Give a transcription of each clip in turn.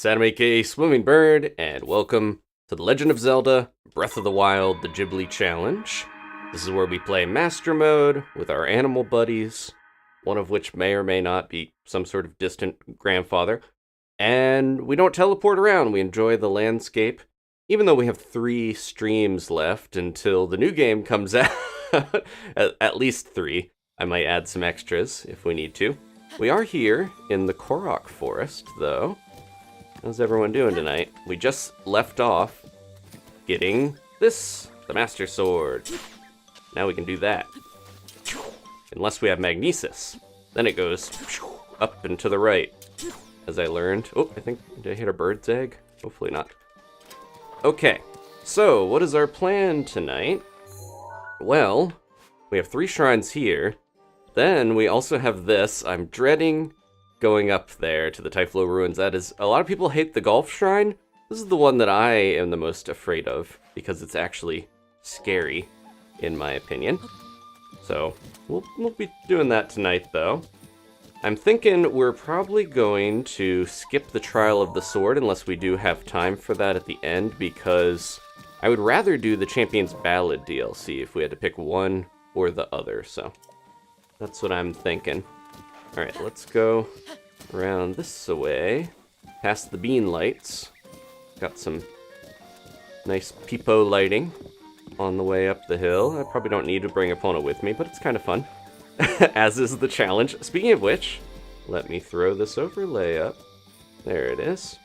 it's Adam aka Swimmingbird, and welcome to the Legend of Zelda Breath of the Wild, the Ghibli Challenge. This is where we play Master Mode with our animal buddies, one of which may or may not be some sort of distant grandfather. And we don't teleport around, we enjoy the landscape, even though we have 3 streams left until the new game comes out. At least 3. I might add some extras if we need to. We are here in the Korok forest, though. How's everyone doing tonight? We just left off getting this, the Master Sword. Now we can do that. Unless we have Magnesis. Then it goes up and to the right, as I learned. Oh, I think, did I hit a bird's egg? Hopefully not. Okay, so what is our plan tonight? Well, we have 3 shrines here. Then we also have this. I'm dreading going up there to the Typhlo ruins. That is, a lot of people hate the golf shrine. This is the one that I am the most afraid of because it's actually scary, in my opinion. So we'll be doing that tonight, though. I'm thinking we're probably going to skip the Trial of the Sword unless we do have time for that at the end, because I would rather do the Champion's Ballad DLC if we had to pick one or the other, so that's what I'm thinking. Alright, let's go around this way, past the bean lights. Got some nice peepo lighting on the way up the hill. I probably don't need to bring Epona with me, but it's kind of fun, as is the challenge. Speaking of which, let me throw this overlay up. There it is.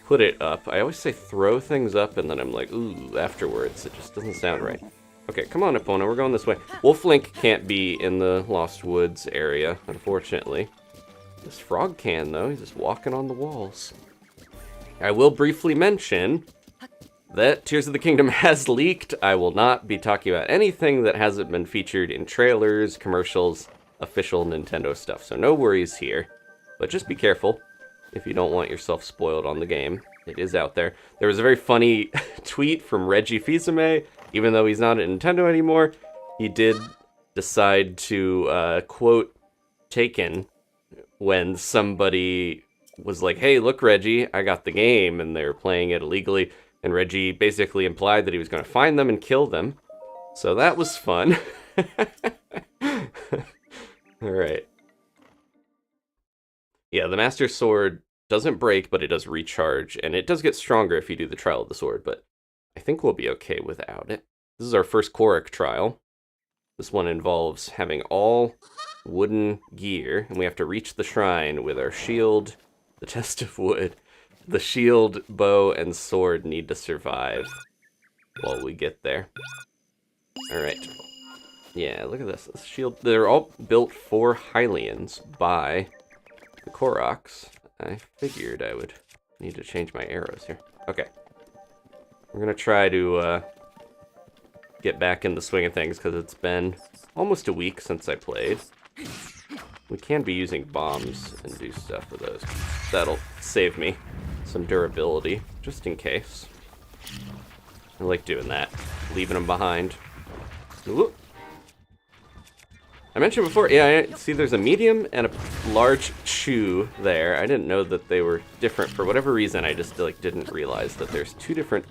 Put it up. I always say throw things up, and then I'm like, ooh, afterwards. It just doesn't sound right. Okay, come on, Epona, we're going this way. Wolf Link can't be in the Lost Woods area, unfortunately. This frog can, though. He's just walking on the walls. I will briefly mention that Tears of the Kingdom has leaked. I will not be talking about anything that hasn't been featured in trailers, commercials, official Nintendo stuff, so no worries here. But just be careful if you don't want yourself spoiled on the game. It is out there. There was a very funny tweet from Reggie Fils-Aimé. Even though he's not at Nintendo anymore, he did decide to quote Taken when somebody was like, hey, look, Reggie, I got the game, and they were playing it illegally, and Reggie basically implied that he was going to find them and kill them. So that was fun. Alright. Yeah, the Master Sword doesn't break, but it does recharge, and it does get stronger if you do the Trial of the Sword, but I think we'll be okay without it. This is our first Korok trial. This one involves having all wooden gear, and we have to reach the shrine with our shield, the chest of wood. The shield, bow, and sword need to survive while we get there. Alright. Yeah, look at this. This shield, they're all built for Hylians by the Koroks. I figured I would need to change my arrows here. Okay. We're going to try to get back in the swing of things because it's been almost a week since I played. We can be using bombs and do stuff with those. That'll save me some durability, just in case. I like doing that, leaving them behind. Ooh. I mentioned before, yeah, see there's a medium and a large chew there. I didn't know that they were different for whatever reason. I just didn't realize that there's 2 different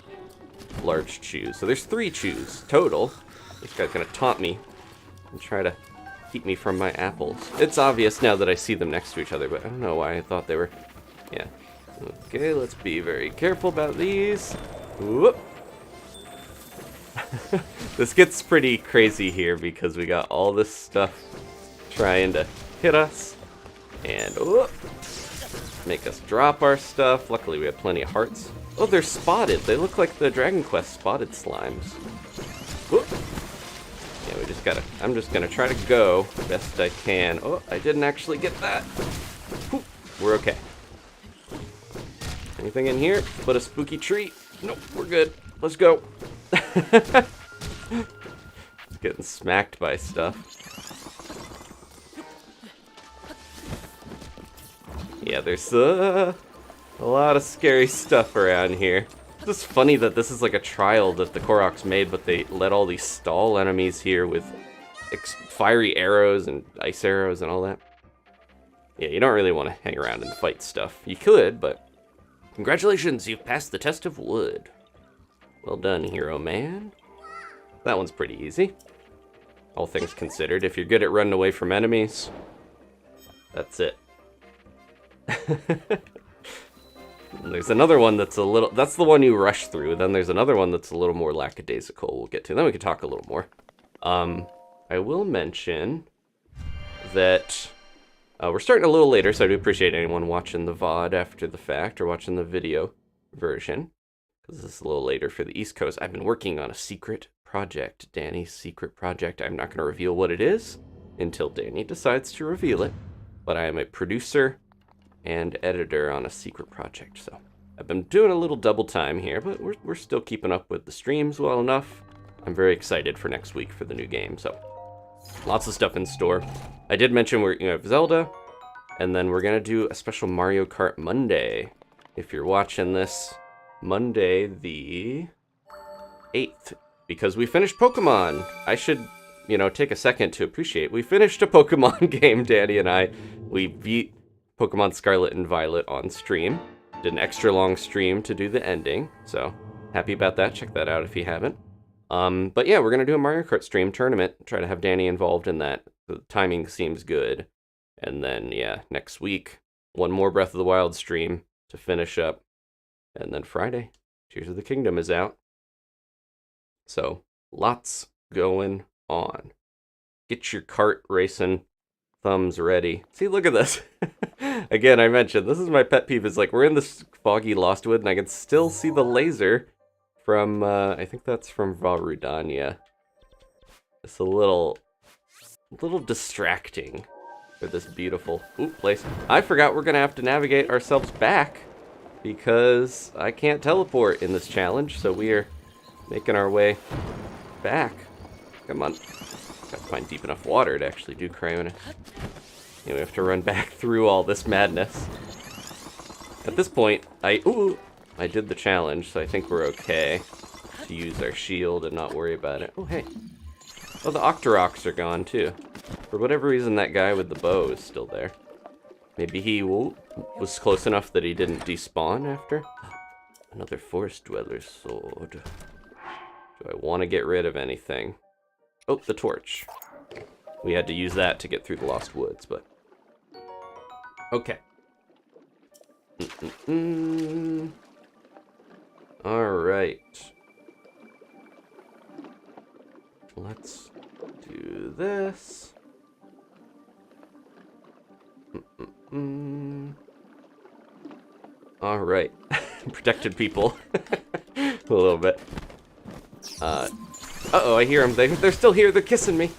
large chews. So there's 3 chews total. This guy's gonna taunt me and try to keep me from my apples. It's obvious now that I see them next to each other, but I don't know why I thought they were. Yeah. Okay, let's be very careful about these. Whoop. This gets pretty crazy here because we got all this stuff trying to hit us and whoop, make us drop our stuff. Luckily we have plenty of hearts. Oh, they're spotted. They look like the Dragon Quest spotted slimes. Whoop. Yeah, we just gotta, I'm just gonna try to go best I can. Oh, I didn't actually get that. Whoop. We're okay. Anything in here but a spooky tree? Nope, we're good. Let's go. Getting smacked by stuff. Yeah, there's a lot of scary stuff around here. It's just funny that this is like a trial that the Koroks made, but they let all these stall enemies here with fiery arrows and ice arrows and all that. Yeah, you don't really want to hang around and fight stuff. You could, but congratulations, you've passed the test of wood. Well done, hero man. That one's pretty easy. All things considered, if you're good at running away from enemies, that's it. There's another one that's a little... That's the one you rush through. Then there's another one that's a little more lackadaisical we'll get to. Then we can talk a little more. I will mention that we're starting a little later, so I do appreciate anyone watching the VOD after the fact or watching the video version, because this is a little later for the East Coast. I've been working on a secret project, Danny's secret project. I'm not going to reveal what it is until Danny decides to reveal it, but I am a producer and editor on a secret project, so I've been doing a little double time here, but we're still keeping up with the streams well enough. I'm very excited for next week for the new game, so lots of stuff in store. I did mention we're going to have Zelda, and then we're going to do a special Mario Kart Monday. If you're watching this, Monday the 8th, because we finished Pokemon. I should, take a second to appreciate. We finished a Pokemon game, Danny and I. We beat Pokemon Scarlet and Violet on stream. Did an extra long stream to do the ending, so happy about that. Check that out if you haven't. But yeah, we're going to do a Mario Kart stream tournament. Try to have Danny involved in that. The timing seems good. And then, yeah, next week, one more Breath of the Wild stream to finish up. And then Friday, Tears of the Kingdom is out. So, lots going on. Get your kart racing thumbs ready. See, look at this. Again, I mentioned, this is my pet peeve. Is like, we're in this foggy Lost Wood, and I can still see the laser from, I think that's from Varudanya. It's a little distracting for this beautiful place. I forgot we're gonna have to navigate ourselves back because I can't teleport in this challenge, so we are making our way back. Come on. Gotta find deep enough water to actually do Cryona. We have to run back through all this madness. At this point, I did the challenge, so I think we're okay to use our shield and not worry about it. Oh, hey. Oh, the Octoroks are gone, too. For whatever reason, that guy with the bow is still there. Maybe he was close enough that he didn't despawn after. Another forest dweller's sword. Do I want to get rid of anything? Oh, the torch. We had to use that to get through the Lost Woods, but... Okay. Alright. Let's do this. Alright. Protected people. A little bit. Uh-oh, I hear them. They're still here. They're kissing me.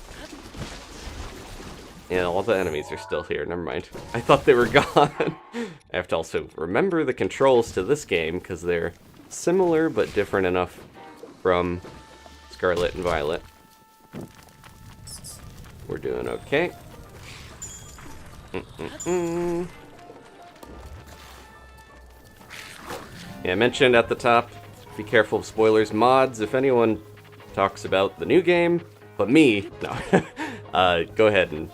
Yeah, all the enemies are still here. Never mind. I thought they were gone. I have to also remember the controls to this game, because they're similar but different enough from Scarlet and Violet. We're doing okay. Yeah, I mentioned at the top, be careful of spoilers. Mods, if anyone talks about the new game, but me, no. Go ahead and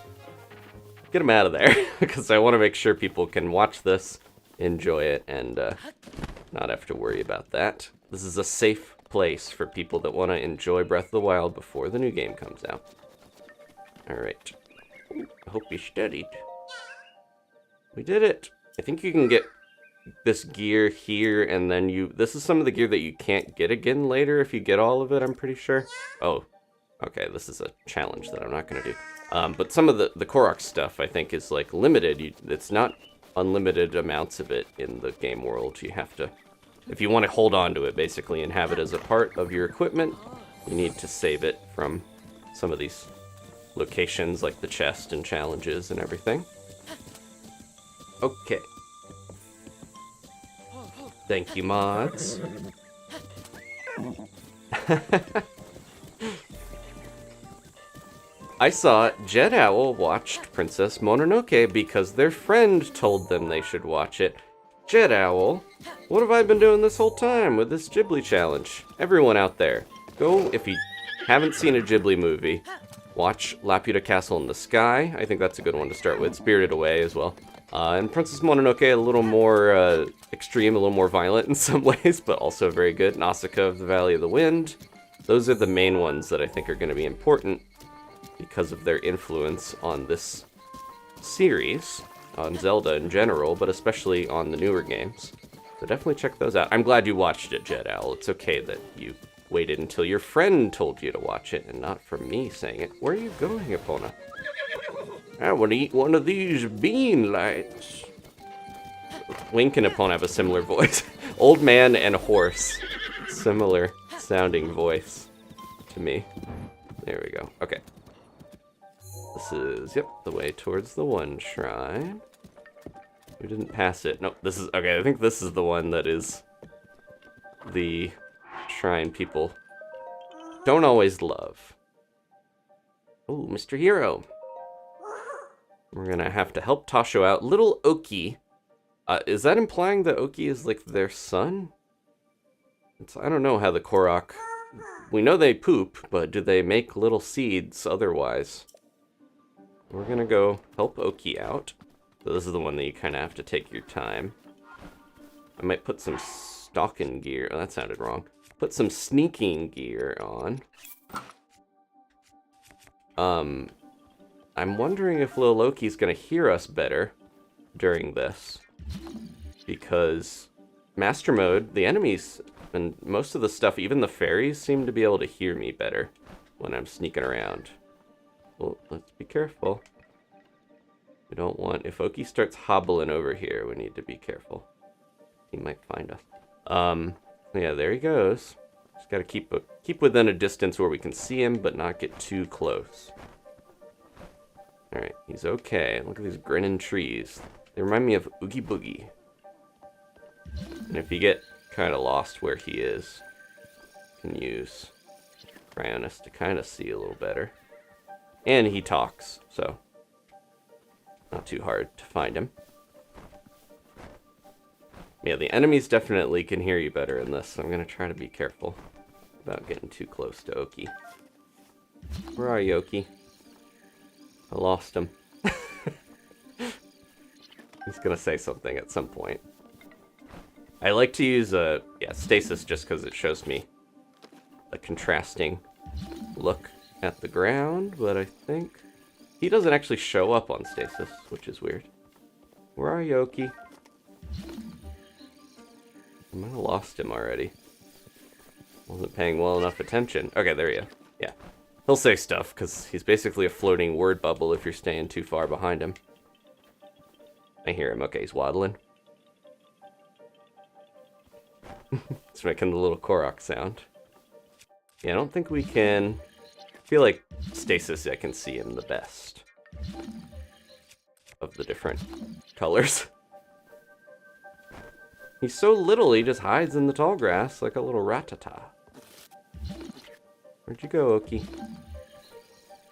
get them out of there, because I want to make sure people can watch this, enjoy it, and not have to worry about that. This is a safe place for people that want to enjoy Breath of the Wild before the new game comes out. Alright. I hope you studied. We did it! I think you can get this gear here, and then this is some of the gear that you can't get again later if you get all of it, I'm pretty sure. Oh, okay, this is a challenge that I'm not going to do. But some of the Korok stuff, I think, is, like, limited. It's not unlimited amounts of it in the game world. You have to, if you want to hold on to it, basically, and have it as a part of your equipment, you need to save it from some of these locations, like the chest and challenges and everything. Okay. Thank you, mods. I saw Jet Owl watched Princess Mononoke because their friend told them they should watch it. Jet Owl, what have I been doing this whole time with this Ghibli challenge? Everyone out there, go, if you haven't seen a Ghibli movie, watch Laputa Castle in the Sky. I think that's a good one to start with. Spirited Away as well. And Princess Mononoke, a little more extreme, a little more violent in some ways, but also very good. Nausicaa of the Valley of the Wind. Those are the main ones that I think are going to be important because of their influence on this series, on Zelda in general, but especially on the newer games. So definitely check those out. I'm glad you watched it, Jet Owl. It's okay that you waited until your friend told you to watch it and not from me saying it. Where are you going, Epona? I want to eat one of these bean lights. Link and Epona have a similar voice. Old man and horse. Similar sounding voice to me. There we go. Okay. This is, yep, the way towards the one shrine. We didn't pass it. No, this is, okay, I think this is the one that is the shrine people don't always love. Oh, Mr. Hero. We're gonna have to help Tasho out. Little Oki. Is that implying that Oki is like their son? I don't know how the Korok... We know they poop, but do they make little seeds otherwise? We're gonna go help Oki out. So this is the one that you kind of have to take your time. I might put some stalking gear. Oh, that sounded wrong. Put some sneaking gear on. I'm wondering if Lil Loki's gonna hear us better during this. Because Master Mode, the enemies, and most of the stuff, even the fairies, seem to be able to hear me better when I'm sneaking around. Well, let's be careful. We don't want... If Oki starts hobbling over here, we need to be careful. He might find us. Yeah, there he goes. Just gotta keep within a distance where we can see him, but not get too close. Alright, he's okay. Look at these grinning trees. They remind me of Oogie Boogie. And if you get kind of lost where he is, you can use Cryonis to kind of see a little better. And he talks, so not too hard to find him. Yeah, the enemies definitely can hear you better in this, so I'm going to try to be careful about getting too close to Oki. Where are you, Oki? I lost him. He's going to say something at some point. I like to use stasis just because it shows me a contrasting look at the ground, but I think he doesn't actually show up on stasis, which is weird. Where are you, Oki? I might have lost him already. Wasn't paying well enough attention. Okay, there you go. Yeah. He'll say stuff, because he's basically a floating word bubble if you're staying too far behind him. I hear him. Okay, he's waddling. It's making the little Korok sound. Yeah, I don't think we can... I feel like stasis, I can see him the best. Of the different colors. He's so little, he just hides in the tall grass like a little ratata. Where'd you go, Oki?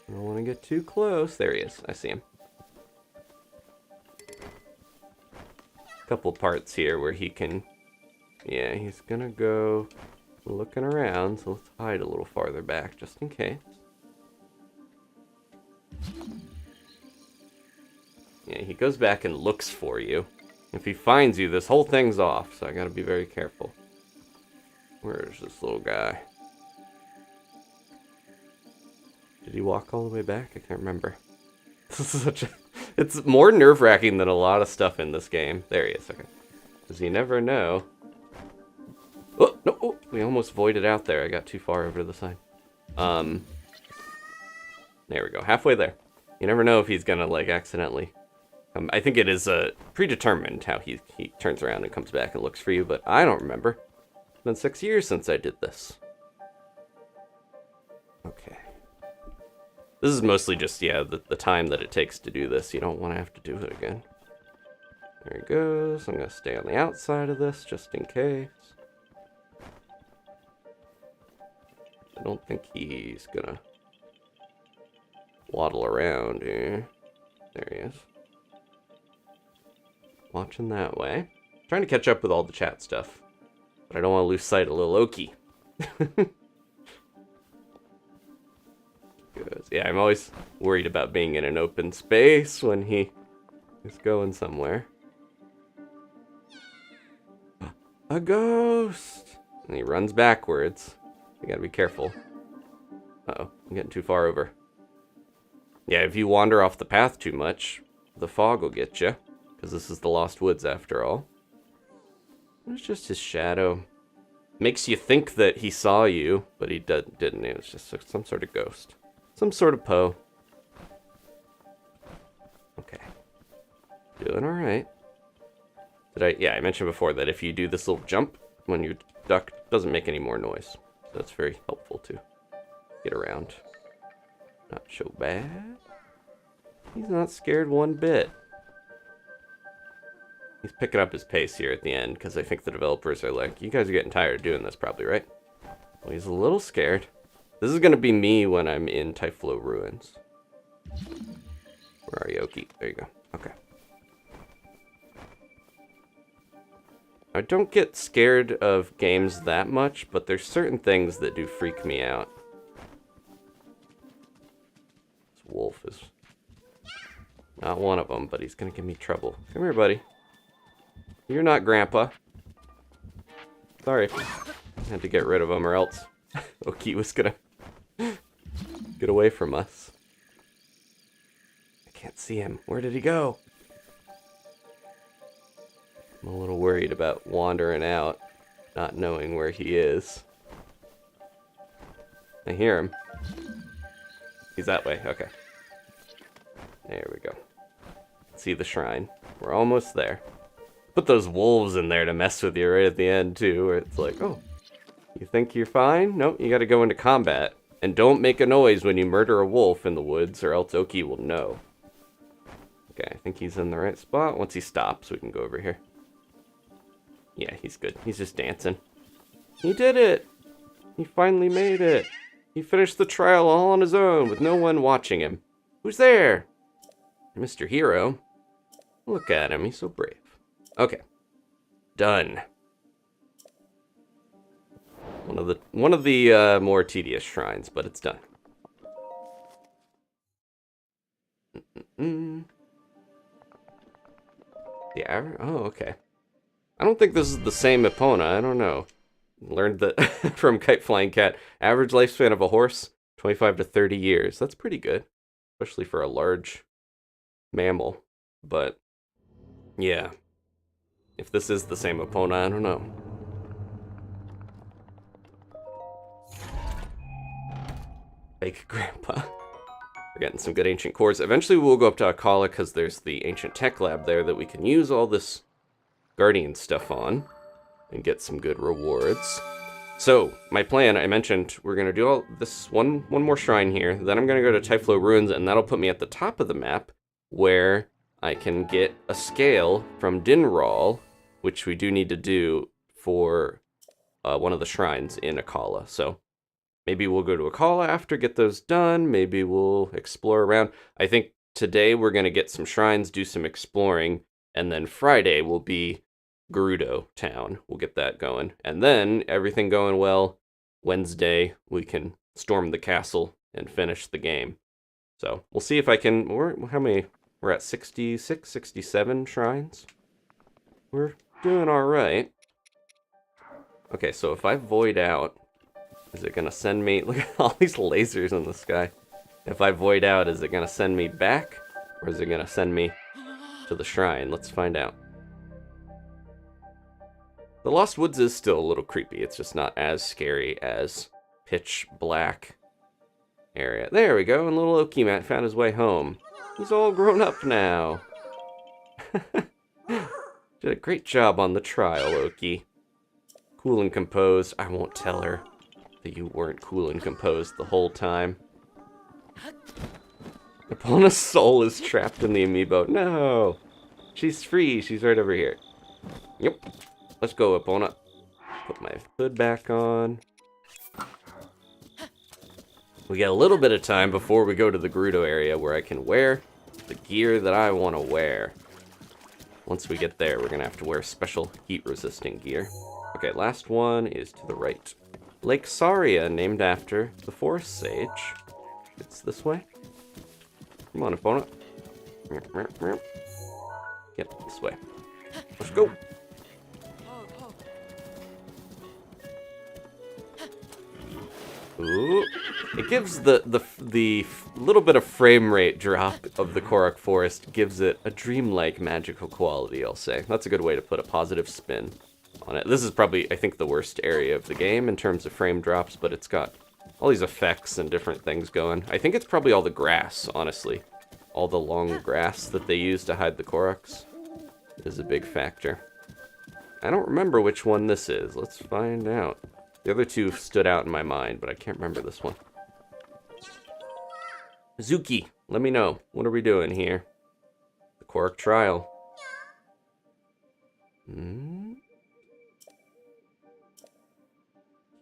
I don't want to get too close. There he is. I see him. Couple parts here where he can... Yeah, he's gonna go looking around, so let's hide a little farther back just in case. Yeah, he goes back and looks for you. If he finds you, this whole thing's off, so I gotta be very careful. Where's this little guy? Did he walk all the way back? I can't remember. This is such a... It's more nerve-wracking than a lot of stuff in this game. There he is, okay. Because you never know. Oh, no, oh, we almost voided out there. I got too far over to the side. There we go, halfway there. You never know if he's gonna, like, accidentally... I think it is predetermined how he turns around and comes back and looks for you, but I don't remember. It's been 6 years since I did this. Okay. This is mostly just, yeah, the time that it takes to do this. You don't want to have to do it again. There he goes. I'm going to stay on the outside of this just in case. I don't think he's going to waddle around here. There he is. Watching that way. Trying to catch up with all the chat stuff. But I don't want to lose sight of little Oki. Yeah, I'm always worried about being in an open space when he He's going somewhere. A ghost! And he runs backwards. You gotta be careful. Uh-oh, I'm getting too far over. Yeah, if you wander off the path too much, the fog will get you. Because this is the Lost Woods after all. It's just his shadow. Makes you think that he saw you, but he didn't. It was just some sort of ghost. Some sort of Poe. Okay. Doing alright. Yeah, I mentioned before that if you do this little jump when you duck, it doesn't make any more noise. So that's very helpful to get around. Not so bad. He's not scared one bit. He's picking up his pace here at the end, because I think the developers are like, you guys are getting tired of doing this probably, right? Well, he's a little scared. This is going to be me when I'm in Typhlo Ruins. Where are you, Oki? There you go. Okay. I don't get scared of games that much, but there's certain things that do freak me out. This wolf is not one of them, but he's going to give me trouble. Come here, buddy. You're not Grandpa. Sorry. I had to get rid of him or else Oki was gonna get away from us. I can't see him. Where did he go? I'm a little worried about wandering out, not knowing where he is. I hear him. He's that way. Okay. There we go. See the shrine. We're almost there. Put those wolves in there to mess with you right at the end, too, where it's like, oh, you think you're fine? Nope, you gotta go into combat. And don't make a noise when you murder a wolf in the woods, or else Oki will know. Okay, I think he's in the right spot. Once he stops, we can go over here. Yeah, he's good. He's just dancing. He did it! He finally made it! He finished the trial all on his own, with no one watching him. Who's there? Mr. Hero. Look at him, he's so brave. Okay. Done. One of the more tedious shrines, but it's done. The average? Oh, okay. I don't think this is the same Epona. I don't know. Learned that from Kite Flying Cat. Average lifespan of a horse, 25 to 30 years. That's pretty good, especially for a large mammal. But yeah. If this is the same Epona, I don't know. Fake Grandpa. We're getting some good ancient cores. Eventually we'll go up to Akkala because there's the ancient tech lab there that we can use all this Guardian stuff on and get some good rewards. So, my plan, I mentioned, we're going to do all this one more shrine here. Then I'm going to go to Typhlo Ruins, and that'll put me at the top of the map where I can get a scale from Dinral, which we do need to do for one of the shrines in Akkala. So maybe we'll go to Akkala after, get those done. Maybe we'll explore around. I think today we're going to get some shrines, do some exploring, and then Friday will be Gerudo Town. We'll get that going. And then, everything going well, Wednesday we can storm the castle and finish the game. So we'll see if I can... How many... We're at 66, 67 shrines. We're doing alright. Okay, so if I void out, is it going to send me... Look at all these lasers in the sky. If I void out, is it going to send me back? Or is it going to send me to the shrine? Let's find out. The Lost Woods is still a little creepy. It's just not as scary as pitch black area. There we go, and little Oki Mat found his way home. He's all grown up now. Did a great job on the trial, Oki. Cool and composed. I won't tell her that you weren't cool and composed the whole time. Epona's soul is trapped in the amiibo. No! She's free. She's right over here. Yep. Let's go, Epona. Put my hood back on. We got a little bit of time before we go to the Gerudo area where I can wear the gear that I want to wear. Once we get there, we're going to have to wear special heat-resisting gear. Okay, last one is to the right. Lake Saria, named after the Forest Sage. It's this way. Come on, Epona. Yep, this way. Let's go. Ooh. It gives the little bit of frame rate drop of the Korok Forest gives it a dreamlike magical quality, I'll say. That's a good way to put a positive spin on it. This is probably, I think, the worst area of the game in terms of frame drops, but it's got all these effects and different things going. I think it's probably all the grass, honestly. All the long grass that they use to hide the Koroks is a big factor. I don't remember which one this is. Let's find out. The other two stood out in my mind, but I can't remember this one. Zuki, let me know. What are we doing here? The Korok Trial.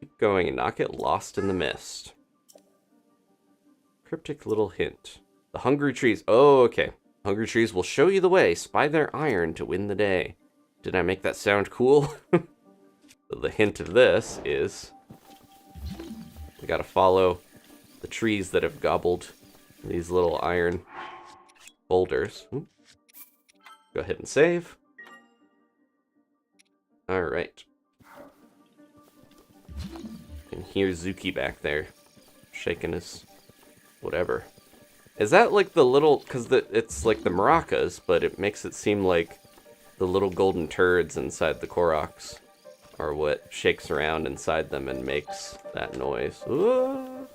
Keep going and not get lost in the mist. Cryptic little hint. The hungry trees. Oh, okay. Hungry trees will show you the way. Spy their iron to win the day. Did I make that sound cool? The hint of this is we gotta follow the trees that have gobbled these little iron boulders. Ooh. Go ahead and save. Alright. And here's Zuki back there, shaking his whatever. Is that like the little, because it's like the maracas, but it makes it seem like the little golden turds inside the Koroks are what shakes around inside them and makes that noise. Ooh,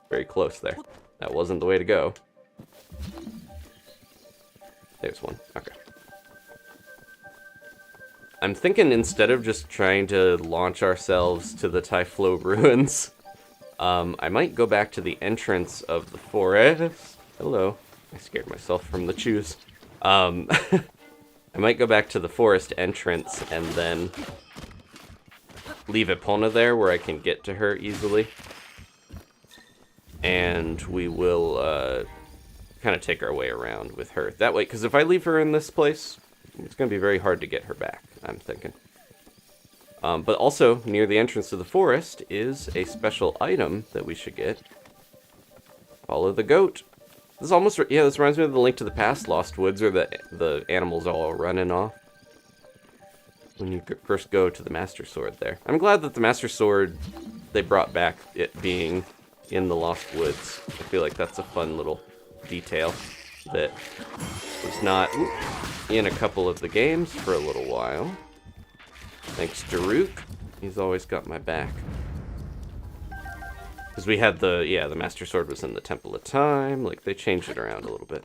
very close there. That wasn't the way to go. There's one. Okay. I'm thinking instead of just trying to launch ourselves to the Typhlo ruins, I might go back to the entrance of the forest. Hello. I scared myself from the chews. I might go back to the forest entrance and then leave Epona there where I can get to her easily. And we will kind of take our way around with her. That way, because if I leave her in this place, it's going to be very hard to get her back, I'm thinking. But also, near the entrance to the forest is a special item that we should get. Follow the goat. This is almost, yeah, this reminds me of the Link to the Past Lost Woods, where the animals all running off when you first go to the Master Sword there. I'm glad that the Master Sword, they brought back it being in the Lost Woods. I feel like that's a fun little detail that was not in a couple of the games for a little while. Thanks to Rook. He's always got my back. Because we had the Master Sword was in the Temple of Time. Like, they changed it around a little bit.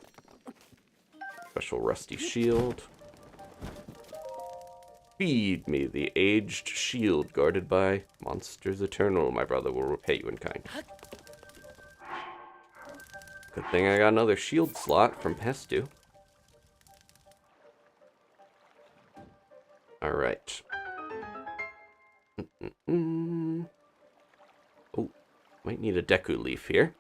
Special rusty shield. Feed me the aged shield guarded by monsters eternal. My brother will repay you in kind. Good thing I got another shield slot from Pestu. Alright. Oh, might need a Deku leaf here.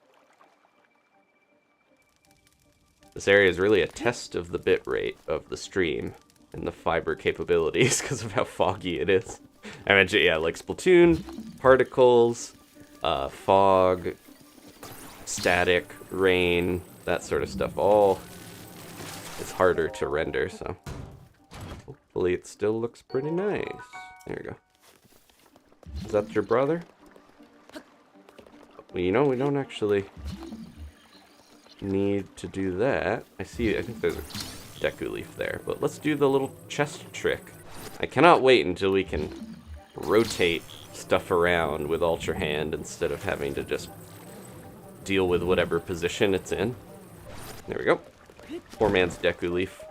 This area is really a test of the bit rate of the stream and the fiber capabilities because of how foggy it is. I mentioned, yeah, like Splatoon, particles, fog, static, rain, that sort of stuff. All is harder to render, so hopefully it still looks pretty nice. There we go. Is that your brother? Well, you know, we don't actually need to do that. I think there's a Deku leaf there, but let's do the little chest trick. I cannot wait until we can rotate stuff around with Ultra Hand instead of having to just deal with whatever position it's in. There we go. Poor man's Deku leaf.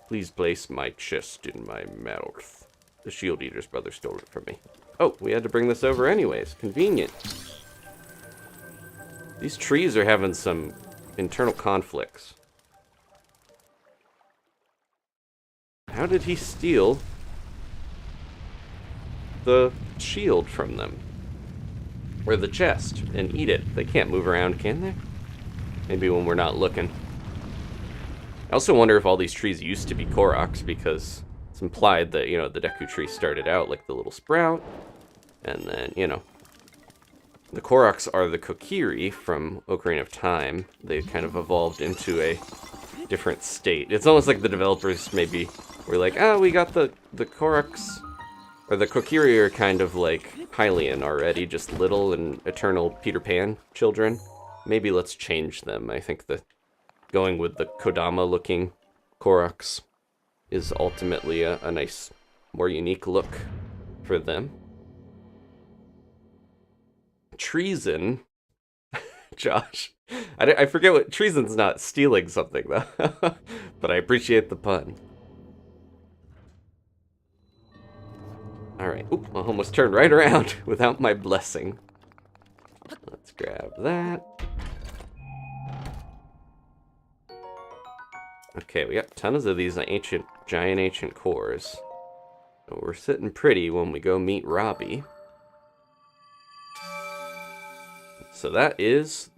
Please place my chest in my mouth. The Shield Eater's brother stole it from me. Oh, we had to bring this over anyways. Convenient. These trees are having some internal conflicts. How did he steal the shield from them? Or the chest and eat it? They can't move around, can they? Maybe when we're not looking. I also wonder if all these trees used to be Koroks, because it's implied that, you know, the Deku tree started out like the little sprout, and then, you know, the Koroks are the Kokiri from Ocarina of Time. They kind of evolved into a different state. It's almost like the developers maybe were like, oh, we got the Koroks, or the Kokiri are kind of like Hylian already, just little and eternal Peter Pan children. Maybe let's change them. I think going with the Kodama-looking Koroks is ultimately a nice, more unique look for them. Treason? Josh. I forget what... Treason's not stealing something, though. But I appreciate the pun. Alright. Oop, I almost turned right around without my blessing. Let's grab that. Okay, we got tons of these giant ancient cores. So we're sitting pretty when we go meet Robbie. So that is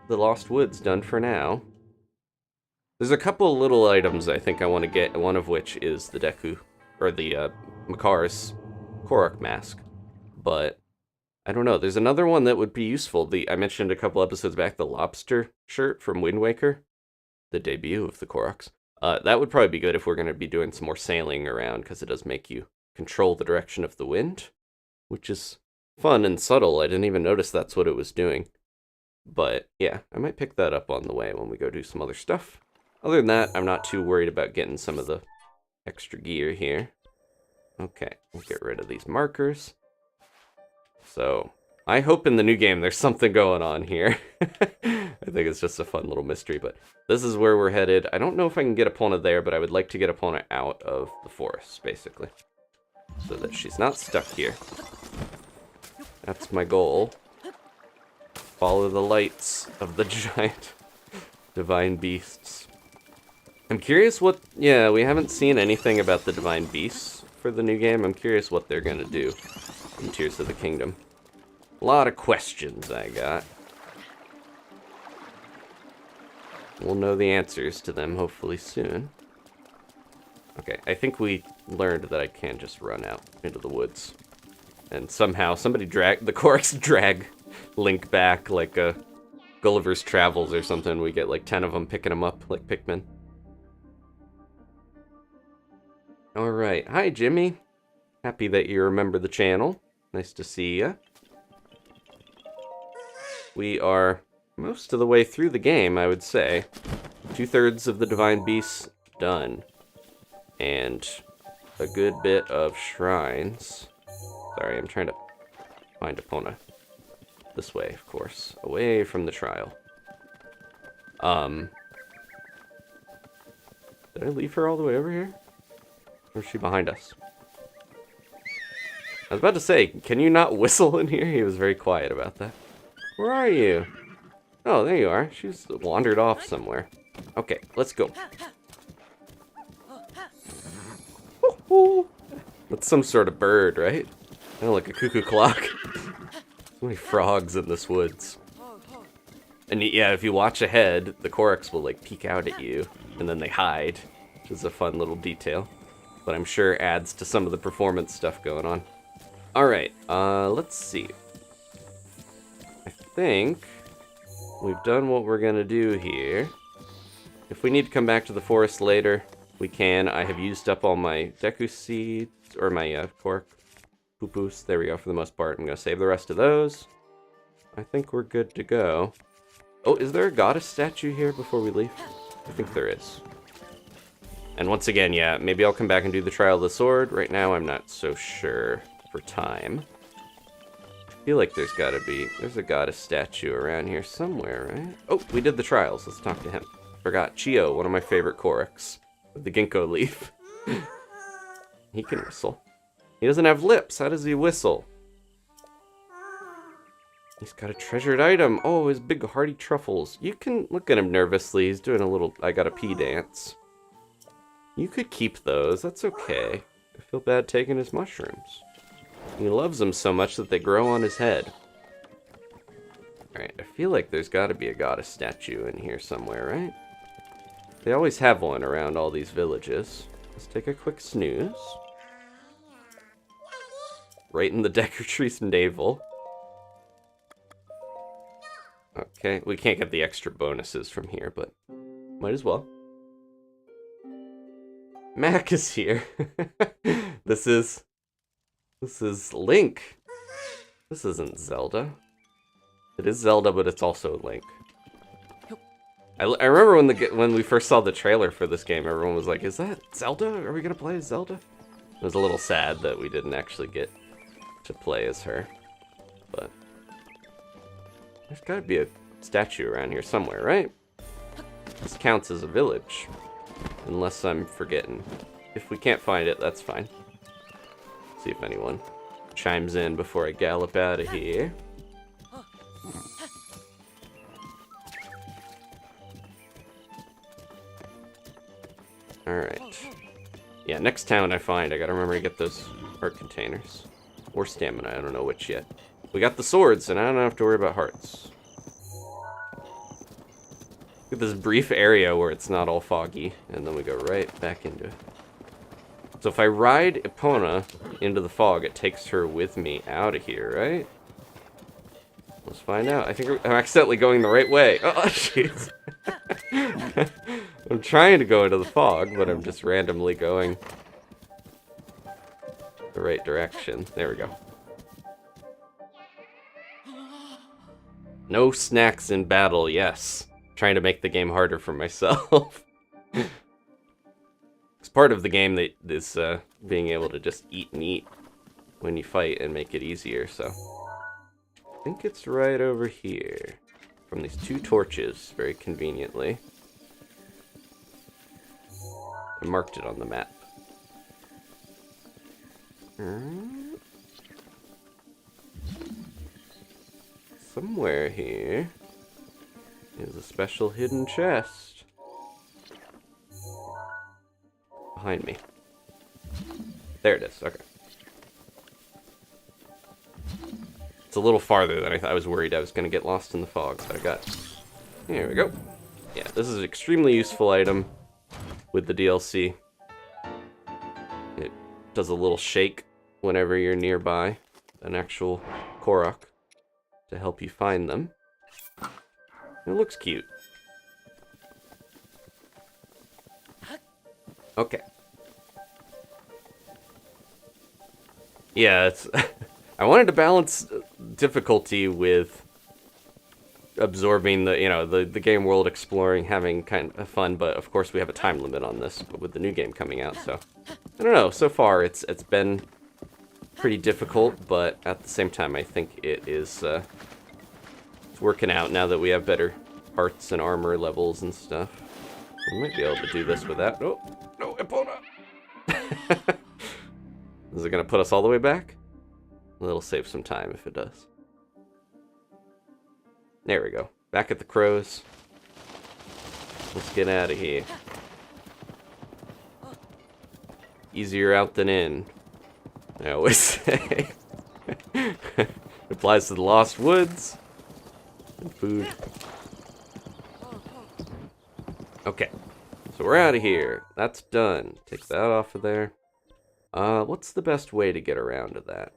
the Lost Woods done for now. There's a couple little items I think I want to get, one of which is the Deku, or the Makar's Korok mask. But I don't know, there's another one that would be useful. I mentioned a couple episodes back, the lobster shirt from Wind Waker, the debut of the Koroks. That would probably be good if we're going to be doing some more sailing around, because it does make you control the direction of the wind, which is fun and subtle. I didn't even notice that's what it was doing. But yeah, I might pick that up on the way when we go do some other stuff. Other than that, I'm not too worried about getting some of the extra gear here. Okay, we'll get rid of these markers. So, I hope in the new game there's something going on here. I think it's just a fun little mystery, but this is where we're headed. I don't know if I can get Epona there, but I would like to get Epona out of the forest, basically. So that she's not stuck here. That's my goal. Follow the lights of the giant divine beasts. I'm curious what... Yeah, we haven't seen anything about the divine beasts for the new game. I'm curious what they're going to do in Tears of the Kingdom. A lot of questions I got. We'll know the answers to them hopefully soon. Okay, I think we learned that I can just run out into the woods. And somehow somebody the Koroks drag Link back like a Gulliver's Travels or something. We get like 10 of them picking him up like Pikmin. Alright, hi Jimmy. Happy that you remember the channel. Nice to see ya. We are most of the way through the game, I would say. 2/3 of the Divine Beasts done. And a good bit of shrines. Sorry, I'm trying to find Epona. This way, of course. Away from the trial. Did I leave her all the way over here? Or is she behind us? I was about to say, can you not whistle in here? He was very quiet about that. Where are you? Oh, there you are. She's wandered off somewhere. Okay, let's go. Woo-hoo. That's some sort of bird, right? Kind of like a cuckoo clock. So many frogs in this woods. And yeah, if you watch ahead, the Koroks will like peek out at you, and then they hide, which is a fun little detail. But I'm sure adds to some of the performance stuff going on. Alright, let's see. I think we've done what we're gonna do here. If we need to come back to the forest later, we can. I have used up all my Deku seeds, or my Korok poo-poos. There we go, for the most part. I'm gonna save the rest of those. I think we're good to go. Oh, is there a goddess statue here before we leave? I think there is. And once again, yeah, maybe I'll come back and do the Trial of the Sword. Right now, I'm not so sure for time. I feel like there's a goddess statue around here somewhere, right? Oh, we did the trials. Let's talk to him. Forgot Chio, one of my favorite Koroks, with the ginkgo leaf. He can whistle. He doesn't have lips. How does he whistle? He's got a treasured item. Oh, his big hearty truffles. You can look at him nervously. He's doing a little I gotta pee dance. You could keep those. That's okay. I feel bad taking his mushrooms. He loves them so much that they grow on his head. Alright, I feel like there's got to be a goddess statue in here somewhere, right? They always have one around all these villages. Let's take a quick snooze. Right in the Deku Tree's navel. Okay, we can't get the extra bonuses from here, but Might as well. Mac is here. This is Link. This isn't Zelda. It is Zelda, but it's also Link. I remember when we first saw the trailer for this game, everyone was like, "Is that Zelda? Are we gonna play as Zelda?" It was a little sad that we didn't actually get to play as her, but there's gotta be a statue around here somewhere, right? This counts as a village, unless I'm forgetting. If we can't find it, that's fine. See if anyone chimes in before I gallop out of here. Alright. Yeah, next town I find, I gotta remember to get those heart containers. Or stamina, I don't know which yet. We got the swords, and I don't have to worry about hearts. Look at this brief area where it's not all foggy, and then we go right back into it. So if I ride Epona into the fog, it takes her with me out of here, right? Let's find out. I think I'm accidentally going the right way. Oh, jeez. I'm trying to go into the fog, but I'm just randomly going the right direction. There we go. No snacks in battle, yes. Trying to make the game harder for myself. It's part of the game that is being able to just eat and eat when you fight and make it easier, so. I think it's right over here. From these two torches, very conveniently. I marked it on the map. Somewhere here is a special hidden chest. Behind me. There it is, okay. It's a little farther than I thought. I was worried I was going to get lost in the fog, but I got it. Here we go. Yeah, this is an extremely useful item with the DLC. It does a little shake whenever you're nearby an actual Korok to help you find them. It looks cute. Okay. Yeah, it's... I wanted to balance difficulty with absorbing the game world, exploring, having kind of fun, but of course we have a time limit on this with the new game coming out, so I don't know. So far it's been pretty difficult, but at the same time I think it is it's working out now that we have better hearts and armor levels and stuff. We might be able to do this without... Oh, no, Epona! Is it gonna put us all the way back? It'll save some time if it does. There we go. Back at the crows. Let's get out of here. Easier out than in, I always say. Applies to the Lost Woods. And food. Okay. So we're out of here. That's done. Take that off of there. What's the best way to get around to that?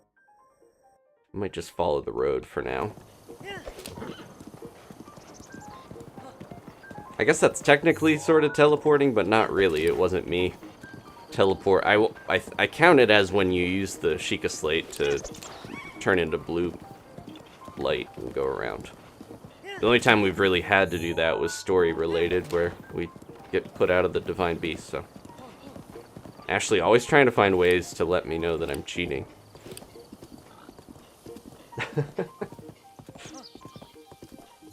I might just follow the road for now. I guess that's technically sort of teleporting, but not really. It wasn't me. Teleport. I count it as when you use the Sheikah Slate to turn into blue light and go around. The only time we've really had to do that was story related, where we get put out of the Divine Beast, so. Ashley always trying to find ways to let me know that I'm cheating.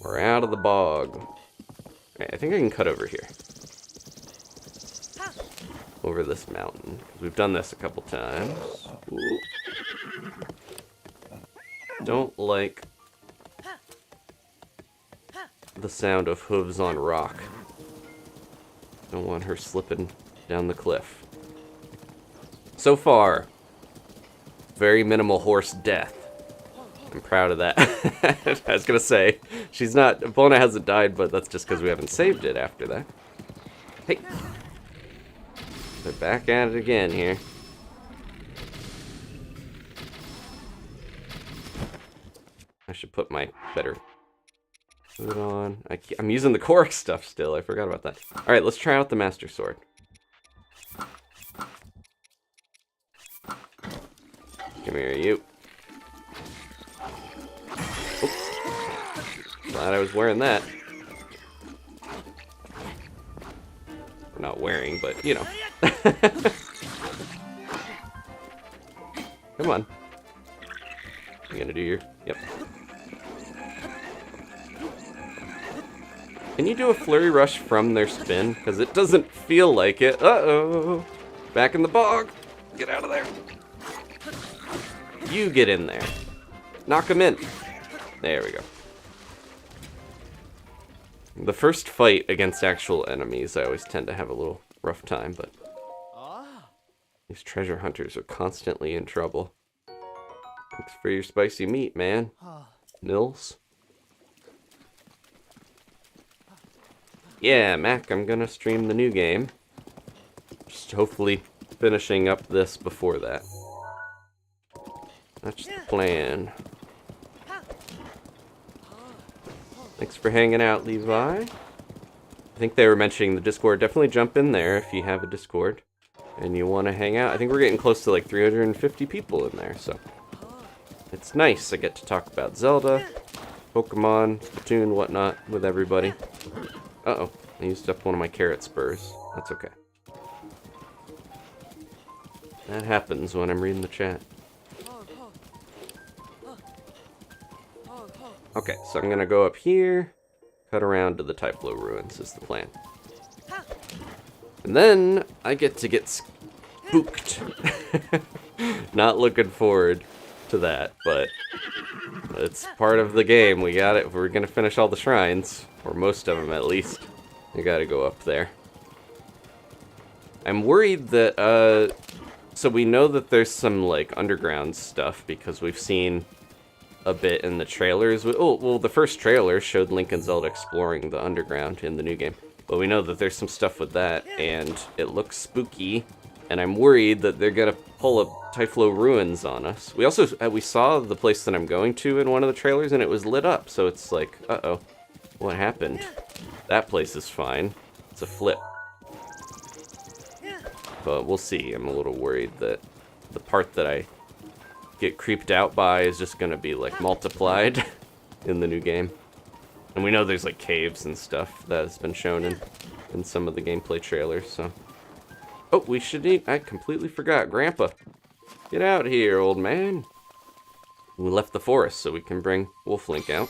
We're out of the bog. Right, I think I can cut over here. Over this mountain. We've done this a couple times. Ooh. Don't like the sound of hooves on rock. Don't want her slipping down the cliff. So far, very minimal horse death. I'm proud of that. I was gonna say, she's not, Epona hasn't died, but that's just because we haven't saved it after that. Hey! They're back at it again here. I should put my better Put it on. I'm using the Korok stuff still. I forgot about that. All right, let's try out the Master Sword. Come here, you. Oops. Glad I was wearing that. We're not wearing, but you know. Come on. You gonna do your... Yep. Can you do a flurry rush from their spin? Because it doesn't feel like it. Uh-oh. Back in the bog. Get out of there. You get in there. Knock him in. There we go. The first fight against actual enemies, I always tend to have a little rough time, but... These treasure hunters are constantly in trouble. Thanks for your spicy meat, man. Nils? Yeah, Mac, I'm gonna stream the new game. Just hopefully finishing up this before that. That's the plan. Thanks for hanging out, Levi. I think they were mentioning the Discord. Definitely jump in there if you have a Discord and you want to hang out. I think we're getting close to like 350 people in there, so it's nice. I get to talk about Zelda, Pokemon, Splatoon, whatnot with everybody. Uh-oh, I used up one of my carrot spurs. That's okay. That happens when I'm reading the chat. Okay, so I'm gonna go up here, cut around to the Typhlo ruins is the plan. And then I get to get spooked. Not looking forward to that, but it's part of the game. We got it. If we're gonna finish all the shrines, or most of them at least, we gotta go up there. I'm worried that, so we know that there's some, like, underground stuff because we've seen a bit in the trailers. Oh, well, the first trailer showed Link and Zelda exploring the underground in the new game. But we know that there's some stuff with that, and it looks spooky, and I'm worried that they're gonna pull up Typhlo ruins on us. We also, we saw the place that I'm going to in one of the trailers, and it was lit up, so it's like, uh-oh, what happened? That place is fine. It's a flip. But we'll see. I'm a little worried that the part that I get creeped out by is just gonna be like multiplied in the new game. And we know there's like caves and stuff that has been shown in some of the gameplay trailers, so. Oh, we should eat. I completely forgot. Grandpa, get out here, old man. We left the forest so we can bring Wolf Link out.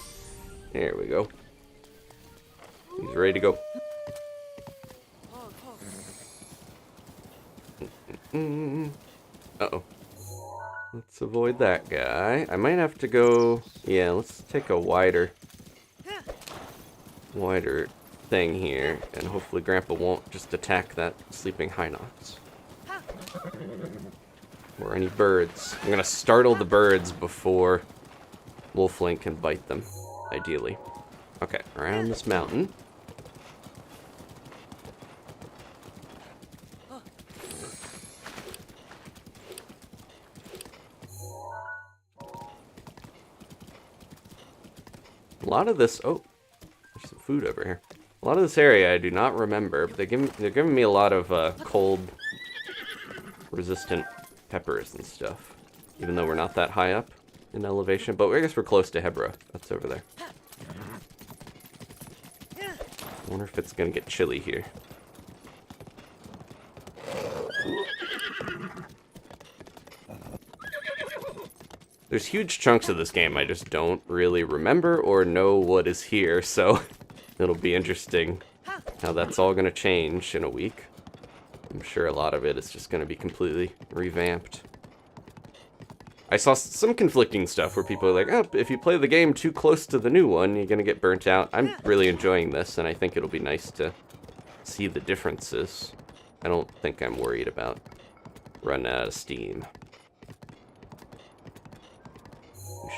There we go. He's ready to go. Uh-oh. Let's avoid that guy. I might have to go... Yeah, let's take a wider thing here, and hopefully Grandpa won't just attack that sleeping Hinox. Or any birds. I'm gonna startle the birds before Wolf Link can bite them, ideally. Okay, around this mountain. A lot of this... Oh, there's some food over here. A lot of this area I do not remember, but they're giving me a lot of cold-resistant peppers and stuff. Even though we're not that high up in elevation. But I guess we're close to Hebra. That's over there. I wonder if it's going to get chilly here. There's huge chunks of this game I just don't really remember or know what is here, so it'll be interesting how that's all going to change in a week. I'm sure a lot of it is just going to be completely revamped. I saw some conflicting stuff where people are like, oh, if you play the game too close to the new one, you're going to get burnt out. I'm really enjoying this, and I think it'll be nice to see the differences. I don't think I'm worried about running out of steam.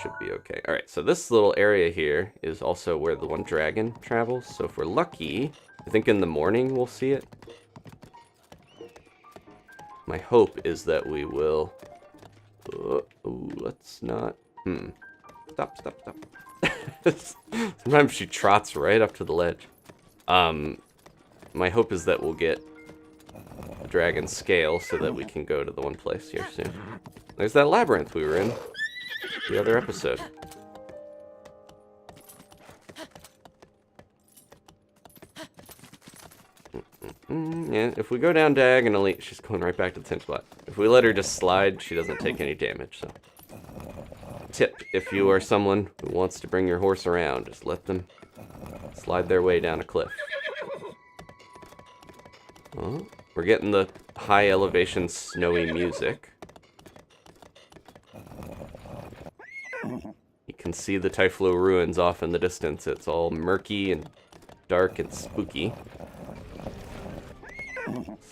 Should be okay. Alright, so this little area here is also where the one dragon travels. So if we're lucky, I think in the morning we'll see it. My hope is that we will... let's not... Stop. Sometimes she trots right up to the ledge. My hope is that we'll get a dragon scale so that we can go to the one place here soon. There's that labyrinth we were in the other episode. Yeah, if we go down diagonally, she's going right back to the same spot. If we let her just slide, she doesn't take any damage, so. Tip, if you are someone who wants to bring your horse around, just let them slide their way down a cliff. Oh, we're getting the high elevation snowy music. You can see the Typhlo ruins off in the distance. It's all murky and dark and spooky.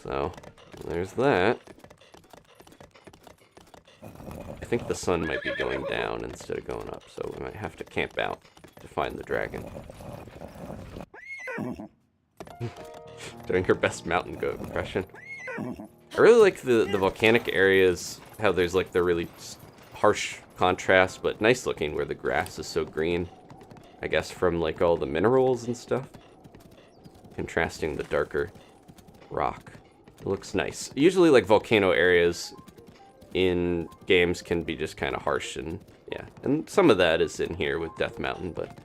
So, there's that. I think the sun might be going down instead of going up, so we might have to camp out to find the dragon. Doing her best mountain goat impression. I really like the volcanic areas, how there's like the really harsh contrast, but nice looking where the grass is so green. I guess from like all the minerals and stuff. Contrasting the darker rock. It looks nice. Usually like volcano areas in games can be just kind of harsh, and yeah. And some of that is in here with Death Mountain, but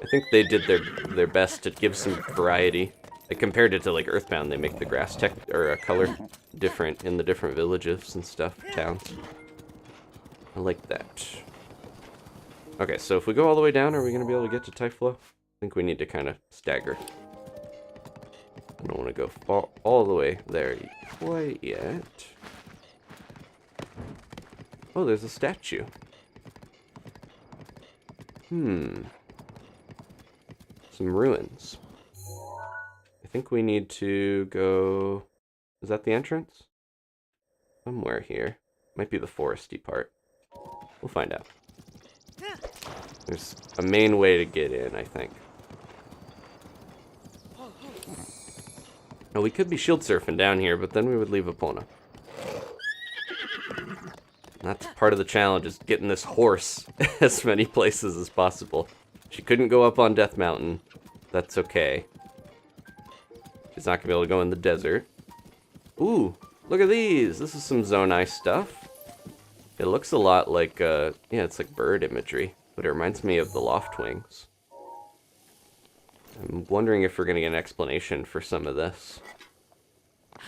I think they did their best to give some variety. Like compared it to like Earthbound, they make the grass color different in the different villages and stuff, towns. I like that. Okay, so if we go all the way down, are we going to be able to get to Typhlo? I think we need to kind of stagger. I don't want to go all the way there quite yet. Oh, there's a statue. Some ruins. I think we need to go... Is that the entrance? Somewhere here. Might be the foresty part. We'll find out. There's a main way to get in, I think. Now, we could be shield surfing down here, but then we would leave Epona. That's part of the challenge, is getting this horse as many places as possible. She couldn't go up on Death Mountain. That's okay. She's not going to be able to go in the desert. Ooh, look at these. This is some Zonai stuff. It looks a lot like, yeah, it's like bird imagery, but it reminds me of the loft wings. I'm wondering if we're going to get an explanation for some of this.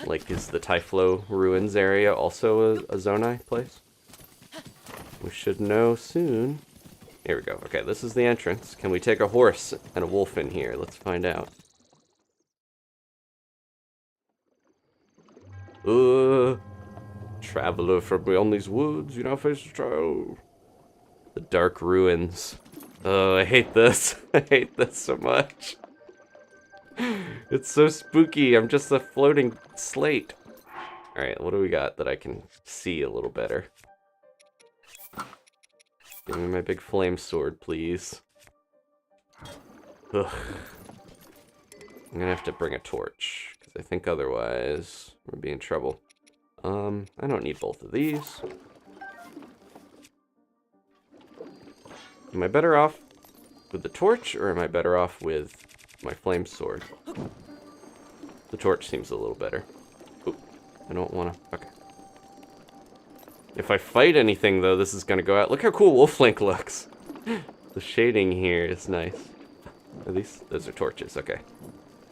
Like, is the Typhlo ruins area also a Zonai place? We should know soon. Here we go. Okay, this is the entrance. Can we take a horse and a wolf in here? Let's find out. Traveler from beyond these woods, you now face a trial. The dark ruins. Oh, I hate this. I hate this so much. It's so spooky. I'm just a floating slate. Alright, what do we got that I can see a little better? Give me my big flame sword, please. Ugh. I'm gonna have to bring a torch, because I think otherwise we'll be in trouble. I don't need both of these. Am I better off with the torch, or am I better off with my flame sword? The torch seems a little better. Oop, I don't want to... Okay. If I fight anything, though, this is going to go out. Look how cool Wolf Link looks. The shading here is nice. Are these? Those are torches, okay.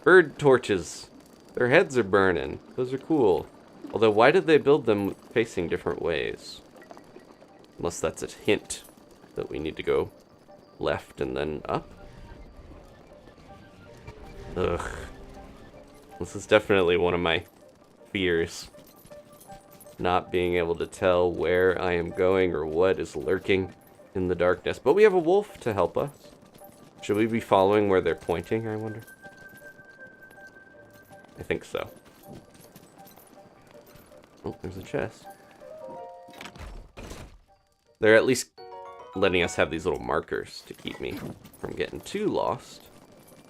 Bird torches. Their heads are burning. Those are cool. Although, why did they build them facing different ways? Unless that's a hint that we need to go left and then up. Ugh. This is definitely one of my fears. Not being able to tell where I am going or what is lurking in the darkness. But we have a wolf to help us. Should we be following where they're pointing, I wonder? I think so. Oh, there's a chest. They're at least letting us have these little markers to keep me from getting too lost.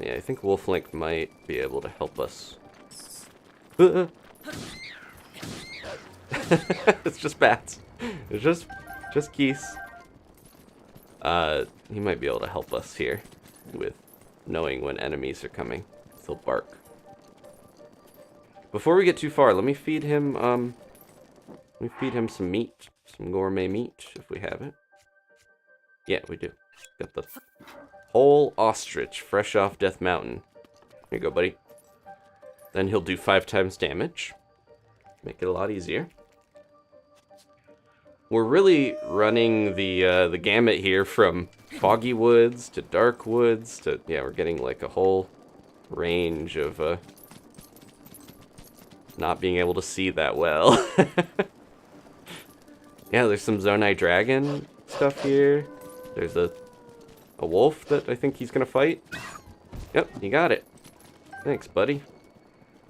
Yeah, I think Wolf Link might be able to help us. It's just bats. It's just geese. He might be able to help us here with knowing when enemies are coming. He'll bark. Before we get too far, let me feed him, some meat. Some gourmet meat, if we have it. Yeah, we do. Got the whole ostrich, fresh off Death Mountain. Here you go, buddy. Then he'll do 5 times damage. Make it a lot easier. We're really running the gamut here from foggy woods to dark woods to, yeah, we're getting like a whole range of not being able to see that well. Yeah, there's some Zonai dragon stuff here. There's a wolf that I think he's gonna fight. Yep, you got it. Thanks, buddy.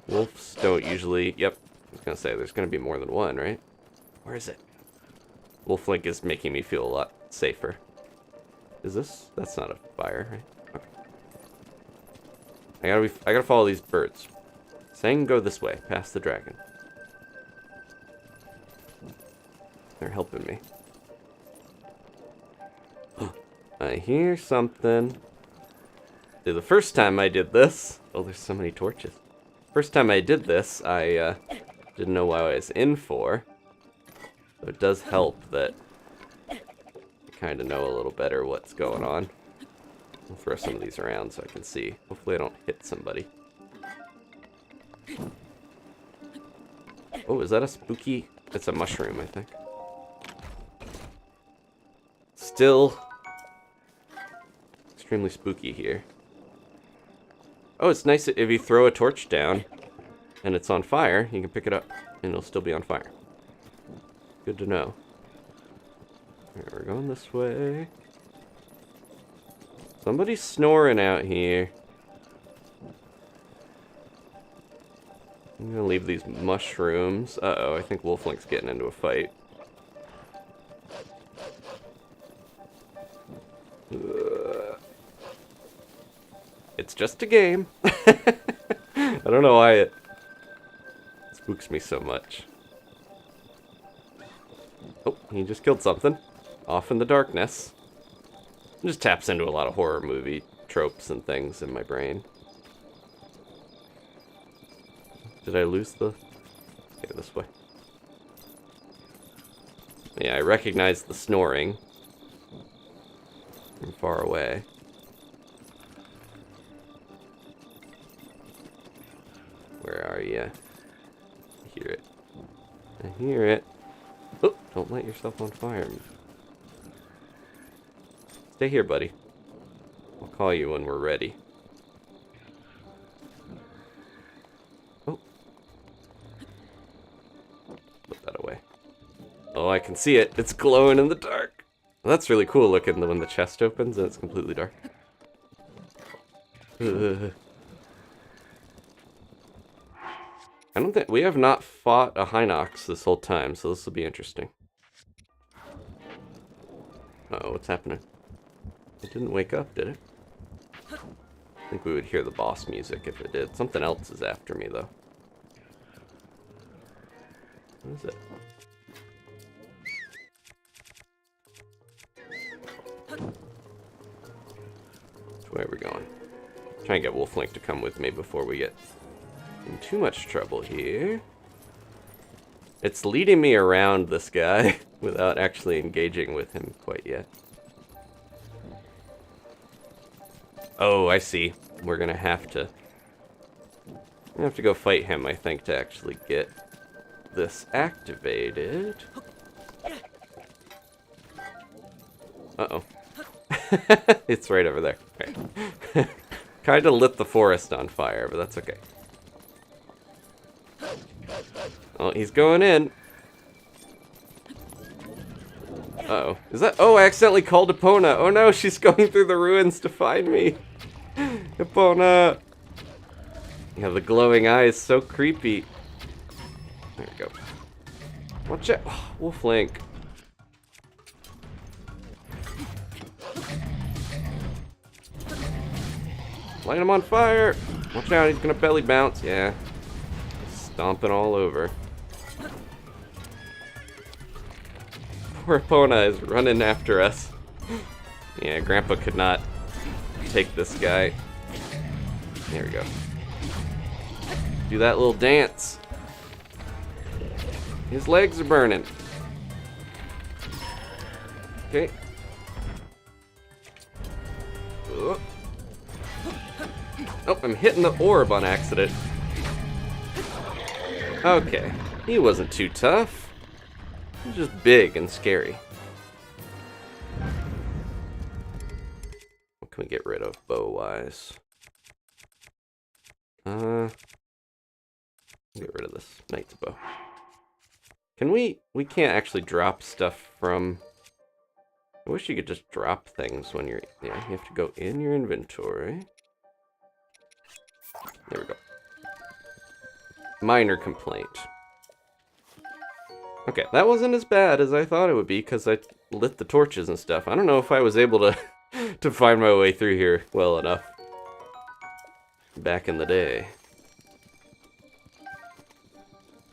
Wolves don't usually... Yep, I was gonna say, there's gonna be more than one, right? Where is it? Wolf Link is making me feel a lot safer. Is this? That's not a fire, right? Okay. I gotta follow these birds. Saying go this way, past the dragon. They're helping me. I hear something. Dude, the first time I did this... Oh, there's so many torches. First time I did this, I didn't know what I was in for. So it does help that I kind of know a little better what's going on. I'll throw some of these around so I can see. Hopefully I don't hit somebody. Oh, is that a spooky... It's a mushroom, I think. Still extremely spooky here. Oh, it's nice that if you throw a torch down and it's on fire, you can pick it up and it'll still be on fire. Good to know. Alright, we're going this way. Somebody's snoring out here. I'm gonna leave these mushrooms. Uh-oh, I think Wolf Link's getting into a fight. It's just a game. I don't know why it spooks me so much. Oh, he just killed something. Off in the darkness. It just taps into a lot of horror movie tropes and things in my brain. Did I lose the... Okay, this way. Yeah, I recognize the snoring from far away. Where are you? I hear it. I hear it. Oh, don't light yourself on fire. Stay here, buddy. I'll call you when we're ready. Oh. Put that away. Oh, I can see it. It's glowing in the dark. Well, that's really cool looking when the chest opens and it's completely dark. I don't think... We have not fought a Hinox this whole time, so this will be interesting. Uh-oh, what's happening? It didn't wake up, did it? I think we would hear the boss music if it did. Something else is after me, though. What is it? Which way are we going? Try and get Wolf Link to come with me before we get in too much trouble here. It's leading me around this guy without actually engaging with him quite yet. Oh, I see. We're gonna have to go fight him, I think, to actually get this activated. Uh-oh. It's right over there. Right. Kind of lit the forest on fire, but that's okay. Oh, he's going in. Uh-oh. Is that... Oh, I accidentally called Epona. Oh no, she's going through the ruins to find me. Epona! Yeah, the glowing eye is so creepy. There we go. Watch out. Oh, Wolf Link. Light him on fire! Watch out, he's gonna belly bounce. Yeah. Stomping all over. Poor Epona is running after us. Yeah, Grandpa could not take this guy. There we go. Do that little dance. His legs are burning. Okay. Oh, I'm hitting the orb on accident. Okay. He wasn't too tough. He was just big and scary. What can we get rid of bow-wise? Get rid of this knight's bow. Can we can't actually drop stuff from... I wish you could just drop things when you're... Yeah, you have to go in your inventory. There we go. Minor complaint. Okay, that wasn't as bad as I thought it would be because I lit the torches and stuff. I don't know if I was able to to find my way through here well enough back in the day.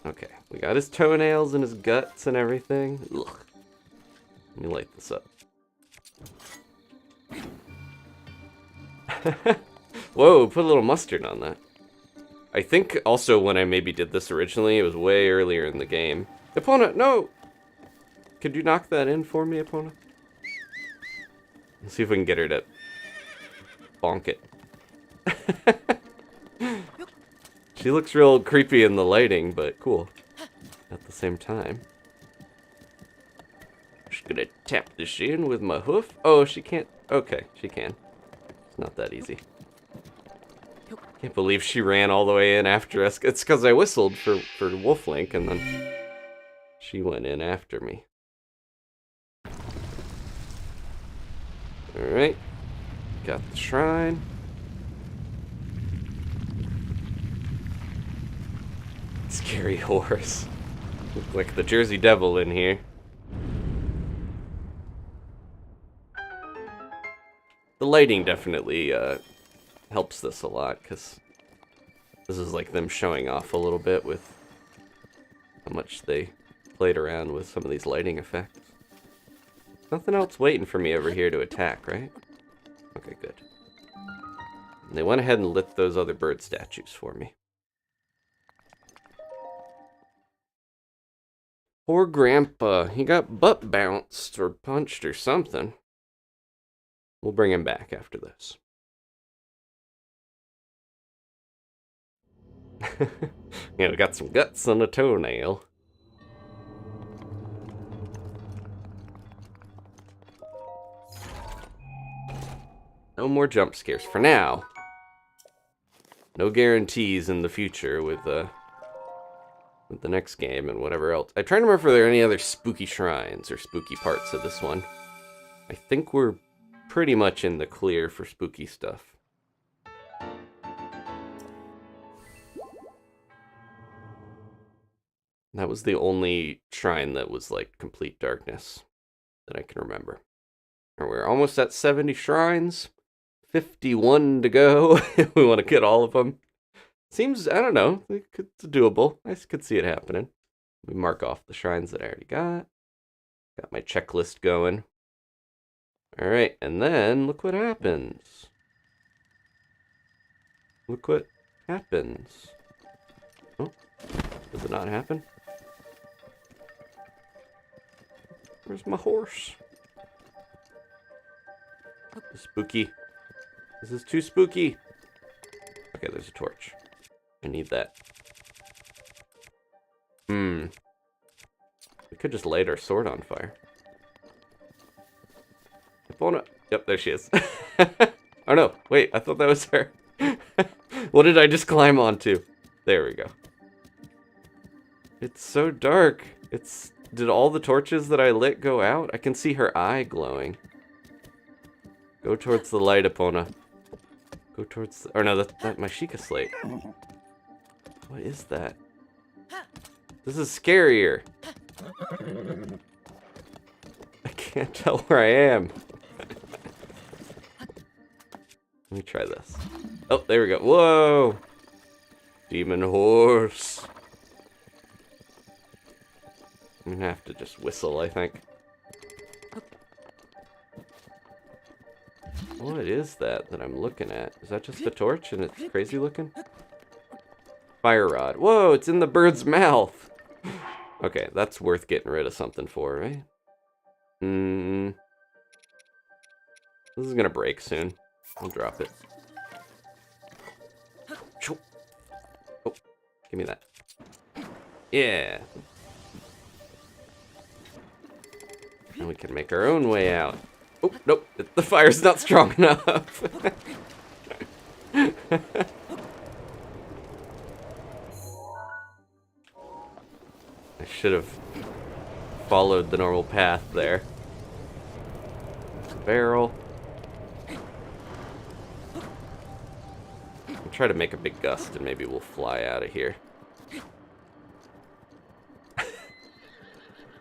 Okay, we got his toenails and his guts and everything. Ugh. Let me light this up. Whoa, put a little mustard on that. I think also when I maybe did this originally, it was way earlier in the game. Epona, no! Could you knock that in for me, Epona? Let's see if we can get her to bonk it. She looks real creepy in the lighting, but cool at the same time. Just gonna tap this in with my hoof. Oh, she can't. Okay, she can. It's not that easy. Can't believe she ran all the way in after us. It's because I whistled for Wolf Link, and then she went in after me. Alright. Got the shrine. Scary horse. Look like the Jersey Devil in here. The lighting definitely helps this a lot, because this is like them showing off a little bit with how much they played around with some of these lighting effects. Nothing else waiting for me over here to attack, right? Okay, good. And they went ahead and lit those other bird statues for me. Poor Grandpa. He got butt bounced or punched or something. We'll bring him back after this. Yeah, we got some guts on a toenail. No more jump scares for now. No guarantees in the future with the next game and whatever else. I'm trying to remember if there are any other spooky shrines or spooky parts of this one. I think we're pretty much in the clear for spooky stuff. That was the only shrine that was like complete darkness that I can remember. And we're almost at 70 shrines. 51 to go. We want to get all of them. Seems, I don't know, it's doable. I could see it happening. We mark off the shrines that I already got. Got my checklist going. Alright, and then look what happens. Look what happens. Oh, does it not happen? Where's my horse? Spooky. This is too spooky. Okay, there's a torch. I need that. We could just light our sword on fire. Epona. Yep, there she is. Oh no, wait, I thought that was her. What did I just climb onto? There we go. It's so dark. Did all the torches that I lit go out? I can see her eye glowing. Go towards the light, Epona. Go towards the... Or no, that's my Sheikah slate. What is that? This is scarier. I can't tell where I am. Let me try this. Oh, there we go. Whoa! Demon horse. I'm gonna have to just whistle, I think. What is that I'm looking at? Is that just the torch and it's crazy looking? Fire rod. Whoa, it's in the bird's mouth. Okay, that's worth getting rid of something for, right? This is gonna break soon. I'll drop it. Oh, give me that. Yeah. And we can make our own way out. Oh, nope. The fire's not strong enough. I should have followed the normal path there. Barrel. I'll try to make a big gust and maybe we'll fly out of here.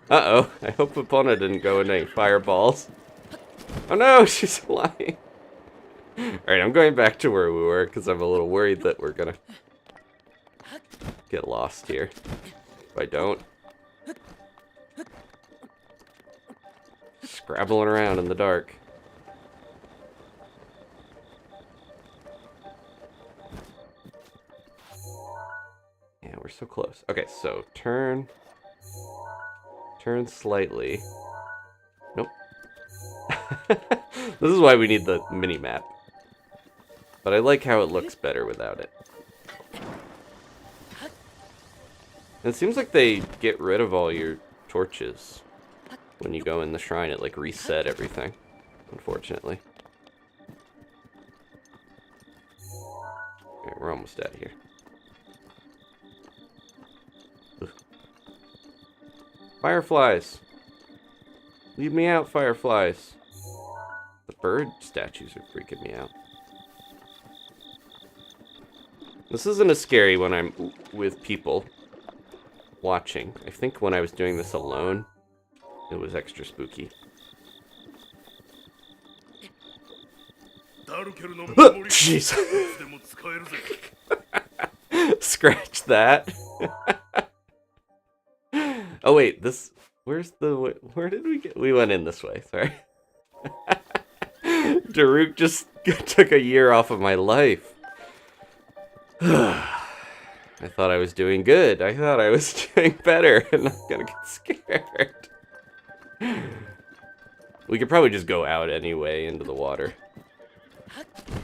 Uh-oh. I hope Epona didn't go in any fireballs. Oh no, she's flying. Alright, I'm going back to where we were because I'm a little worried that we're gonna get lost here. If I don't. Scrabbling around in the dark. Yeah, we're so close. Okay, so turn slightly. Nope. This is why we need the mini-map. But I like how it looks better without it. And it seems like they get rid of all your torches. When you go in the shrine, it like reset everything. Unfortunately. Okay, we're almost out of here. Ugh. Fireflies! Leave me out, fireflies! The bird statues are freaking me out. This isn't as scary when I'm with people watching. I think when I was doing this alone, it was extra spooky. Jeez. Scratch that. Oh wait, this... Where did we get... We went in this way, sorry. Daruk just took a year off of my life. I thought I was doing good. I thought I was doing better, and I'm gonna get scared. We could probably just go out anyway into the water.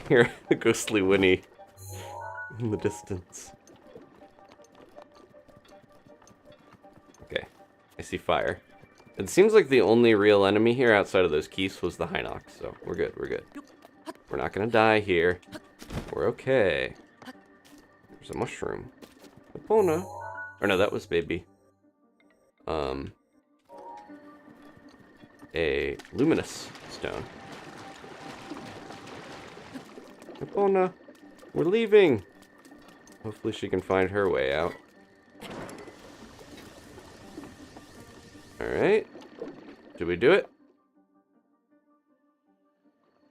Hear a ghostly whinny in the distance. Okay, I see fire. It seems like the only real enemy here outside of those keys was the Hinox, so we're good, we're good. We're not gonna die here. We're okay. There's a mushroom. Epona. Or no, that was baby. A luminous stone. Epona, we're leaving. Hopefully she can find her way out. Alright. Did we do it?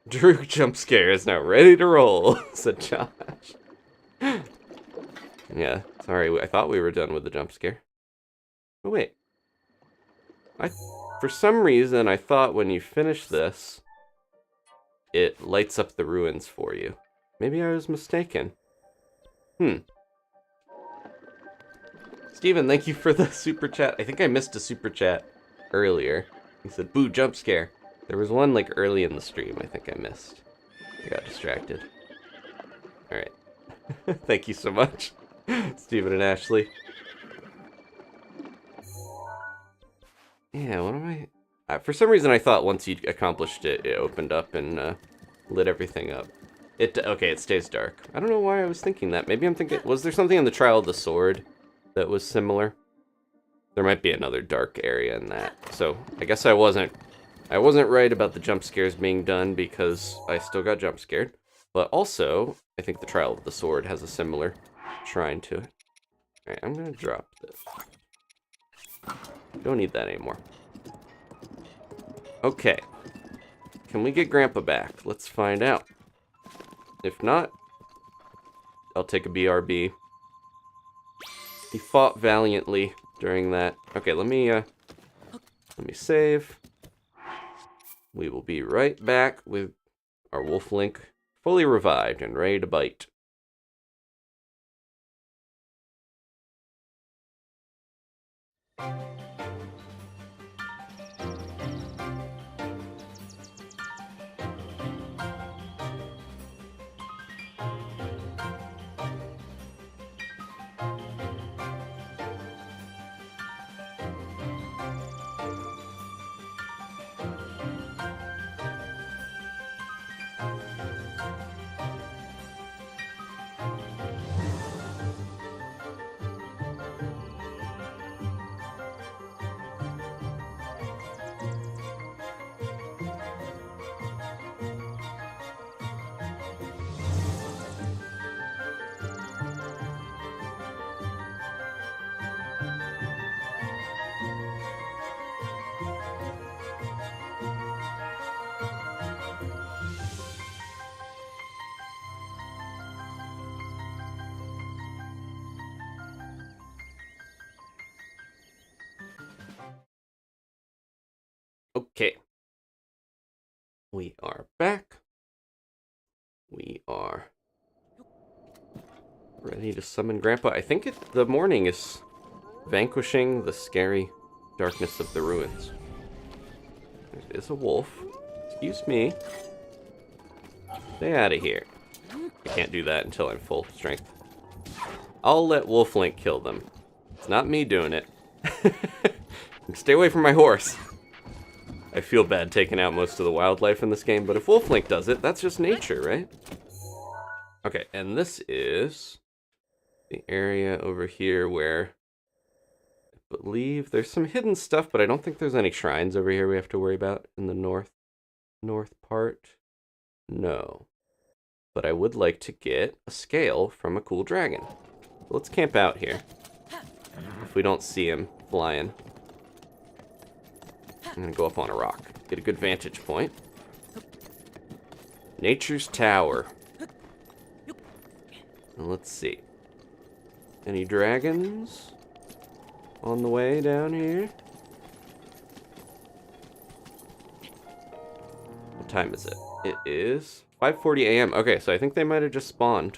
Drew jump scare is now ready to roll, said Josh. Yeah, sorry, I thought we were done with the jump scare. Oh wait. For some reason, I thought when you finish this, it lights up the ruins for you. Maybe I was mistaken. Steven, thank you for the super chat. I think I missed a super chat earlier. He said, boo, jump scare. There was one like early in the stream I think I missed. I got distracted. Alright. Thank you so much, Steven and Ashley. Yeah, what am I... for some reason I thought once you accomplished it, it opened up and lit everything up. Okay, it stays dark. I don't know why I was thinking that. Maybe I'm thinking... Was there something in the Trial of the Sword that was similar? There might be another dark area in that. So, I guess I wasn't right about the jump scares being done because I still got jump scared. But also, I think the Trial of the Sword has a similar shrine to it. Alright, I'm gonna drop this. Don't need that anymore. Okay. Can we get Grandpa back? Let's find out. If not, I'll take a BRB. He fought valiantly during that. Okay, let me save. We will be right back with our Wolf Link fully revived and ready to bite. Okay. We are back. We are ready to summon Grandpa. I think the morning is vanquishing the scary darkness of the ruins. There is a wolf. Excuse me. Stay out of here. I can't do that until I'm full strength. I'll let Wolf Link kill them. It's not me doing it. Stay away from my horse. I feel bad taking out most of the wildlife in this game, but if Wolf Link does it, that's just nature, right? Okay, and this is the area over here where I believe there's some hidden stuff, but I don't think there's any shrines over here we have to worry about in the north part. No. But I would like to get a scale from a cool dragon. Let's camp out here. If we don't see him flying. I'm gonna go up on a rock. Get a good vantage point. Nature's Tower. And let's see. Any dragons on the way down here? What time is it? It is 5:40 a.m. Okay, so I think they might have just spawned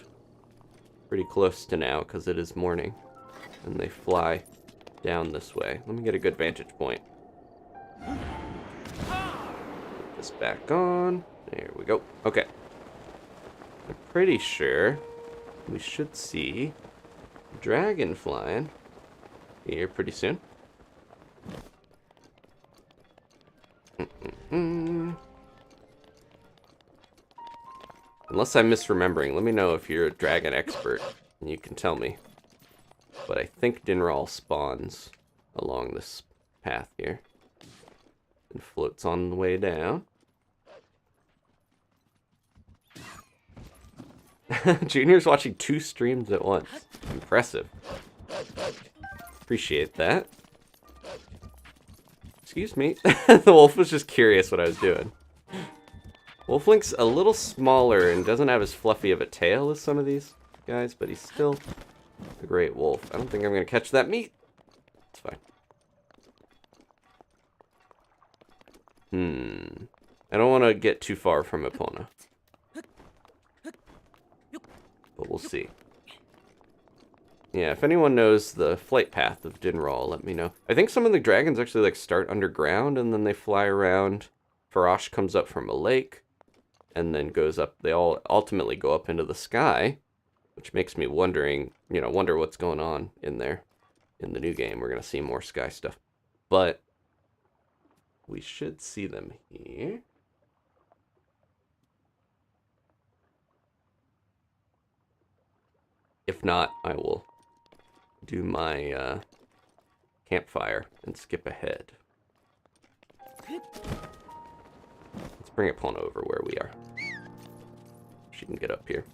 pretty close to now because it is morning. And they fly down this way. Let me get a good vantage point. Put this back on. There we go. Okay. I'm pretty sure we should see a dragon flying here pretty soon. Unless I'm misremembering, let me know if you're a dragon expert and you can tell me. But I think Dinral spawns along this path here and floats on the way down. Junior's watching 2 streams at once. Impressive. Appreciate that. Excuse me. The wolf was just curious what I was doing. Wolf Link's a little smaller and doesn't have as fluffy of a tail as some of these guys, but he's still a great wolf. I don't think I'm going to catch that meat. It's fine. I don't want to get too far from Epona. But we'll see. Yeah, if anyone knows the flight path of Dinral, let me know. I think some of the dragons actually like start underground and then they fly around. Farosh comes up from a lake and then goes up. They all ultimately go up into the sky, which makes me wonder what's going on in there. In the new game, we're going to see more sky stuff. But we should see them here. If not, I will do my campfire and skip ahead. Let's bring Epona over where we are. She can get up here.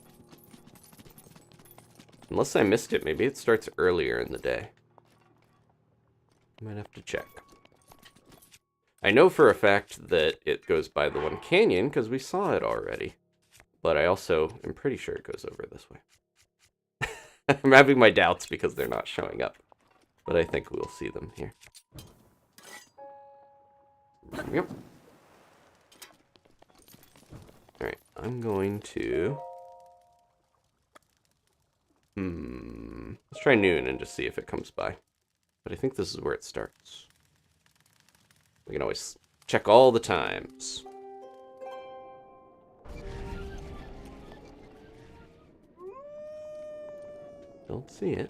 Unless I missed it, maybe it starts earlier in the day. Might have to check. I know for a fact that it goes by the one canyon because we saw it already. But I also am pretty sure it goes over this way. I'm having my doubts because they're not showing up. But I think we'll see them here. Yep. Alright, I'm going to... Let's try noon and just see if it comes by. But I think this is where it starts. We can always check all the times. Don't see it.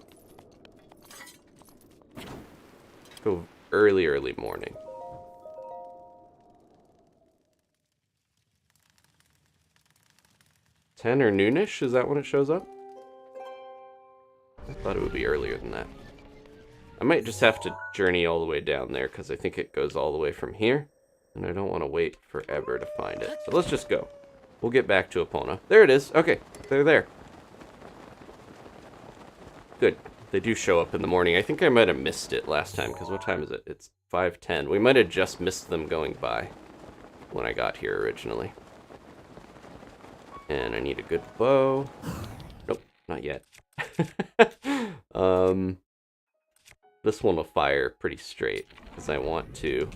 Go early morning. 10 or noonish? Is that when it shows up? I thought it would be earlier than that. I might just have to journey all the way down there because I think it goes all the way from here. And I don't want to wait forever to find it. So let's just go. We'll get back to Epona. There it is. Okay, they're there. Good. They do show up in the morning. I think I might have missed it last time because what time is it? It's 5:10. We might have just missed them going by when I got here originally. And I need a good bow. Nope, not yet. This one will fire pretty straight because I want to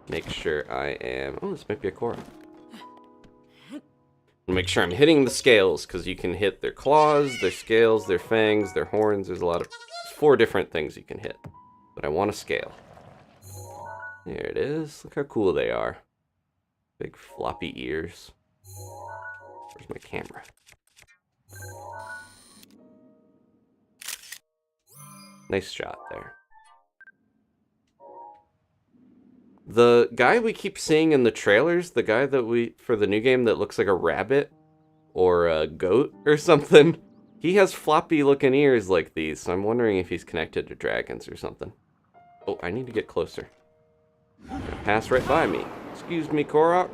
make sure I am... Oh, this might be a Korok. Make sure I'm hitting the scales because you can hit their claws, their scales, their fangs, their horns. There's 4 different things you can hit. But I want a scale. There it is. Look how cool they are. Big floppy ears. Where's my camera? Nice shot there. The guy we keep seeing in the trailers, the guy that for the new game that looks like a rabbit or a goat or something, he has floppy looking ears like these, so I'm wondering if he's connected to dragons or something. Oh, I need to get closer. You're gonna pass right by me. Excuse me, Korok.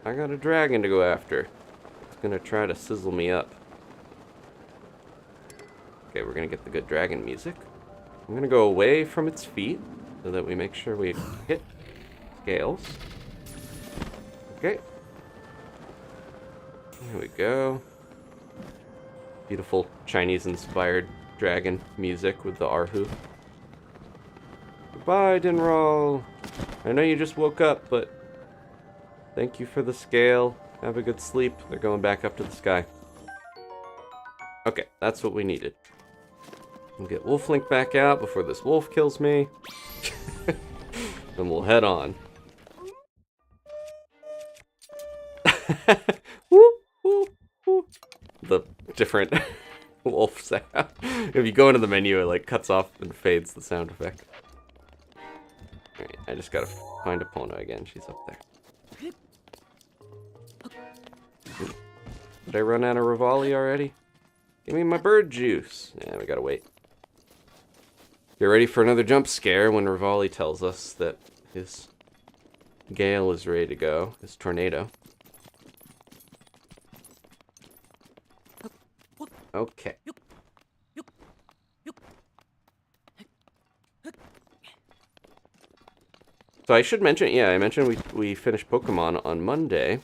I got a dragon to go after. It's gonna try to sizzle me up. Okay, we're gonna get the good dragon music. I'm gonna go away from its feet so that we make sure we hit scales. Okay. There we go. Beautiful Chinese-inspired dragon music with the Arhu. Goodbye, Dinral. I know you just woke up, but thank you for the scale. Have a good sleep. They're going back up to the sky. Okay, that's what we needed. We'll get Wolf Link back out before this wolf kills me. And we'll head on. Woo, woo, woo. The different wolf sound. If you go into the menu, it like cuts off and fades the sound effect. Alright, I just gotta find Epona again. She's up there. Did I run out of Rivali already? Give me my bird juice. Yeah, we gotta wait. Get ready for another jump scare when Rivali tells us that his gale is ready to go. His tornado. Okay. So I should mention, yeah, I mentioned we finished Pokemon on Monday.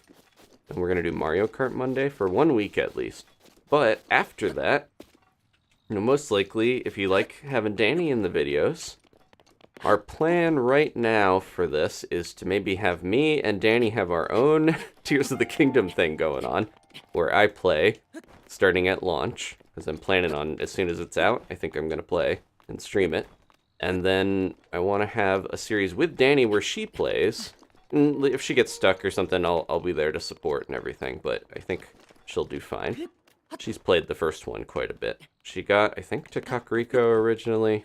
And we're going to do Mario Kart Monday for 1 week at least. But after that, most likely, if you like having Danny in the videos, our plan right now for this is to maybe have me and Danny have our own Tears of the Kingdom thing going on, where I play, starting at launch, because I'm planning on, as soon as it's out, I think I'm going to play and stream it. And then I want to have a series with Danny where she plays. And if she gets stuck or something, I'll be there to support and everything, but I think she'll do fine. She's played the first one quite a bit. She got, I think, to Kakariko originally.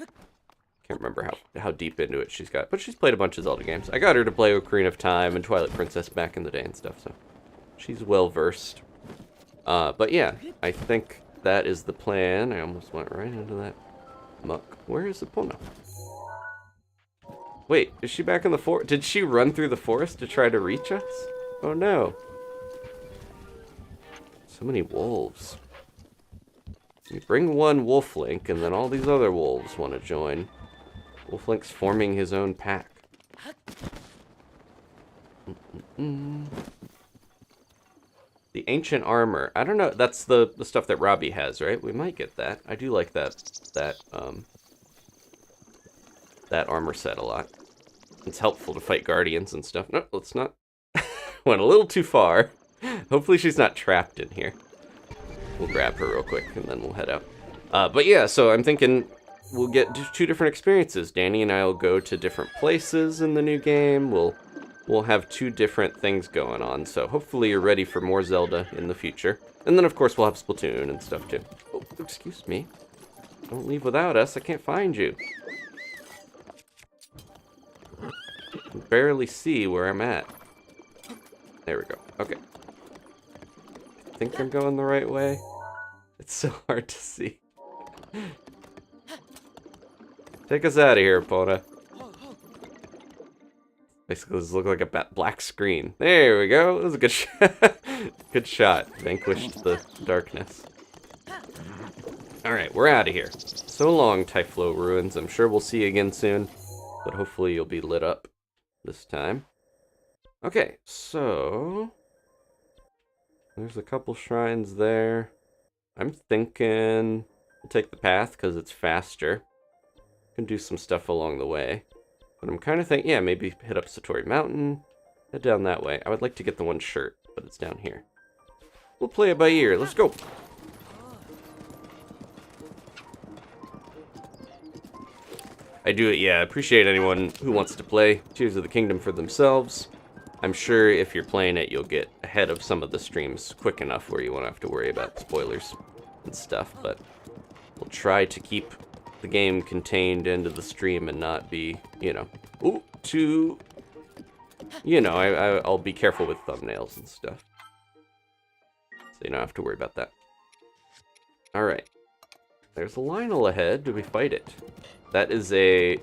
Can't remember how deep into it she's got, but she's played a bunch of Zelda games. I got her to play Ocarina of Time and Twilight Princess back in the day and stuff, so she's well versed. But yeah, I think that is the plan. I almost went right into that muck. Where is Epona? Wait, is she back in the forest? Did she run through the forest to try to reach us? Oh no. So many wolves. You bring one Wolf Link, and then all these other wolves want to join. Wolf Link's forming his own pack. The ancient armor. I don't know. That's the stuff that Robbie has, right? We might get that. I do like that armor set a lot. It's helpful to fight guardians and stuff. No, let's not. Went a little too far. Hopefully she's not trapped in here. We'll grab her real quick and then we'll head out. But yeah, so I'm thinking we'll get two different experiences. Danny and I will go to different places in the new game. We'll have two different things going on. So hopefully you're ready for more Zelda in the future. And then of course we'll have Splatoon and stuff too. Oh, excuse me. Don't leave without us. I can't find you. I can barely see where I'm at. There we go. Okay. I think I'm going the right way. It's so hard to see. Take us out of here, Epona. Basically, this looks like a black screen. There we go. That was a good shot. Good shot. Vanquished the darkness. Alright, we're out of here. So long, Typhlo Ruins. I'm sure we'll see you again soon. But hopefully you'll be lit up this time. Okay, so... there's a couple shrines there. I'm thinking we'll take the path because it's faster. Can do some stuff along the way. But I'm kind of thinking, yeah, maybe hit up Satori Mountain, head down that way. I would like to get the one shirt, but it's down here. We'll play it by ear. Let's go. I do it, yeah. I appreciate anyone who wants to play Tears of the Kingdom for themselves. I'm sure if you're playing it, you'll get ahead of some of the streams quick enough where you won't have to worry about spoilers and stuff, but we'll try to keep the game contained into the stream and not be, you know, too, you know, I'll be careful with thumbnails and stuff. So you don't have to worry about that. Alright. There's a Lynel ahead. Do we fight it? That is a...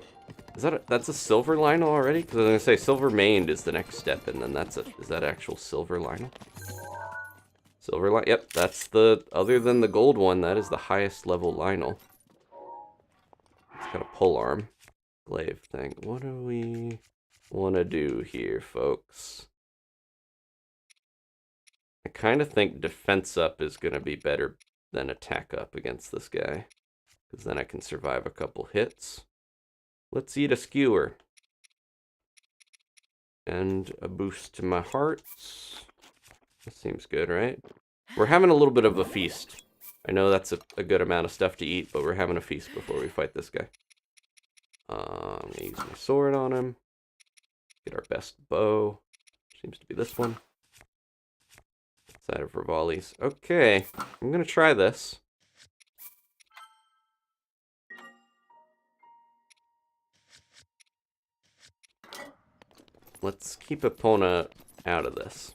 that's a silver Lynel already? Because I was going to say silver maned is the next step, and then that's a... is that actual silver Lynel? Silver Lynel? Yep, that's the... other than the gold one, that is the highest level Lynel. It's got a pole arm. Glaive thing. What do we want to do here, folks? I kind of think defense up is going to be better than attack up against this guy. Because then I can survive a couple hits. Let's eat a skewer. And a boost to my hearts. That seems good, right? We're having a little bit of a feast. I know that's a good amount of stuff to eat, but we're having a feast before we fight this guy. I'm going to use my sword on him. Get our best bow. Seems to be this one. Side of Rivali's. Okay, I'm going to try this. Let's keep Epona out of this.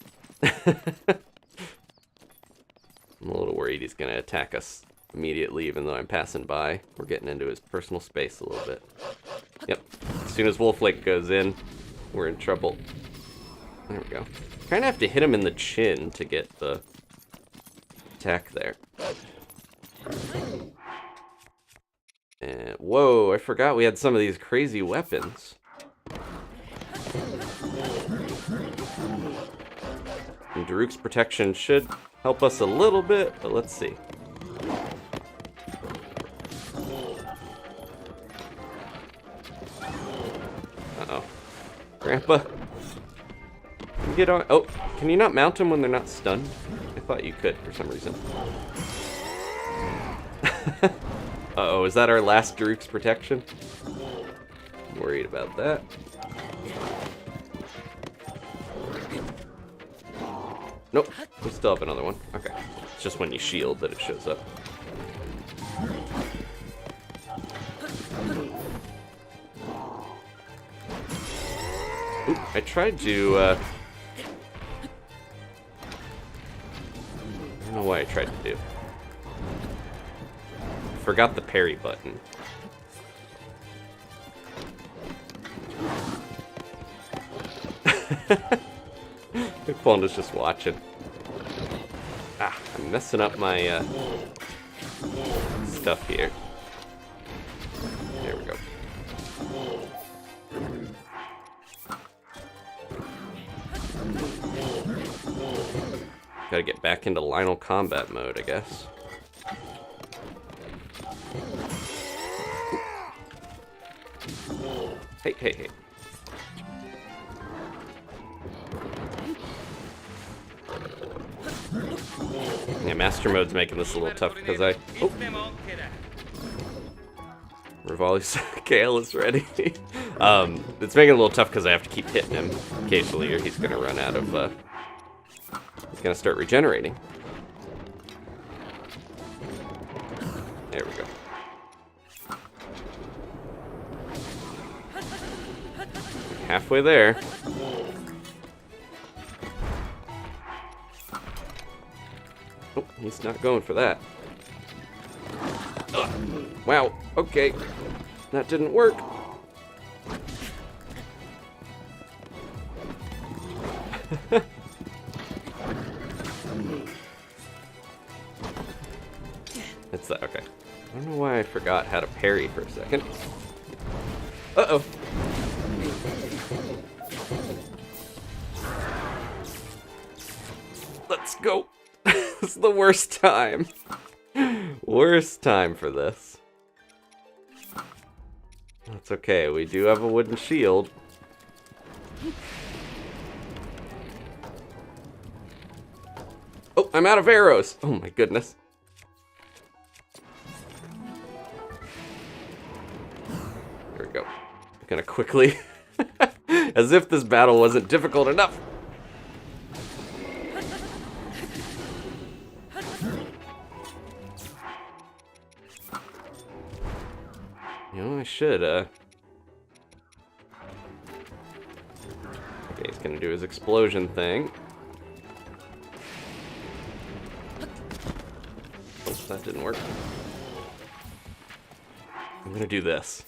I'm a little worried he's going to attack us immediately, even though I'm passing by. We're getting into his personal space a little bit. Yep. As soon as Wolf Link goes in, we're in trouble. There we go. Kind of have to hit him in the chin to get the attack there. And, whoa, I forgot we had some of these crazy weapons. And Daruk's protection should help us a little bit, but let's see. Uh-oh. Grandpa. Get on. Oh, can you not mount them when they're not stunned? I thought you could for some reason. Uh-oh, is that our last Daruk's protection? I'm worried about that. Nope, we still have another one. Okay, it's just when you shield that it shows up. Oop, I tried to, I don't know what I tried to do. Forgot the parry button. Epona's just watching. Ah, I'm messing up my stuff here. There we go. Gotta get back into Lynel combat mode, I guess. Hey, hey, hey. Yeah, Master Mode's making this a little tough because I... Oh. Rivali's Gale is ready. It's making it a little tough because I have to keep hitting him occasionally or he's going to run out of... he's going to start regenerating. There we go. Halfway there. Oh, he's not going for that. Ugh. Wow, okay. That didn't work. It's that, okay. I don't know why I forgot how to parry for a second. Uh-oh. Let's go. This is the worst time. Worst time for this. That's okay, we do have a wooden shield. Oh, I'm out of arrows. Oh my goodness. There we go. I'm gonna quickly, as if this battle wasn't difficult enough. You know, I should, Okay, he's gonna do his explosion thing. Oh, that didn't work. I'm gonna do this.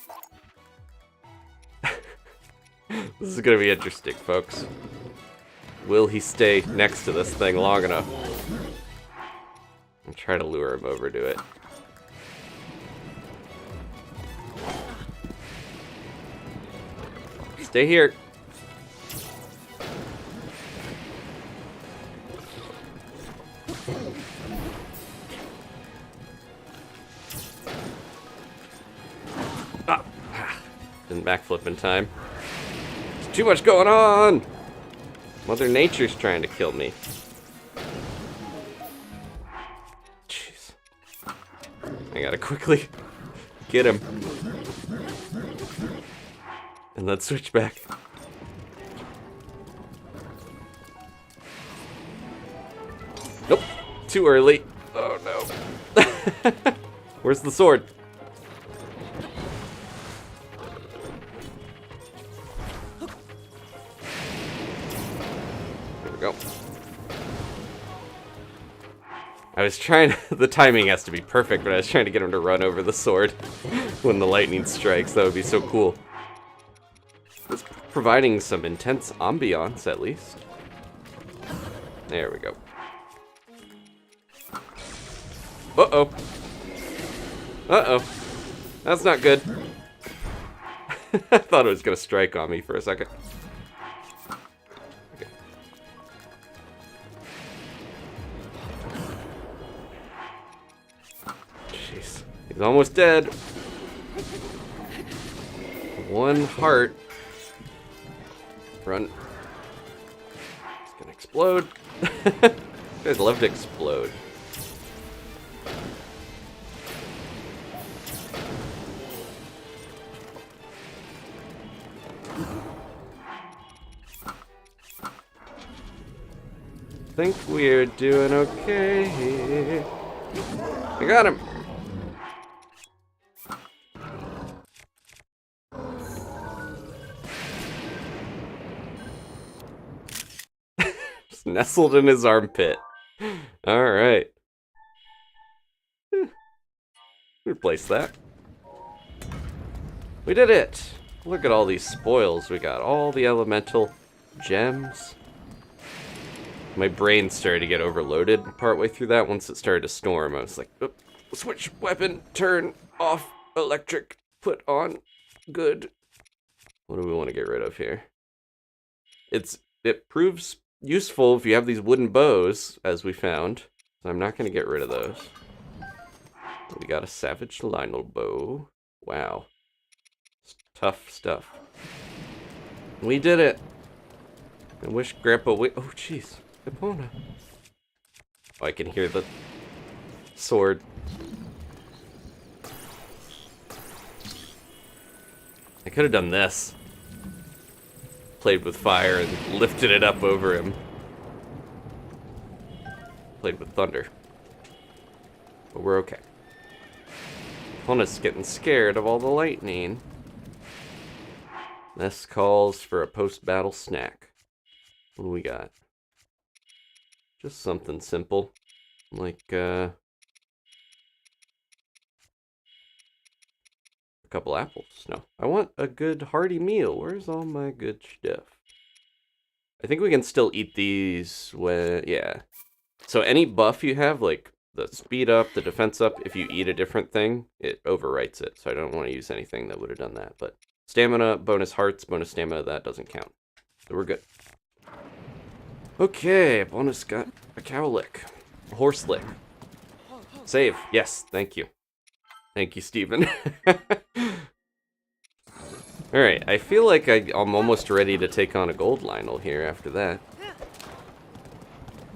This is gonna be interesting, folks. Will he stay next to this thing long enough? I'll try to lure him over to it. Stay here. Ah. Didn't backflip in time. There's too much going on. Mother Nature's trying to kill me. Jeez. I gotta quickly get him. And let's switch back. Nope. Too early. Oh no. Where's the sword? There we go. I was trying, the timing has to be perfect, but I was trying to get him to run over the sword when the lightning strikes. That would be so cool. It's providing some intense ambiance, at least. There we go. Uh-oh. Uh-oh. That's not good. I thought it was going to strike on me for a second. Okay. Jeez. He's almost dead. One heart. Run. It's gonna explode. You guys love to explode. Think we're doing okay. I got him. Nestled in his armpit. Alright. Replace that. We did it! Look at all these spoils. We got all the elemental gems. My brain started to get overloaded partway through that. Once it started to storm, I was like, oh, switch weapon, turn off, electric, put on, good. What do we want to get rid of here? It proves useful if you have these wooden bows, as we found. So I'm not going to get rid of those. We got a Savage Lynel bow. Wow. It's tough stuff. We did it. I wish Grandpa oh jeez. Epona. Oh, I can hear the sword. I could have done this. Played with fire and lifted it up over him. Played with thunder. But we're okay. Epona's getting scared of all the lightning. This calls for a post-battle snack. What do we got? Just something simple. Like, a couple apples. No. I want a good hearty meal. Where's all my good stuff? I think we can still eat these when... Yeah. So any buff you have, like the speed up, the defense up, if you eat a different thing, it overwrites it. So I don't want to use anything that would have done that. But stamina, bonus hearts, bonus stamina, that doesn't count. So we're good. Okay, bonus got a cow lick. A horse lick. Save. Yes, thank you. Thank you, Steven. Alright, I feel like I'm almost ready to take on a gold Lynel here after that.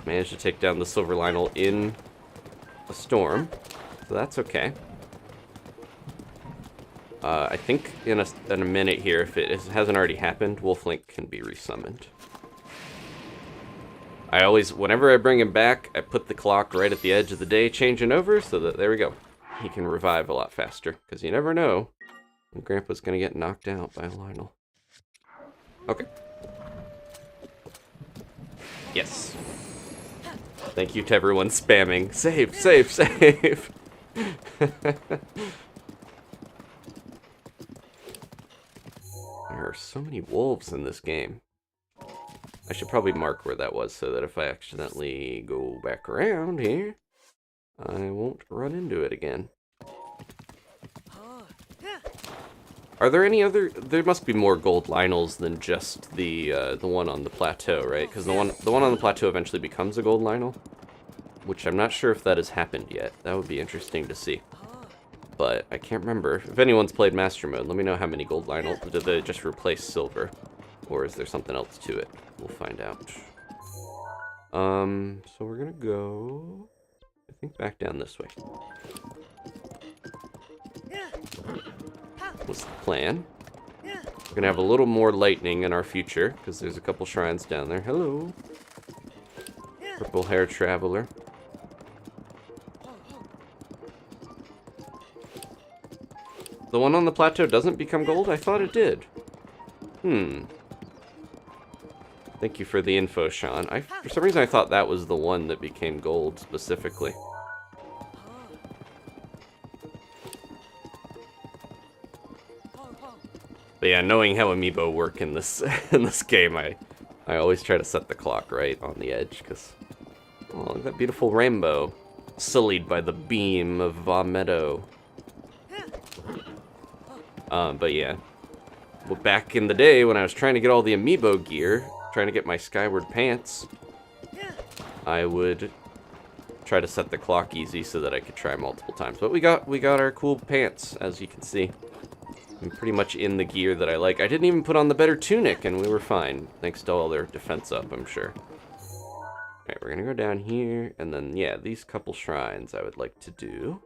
Managed to take down the silver Lynel in a storm, so that's okay. I think in a minute here, if it hasn't already happened, Wolf Link can be resummoned. I always, whenever I bring him back, I put the clock right at the edge of the day, changing over, so that, there we go. He can revive a lot faster, because you never know when Grandpa's going to get knocked out by a Lynel. Okay. Yes. Thank you to everyone spamming. Save, save, save! There are so many wolves in this game. I should probably mark where that was so that if I accidentally go back around here, I won't run into it again. Are there any other... There must be more gold Lynels than just the one on the plateau, right? Because the one on the plateau eventually becomes a gold Lynel, which I'm not sure if that has happened yet. That would be interesting to see. But I can't remember. If anyone's played Master Mode, let me know how many gold Lynels. Did they just replace silver? Or is there something else to it? We'll find out. So we're gonna go... I think back down this way. What's the plan? We're gonna have a little more lightning in our future, because there's a couple shrines down there. Hello! Purple hair traveler. The one on the plateau doesn't become gold? I thought it did. Thank you for the info, Sean. For some reason I thought that was the one that became gold specifically. But yeah, knowing how amiibo work in this in this game, I always try to set the clock right on the edge, because oh, look at that beautiful rainbow, sullied by the beam of Meadow. But yeah, well, back in the day when I was trying to get all the amiibo gear, trying to get my Skyward pants, I would try to set the clock easy so that I could try multiple times. But we got our cool pants, as you can see. I'm pretty much in the gear that I like. I didn't even put on the better tunic, and we were fine, thanks to all their defense up, I'm sure. Alright, we're gonna go down here, and then, yeah, these couple shrines I would like to do.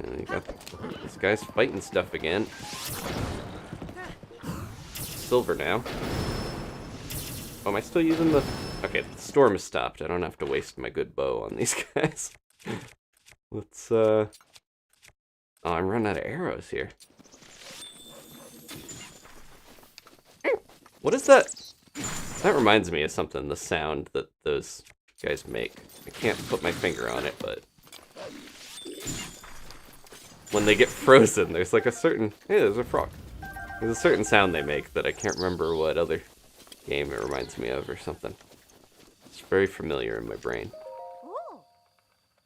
And you got this guy's fighting stuff again. Silver now. Oh, am I still using the... Okay, the storm has stopped. I don't have to waste my good bow on these guys. Let's, Oh, I'm running out of arrows here. What is that? That reminds me of something, the sound that those guys make. I can't put my finger on it, but... when they get frozen, there's like a certain... Hey, there's a frog. There's a certain sound they make that I can't remember what other game it reminds me of or something. It's very familiar in my brain.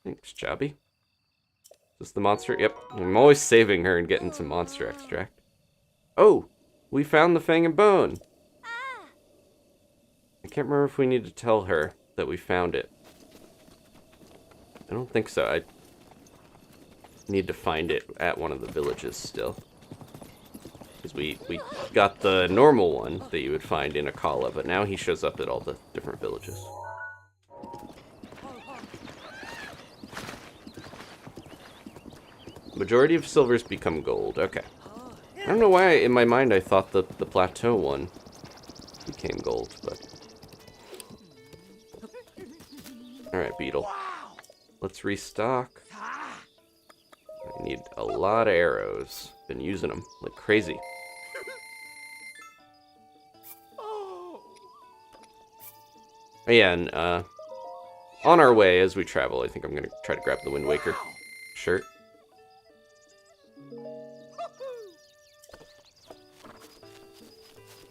Thanks, Chubby. Is this the monster? Yep. I'm always saving her and getting some monster extract. Oh! We found the Fang and Bone! I can't remember if we need to tell her that we found it. I don't think so. I need to find it at one of the villages still. because we got the normal one that you would find in Akala, but now he shows up at all the different villages. Majority of silvers become gold. Okay. I don't know why in my mind I thought the Plateau one became gold, but... Alright, beetle. Let's restock. I need a lot of arrows. Been using them like crazy. Oh yeah, and on our way as we travel, I think I'm gonna try to grab the Wind Waker shirt.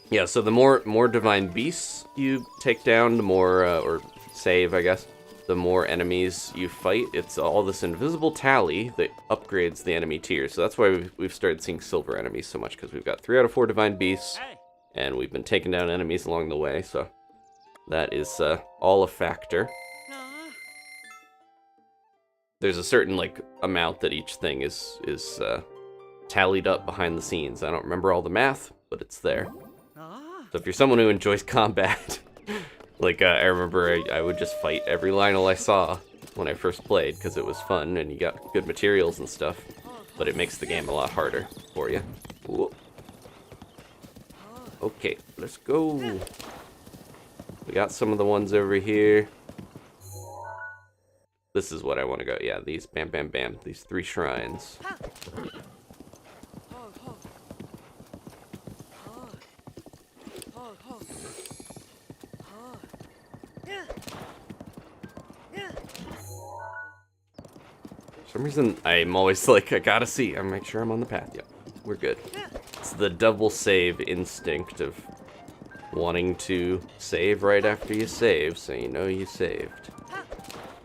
Yeah, so the more divine beasts you take down, the more or save, I guess, the more enemies you fight. It's all this invisible tally that upgrades the enemy tier. So that's why we've started seeing silver enemies so much, because we've got 3 out of 4 divine beasts, and we've been taking down enemies along the way. So that is all a factor. There's a certain amount that each thing is tallied up behind the scenes. I don't remember all the math, but it's there. So if you're someone who enjoys combat, I remember I would just fight every Lynel I saw when I first played, because it was fun and you got good materials and stuff, but it makes the game a lot harder for you. Ooh. Okay, let's go. We got some of the ones over here. This is what I want to go. Yeah, these bam, bam, bam. These 3 shrines. For some reason, I'm always I gotta see. I make sure I'm on the path. Yep, we're good. It's the double save instinct of wanting to save right after you save, so you know you saved.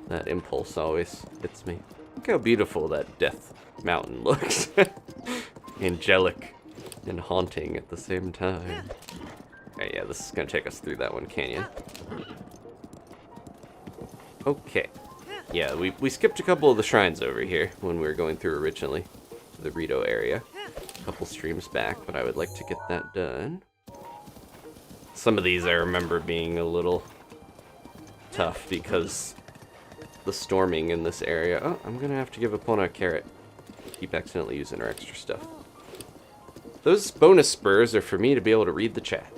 That impulse always hits me. Look how beautiful that Death Mountain looks. Angelic and haunting at the same time. Alright, yeah, this is gonna take us through that one canyon. Okay. Yeah, we skipped a couple of the shrines over here when we were going through originally to the Rito area. A couple streams back, but I would like to get that done. Some of these I remember being a little tough because the storming in this area. Oh, I'm gonna have to give Epona a carrot. Keep accidentally using her extra stuff. Those bonus spurs are for me to be able to read the chat.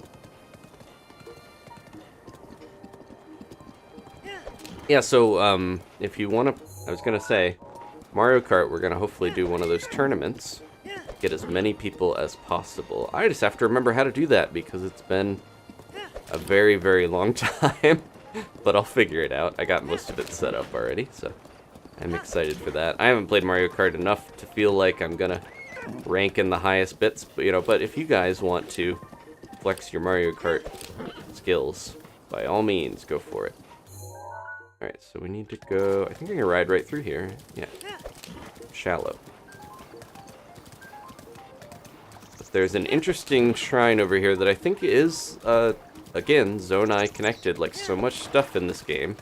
Yeah, so, if you want to, I was going to say, Mario Kart, we're going to hopefully do one of those tournaments. Get as many people as possible. I just have to remember how to do that, because it's been a very, very long time. But I'll figure it out. I got most of it set up already, so I'm excited for that. I haven't played Mario Kart enough to feel like I'm going to rank in the highest bits, but if you guys want to flex your Mario Kart skills, by all means, go for it. Alright, so we need to go... I think I can ride right through here. Yeah. Shallow. But there's an interesting shrine over here that I think is, again, Zonai connected. So much stuff in this game.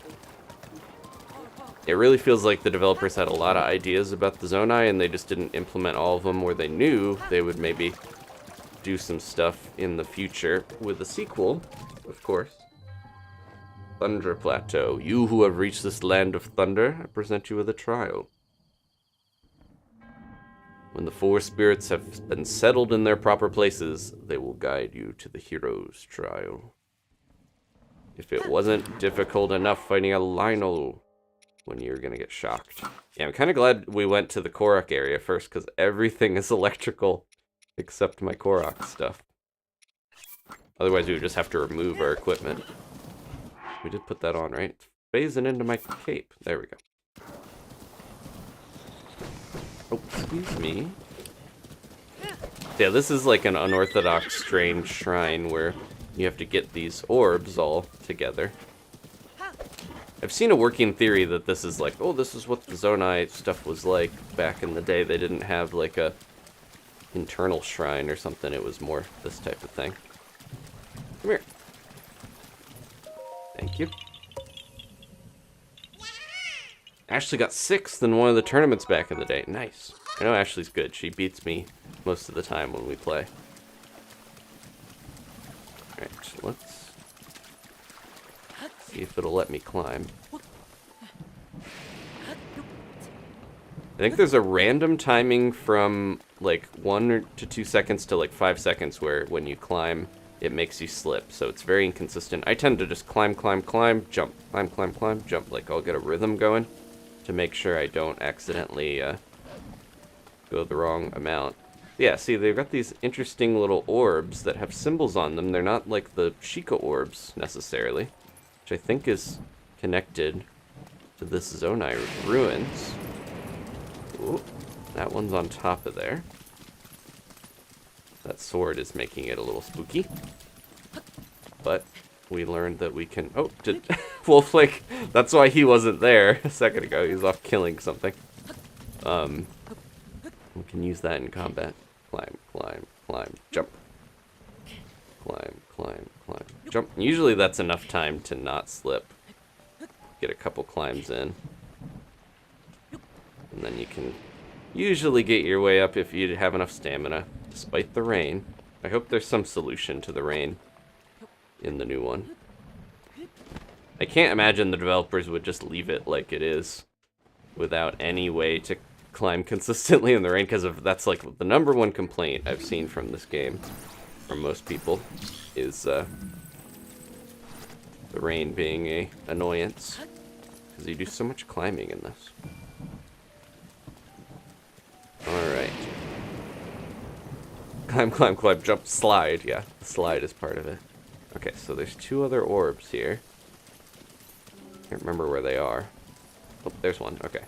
It really feels like the developers had a lot of ideas about the Zonai, and they just didn't implement all of them, or they knew they would maybe do some stuff in the future with a sequel, of course. Thunder Plateau. You who have reached this land of thunder, I present you with a trial. When the 4 spirits have been settled in their proper places, they will guide you to the hero's trial. If it wasn't difficult enough fighting a Lynel, when you're gonna get shocked. Yeah, I'm kind of glad we went to the Korok area first, because everything is electrical except my Korok stuff. Otherwise, we would just have to remove our equipment. We did put that on, right? It's phasing into my cape. There we go. Oh, excuse me. Yeah, this is like an unorthodox, strange shrine where you have to get these orbs all together. I've seen a working theory that this is oh, this is what the Zonai stuff was like back in the day. They didn't have a internal shrine or something. It was more this type of thing. Come here. Thank you. Ashley got 6th in one of the tournaments back in the day. Nice. I know Ashley's good. She beats me most of the time when we play. Alright, let's see if it'll let me climb. I think there's a random timing from like 1 to 2 seconds to like 5 seconds where when you climb, it makes you slip. So it's very inconsistent. I tend to just climb, climb, climb, jump, climb, climb, climb, jump. Like I'll get a rhythm going to make sure I don't accidentally go the wrong amount. Yeah, see, they've got these interesting little orbs that have symbols on them. They're not like the Sheikah orbs necessarily, which I think is connected to this Zonai ruins. Ooh, that one's on top of there. That sword is making it a little spooky. But we learned that we can... Oh, did Wolf Link... That's why he wasn't there a second ago. He was off killing something. We can use that in combat. Climb, climb, climb, jump. Climb, climb, climb, jump. Usually that's enough time to not slip. Get a couple climbs in. And then you can usually get your way up if you have enough stamina, despite the rain. I hope there's some solution to the rain in the new one. I can't imagine the developers would just leave it like it is without any way to climb consistently in the rain, because that's like the #1 complaint I've seen from this game, from most people, is the rain being a annoyance, because you do so much climbing in this. Alright. Climb, climb, climb, jump, slide. Yeah, the slide is part of it. Okay, so there's 2 other orbs here. Can't remember where they are. Oh, there's one. Okay.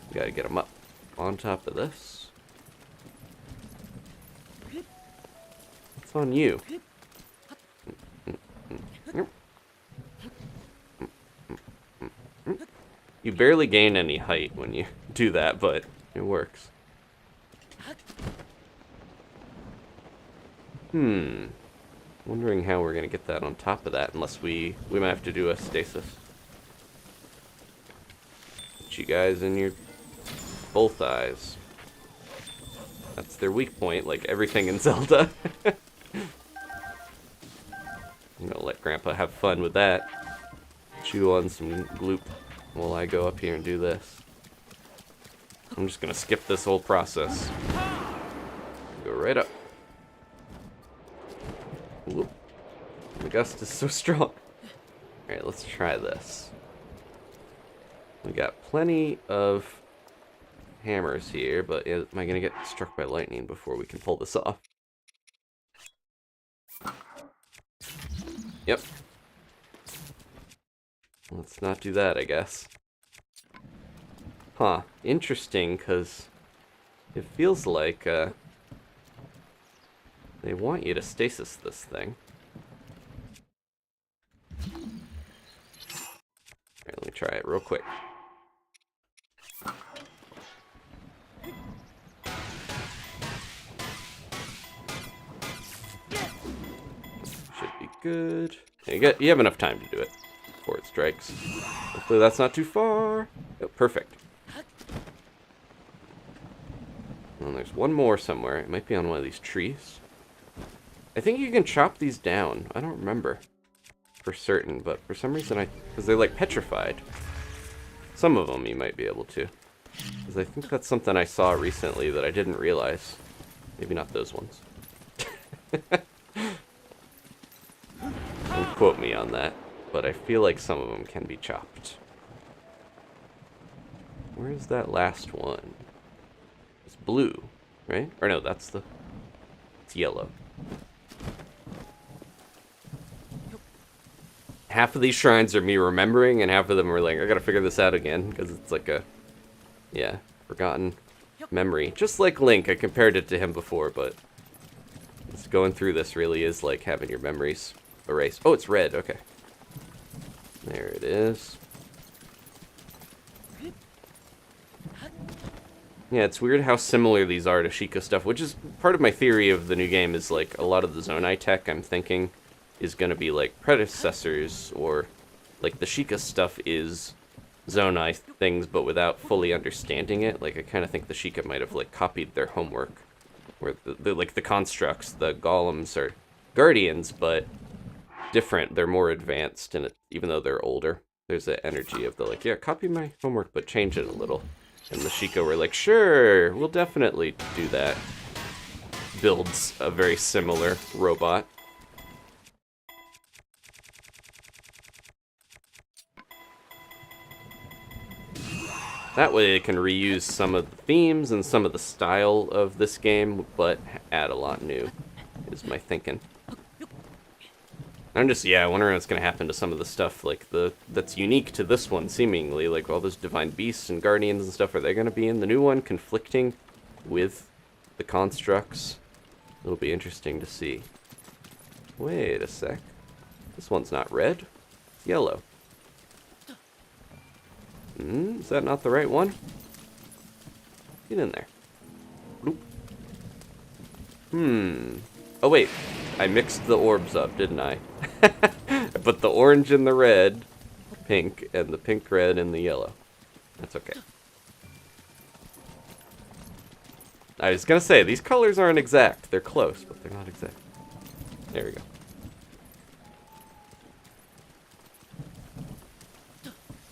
We gotta get them up on top of this. What's on you? You barely gain any height when you do that, but it works. Wondering how we're gonna get that on top of that, unless we might have to do a stasis. Put you guys in your both eyes. That's their weak point, like everything in Zelda. I'm gonna let Grandpa have fun with that. Chew on some gloop while I go up here and do this. I'm just gonna skip this whole process. Go right up. Whoop. The gust is so strong. Alright, let's try this. We got plenty of hammers here, but am I gonna get struck by lightning before we can pull this off? Yep. Let's not do that, I guess. Huh. Interesting, because it feels like they want you to stasis this thing. Alright, let me try it real quick. Should be good. You have enough time to do it before it strikes. Hopefully that's not too far. Oh, perfect. And there's one more somewhere. It might be on one of these trees. I think you can chop these down. I don't remember for certain, but for some reason because they're like petrified. Some of them you might be able to. Because I think that's something I saw recently that I didn't realize. Maybe not those ones. Don't quote me on that, but I feel like some of them can be chopped. Where's that last one? It's blue, right? Or no, it's yellow. Half of these shrines are me remembering, and half of them are like, I gotta figure this out again, because it's like a, yeah, forgotten memory. Just like Link, I compared it to him before, but just going through this really is like having your memories erased. Oh, it's red, okay. There it is. Yeah, it's weird how similar these are to Sheikah stuff, which is part of my theory of the new game, is like a lot of the Zonai tech I'm thinking is going to be like predecessors, or like the Sheikah stuff is Zonai things but without fully understanding it. Like I kind of think the Sheikah might have like copied their homework, where like the constructs, the golems are guardians, but different. They're more advanced, and even though they're older, there's the energy of the, like, yeah, copy my homework, but change it a little. And the Sheikah were like, sure, we'll definitely do that. Builds a very similar robot. That way it can reuse some of the themes and some of the style of this game, but add a lot new, is my thinking. I'm just, yeah, wondering what's going to happen to some of the stuff, like, that's unique to this one, seemingly. Like, all those divine beasts and guardians and stuff, are they going to be in the new one, conflicting with the constructs? It'll be interesting to see. Wait a sec. This one's not red. It's yellow. Is that not the right one? Get in there. Bloop. Oh, wait. I mixed the orbs up, didn't I? I put the orange in the red, pink, and the pink red in the yellow. That's okay. I was gonna say, these colors aren't exact. They're close, but they're not exact. There we go.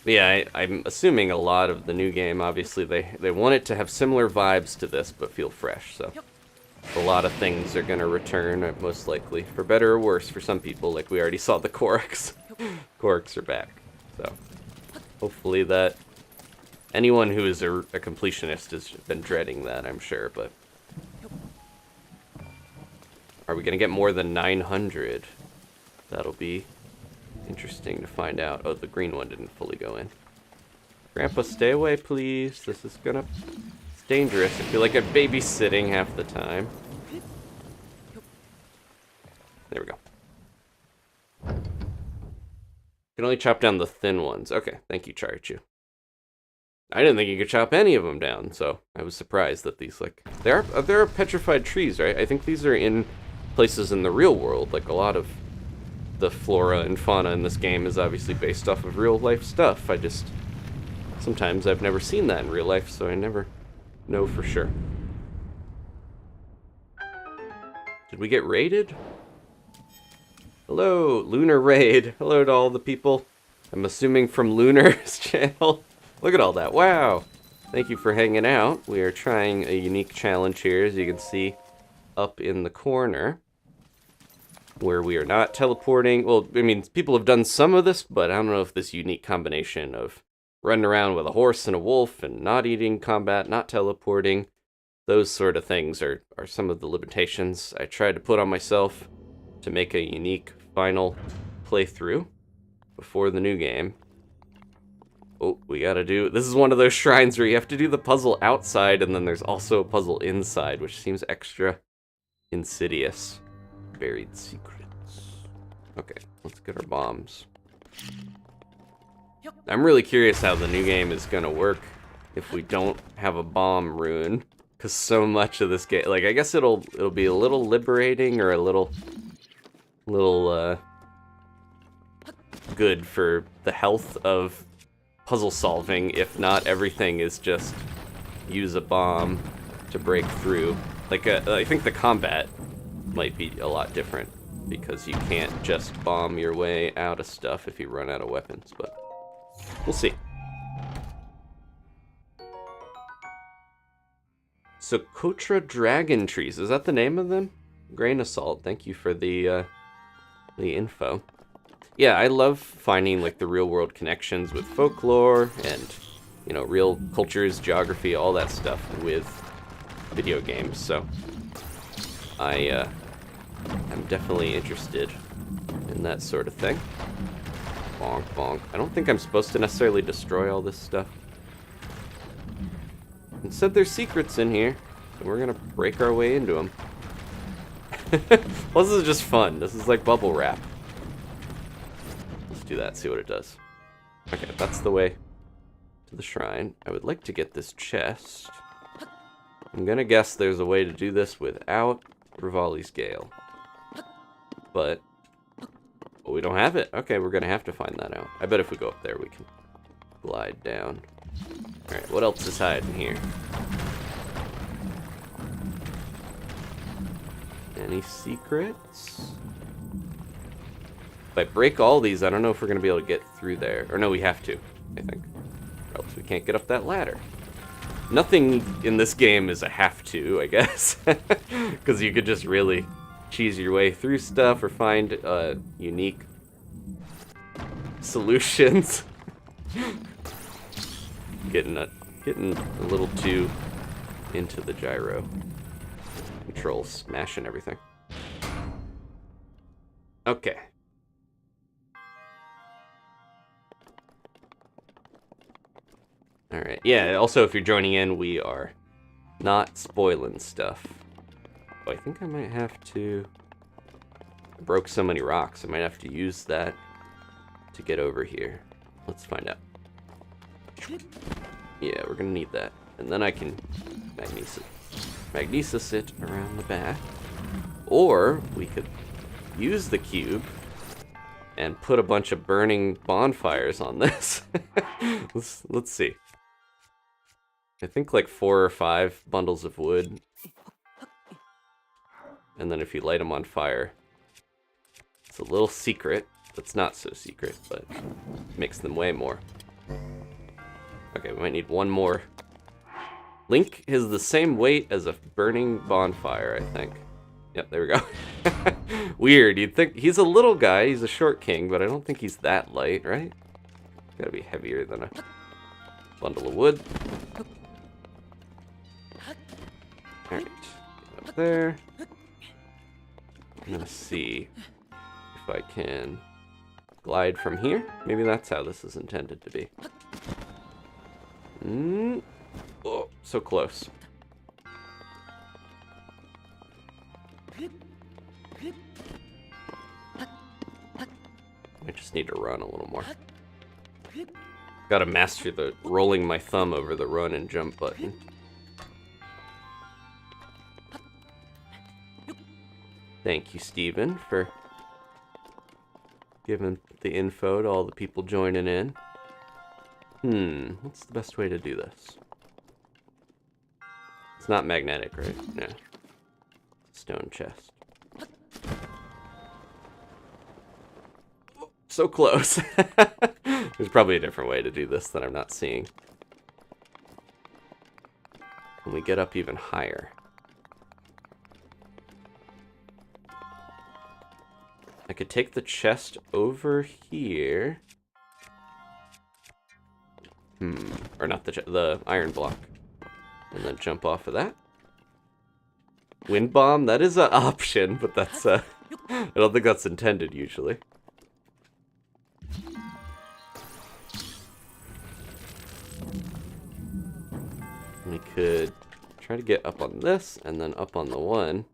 But yeah, I'm assuming a lot of the new game, obviously, they want it to have similar vibes to this, but feel fresh, so... A lot of things are going to return, most likely. For better or worse, for some people, like we already saw the Koroks. Koroks are back, so... Hopefully that... Anyone who is a completionist has been dreading that, I'm sure, but... Are we going to get more than 900? That'll be... interesting to find out. Oh, the green one didn't fully go in. Grandpa, stay away, please. This is gonna... It's dangerous. I feel like I'm babysitting half the time. There we go. Can only chop down the thin ones. Okay, thank you, Charichu. I didn't think you could chop any of them down, so I was surprised that these, like... There are petrified trees, right? I think these are in places in the real world, like a lot of... The flora and fauna in this game is obviously based off of real life stuff. Sometimes I've never seen that in real life, so I never know for sure. Did we get raided? Hello, Lunar Raid. Hello to all the people. I'm assuming from Lunar's channel. Look at all that. Wow. Thank you for hanging out. We are trying a unique challenge here, as you can see up in the corner, where we are not teleporting. Well, I mean, people have done some of this, but I don't know if this unique combination of running around with a horse and a wolf and not eating combat, not teleporting, those sort of things are some of the limitations I tried to put on myself to make a unique final playthrough before the new game. Oh, we gotta do... This is one of those shrines where you have to do the puzzle outside, and then there's also a puzzle inside, which seems extra insidious. Buried secrets. Okay, let's get our bombs. I'm really curious how the new game is gonna work if we don't have a bomb rune, because so much of this game, like, I guess it'll be a little liberating or a little good for the health of puzzle solving if not everything is just use a bomb to break through. Like, I think the combat might be a lot different, because you can't just bomb your way out of stuff if you run out of weapons, but we'll see. Socotra Dragon Trees, is that the name of them? Grain of salt, thank you for the info. Yeah, I love finding, like, the real-world connections with folklore and, you know, real cultures, geography, all that stuff with video games, so I'm definitely interested in that sort of thing. Bonk, bonk. I don't think I'm supposed to necessarily destroy all this stuff. Instead, there's secrets in here, and we're gonna break our way into them. Well, this is just fun. This is like bubble wrap. Let's do that, see what it does. Okay, that's the way to the shrine. I would like to get this chest. I'm gonna guess there's a way to do this without Rivali's Gale. But we don't have it. Okay, we're gonna have to find that out. I bet if we go up there, we can glide down. Alright, what else is hiding here? Any secrets? If I break all these, I don't know if we're going to be able to get through there. Or no, we have to, I think. Or else we can't get up that ladder. Nothing in this game is a have to, I guess. Because you could just really cheese your way through stuff or find unique solutions. Getting a little too into the gyro controls, smashing everything. Okay. Alright, yeah, also if you're joining in, we are not spoiling stuff. Oh, I think I might have to... I broke so many rocks, I might have to use that to get over here. Let's find out. Yeah, we're gonna need that. And then I can magnesis it around the back. Or we could use the cube and put a bunch of burning bonfires on this. Let's see. I think like 4 or 5 bundles of wood. And then if you light them on fire, it's a little secret. That's not so secret, but makes them way more. Okay, we might need one more. Link is the same weight as a burning bonfire, I think. Yep, there we go. Weird, you'd think he's a little guy, he's a short king, but I don't think he's that light, right? Gotta be heavier than a bundle of wood. Alright, get up there. I'm gonna see if I can glide from here. Maybe that's how this is intended to be. Oh, so close. I just need to run a little more. Gotta master the rolling my thumb over the run and jump button. Thank you, Steven, for giving the info to all the people joining in. What's the best way to do this? It's not magnetic, right? Yeah. Stone chest. Oh, so close. There's probably a different way to do this that I'm not seeing. Can we get up even higher? I could take the chest over here. Or not the iron block. And then jump off of that. Wind bomb, that is an option, but that's I don't think that's intended usually. We could try to get up on this and then up on the one.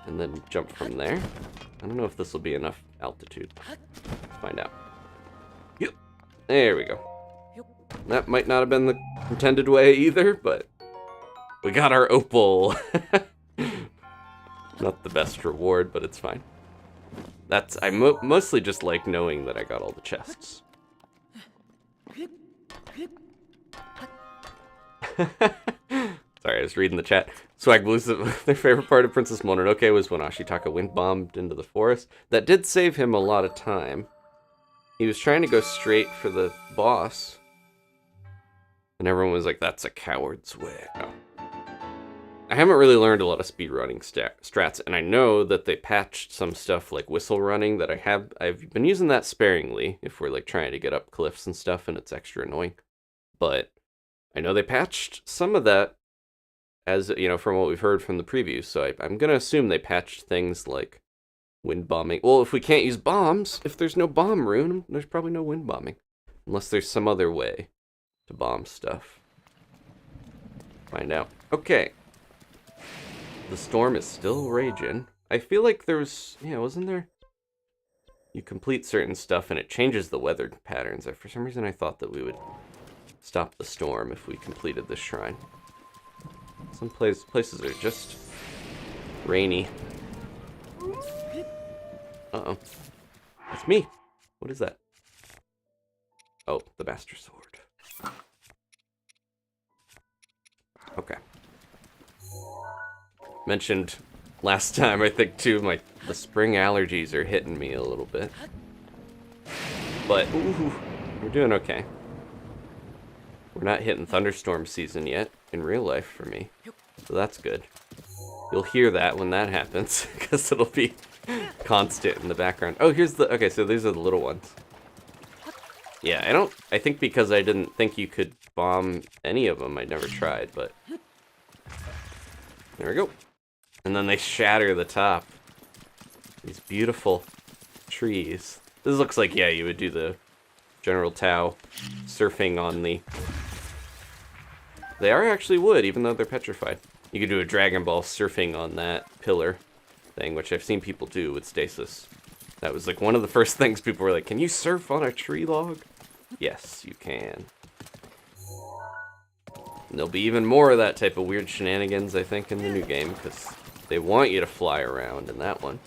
And then jump from there. I don't know if this will be enough altitude. Let's find out. Yep. There we go. That might not have been the intended way either, but we got our opal. Not the best reward, but it's fine. I mostly just like knowing that I got all the chests. Sorry, I was reading the chat. Swag Blues, their favorite part of Princess Mononoke was when Ashitaka wind bombed into the forest. That did save him a lot of time. He was trying to go straight for the boss. And everyone was like, that's a coward's way. No. I haven't really learned a lot of speedrunning strats, and I know that they patched some stuff like whistle running that I've been using that sparingly if we're like trying to get up cliffs and stuff and it's extra annoying. But I know they patched some of that as, you know, from what we've heard from the previews, so I'm going to assume they patched things like wind bombing. Well, if we can't use bombs, if there's no bomb rune, there's probably no wind bombing. Unless there's some other way to bomb stuff. Find out. Okay. The storm is still raging. I feel like there's, yeah, wasn't there? You complete certain stuff and it changes the weather patterns. For some reason I thought that we would stop the storm if we completed this shrine. Some places are just rainy. Uh-oh. That's me. What is that? Oh, the Master Sword. Okay. Mentioned last time, I think, too, my The spring allergies are hitting me a little bit. But, ooh, we're doing okay. We're not hitting thunderstorm season yet, in real life for me. So that's good. You'll hear that when that happens, because it'll be constant in the background. Oh, here's the, okay, so these are the little ones. Yeah, I think because I didn't think you could bomb any of them, I never tried, but. There we go. And then they shatter the top. These beautiful trees. This looks like, yeah, you would do the General Tao surfing on the... They are actually wood, even though they're petrified. You could do a Dragon Ball surfing on that pillar thing, which I've seen people do with stasis. That was like one of the first things people were like, can you surf on a tree log? Yes, you can. And there'll be even more of that type of weird shenanigans, I think, in the new game, because they want you to fly around in that one.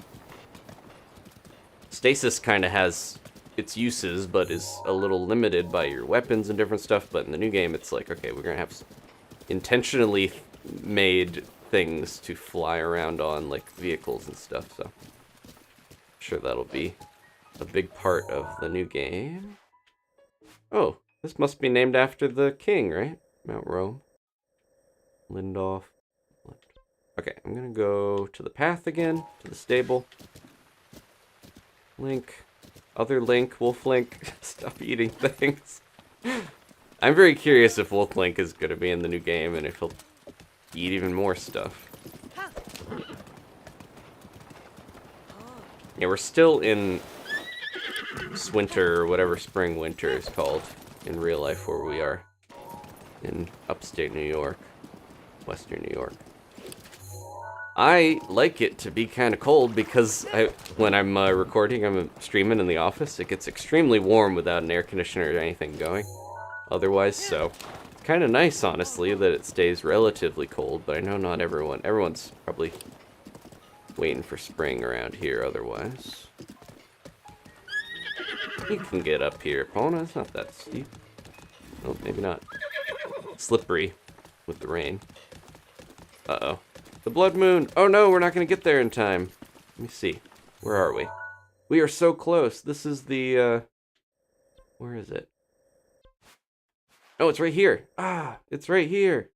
Stasis kind of has its uses, but is a little limited by your weapons and different stuff, but in the new game, it's like, okay, we're going to have intentionally made things to fly around on, like vehicles and stuff, so I'm sure that'll be a big part of the new game. Oh, this must be named after the king, right? Mount Rome. Lindolf. Okay, I'm gonna go to the path again, to the stable. Link. Other Link, Wolf Link. Stop eating things. I'm very curious if Wolf Link is gonna be in the new game and if he'll eat even more stuff. Yeah, we're still in Swinter, or whatever spring winter is called in real life where we are. In upstate New York. Western New York. I like it to be kind of cold because when I'm recording, I'm streaming in the office, it gets extremely warm without an air conditioner or anything going. Otherwise, so it's kind of nice, honestly, that it stays relatively cold, but I know not everyone. Everyone's probably waiting for spring around here otherwise. You can get up here, Epona. It's not that steep. Oh, maybe not. Slippery with the rain. Uh-oh. The blood moon! Oh no, we're not going to get there in time. Let me see. Where are we? We are so close. This is the, where is it? Oh, it's right here. Ah, it's right here.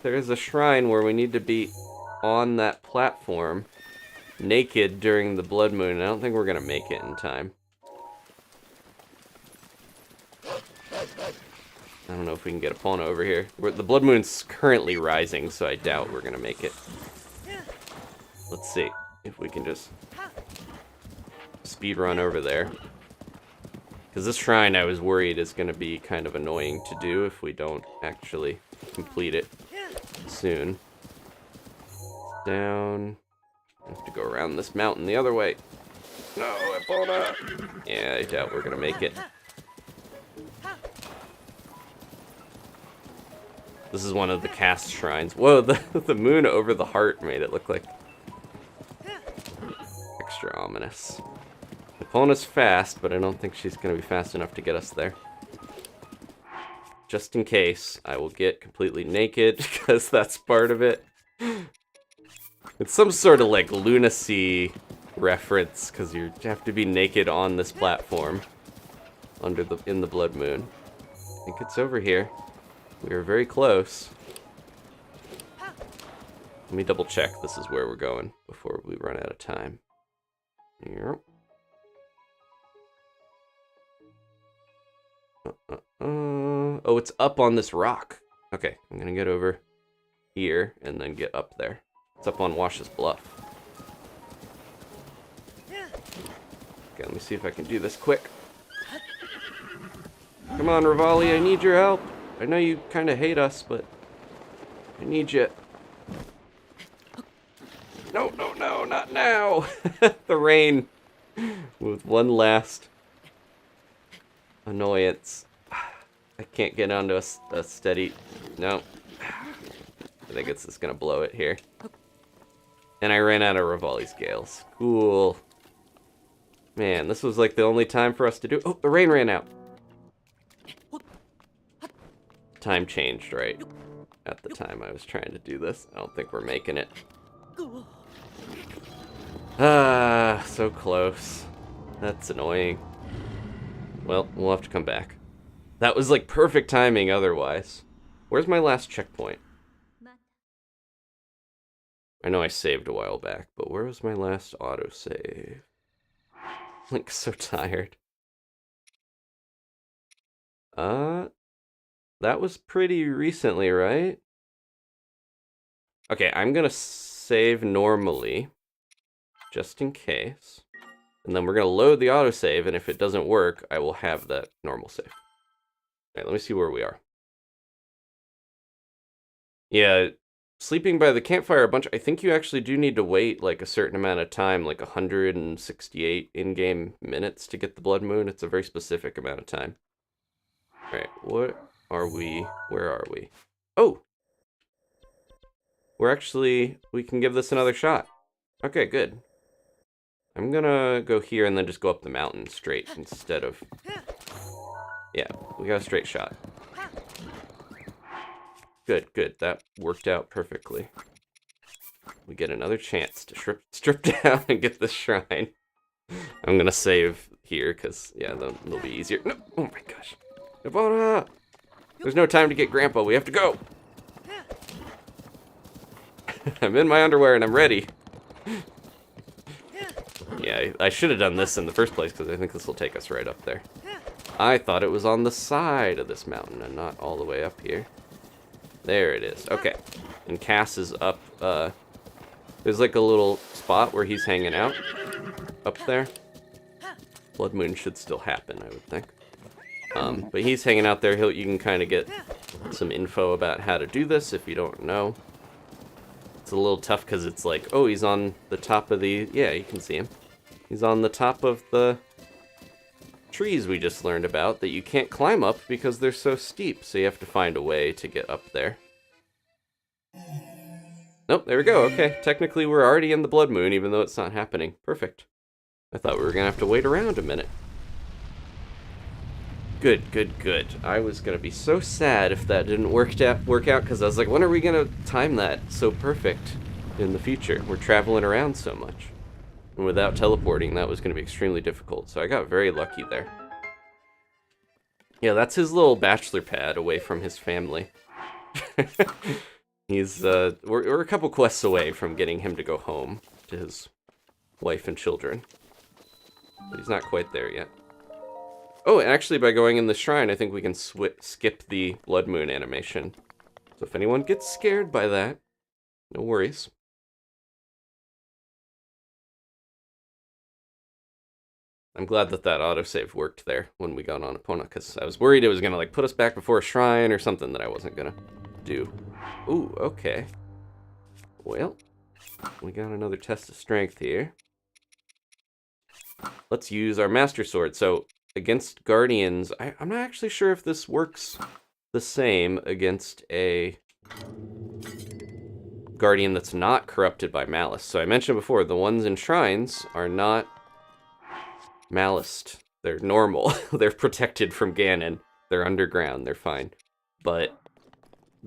There is a shrine where we need to be on that platform, naked during the blood moon. I don't think we're going to make it in time. I don't know if we can get Epona over here. The blood moon's currently rising, so I doubt we're gonna make it. Let's see if we can just speed run over there. Because this shrine, I was worried, is gonna be kind of annoying to do if we don't actually complete it soon. Down. I have to go around this mountain the other way. No, Epona! Yeah, I doubt we're gonna make it. This is one of the cast shrines. Whoa, the moon over the heart made it look like extra ominous. Epona's fast, but I don't think she's going to be fast enough to get us there. Just in case, I will get completely naked, because that's part of it. It's some sort of like lunacy reference, because you have to be naked on this platform in the blood moon. I think it's over here. We are very close. Let me double check this is where we're going before we run out of time. Yep. Oh, it's up on this rock. Okay, I'm gonna get over here and then get up there. It's up on Wash's Bluff. Okay, let me see if I can do this quick. Come on, Rivali, I need your help. I know you kind of hate us, but I need you. No, no, no, not now. The rain with one last annoyance. I can't get onto a steady... No. I think it's just going to blow it here. And I ran out of Rivali's Gales. Cool. Man, this was like the only time for us to do... Oh, the rain ran out. Time changed, right? At the time I was trying to do this. I don't think we're making it. Ah, so close. That's annoying. Well, we'll have to come back. That was like perfect timing otherwise. Where's my last checkpoint? I know I saved a while back, but where was my last autosave? Link's so tired. That was pretty recently, right? Okay, I'm gonna save normally, just in case. And then we're gonna load the autosave, and if it doesn't work, I will have that normal save. Alright, let me see where we are. Yeah, sleeping by the campfire a bunch, I think you actually do need to wait like a certain amount of time, like 168 in-game minutes to get the blood moon. It's a very specific amount of time. Alright, what are we? Where are we? Oh! We can give this another shot. Okay, good. I'm gonna go here and then just go up the mountain straight instead of... Yeah, we got a straight shot. Good, good. That worked out perfectly. We get another chance to strip down and get the shrine. I'm gonna save here, because, yeah, they'll be easier. No! Oh my gosh. Epona! There's no time to get Grandpa. We have to go! I'm in my underwear and I'm ready. Yeah, I should have done this in the first place, because I think this will take us right up there. I thought it was on the side of this mountain and not all the way up here. There it is. Okay. And Cass is up, there's like a little spot where he's hanging out. Up there. Blood moon should still happen, I would think. But he's hanging out there. You can kind of get some info about how to do this if you don't know. It's a little tough because it's like, oh, he's on the top of the... Yeah, you can see him. He's on the top of the trees we just learned about that you can't climb up because they're so steep. So you have to find a way to get up there. Nope, there we go. Okay, technically we're already in the blood moon even though it's not happening. Perfect. I thought we were going to have to wait around a minute. Good, good, good. I was going to be so sad if that didn't work out because I was like, when are we going to time that so perfect in the future? We're traveling around so much. And without teleporting, that was going to be extremely difficult. So I got very lucky there. Yeah, that's his little bachelor pad away from his family. We're a couple quests away from getting him to go home to his wife and children. But he's not quite there yet. Oh, and actually by going in the shrine, I think we can skip the blood moon animation. So if anyone gets scared by that, no worries. I'm glad that autosave worked there when we got on Epona, because I was worried it was going to like put us back before a shrine or something that I wasn't going to do. Ooh, okay. Well, we got another test of strength here. Let's use our Master Sword. So, against Guardians, I'm not actually sure if this works the same against a Guardian that's not corrupted by Malice. So I mentioned before, the ones in shrines are not maliced. They're normal. They're protected from Ganon. They're underground. They're fine. But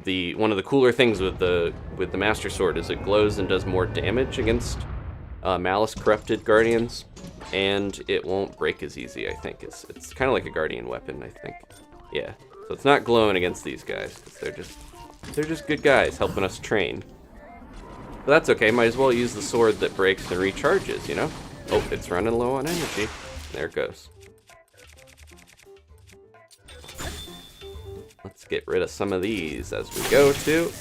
one of the cooler things with the Master Sword is it glows and does more damage against Malice corrupted Guardians, and it won't break as easy. I think it's kind of like a Guardian weapon. I think, yeah. So it's not glowing against these guys because they're just good guys helping us train. But that's okay. Might as well use the sword that breaks and recharges. You know. Oh, it's running low on energy. There it goes. Let's get rid of some of these as we go to.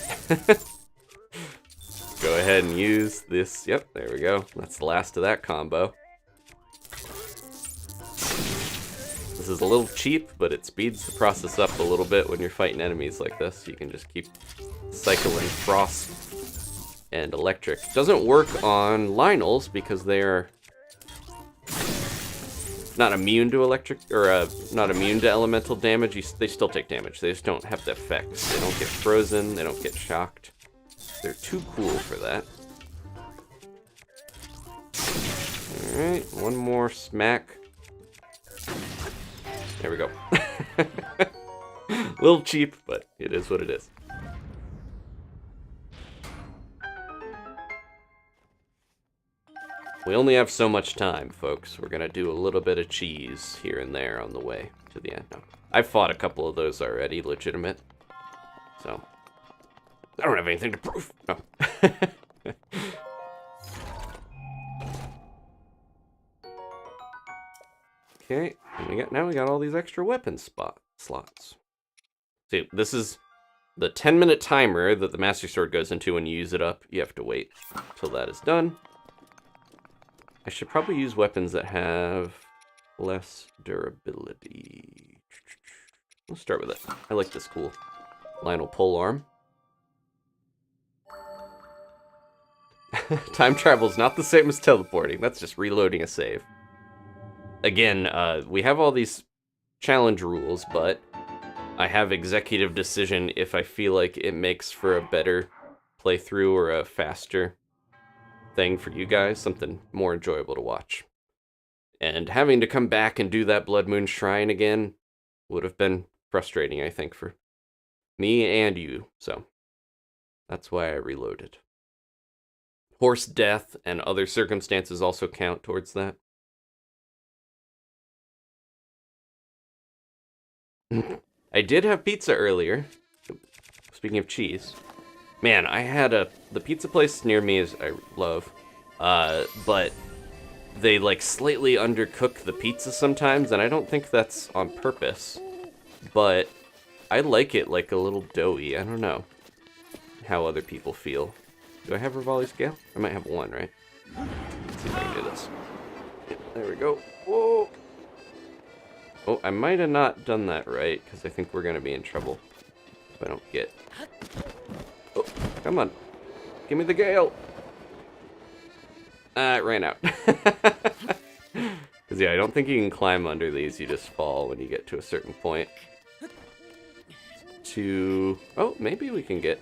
Go ahead and use this. Yep, there we go. That's the last of that combo. This is a little cheap, but it speeds the process up a little bit when you're fighting enemies like this. You can just keep cycling frost and electric. Doesn't work on Lynels because they're not immune to electric, or not immune to elemental damage. They still take damage. They just don't have the effects. They don't get frozen. They don't get shocked. They're too cool for that. Alright, one more smack. There we go. A little cheap, but it is what it is. We only have so much time, folks. We're gonna do a little bit of cheese here and there on the way to the end. No, I've fought a couple of those already, legitimate. So, I don't have anything to prove. No. Okay, and now we got all these extra weapon slots. See, this is the 10-minute timer that the Master Sword goes into when you use it up. You have to wait till that is done. I should probably use weapons that have less durability. Let's start with it. I like this cool Lynel polearm. Time travel is not the same as teleporting. That's just reloading a save. Again, we have all these challenge rules, but I have executive decision if I feel like it makes for a better playthrough or a faster thing for you guys, something more enjoyable to watch. And having to come back and do that Blood Moon Shrine again would have been frustrating, I think, for me and you, so that's why I reloaded. Horse death and other circumstances also count towards that. I did have pizza earlier. Speaking of cheese. Man, I had the pizza place near me is I love. But they like slightly undercook the pizza sometimes, and I don't think that's on purpose. But I like it like a little doughy. I don't know how other people feel. Do I have Rivali scale? I might have one, right? Let's see if I can do this. Yeah, there we go. Whoa! Oh, I might have not done that right, because I think we're going to be in trouble if I don't get... Oh, come on. Give me the gale. It ran out. Because, yeah, I don't think you can climb under these. You just fall when you get to a certain point. Oh, maybe we can get...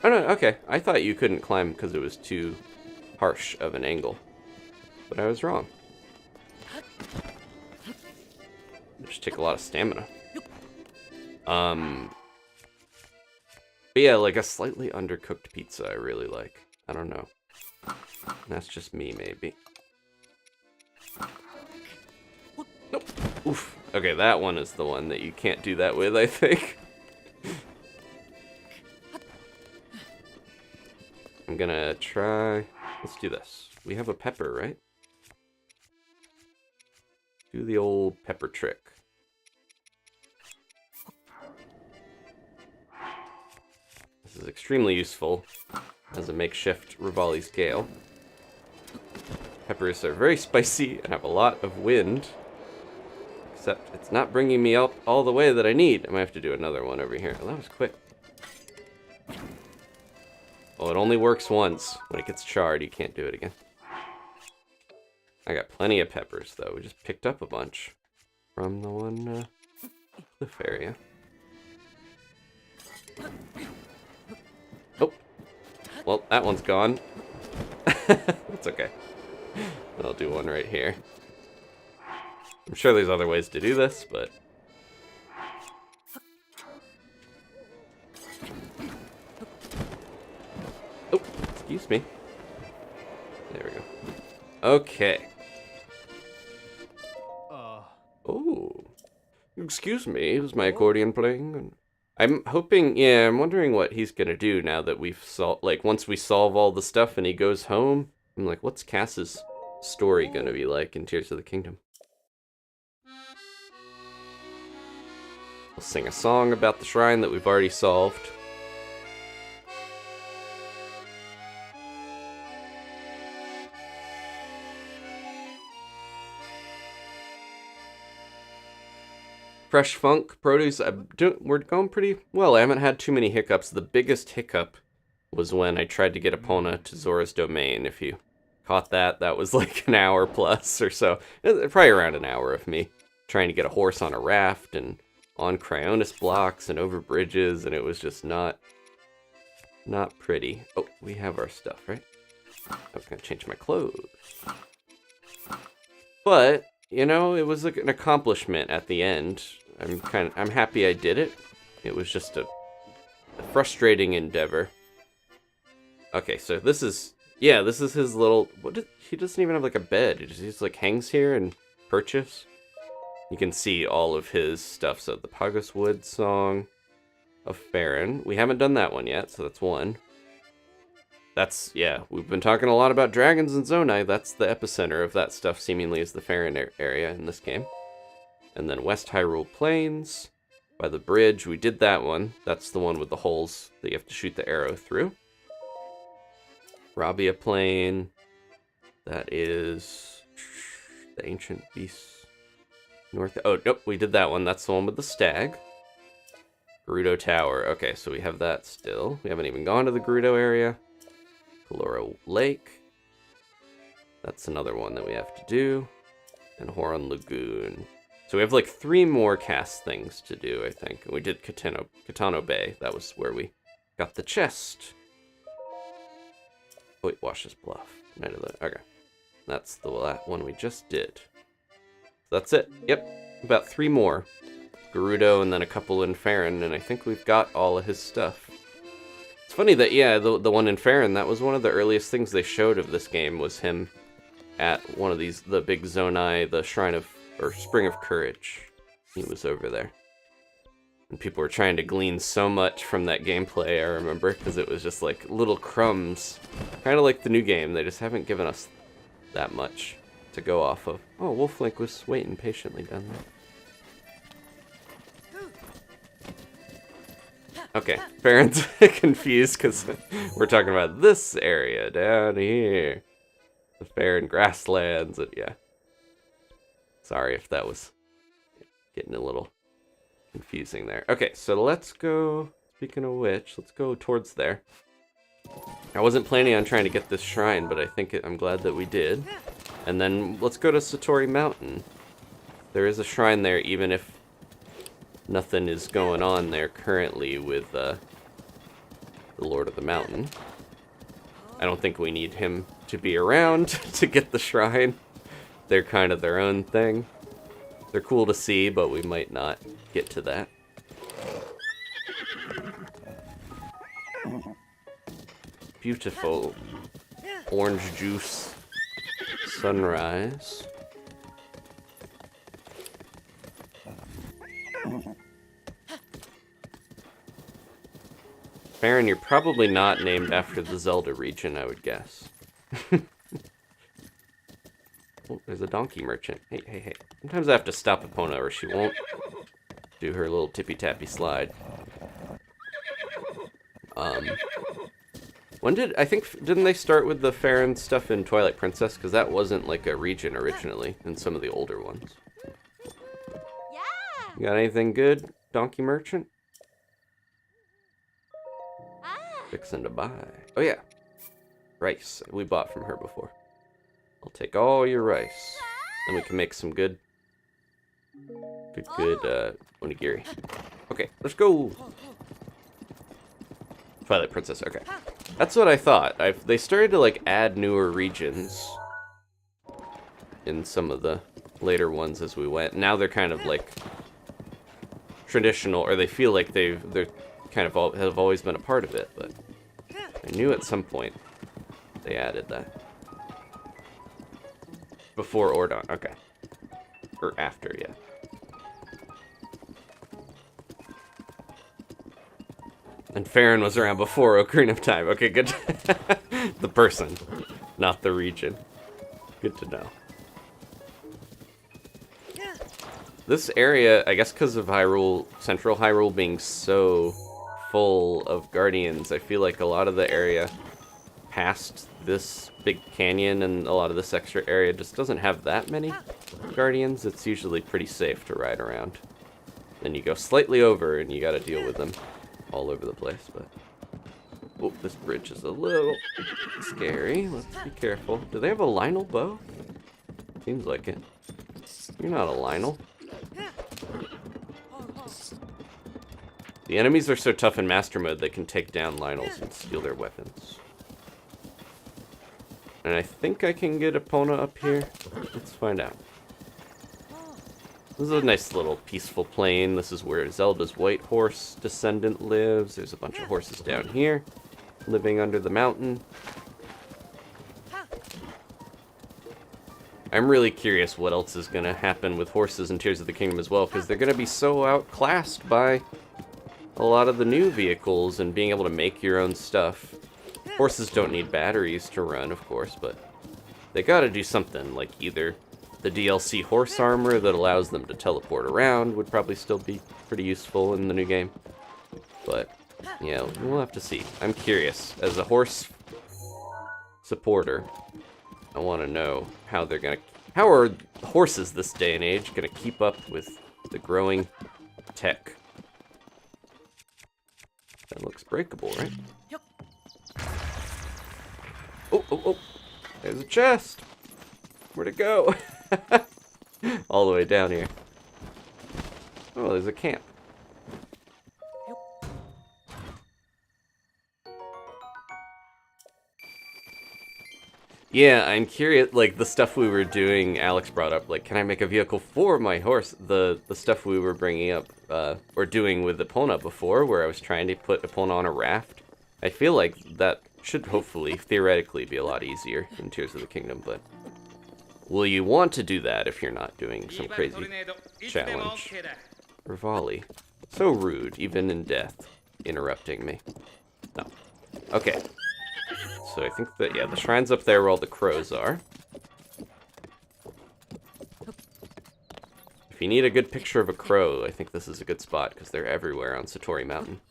Oh, no, okay. I thought you couldn't climb because it was too harsh of an angle. But I was wrong. Just take a lot of stamina. But yeah, like a slightly undercooked pizza I really like. I don't know. That's just me, maybe. Nope. Oof. Okay, that one is the one that you can't do that with, I think. I'm gonna try... Let's do this. We have a pepper, right? Do the old pepper trick. This is extremely useful as a makeshift Rivali scale. Peppers are very spicy and have a lot of wind. Except it's not bringing me up all the way that I need. I might have to do another one over here. Oh, that was quick. Well, it only works once. When it gets charred, you can't do it again. I got plenty of peppers, though. We just picked up a bunch from the one cliff area. Oh. Well, that one's gone. That's okay. I'll do one right here. I'm sure there's other ways to do this, but... Oh, excuse me. There we go. Okay. Oh. Excuse me, is my accordion playing? I'm hoping, yeah, I'm wondering what he's gonna do now that we've solved, like, once we solve all the stuff and he goes home. I'm like, what's Cass's story gonna be like in Tears of the Kingdom? We'll sing a song about the shrine that we've already solved. Fresh funk produce, we're going pretty well. I haven't had too many hiccups. The biggest hiccup was when I tried to get Epona to Zora's Domain. If you caught that, that was like an hour plus or so. Probably around an hour of me trying to get a horse on a raft and on Cryonis blocks and over bridges, and it was just not pretty. Oh, we have our stuff, right? I'm gonna change my clothes. But, you know, it was like an accomplishment at the end. I'm happy I did it. It was just a frustrating endeavor. Okay, so this is Yeah, this is his little... He doesn't even have like a bed. He just like hangs here and perches. You can see all of his stuff. So the Pagos Wood Song of Faron. We haven't done that one yet, so that's one. That's, yeah, we've been talking a lot about dragons and Zonai. That's the epicenter of that stuff, seemingly, is the Faron area in this game. And then West Hyrule Plains, by the bridge, we did that one. That's the one with the holes that you have to shoot the arrow through. Rabia Plain, that is the Ancient Beasts. North, oh, nope, we did that one. That's the one with the stag. Gerudo Tower, okay, so we have that still. We haven't even gone to the Gerudo area. Kalora Lake. That's another one that we have to do. And Horon Lagoon. So we have like 3 more cast things to do, I think. We did Kitano Bay. That was where we got the chest. Wait, Wash's Bluff. Night of the... Okay. That's the one we just did. That's it. Yep. About 3 more. Gerudo and then a couple in Faron, and I think we've got all of his stuff. It's funny that, yeah, the one in Faron, that was one of the earliest things they showed of this game, was him at one of these, the big Zonai, the Shrine of, or Spring of Courage. He was over there. And people were trying to glean so much from that gameplay, I remember, because it was just like little crumbs. Kind of like the new game, they just haven't given us that much to go off of. Oh, Wolf Link was waiting patiently down there. Okay, Faron's confused because we're talking about this area down here. The Faron grasslands, and yeah. Sorry if that was getting a little confusing there. Okay, so let's go, speaking of which, let's go towards there. I wasn't planning on trying to get this shrine, but I think I'm glad that we did. And then let's go to Satori Mountain. There is a shrine there, even if nothing is going on there currently with the Lord of the Mountain. I don't think we need him to be around to get the shrine. They're kind of their own thing. They're cool to see, but we might not get to that. Beautiful orange juice sunrise. Faron, you're probably not named after the Zelda region, I would guess. Oh, there's a donkey merchant. Hey, hey, hey. Sometimes I have to stop Epona or she won't do her little tippy-tappy slide. Didn't they start with the Faron stuff in Twilight Princess? Because that wasn't like a region originally in some of the older ones. Yeah. You got anything good, donkey merchant? Fixing to buy. Oh yeah, rice. We bought from her before. I'll take all your rice. Then we can make some good onigiri. Okay, let's go. Twilight Princess, okay. That's what I thought. They started to like add newer regions in some of the later ones as we went. Now they're kind of like traditional, or they feel like they're kind of have always been a part of it, but I knew at some point they added that. Before Ordon, okay. Or after, yeah. And Faron was around before Ocarina of Time. Okay, good. The person, not the region. Good to know. This area, I guess because of Hyrule, Central Hyrule being so full of guardians, I feel like a lot of the area past this big canyon and a lot of this extra area just doesn't have that many guardians. It's usually pretty safe to ride around. Then you go slightly over and you gotta deal with them all over the place, but... Oh, this bridge is a little scary. Let's be careful. Do they have a Lynel bow? Seems like it. You're not a Lynel. The enemies are so tough in Master Mode they can take down Lynels and steal their weapons. And I think I can get Epona up here. Let's find out. This is a nice little peaceful plain. This is where Zelda's white horse descendant lives. There's a bunch of horses down here living under the mountain. I'm really curious what else is going to happen with horses in Tears of the Kingdom as well, because they're going to be so outclassed by a lot of the new vehicles and being able to make your own stuff. Horses don't need batteries to run, of course, but they got to do something, like either the DLC horse armor that allows them to teleport around would probably still be pretty useful in the new game. But, yeah, we'll have to see. I'm curious. As a horse supporter, I want to know how they're going to... How are horses this day and age going to keep up with the growing tech? That looks breakable, right? Oh, oh, oh. There's a chest. Where'd it go? All the way down here. Oh, there's a camp. Yeah, I'm curious, like, the stuff we were doing, Alex brought up, like, can I make a vehicle for my horse? The stuff we were bringing up, or doing with Epona before, where I was trying to put Epona on a raft. I feel like that should hopefully, theoretically, be a lot easier in Tears of the Kingdom, but will you want to do that if you're not doing some crazy challenge? Rivali. So rude, even in death, interrupting me. No. Okay. So I think that, yeah, the shrine's up there where all the crows are. If you need a good picture of a crow, I think this is a good spot, because they're everywhere on Satori Mountain.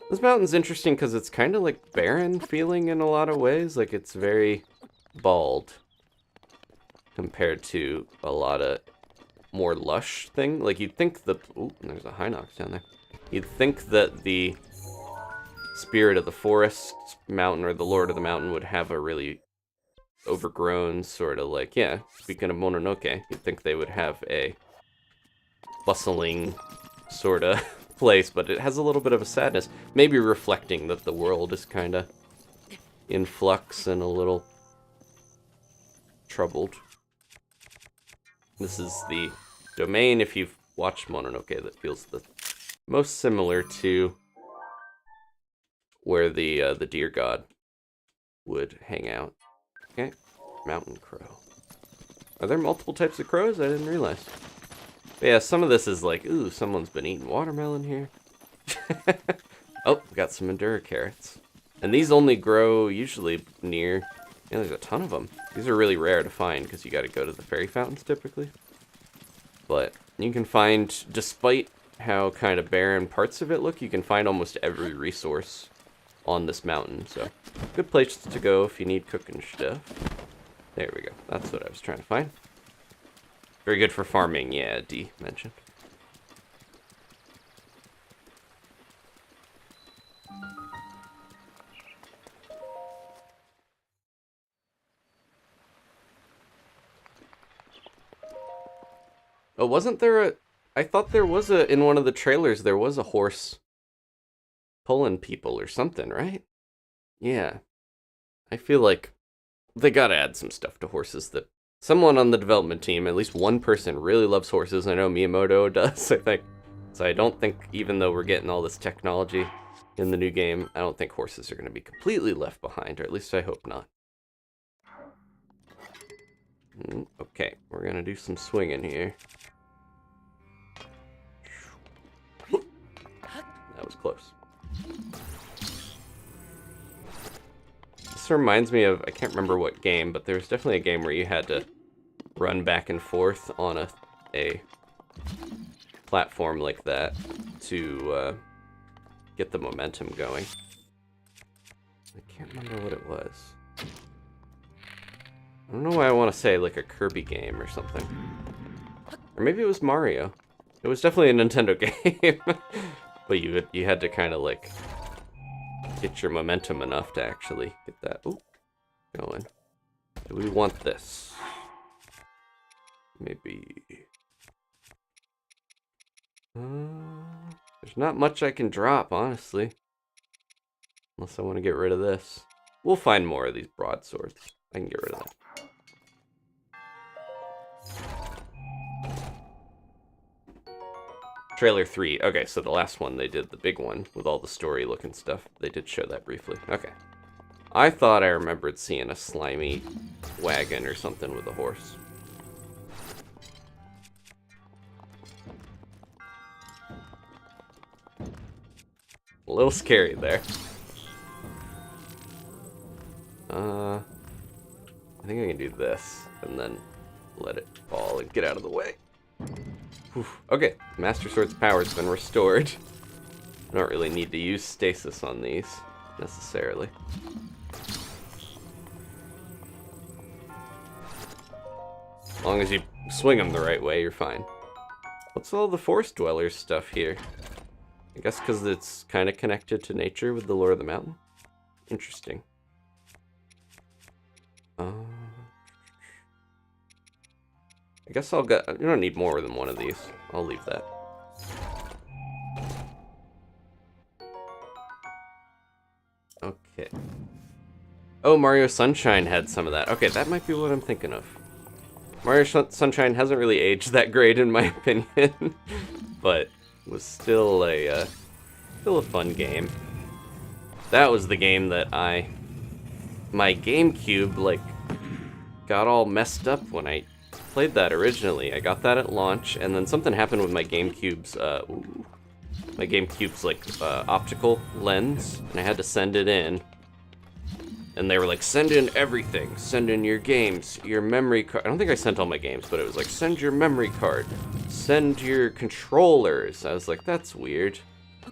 This mountain's interesting because it's kind of like barren feeling in a lot of ways. Like, it's very bald compared to a lot of more lush thing. Like, you'd think the... Ooh, there's a Hinox down there. You'd think that the Spirit of the Forest Mountain, or the Lord of the Mountain, would have a really overgrown sort of like, yeah, speaking of Mononoke, you'd think they would have a bustling sort of place, but it has a little bit of a sadness, maybe reflecting that the world is kind of in flux and a little troubled. This is the domain, if you've watched Mononoke, that feels the most similar to where the deer god would hang out. Okay, mountain crow. Are there multiple types of crows? I didn't realize. But yeah, some of this is like, ooh, someone's been eating watermelon here. Oh, we got some Endura carrots. And these only grow usually near... Yeah, there's a ton of them. These are really rare to find because you got to go to the fairy fountains typically. But you can find, despite how kind of barren parts of it look, you can find almost every resource on this mountain. So, good place to go if you need cooking stuff. There we go. That's what I was trying to find. Very good for farming, yeah, D mentioned. Oh, wasn't there a... I thought there was a... In one of the trailers, there was a horse pulling people or something, right? Yeah. I feel like they gotta add some stuff to horses that... Someone on the development team, at least one person, really loves horses. I know Miyamoto does, I think. So I don't think, even though we're getting all this technology in the new game, I don't think horses are going to be completely left behind, or at least I hope not. Okay, we're going to do some swinging here. That was close. This reminds me of, I can't remember what game, but there's definitely a game where you had to run back and forth on a platform like that to get the momentum going. I can't remember what it was. I don't know why I want to say like a Kirby game or something. Or maybe it was Mario. It was definitely a Nintendo game. But you had to kind of like get your momentum enough to actually get that going. Do we want this? Maybe. There's not much I can drop, honestly. Unless I want to get rid of this. We'll find more of these broadswords. I can get rid of that. Trailer 3. Okay, so the last one they did, the big one, with all the story looking stuff. They did show that briefly. Okay. I thought I remembered seeing a slimy wagon or something with a horse. A little scary there. I think I can do this, and then let it fall and get out of the way. Whew. Okay, Master Sword's power's been restored. I don't really need to use stasis on these, necessarily. As long as you swing them the right way, you're fine. What's all the forest dwellers stuff here? I guess because it's kind of connected to nature with the lore of the mountain. Interesting. I guess I'll get... You don't need more than one of these. I'll leave that. Okay. Oh, Mario Sunshine had some of that. Okay, that might be what I'm thinking of. Mario Sunshine hasn't really aged that great in my opinion, but was still a fun game. That was the game that my GameCube, like, got all messed up when I played that originally. I got that at launch, and then something happened with my GameCube's, like, optical lens, and I had to send it in. And they were like, send in everything. Send in your games, your memory card. I don't think I sent all my games, but it was like, send your memory card. Send your controllers. I was like, that's weird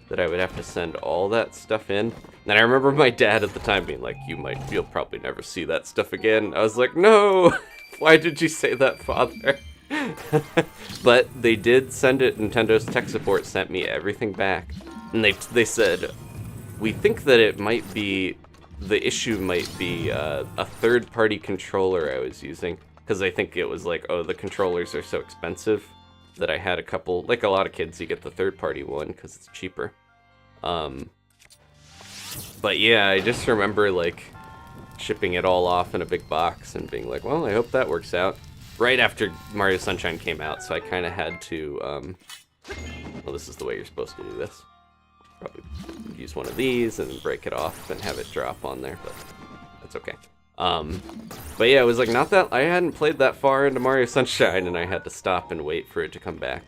that I would have to send all that stuff in. And I remember my dad at the time being like, you'll probably never see that stuff again. I was like, no, why did you say that, Father? But they did send it. Nintendo's tech support sent me everything back. And they said, we think that it might be... The issue might be a third-party controller I was using, because I think it was like, oh, the controllers are so expensive that I had a couple, like a lot of kids, you get the third-party one because it's cheaper. But yeah, I just remember like shipping it all off in a big box and being like, well, I hope that works out. Right after Mario Sunshine came out, so I kind of had to, well, this is the way you're supposed to do this. Probably use one of these and break it off and have it drop on there, but that's okay. But yeah, it was like not that I hadn't played that far into Mario Sunshine, and I had to stop and wait for it to come back.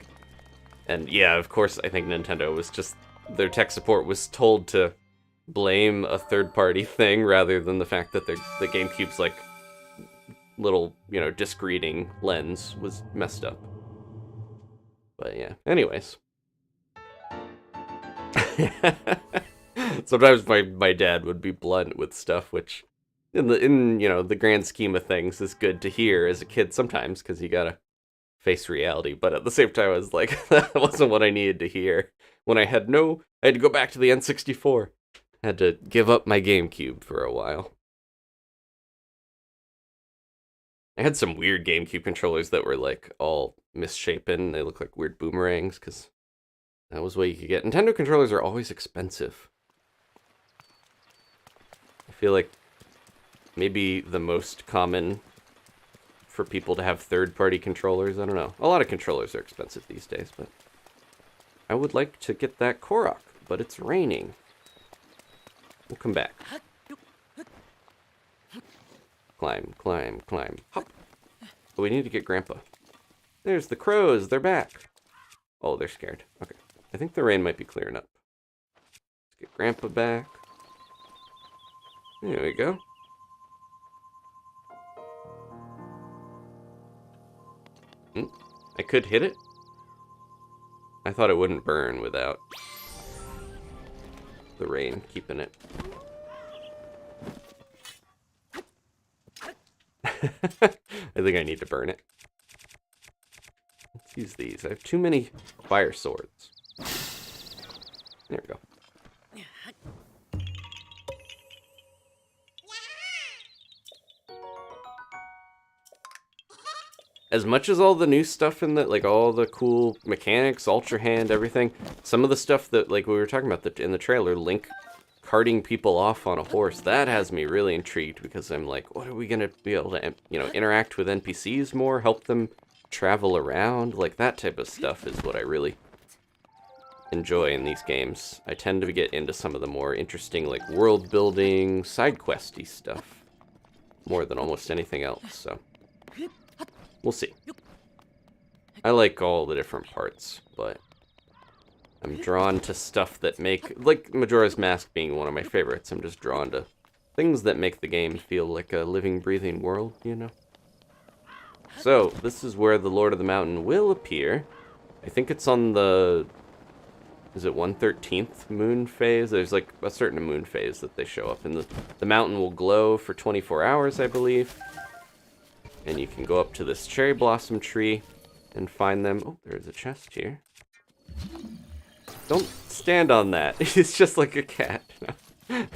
And yeah, of course, I think Nintendo was just their tech support was told to blame a third-party thing rather than the fact that the GameCube's like little, disc reading lens was messed up. But yeah, anyways. Sometimes my dad would be blunt with stuff, which in the grand scheme of things is good to hear as a kid sometimes, because you gotta face reality. But at the same time, I was like, that wasn't what I needed to hear when I had to go back to the N64. I had to give up my GameCube for a while. I had some weird GameCube controllers that were like all misshapen. They look like weird boomerangs, because that was what you could get. Nintendo controllers are always expensive. I feel like maybe the most common for people to have third-party controllers. I don't know. A lot of controllers are expensive these days, but I would like to get that Korok, but it's raining. We'll come back. Climb, climb, climb. Hop. Oh, we need to get Grandpa. There's the crows. They're back. Oh, they're scared. Okay. I think the rain might be clearing up. Let's get Grandpa back. There we go. I could hit it. I thought it wouldn't burn without the rain keeping it. I think I need to burn it. Let's use these. I have too many fire swords. There we go. As much as all the new stuff in like all the cool mechanics, Ultra Hand, everything, some of the stuff that like we were talking about in the trailer, Link carting people off on a horse, that has me really intrigued, because I'm like, what are we gonna be able to, interact with NPCs more, help them travel around? Like that type of stuff is what I really enjoy in these games. I tend to get into some of the more interesting, like, world-building, side-questy stuff. More than almost anything else, so... we'll see. I like all the different parts, but... I'm drawn to stuff that make... like, Majora's Mask being one of my favorites, I'm just drawn to things that make the game feel like a living, breathing world, you know? So, this is where the Lord of the Mountain will appear. I think it's on the... is it 1/13th moon phase? There's like a certain moon phase that they show up, and the mountain will glow for 24 hours, I believe. And you can go up to this cherry blossom tree and find them. Oh, there's a chest here. Don't stand on that. It's just like a cat. Here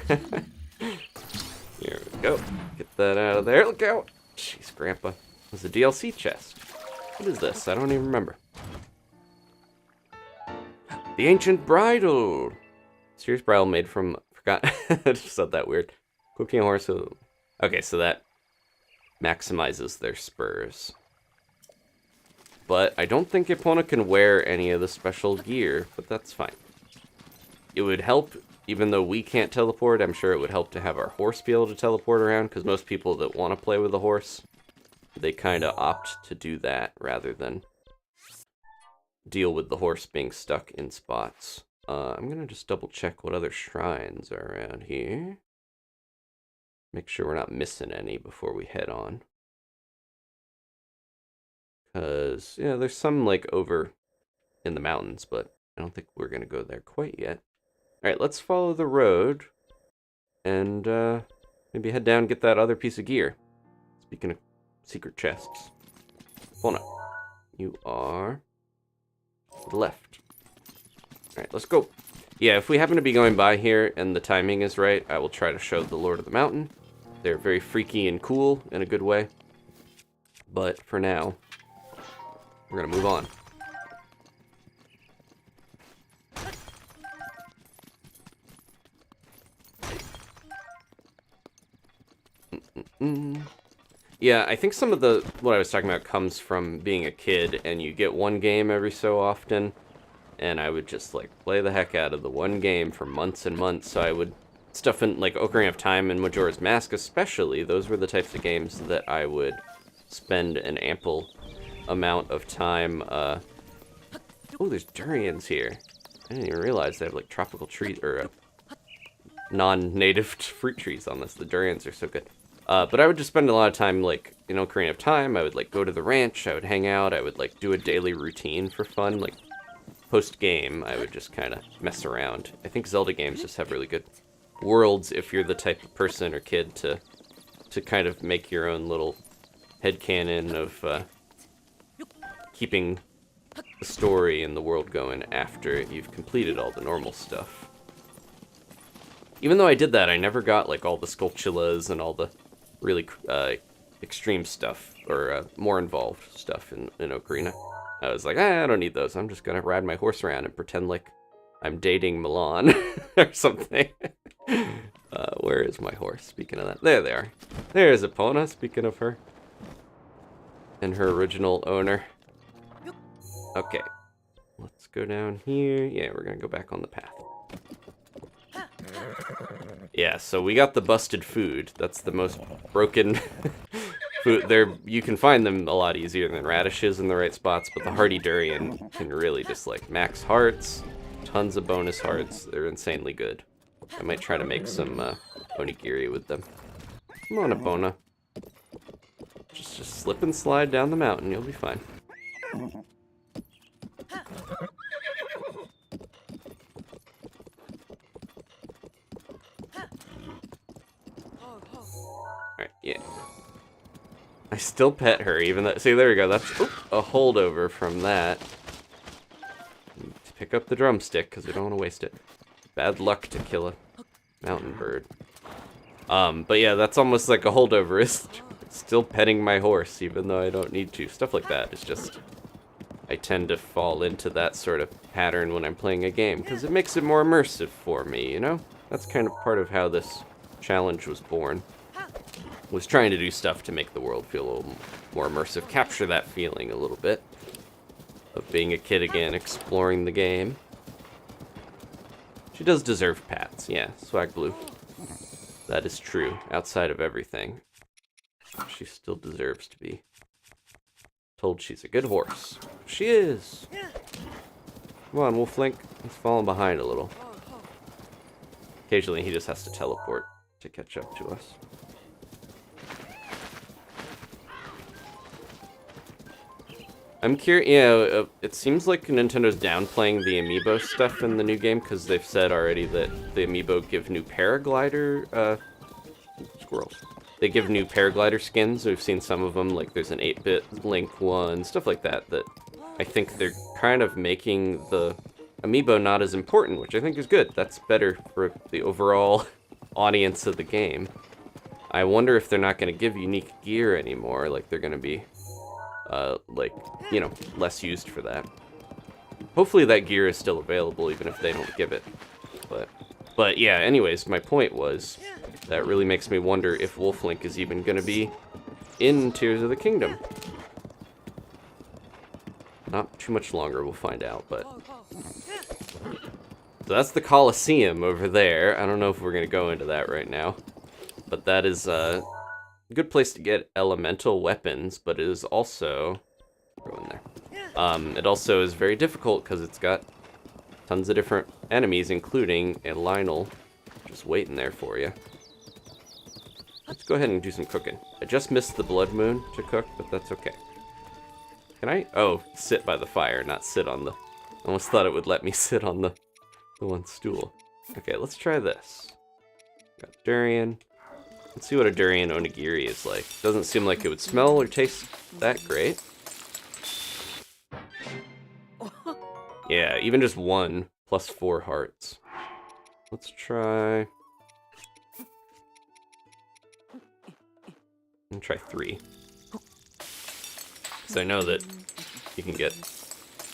we go. Get that out of there. Look out. Jeez, Grandpa. There's a DLC chest. What is this? I don't even remember. The Ancient Bridle. Serious bridle made from... forgot. I just said that weird. Cooking a horse. Okay, so that maximizes their spurs. But I don't think Epona can wear any of the special gear, but that's fine. It would help, even though we can't teleport, I'm sure it would help to have our horse be able to teleport around, because most people that want to play with a horse, they kind of opt to do that rather than deal with the horse being stuck in spots. I'm going to just double check what other shrines are around here. Make sure we're not missing any before we head on. Because, yeah, there's some, like, over in the mountains, but I don't think we're going to go there quite yet. Alright, let's follow the road and maybe head down and get that other piece of gear. Speaking of secret chests. Epona, you are to the left. Alright, let's go. Yeah, if we happen to be going by here and the timing is right, I will try to show the Lord of the Mountain. They're very freaky and cool in a good way. But for now, we're going to move on. Yeah, I think some of what I was talking about comes from being a kid, and you get one game every so often, and I would just, like, play the heck out of the one game for months and months, so I would stuff in, like, Ocarina of Time and Majora's Mask especially, those were the types of games that I would spend an ample amount of time, Oh, there's durians here. I didn't even realize they have, like, tropical trees, or, non-native fruit trees on this. The durians are so good. But I would just spend a lot of time, like, in Ocarina of Time. I would, like, go to the ranch, I would hang out, I would, like, do a daily routine for fun, like, post-game, I would just kind of mess around. I think Zelda games just have really good worlds if you're the type of person or kid to kind of make your own little headcanon of, keeping the story and the world going after you've completed all the normal stuff. Even though I did that, I never got, like, all the Skulltulas and all the really extreme stuff, or more involved stuff in Ocarina. I was like, I don't need those. I'm just gonna ride my horse around and pretend like I'm dating Milan or something. Where is my horse? Speaking of that, there they are. There's Epona, speaking of her. And her original owner. Okay. Let's go down here. Yeah, we're gonna go back on the path. Yeah, so we got the busted food. That's the most broken food. You can find them a lot easier than radishes in the right spots, but the hardy durian can really just, like, max hearts, tons of bonus hearts. They're insanely good. I might try to make some onigiri with them. Come on, Epona. Just slip and slide down the mountain. You'll be fine. Alright, yeah. I still pet her, even though... See, there we go. That's a holdover from that. Pick up the drumstick, because we don't want to waste it. Bad luck to kill a mountain bird. But yeah, that's almost like a holdover. Is still petting my horse, even though I don't need to. Stuff like that is just... I tend to fall into that sort of pattern when I'm playing a game, because it makes it more immersive for me, you know? That's kind of part of how this challenge was born. Was trying to do stuff to make the world feel a little more immersive, capture that feeling a little bit of being a kid again, exploring the game. She does deserve pats, yeah, Swag Blue. That is true, outside of everything. She still deserves to be told she's a good horse. She is! Come on, Wolf Link. He's falling behind a little. Occasionally he just has to teleport to catch up to us. I'm curious, yeah, it seems like Nintendo's downplaying the amiibo stuff in the new game, because they've said already that the amiibo give new paraglider, squirrels. They give new paraglider skins. We've seen some of them, like there's an 8-bit Link one, stuff like that, that I think they're kind of making the amiibo not as important, which I think is good. That's better for the overall audience of the game. I wonder if they're not going to give unique gear anymore, like they're going to be like, you know, less used for that. Hopefully that gear is still available, even if they don't give it. But yeah, anyways, my point was, that really makes me wonder if Wolf Link is even going to be in Tears of the Kingdom. Not too much longer, we'll find out, but... So that's the Colosseum over there. I don't know if we're going to go into that right now. But that is a good place to get elemental weapons, but it is also... Go in there. It also is very difficult because it's got tons of different enemies, including a Lynel just waiting there for you. Let's go ahead and do some cooking. I just missed the blood moon to cook, but that's okay. Can I? Oh, sit by the fire, not sit on the... I almost thought it would let me sit on the one stool. Okay, let's try this. Got durian. Let's see what a durian onigiri is like. Doesn't seem like it would smell or taste that great. Yeah, even just one plus 4 hearts. Let's try... I'll try 3. Because I know that you can get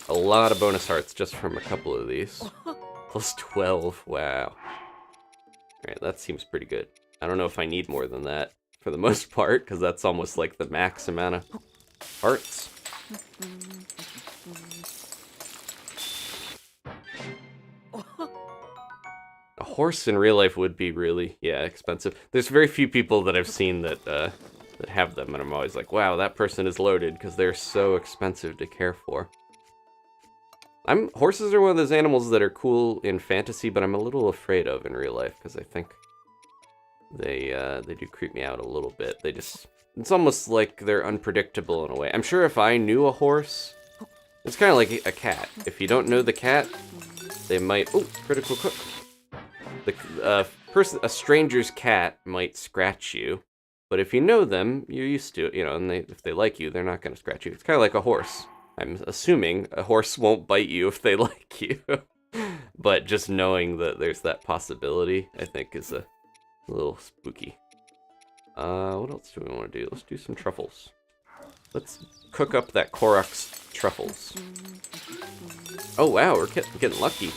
a lot of bonus hearts just from a couple of these. Plus 12, wow. Alright, that seems pretty good. I don't know if I need more than that for the most part, because that's almost like the max amount of hearts. A horse in real life would be really, yeah, expensive. There's very few people that I've seen that that have them, and I'm always like, wow, that person is loaded, because they're so expensive to care for. Horses are one of those animals that are cool in fantasy, but I'm a little afraid of in real life, because I think they do creep me out a little bit. It's almost like they're unpredictable in a way. I'm sure if I knew a horse, it's kind of like a cat. If you don't know the cat, they might, oh, critical cook. A stranger's cat might scratch you, but if you know them, you're used to it, you know, and if they like you, they're not going to scratch you. It's kind of like a horse. I'm assuming a horse won't bite you if they like you. But just knowing that there's that possibility, I think, is a little spooky. What else do we want to do? Let's do some truffles. Let's cook up that Korok's truffles. Oh, wow, we're getting lucky.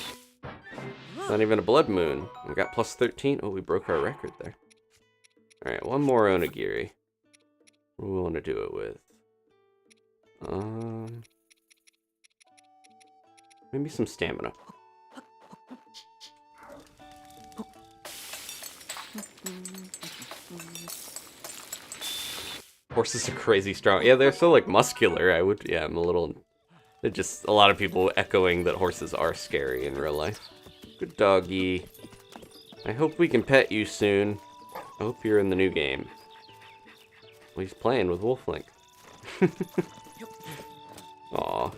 Not even a blood moon. We got plus 13. Oh, we broke our record there. Alright, one more onigiri. What do we want to do it with? Maybe some stamina. Horses are crazy strong. Yeah, they're so, like, muscular. I'm a little... A lot of people echoing that horses are scary in real life. Good doggy. I hope we can pet you soon. I hope you're in the new game. Well, he's playing with Wolf Link. Aw.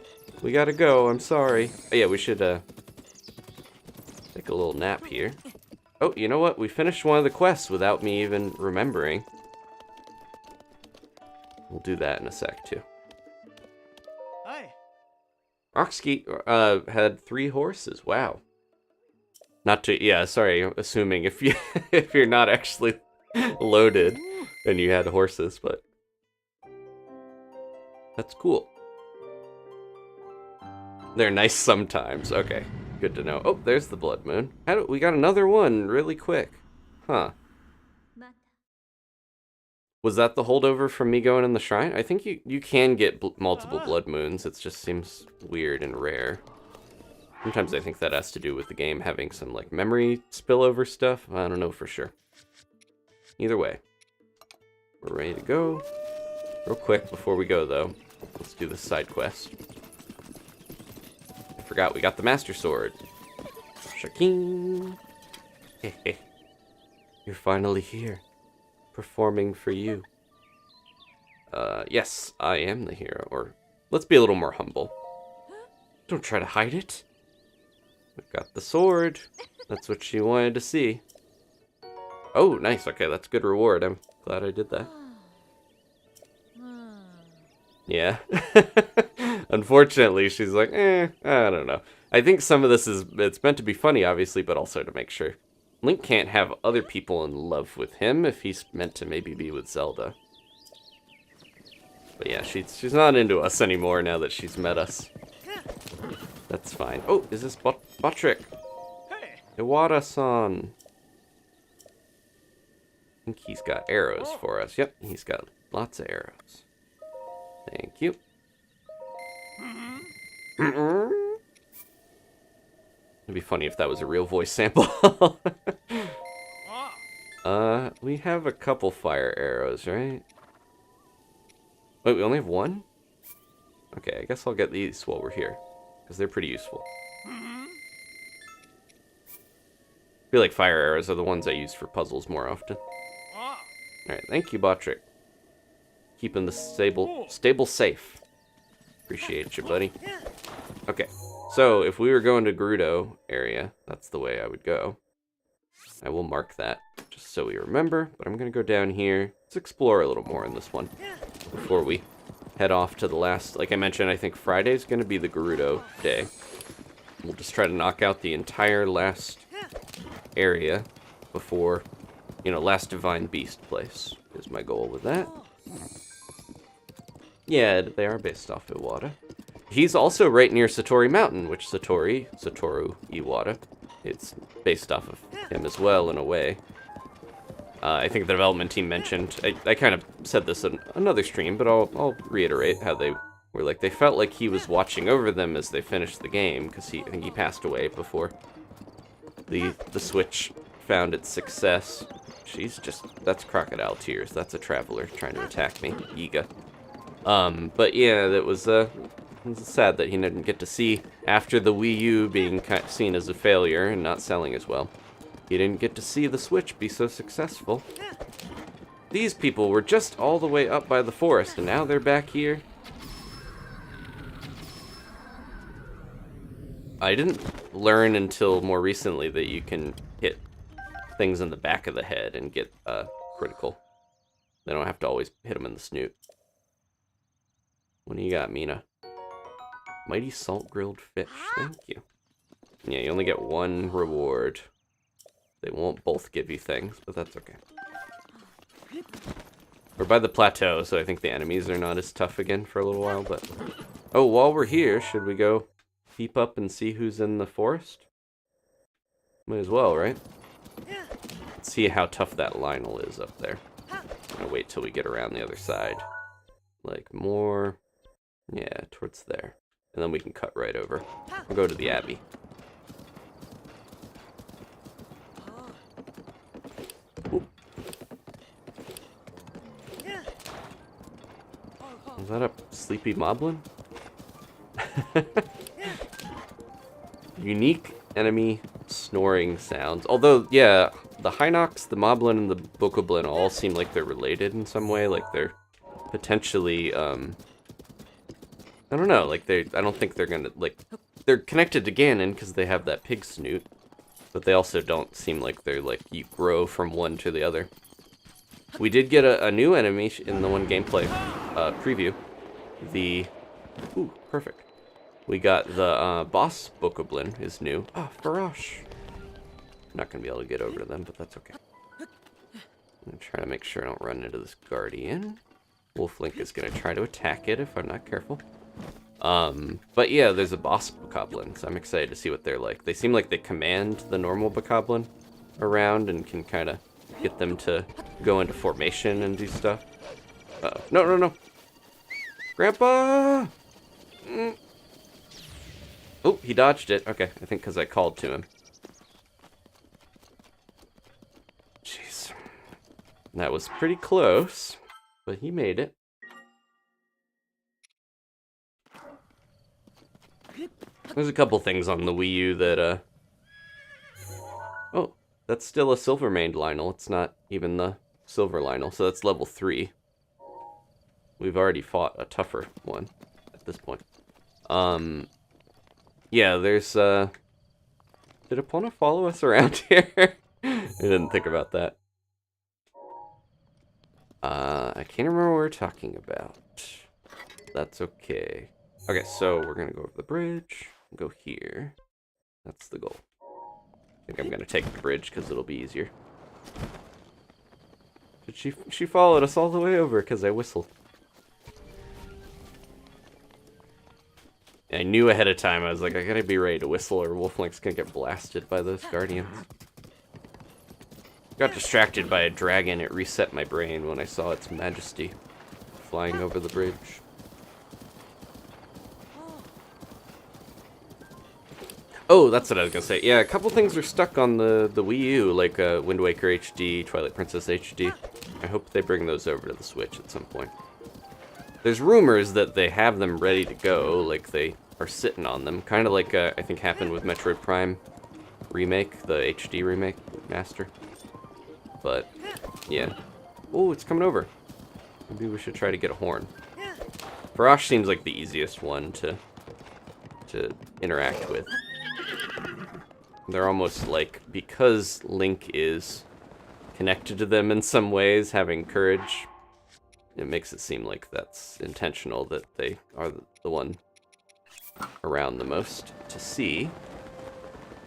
We gotta go, I'm sorry. Oh, yeah, we should, take a little nap here. Oh, you know what? We finished one of the quests without me even remembering. We'll do that in a sec, too. Hi. Rockskeet, had 3 horses. Wow. Not to, yeah, sorry, assuming if you're not actually loaded and you had horses, but that's cool. They're nice sometimes. Okay, good to know. Oh, there's the blood moon. We got another one really quick. Huh. Was that the holdover from me going in the shrine? I think you can get multiple blood moons. It just seems weird and rare. Sometimes I think that has to do with the game having some, like, memory spillover stuff. I don't know for sure. Either way, we're ready to go. Real quick before we go, though, let's do this side quest. I forgot we got the Master Sword. Shaking. Hey, you're finally here, performing for you. Yes, I am the hero, or let's be a little more humble. Don't try to hide it. We've got the sword. That's what she wanted to see. Oh, nice. Okay, that's good reward. I'm glad I did that. Yeah. Unfortunately, she's like, I don't know. I think some of this it's meant to be funny, obviously, but also to make sure. Link can't have other people in love with him if he's meant to maybe be with Zelda. But yeah, she's not into us anymore now that she's met us. That's fine. Oh, is this Botrick? Hey. Iwata-san. I think he's got arrows for us. Yep, he's got lots of arrows. Thank you. It'd be funny if that was a real voice sample. We have a couple fire arrows, right? Wait, we only have one? Okay, I guess I'll get these while we're here, because they're pretty useful. I feel like fire arrows are the ones I use for puzzles more often. Alright, thank you, Botrick. Keeping the stable safe. Appreciate you, buddy. Okay, so if we were going to Gerudo area, that's the way I would go. I will mark that, just so we remember, but I'm going to go down here. Let's explore a little more in this one before we head off to the last. Like I mentioned, I think Friday's going to be the Gerudo day. We'll just try to knock out the entire last area before, last Divine Beast place is my goal with that. Yeah, they are based off Iwata. He's also right near Satori Mountain, which Satoru Iwata, it's based off of him as well in a way. I think the development team mentioned, I kind of said this in another stream, but I'll reiterate how they were like, they felt like he was watching over them as they finished the game, because I think he passed away before the Switch found its success. That's crocodile tears. That's a traveler trying to attack me. Yiga. But yeah, it was sad that he didn't get to see, after the Wii U being seen as a failure and not selling as well, he didn't get to see the Switch be so successful. These people were just all the way up by the forest, and now they're back here. I didn't learn until more recently that you can hit things in the back of the head and get critical. They don't have to always hit them in the snoot. What do you got, Mina? Mighty salt grilled fish. Thank you. Yeah, you only get one reward. They won't both give you things, but that's okay. We're by the plateau, so I think the enemies are not as tough again for a little while, but... Oh, while we're here, should we go peep up and see who's in the forest? Might as well, right? Let's see how tough that Lynel is up there. I'm gonna wait till we get around the other side. Like, more... Yeah, towards there. And then we can cut right over. We'll go to the Abbey. Oop. Is that a sleepy moblin? Unique enemy snoring sounds. Although, yeah, the Hinox, the Moblin, and the Bokoblin all seem like they're related in some way. Like they're potentially, I don't know, like I don't think they're gonna, like, they're connected to Ganon because they have that pig snoot. But they also don't seem like they're, like, you grow from one to the other. We did get a new enemy in the one gameplay preview. Ooh, perfect. We got the boss Bokoblin is new. Ah, Farosh. Not gonna be able to get over to them, but that's okay. I'm gonna try to make sure I don't run into this Guardian. Wolf Link is gonna try to attack it if I'm not careful. But yeah, there's a boss Bokoblin, so I'm excited to see what they're like. They seem like they command the normal Bokoblin around and can kind of get them to go into formation and do stuff. Uh-oh. No, no, no. Grandpa! Oh, he dodged it. Okay, I think because I called to him. Jeez. That was pretty close, but he made it. There's a couple things on the Wii U that, Oh, that's still a silver maned Lynel. It's not even the silver Lynel, so that's level 3. We've already fought a tougher one at this point. Yeah, there's, Did Epona follow us around here? I didn't think about that. I can't remember what we're talking about. That's okay. Okay, so we're gonna go over the bridge, go here. That's the goal. I think I'm gonna take the bridge because it'll be easier. But she followed us all the way over because I whistled. I knew ahead of time, I was like, I gotta be ready to whistle or Wolf Link's gonna get blasted by those guardians. Got distracted by a dragon, it reset my brain when I saw its majesty flying over the bridge. Oh, that's what I was gonna say. Yeah, a couple things are stuck on the Wii U, like Wind Waker HD, Twilight Princess HD. I hope they bring those over to the Switch at some point. There's rumors that they have them ready to go, like they are sitting on them. Kind of like I think happened with Metroid Prime Remake, the HD remake, Master. But, yeah. Oh, it's coming over. Maybe we should try to get a horn. Farosh seems like the easiest one to interact with. They're almost like, because Link is connected to them in some ways, having courage, it makes it seem like that's intentional, that they are the one around the most to see.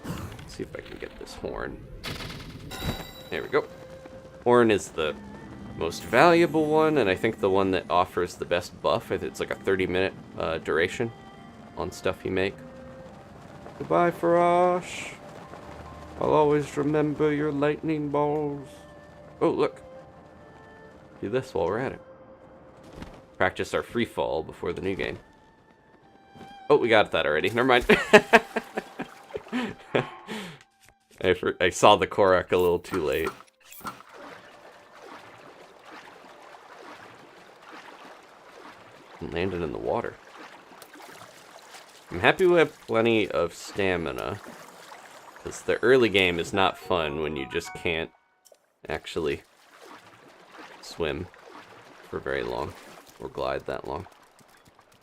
Let's see if I can get this horn. There we go. Horn is the most valuable one, and I think the one that offers the best buff. It's like a 30-minute duration on stuff you make. Goodbye, Farosh. I'll always remember your lightning balls. Oh, look. Do this while we're at it. Practice our free fall before the new game. Oh, we got that already. Never mind. I saw the Korok a little too late. And landed in the water. I'm happy we have plenty of stamina. Because the early game is not fun when you just can't actually swim for very long. Or glide that long.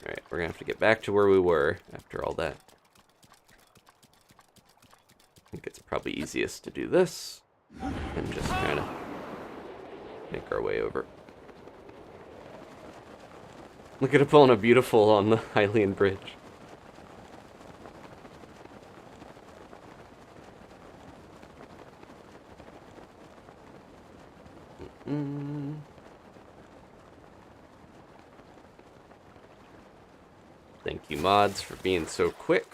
Alright, we're gonna have to get back to where we were after all that. I think it's probably easiest to do this. And just kind of make our way over. Look at Epona, beautiful on the Hylian Bridge. Thank you, mods, for being so quick.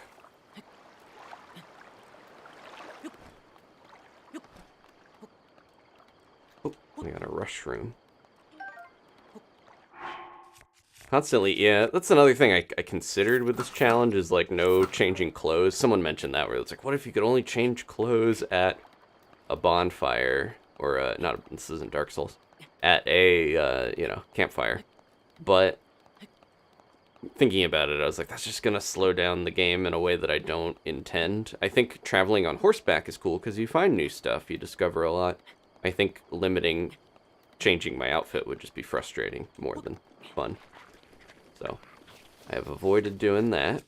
Oh, we got a rush room. Constantly, yeah, that's another thing I considered with this challenge is like no changing clothes. Someone mentioned that where it's like, what if you could only change clothes at a bonfire or not, this isn't Dark Souls, at a campfire. But thinking about it, I was like, that's just gonna slow down the game in a way that I don't intend. I think traveling on horseback is cool because you find new stuff, you discover a lot. I think limiting changing my outfit would just be frustrating more than fun. So, I have avoided doing that.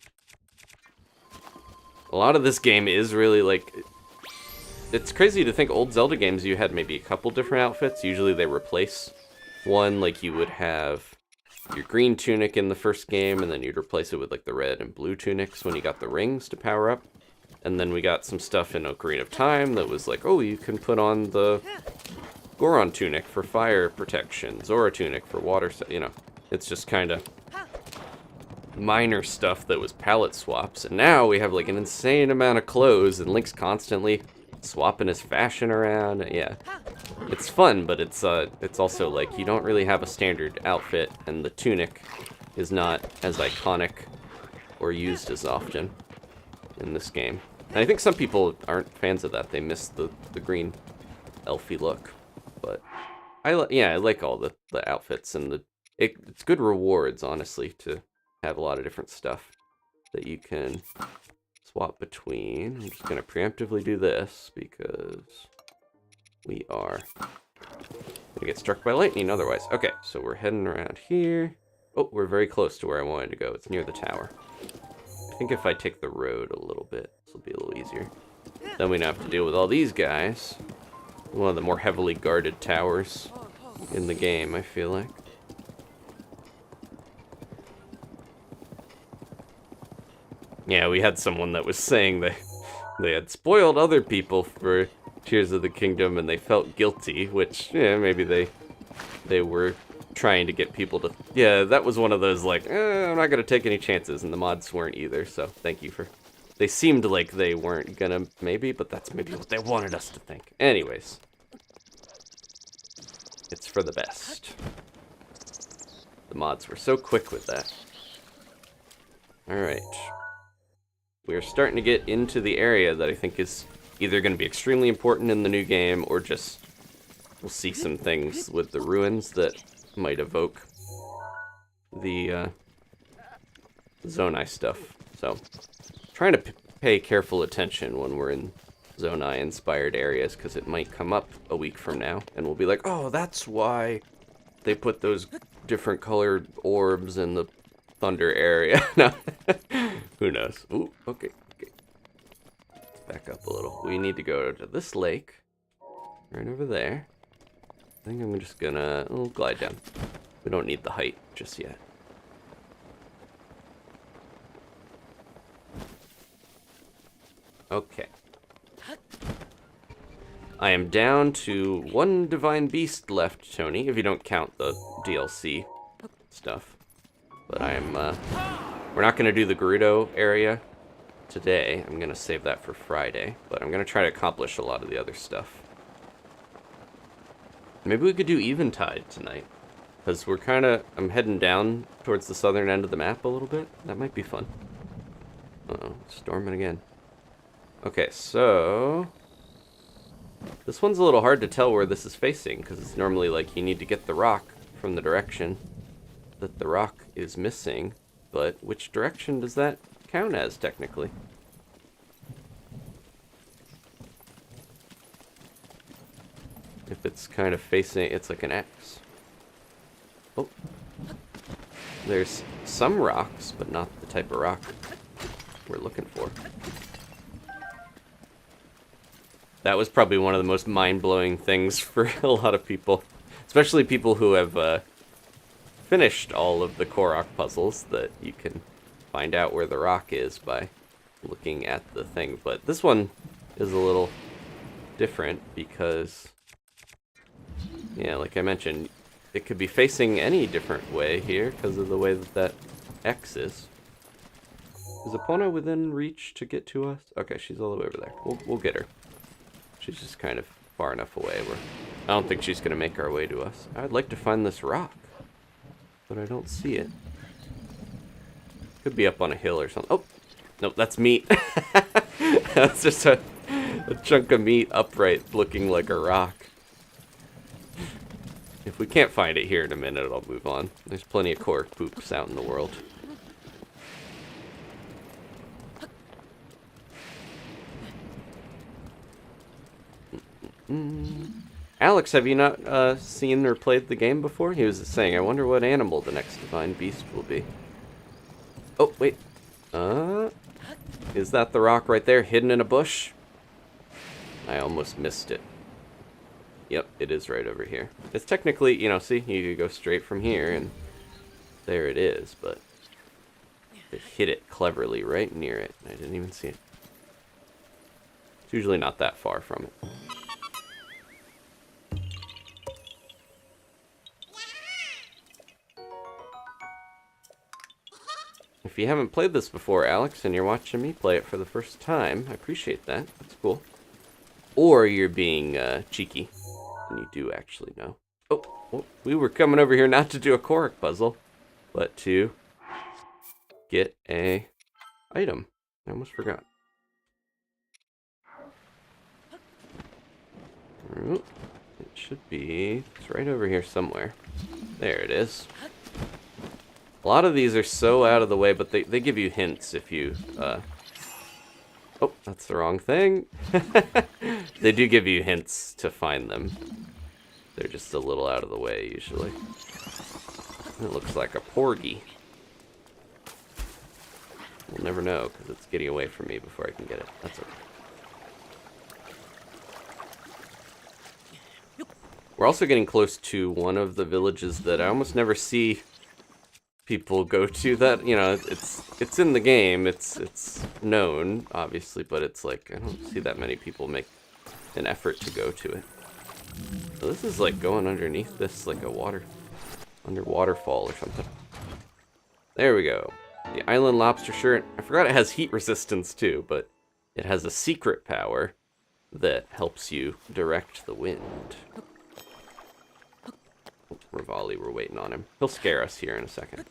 A lot of this game is really like... It's crazy to think old Zelda games you had maybe a couple different outfits. Usually they replace one, like you would have your green tunic in the first game, and then you'd replace it with like the red and blue tunics when you got the rings to power up. And then we got some stuff in Ocarina of Time that was like, oh, you can put on the Goron tunic for fire protection, Zora tunic for water, you know. It's just kind of minor stuff that was palette swaps, and now we have like an insane amount of clothes, and Link's constantly swapping his fashion around. Yeah, it's fun, but it's also like you don't really have a standard outfit, and the tunic is not as iconic or used as often. in this game. And I think some people aren't fans of that. They miss the green elfy look. But I like all the outfits and it's good rewards, honestly, to have a lot of different stuff that you can swap between. I'm just going to preemptively do this because we are going to get struck by lightning otherwise. Okay, so we're heading around here. Oh, we're very close to where I wanted to go. It's near the tower. I think if I take the road a little bit, this will be a little easier. Then we don't have to deal with all these guys. One of the more heavily guarded towers in the game, I feel like. Yeah, we had someone that was saying they had spoiled other people for Tears of the Kingdom and they felt guilty, which, yeah, maybe they were trying to get people to... Yeah, that was one of those, like, I'm not going to take any chances, and the mods weren't either, so thank you for... They seemed like they weren't gonna, maybe, but that's maybe what they wanted us to think. Anyways. It's for the best. The mods were so quick with that. Alright. We are starting to get into the area that I think is either going to be extremely important in the new game, or just we'll see some things with the ruins that might evoke the Zonai stuff. So, trying to pay careful attention when we're in Zonai-inspired areas, because it might come up a week from now, and we'll be like, oh, that's why they put those different colored orbs in the thunder area. No, who knows? Ooh, okay. Let's back up a little. We need to go to this lake, right over there. I think I'm just gonna glide down. We don't need the height just yet. Okay. I am down to one divine beast left, Tony, if you don't count the DLC stuff. But we're not going to do the Gerudo area today. I'm going to save that for Friday, but I'm going to try to accomplish a lot of the other stuff. Maybe we could do Eventide tonight, because I'm heading down towards the southern end of the map a little bit. That might be fun. Uh-oh, storming again. Okay, so this one's a little hard to tell where this is facing, because it's normally like you need to get the rock from the direction that the rock is missing, but which direction does that count as, technically? If it's kind of facing, it's like an X. Oh. There's some rocks, but not the type of rock we're looking for. That was probably one of the most mind-blowing things for a lot of people, especially people who have finished all of the Korok puzzles, that you can find out where the rock is by looking at the thing. But this one is a little different because, yeah, like I mentioned, it could be facing any different way here because of the way that X is. Is Epona within reach to get to us? Okay, she's all the way over there. We'll get her. She's just kind of far enough away where I don't think she's going to make our way to us. I'd like to find this rock, but I don't see it. Could be up on a hill or something. Oh, no, that's meat. That's just a chunk of meat upright looking like a rock. If we can't find it here in a minute, I'll move on. There's plenty of Korok poops out in the world. Alex, have you not seen or played the game before? He was saying, I wonder what animal the next divine beast will be. Oh, wait. Is that the rock right there hidden in a bush? I almost missed it. Yep, it is right over here. It's technically, you know, see, you could go straight from here, and there it is, but it hit it cleverly right near it. I didn't even see it. It's usually not that far from it. If you haven't played this before, Alex, and you're watching me play it for the first time, I appreciate that. That's cool. Or you're being cheeky, and you do actually know. Oh, we were coming over here not to do a Korok puzzle, but to get a item. I almost forgot. Ooh, it should be. It's right over here somewhere. There it is. A lot of these are so out of the way, but they give you hints if you, Oh, that's the wrong thing. They do give you hints to find them. They're just a little out of the way, usually. It looks like a porgy. We'll never know, because it's getting away from me before I can get it. That's okay. We're also getting close to one of the villages that I almost never see people go to. That, you know, it's in the game, it's known, obviously, but it's like, I don't see that many people make an effort to go to it. So this is like going underneath this, like a under waterfall or something. There we go. The island lobster shirt. I forgot it has heat resistance too, but it has a secret power that helps you direct the wind. Rivali, we're waiting on him. He'll scare us here in a second.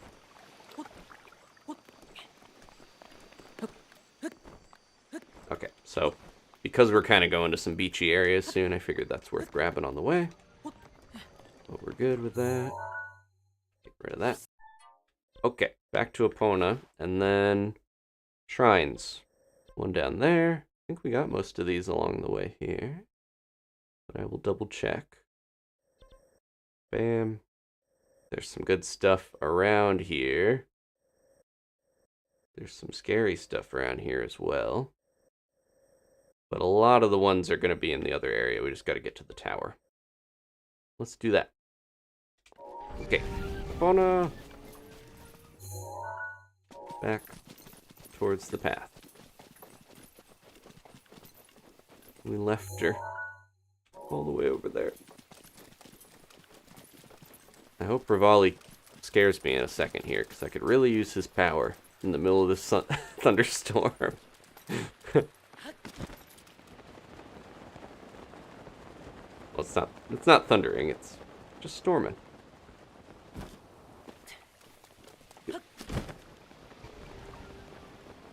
Okay, so because we're kind of going to some beachy areas soon, I figured that's worth grabbing on the way. But we're good with that. Get rid of that. Okay, back to Epona, and then shrines. One down there. I think we got most of these along the way here. But I will double check. Bam. There's some good stuff around here. There's some scary stuff around here as well. But a lot of the ones are going to be in the other area. We just got to get to the tower. Let's do that. Okay. Epona. Back towards the path. We left her all the way over there. I hope Rivali scares me in a second here, because I could really use his power in the middle of this thunderstorm. Well, it's not thundering, it's just storming.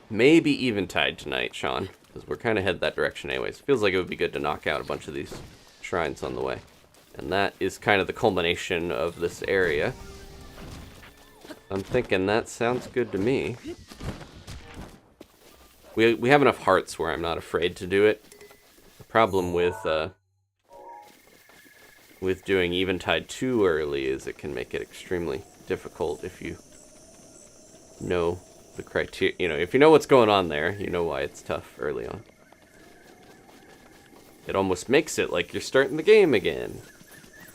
Maybe Eventide tonight, Sean, because we're kind of headed that direction anyways. Feels like it would be good to knock out a bunch of these shrines on the way. And that is kind of the culmination of this area. I'm thinking that sounds good to me. We have enough hearts where I'm not afraid to do it. The problem with doing Eventide too early is it can make it extremely difficult if you know the criteria. You know, if you know what's going on there, you know why it's tough early on. It almost makes it like you're starting the game again.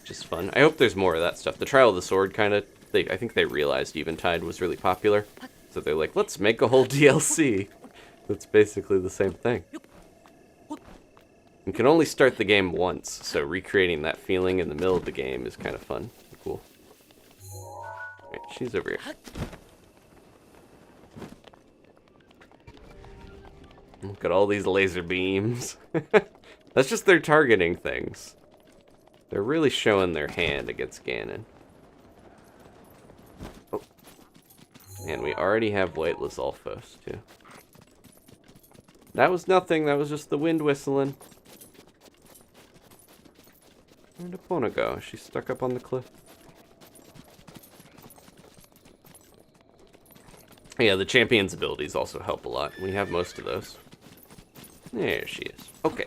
Just fun. I hope there's more of that stuff. The Trial of the Sword kind of, I think they realized Eventide was really popular. So they're like, let's make a whole DLC. That's basically the same thing. You can only start the game once, so recreating that feeling in the middle of the game is kind of fun. Cool. Alright, she's over here. Look at all these laser beams. That's just their targeting things. They're really showing their hand against Ganon. Oh. And we already have White Lizalfos, too. That was nothing, that was just the wind whistling. Where'd Epona go? She's stuck up on the cliff. Yeah, the champion's abilities also help a lot. We have most of those. There she is. Okay.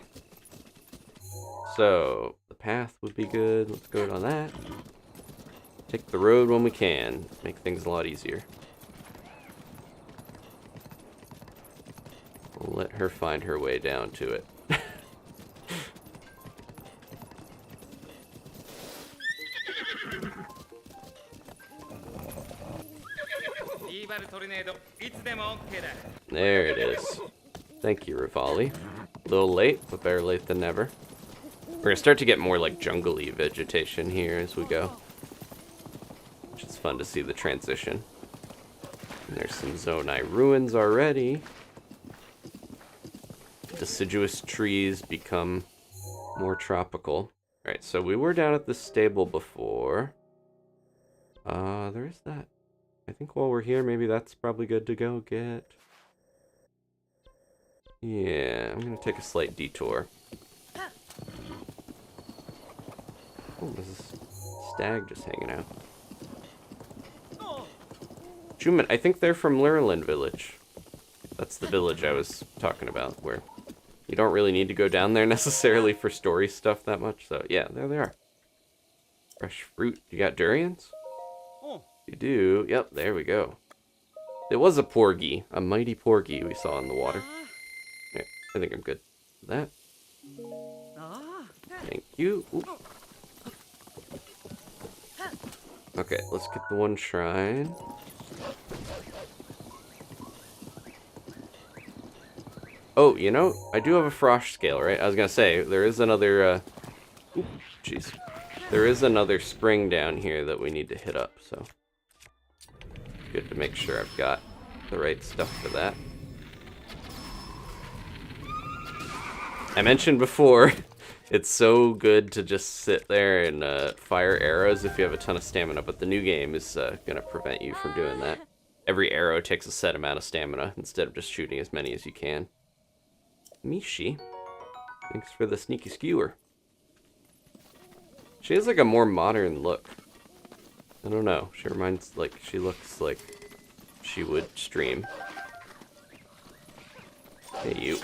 So, the path would be good. Let's go on that. Take the road when we can. Make things a lot easier. We'll let her find her way down to it. There it is. Thank you, Rivali. A little late, but better late than never. We're gonna start to get more like jungle-y vegetation here as we go. Which is fun to see the transition. And there's some Zonai ruins already. Deciduous trees become more tropical. Alright, so we were down at the stable before. There is that. I think while we're here, maybe that's probably good to go get. Yeah, I'm gonna take a slight detour. stag just hanging out. Juman, I think they're from Lurlin village. That's the village I was talking about, where you don't really need to go down there necessarily for story stuff that much. So yeah, there they are. Fresh fruit. You got durians? You do. Yep, there we go. It was a porgy, a mighty porgy we saw in the water. Yeah, I think I'm good with that. Thank you. Ooh. Okay, let's get the one shrine. Oh, you know, I do have a frost scale, right? I was gonna say, there is another, jeez. There is another spring down here that we need to hit up, so. Good to make sure I've got the right stuff for that. I mentioned before, it's so good to just sit there and fire arrows if you have a ton of stamina, but the new game is gonna prevent you from doing that. Every arrow takes a set amount of stamina instead of just shooting as many as you can. Mishi, thanks for the sneaky skewer. She has like a more modern look. I don't know. She reminds, like, she looks like she would stream. Hey, you.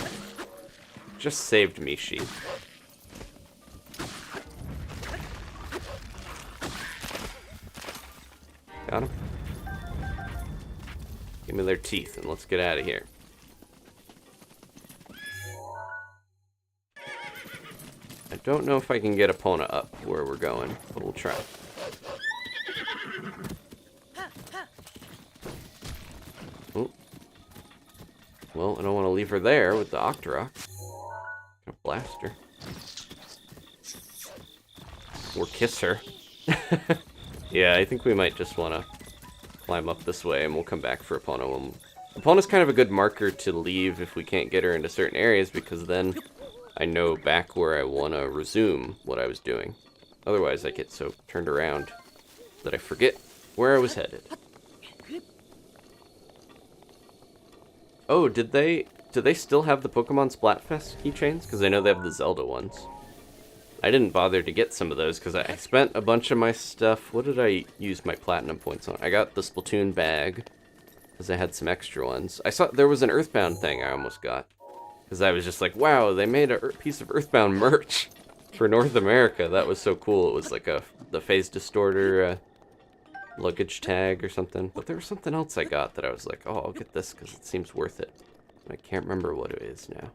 Just saved Mishi. Got him. Give me their teeth and let's get out of here. I don't know if I can get Epona up where we're going, but we'll try. Oh. Well, I don't want to leave her there with the Octorok. Gonna blast her. Or kiss her. Yeah, I think we might just want to climb up this way and we'll come back for Epona. Epona's kind of a good marker to leave if we can't get her into certain areas, because then I know back where I want to resume what I was doing. Otherwise, I get so turned around that I forget where I was headed. Oh, do they still have the Pokemon Splatfest keychains? Because I know they have the Zelda ones. I didn't bother to get some of those because I spent a bunch of my stuff. What did I use my platinum points on? I got the Splatoon bag because I had some extra ones. I saw there was an Earthbound thing I almost got. Because I was just like, wow, they made a piece of Earthbound merch for North America. That was so cool. It was like the phase distorter luggage tag or something. But there was something else I got that I was like, oh, I'll get this because it seems worth it. I can't remember what it is now.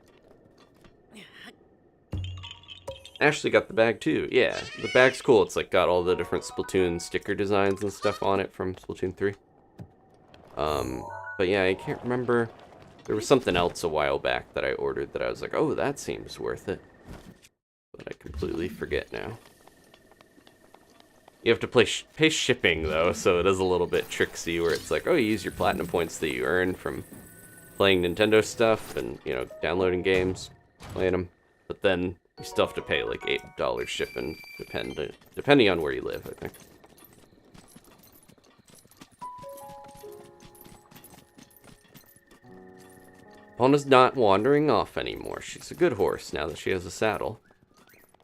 Ashley got the bag too. Yeah, the bag's cool. It's like got all the different Splatoon sticker designs and stuff on it from Splatoon 3. But yeah, I can't remember. There was something else a while back that I ordered that I was like, oh, that seems worth it. But I completely forget now. You have to pay shipping, though, so it is a little bit tricksy where it's like, oh, you use your platinum points that you earn from playing Nintendo stuff and, you know, downloading games, playing them. But then you still have to pay like $8 shipping, depending on where you live, I think. Epona's not wandering off anymore. She's a good horse now that she has a saddle.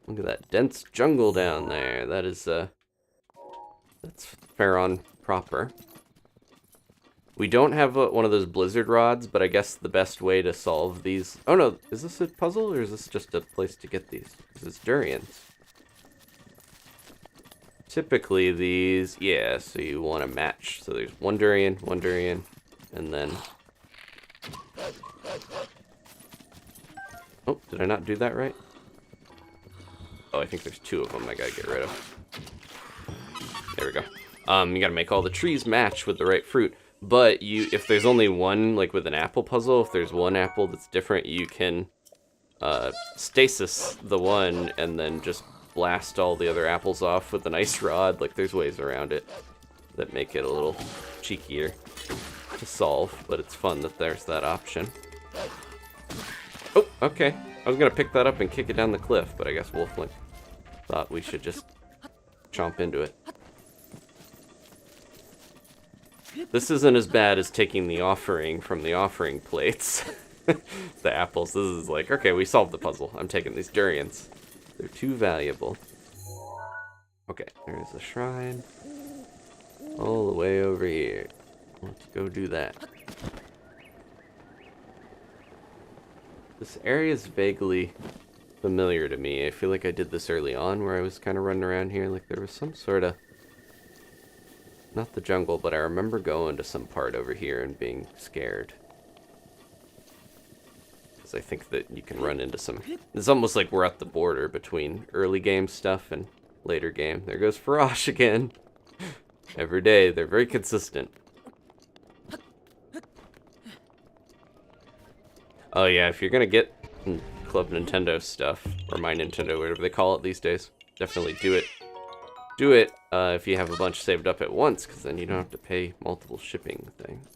Look at that dense jungle down there. That is, that's Faron proper. We don't have one of those blizzard rods, but I guess the best way to solve these... Oh no, is this a puzzle or is this just a place to get these? Because it's durians. Typically these, yeah, so you want to match. So there's one durian, and then... Oh, did I not do that right? Oh, I think there's two of them I gotta get rid of. There we go. You gotta make all the trees match with the right fruit. But if there's only one, like with an apple puzzle, if there's one apple that's different, you can stasis the one and then just blast all the other apples off with an ice rod. Like, there's ways around it that make it a little cheekier to solve, but it's fun that there's that option. Oh, okay. I was gonna pick that up and kick it down the cliff, but I guess Wolf Link thought we should just chomp into it. This isn't as bad as taking the offering from the offering plates. The apples. This is like, okay, we solved the puzzle. I'm taking these durians. They're too valuable. Okay, there's the shrine. All the way over here. Let's go do that. This area is vaguely familiar to me. I feel like I did this early on where I was kind of running around here. Like there was some sort of... Not the jungle, but I remember going to some part over here and being scared. Because I think that you can run into some... It's almost like we're at the border between early game stuff and later game. There goes Farosh again. Every day, they're very consistent. Oh yeah, if you're gonna get Club Nintendo stuff, or My Nintendo, whatever they call it these days, definitely do it. Do it if you have a bunch saved up at once, because then you don't have to pay multiple shipping things.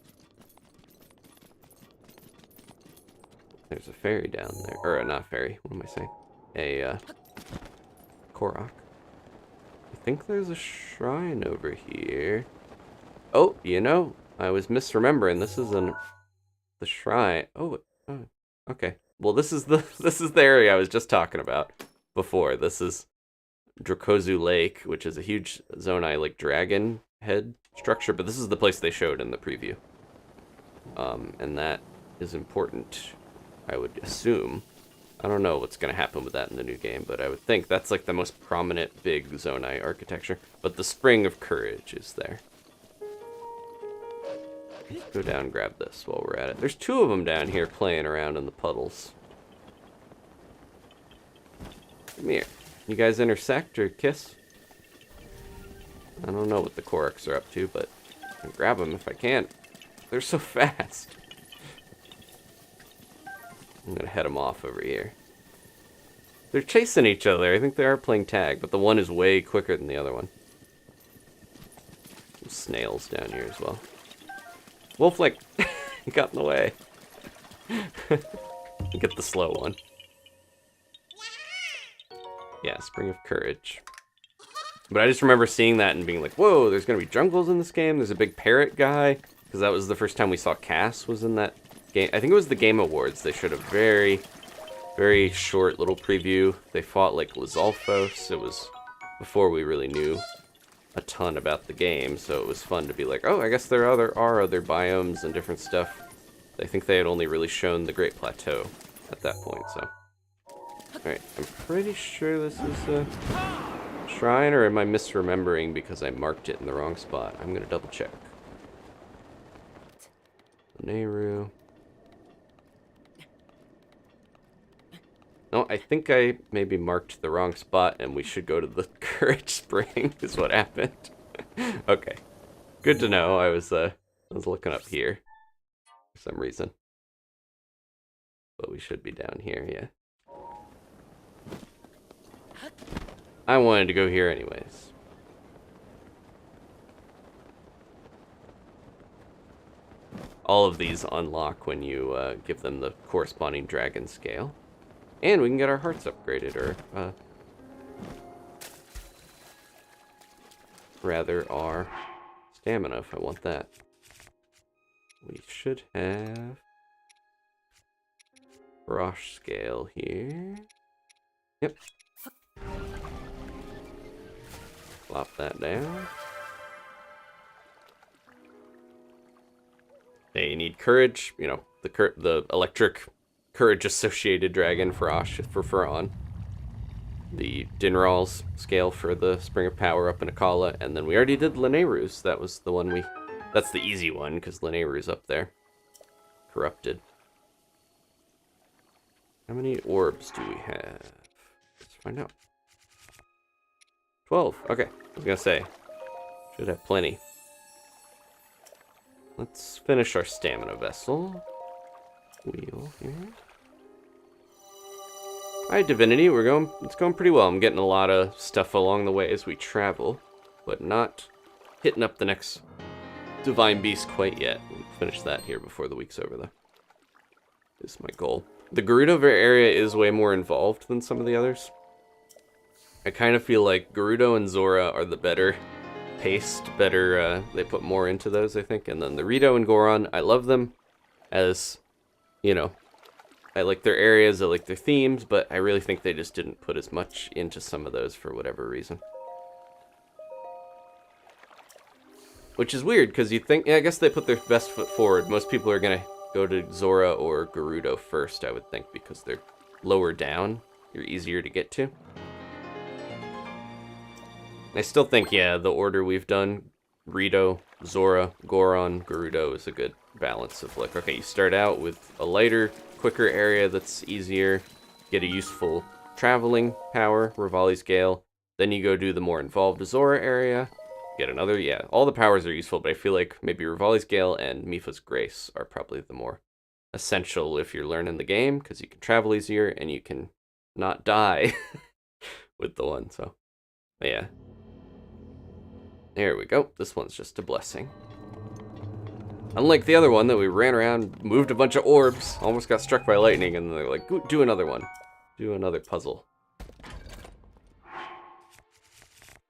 There's a ferry down there, or not ferry, what am I saying? A Korok. I think there's a shrine over here. Oh, you know, I was misremembering. This isn't the shrine. Oh, okay. Well, this is the area I was just talking about before. This is Dracozu Lake, which is a huge Zonai like dragon head structure, but this is the place they showed in the preview. And that is important, I would assume. I don't know what's going to happen with that in the new game, but I would think that's like the most prominent big Zonai architecture. But the Spring of Courage is there. Let's go down and grab this while we're at it. There's two of them down here playing around in the puddles. Come here. You guys intersect or kiss? I don't know what the Koroks are up to, but I can grab them if I can. They're so fast. I'm gonna head them off over here. They're chasing each other. I think they are playing tag, but the one is way quicker than the other one. Some snails down here as well. Wolf Link! He got in the way. Get the slow one. Yeah, Spring of Courage. But I just remember seeing that and being like, whoa, there's gonna be jungles in this game. There's a big parrot guy. Because that was the first time we saw Cass was in that game. I think it was the Game Awards. They showed a very, very short little preview. They fought like Lizalfos. It was before we really knew a ton about the game, so it was fun to be like, oh, I guess there are other biomes and different stuff. I think they had only really shown the Great Plateau at that point, so. Alright, I'm pretty sure this is a shrine, or am I misremembering because I marked it in the wrong spot? I'm gonna double check. Nehru. No, I think I maybe marked the wrong spot and we should go to the Courage Spring is what happened. Okay. Good to know. I was looking up here for some reason. But we should be down here, yeah. I wanted to go here anyways. All of these unlock when you give them the corresponding dragon scale. And we can get our hearts upgraded, or rather our stamina if I want that. We should have brush scale here. Yep. Plop that down. They need courage, you know, the electric courage associated dragon for Faron. The Dinral's scale for the Spring of Power up in Akala, and then we already did Lynel's. That was the one that's the easy one, because Lynel's up there. Corrupted. How many orbs do we have? Let's find out. 12, okay. I was gonna say, should have plenty. Let's finish our stamina vessel. Wheel here. Alright, Divinity, it's going pretty well. I'm getting a lot of stuff along the way as we travel, but not hitting up the next Divine Beast quite yet. We'll finish that here before the week's over, though. Is my goal. The Gerudo area is way more involved than some of the others. I kind of feel like Gerudo and Zora are the better paced, they put more into those, I think. And then the Rito and Goron, I love them as, you know, I like their areas, I like their themes, but I really think they just didn't put as much into some of those for whatever reason. Which is weird, because you think, yeah, I guess they put their best foot forward. Most people are going to go to Zora or Gerudo first, I would think, because they're lower down. You're easier to get to. I still think, yeah, the order we've done, Rito, Zora, Goron, Gerudo, is a good balance of, like, okay, you start out with a lighter, quicker area that's easier, get a useful traveling power, Rivali's Gale, then you go do the more involved Zora area, get another, yeah, all the powers are useful, but I feel like maybe Rivali's Gale and Mipha's Grace are probably the more essential if you're learning the game, because you can travel easier and you can not die with the one, so, but yeah. There we go, this one's just a blessing. Unlike the other one that we ran around, moved a bunch of orbs, almost got struck by lightning, and they're like, do another one. Do another puzzle.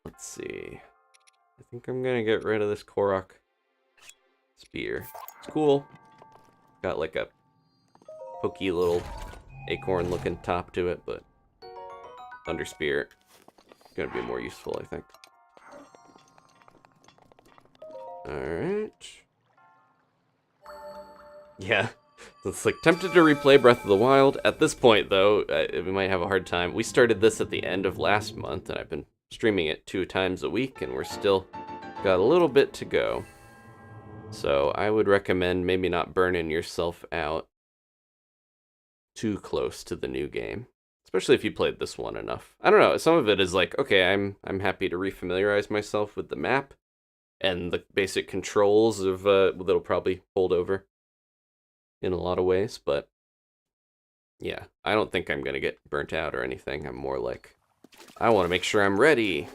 Let's see. I think I'm gonna get rid of this Korok spear. It's cool. Got like a pokey little acorn looking top to it, but Thunder Spear is gonna be more useful, I think. Alright. Yeah. It's like tempted to replay Breath of the Wild. At this point, though, we might have a hard time. We started this at the end of last month, and I've been streaming it 2 times a week, and we're still got a little bit to go. So I would recommend maybe not burning yourself out too close to the new game, especially if you played this one enough. I don't know. Some of it is like, okay, I'm happy to refamiliarize myself with the map and the basic controls of that'll probably hold over in a lot of ways, but yeah, I don't think I'm gonna get burnt out or anything. I'm more like, I want to make sure I'm ready,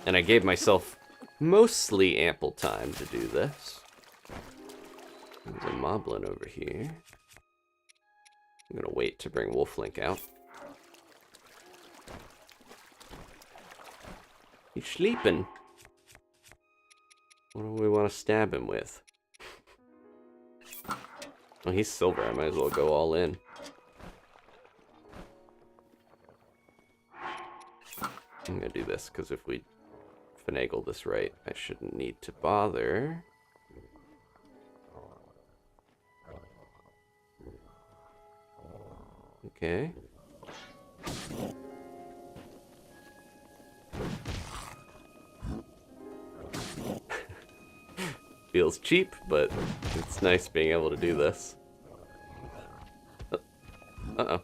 and I gave myself mostly ample time to do this. There's a moblin over here. I'm gonna wait to bring Wolf Link out. He's sleeping. What do we want to stab him with? Oh, he's silver. I might as well go all in. I'm gonna do this, because if we finagle this right, I shouldn't need to bother. Okay. Feels cheap, but it's nice being able to do this. Uh-oh.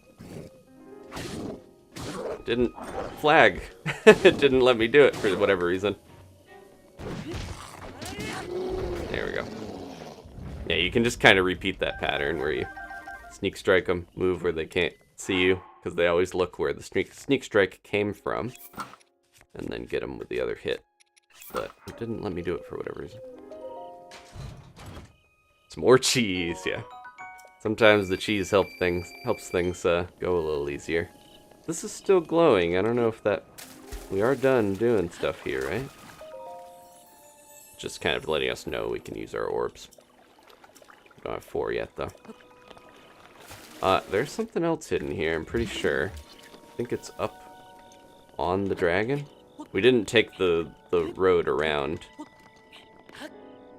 Didn't flag. It didn't let me do it for whatever reason. There we go. Yeah, you can just kind of repeat that pattern where you sneak strike them, move where they can't see you, because they always look where the sneak strike came from, and then get them with the other hit. But it didn't let me do it for whatever reason. Some more cheese, yeah. Sometimes the cheese helps things go a little easier. This is still glowing. I don't know if that... We are done doing stuff here, right? Just kind of letting us know we can use our orbs. We don't have 4 yet, though. There's something else hidden here, I'm pretty sure. I think it's up on the dragon. We didn't take the road around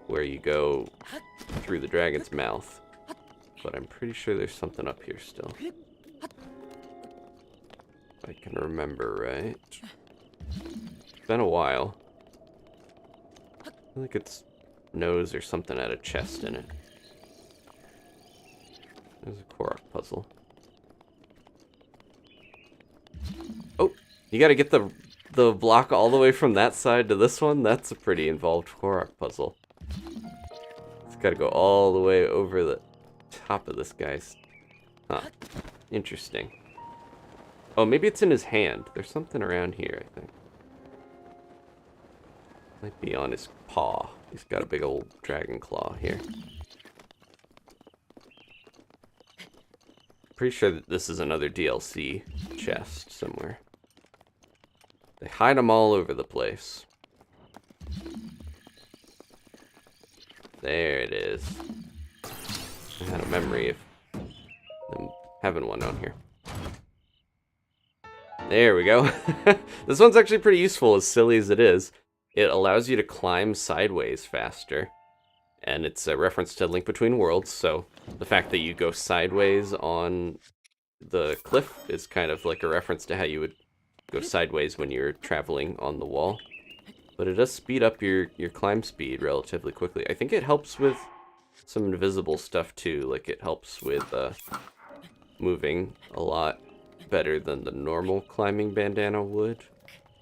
where you go through the dragon's mouth, but I'm pretty sure there's something up here still. If I can remember right. It's been a while. I feel like its nose or something had a chest in it. There's a Korok puzzle. Oh, you gotta get the block all the way from that side to this one? That's a pretty involved Korok puzzle. It's gotta go all the way over the top of this guy's... Huh. Interesting. Oh, maybe it's in his hand. There's something around here, I think. Might be on his paw. He's got a big old dragon claw here. Pretty sure that this is another DLC chest somewhere. They hide them all over the place. There it is. I had a memory of them having one on here. There we go. This one's actually pretty useful, as silly as it is. it allows you to climb sideways faster. And it's a reference to Link Between Worlds, so the fact that you go sideways on the cliff is kind of like a reference to how you would go sideways when you're traveling on the wall. But it does speed up your climb speed relatively quickly. I think it helps with some invisible stuff too, like it helps with moving a lot better than the normal climbing bandana would.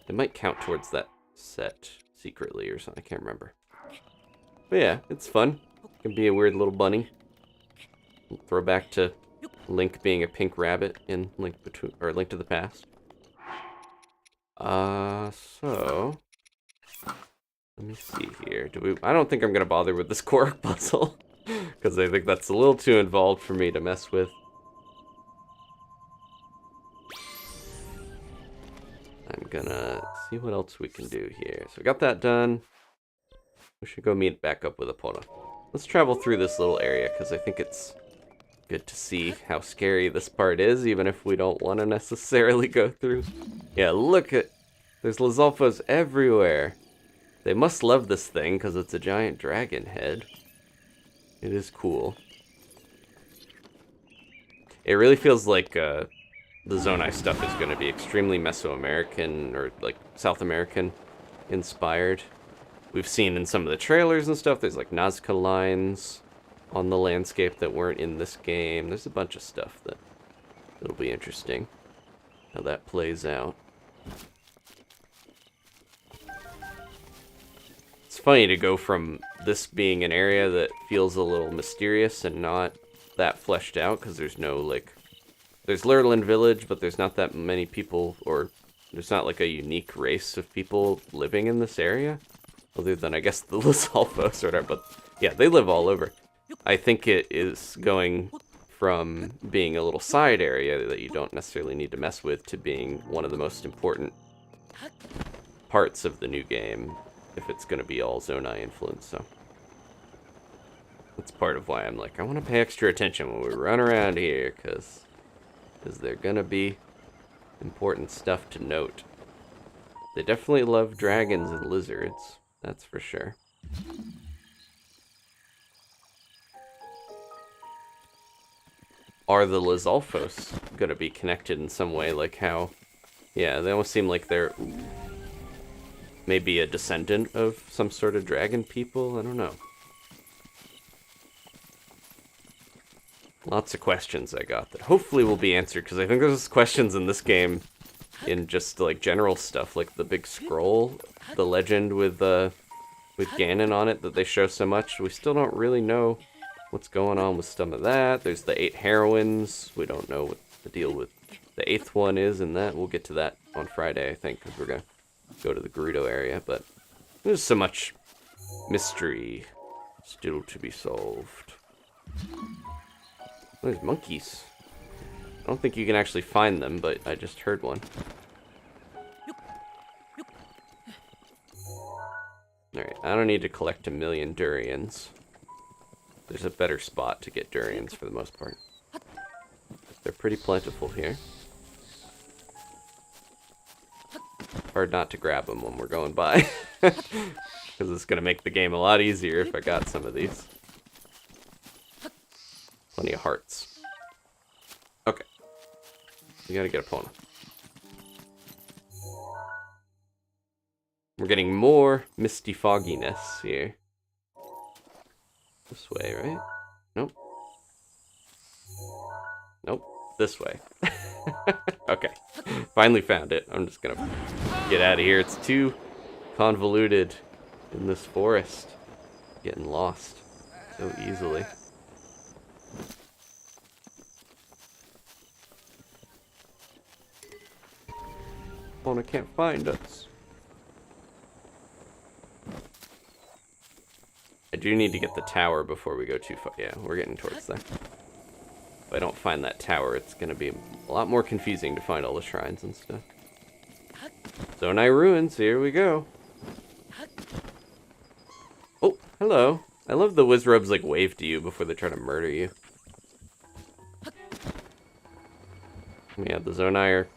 It might count towards that set secretly or something, I can't remember. But yeah, it's fun. It can be a weird little bunny. Throwback to Link being a pink rabbit in Link to the Past. So let me see here. I don't think I'm gonna bother with this Korok puzzle because I think that's a little too involved for me to mess with. I'm gonna see what else we can do here. So we got that done. We should go meet back up with Epona. Let's travel through this little area because I think it's good to see how scary this part is, even if we don't want to necessarily go through. Yeah, look at... There's Lizalfos everywhere. They must love this thing because it's a giant dragon head. It is cool. It really feels like the Zonai stuff is going to be extremely Mesoamerican or like South American inspired. We've seen in some of the trailers and stuff, there's like Nazca lines on the landscape that weren't in this game. There's a bunch of stuff that'll be interesting how that plays out. It's funny to go from this being an area that feels a little mysterious and not that fleshed out, because there's no, like... There's Lurlin Village, but there's not that many people, or there's not, like, a unique race of people living in this area. Other than, I guess, the Lizalfos or whatever, but yeah, they live all over. I think it is going from being a little side area that you don't necessarily need to mess with to being one of the most important parts of the new game, if it's going to be all Zonai influence, so. That's part of why I'm like, I want to pay extra attention when we run around here, because they're going to be important stuff to note. They definitely love dragons and lizards, that's for sure. Are the Lizalfos going to be connected in some way, like how... Yeah, they almost seem like they're maybe a descendant of some sort of dragon people, I don't know. Lots of questions I got that hopefully will be answered, because I think there's questions in this game in just, like, general stuff, like the big scroll, the legend with Ganon on it that they show so much. We still don't really know what's going on with some of that. There's the 8 heroines. We don't know what the deal with the 8th one is in that. We'll get to that on Friday, I think, because we're going to go to the Gerudo area, but there's so much mystery still to be solved. There's monkeys. I don't think you can actually find them, but I just heard one. Alright, I don't need to collect 1,000,000 durians. There's a better spot to get durians for the most part. They're pretty plentiful here. Hard not to grab them when we're going by. Because it's going to make the game a lot easier if I got some of these. Plenty of hearts. Okay. We gotta get Epona. We're getting more misty fogginess here. This way, right? Nope. Nope. This way. Okay. Finally found it. I'm just gonna get out of here. It's too convoluted in this forest. Getting lost so easily. Epona can't find us. I do need to get the tower before we go too far. Yeah, we're getting towards there. If I don't find that tower, it's going to be a lot more confusing to find all the shrines and stuff. Zonai Ruins, here we go. Oh, hello. I love the Wizrobes like wave to you before they try to murder you. Yeah, the Zonai are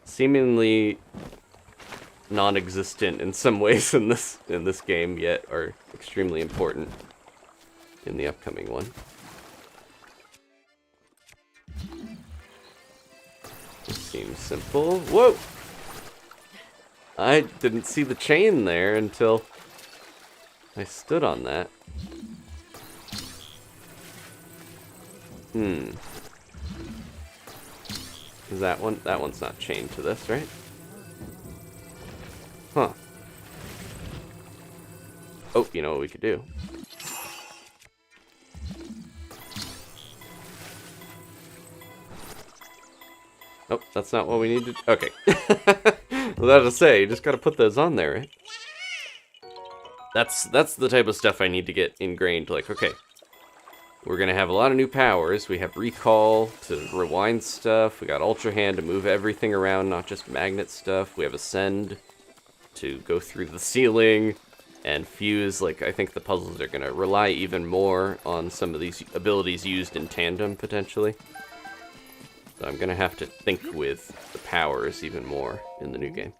seemingly non-existent in some ways in this game, yet are extremely important in the upcoming one. This seems simple. Whoa! I didn't see the chain there until I stood on that. Is that one? That one's not chained to this, right? Huh. Oh, you know what we could do? Oh, that's not what we needed. Okay. Without to say, you just gotta put those on there, right? That's the type of stuff I need to get ingrained. Like, okay, we're gonna have a lot of new powers. We have recall to rewind stuff. We got Ultra Hand to move everything around, not just magnet stuff. We have Ascend to go through the ceiling and fuse. Like, I think the puzzles are gonna rely even more on some of these abilities used in tandem, potentially. So I'm gonna have to think with the powers even more in the new game.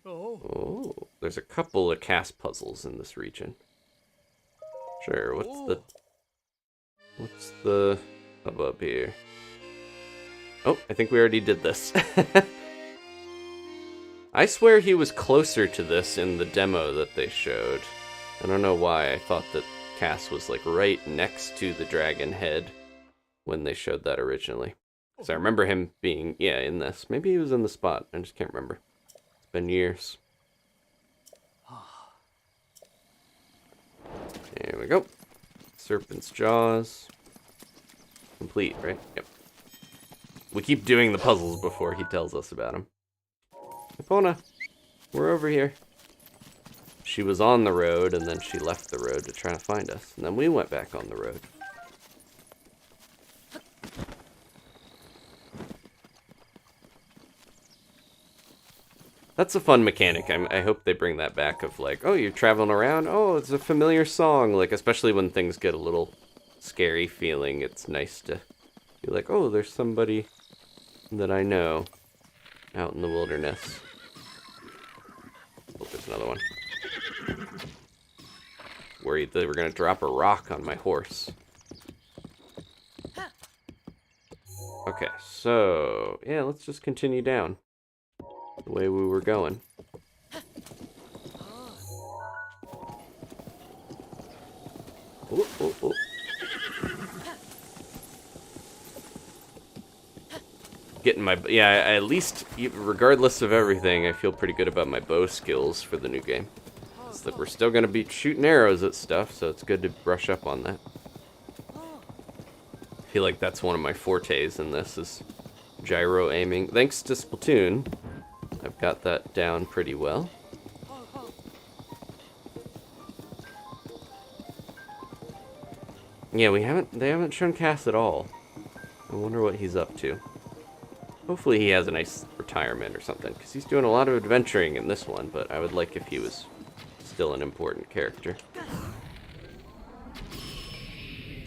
Oh, there's a couple of cast puzzles in this region. Sure, what's the hubbub here? Oh, I think we already did this. I swear he was closer to this in the demo that they showed. I don't know why I thought that Cass was like right next to the dragon head when they showed that originally. Because I remember him being, yeah, in this. Maybe he was in the spot. I just can't remember. It's been years. There we go. Serpent's Jaws. Complete, right? Yep. We keep doing the puzzles before he tells us about them. Epona, we're over here. She was on the road, and then she left the road to try to find us. And then we went back on the road. That's a fun mechanic. I hope they bring that back of like, oh, you're traveling around. Oh, it's a familiar song. Like, especially when things get a little scary feeling, it's nice to be like, oh, there's somebody that I know out in the wilderness. Oh, there's another one. Worried that we're going to drop a rock on my horse. Okay, so, yeah, let's just continue down the way we were going. Ooh, ooh, ooh. Getting my, yeah, at least, regardless of everything, I feel pretty good about my bow skills for the new game. It's that we're still going to be shooting arrows at stuff, so it's good to brush up on that. I feel like that's one of my fortes in this, is gyro aiming. Thanks to Splatoon, I've got that down pretty well. Yeah, they haven't shown Cass at all. I wonder what he's up to. Hopefully he has a nice retirement or something, because he's doing a lot of adventuring in this one, but I would like if he was still an important character.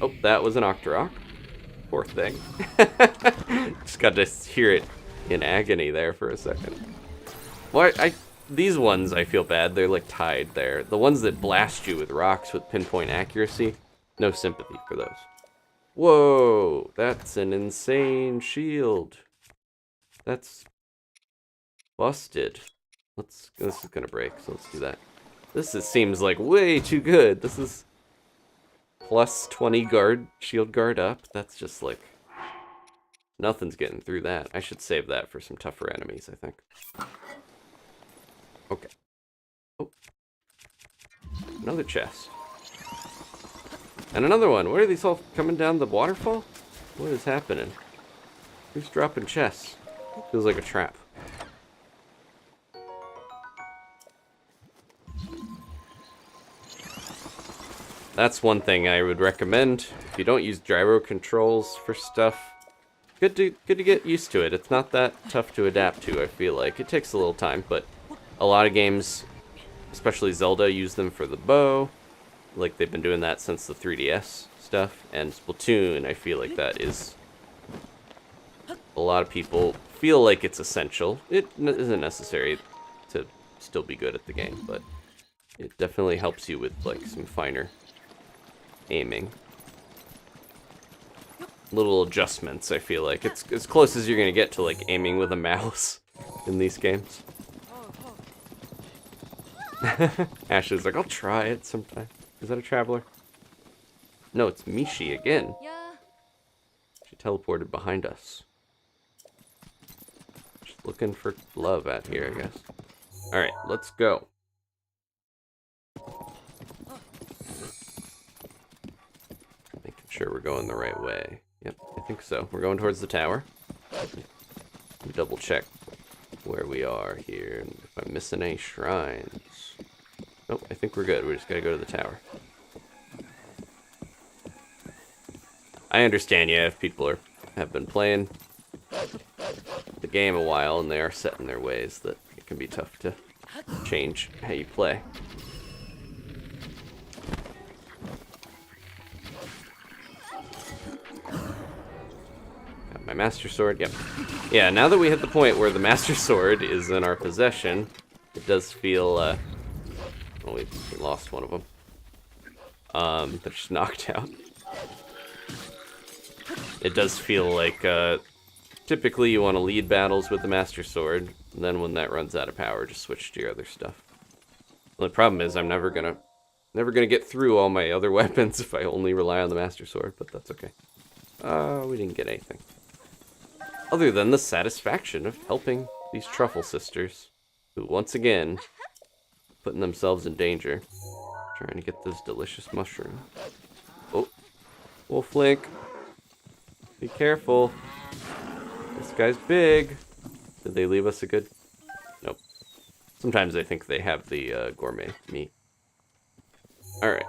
Oh, that was an Octorok. Poor thing. Just got to hear it in agony there for a second. Well, these ones I feel bad. They're like tied there. The ones that blast you with rocks with pinpoint accuracy, no sympathy for those. Whoa, that's an insane shield. That's busted. This is gonna break, so let's do that. Seems like way too good. This is plus 20 shield guard up. That's just like, nothing's getting through that. I should save that for some tougher enemies, I think. Okay. Oh. Another chest. And another one. What are these all coming down the waterfall? What is happening? Who's dropping chests? Feels like a trap. That's one thing I would recommend. If you don't use gyro controls for stuff, good to get used to it. It's not that tough to adapt to, I feel like. It takes a little time, but a lot of games, especially Zelda, use them for the bow. Like, they've been doing that since the 3DS stuff. And Splatoon, I feel like that is a lot of people feel like it's essential. It isn't necessary to still be good at the game, but it definitely helps you with like some finer aiming. Little adjustments, I feel like. It's as close as you're gonna get to like aiming with a mouse in these games. Ashley's like, I'll try it sometime. Is that a traveler? No, it's Mishi again. She teleported behind us. Just looking for love out here, I guess. Alright, let's go. Making sure we're going the right way. Yep, I think so. We're going towards the tower. Double check where we are here, and if I'm missing any shrines. Nope, I think we're good. We just gotta go to the tower. I understand, yeah, if people have been playing the game a while and they are set in their ways, that it can be tough to change how you play. Got my Master Sword, yep. Yeah, now that we hit the point where the Master Sword is in our possession, it does feel, well, we lost one of them. They're just knocked out. It does feel like, typically you want to lead battles with the Master Sword, and then when that runs out of power, just switch to your other stuff. Well, the problem is I'm never gonna get through all my other weapons if I only rely on the Master Sword, but that's okay. We didn't get anything. Other than the satisfaction of helping these truffle sisters, who once again, putting themselves in danger, trying to get those delicious mushrooms. Oh, Wolf Link. Be careful. This guy's big. Did they leave us a good... Nope. Sometimes I think they have the gourmet meat. Alright.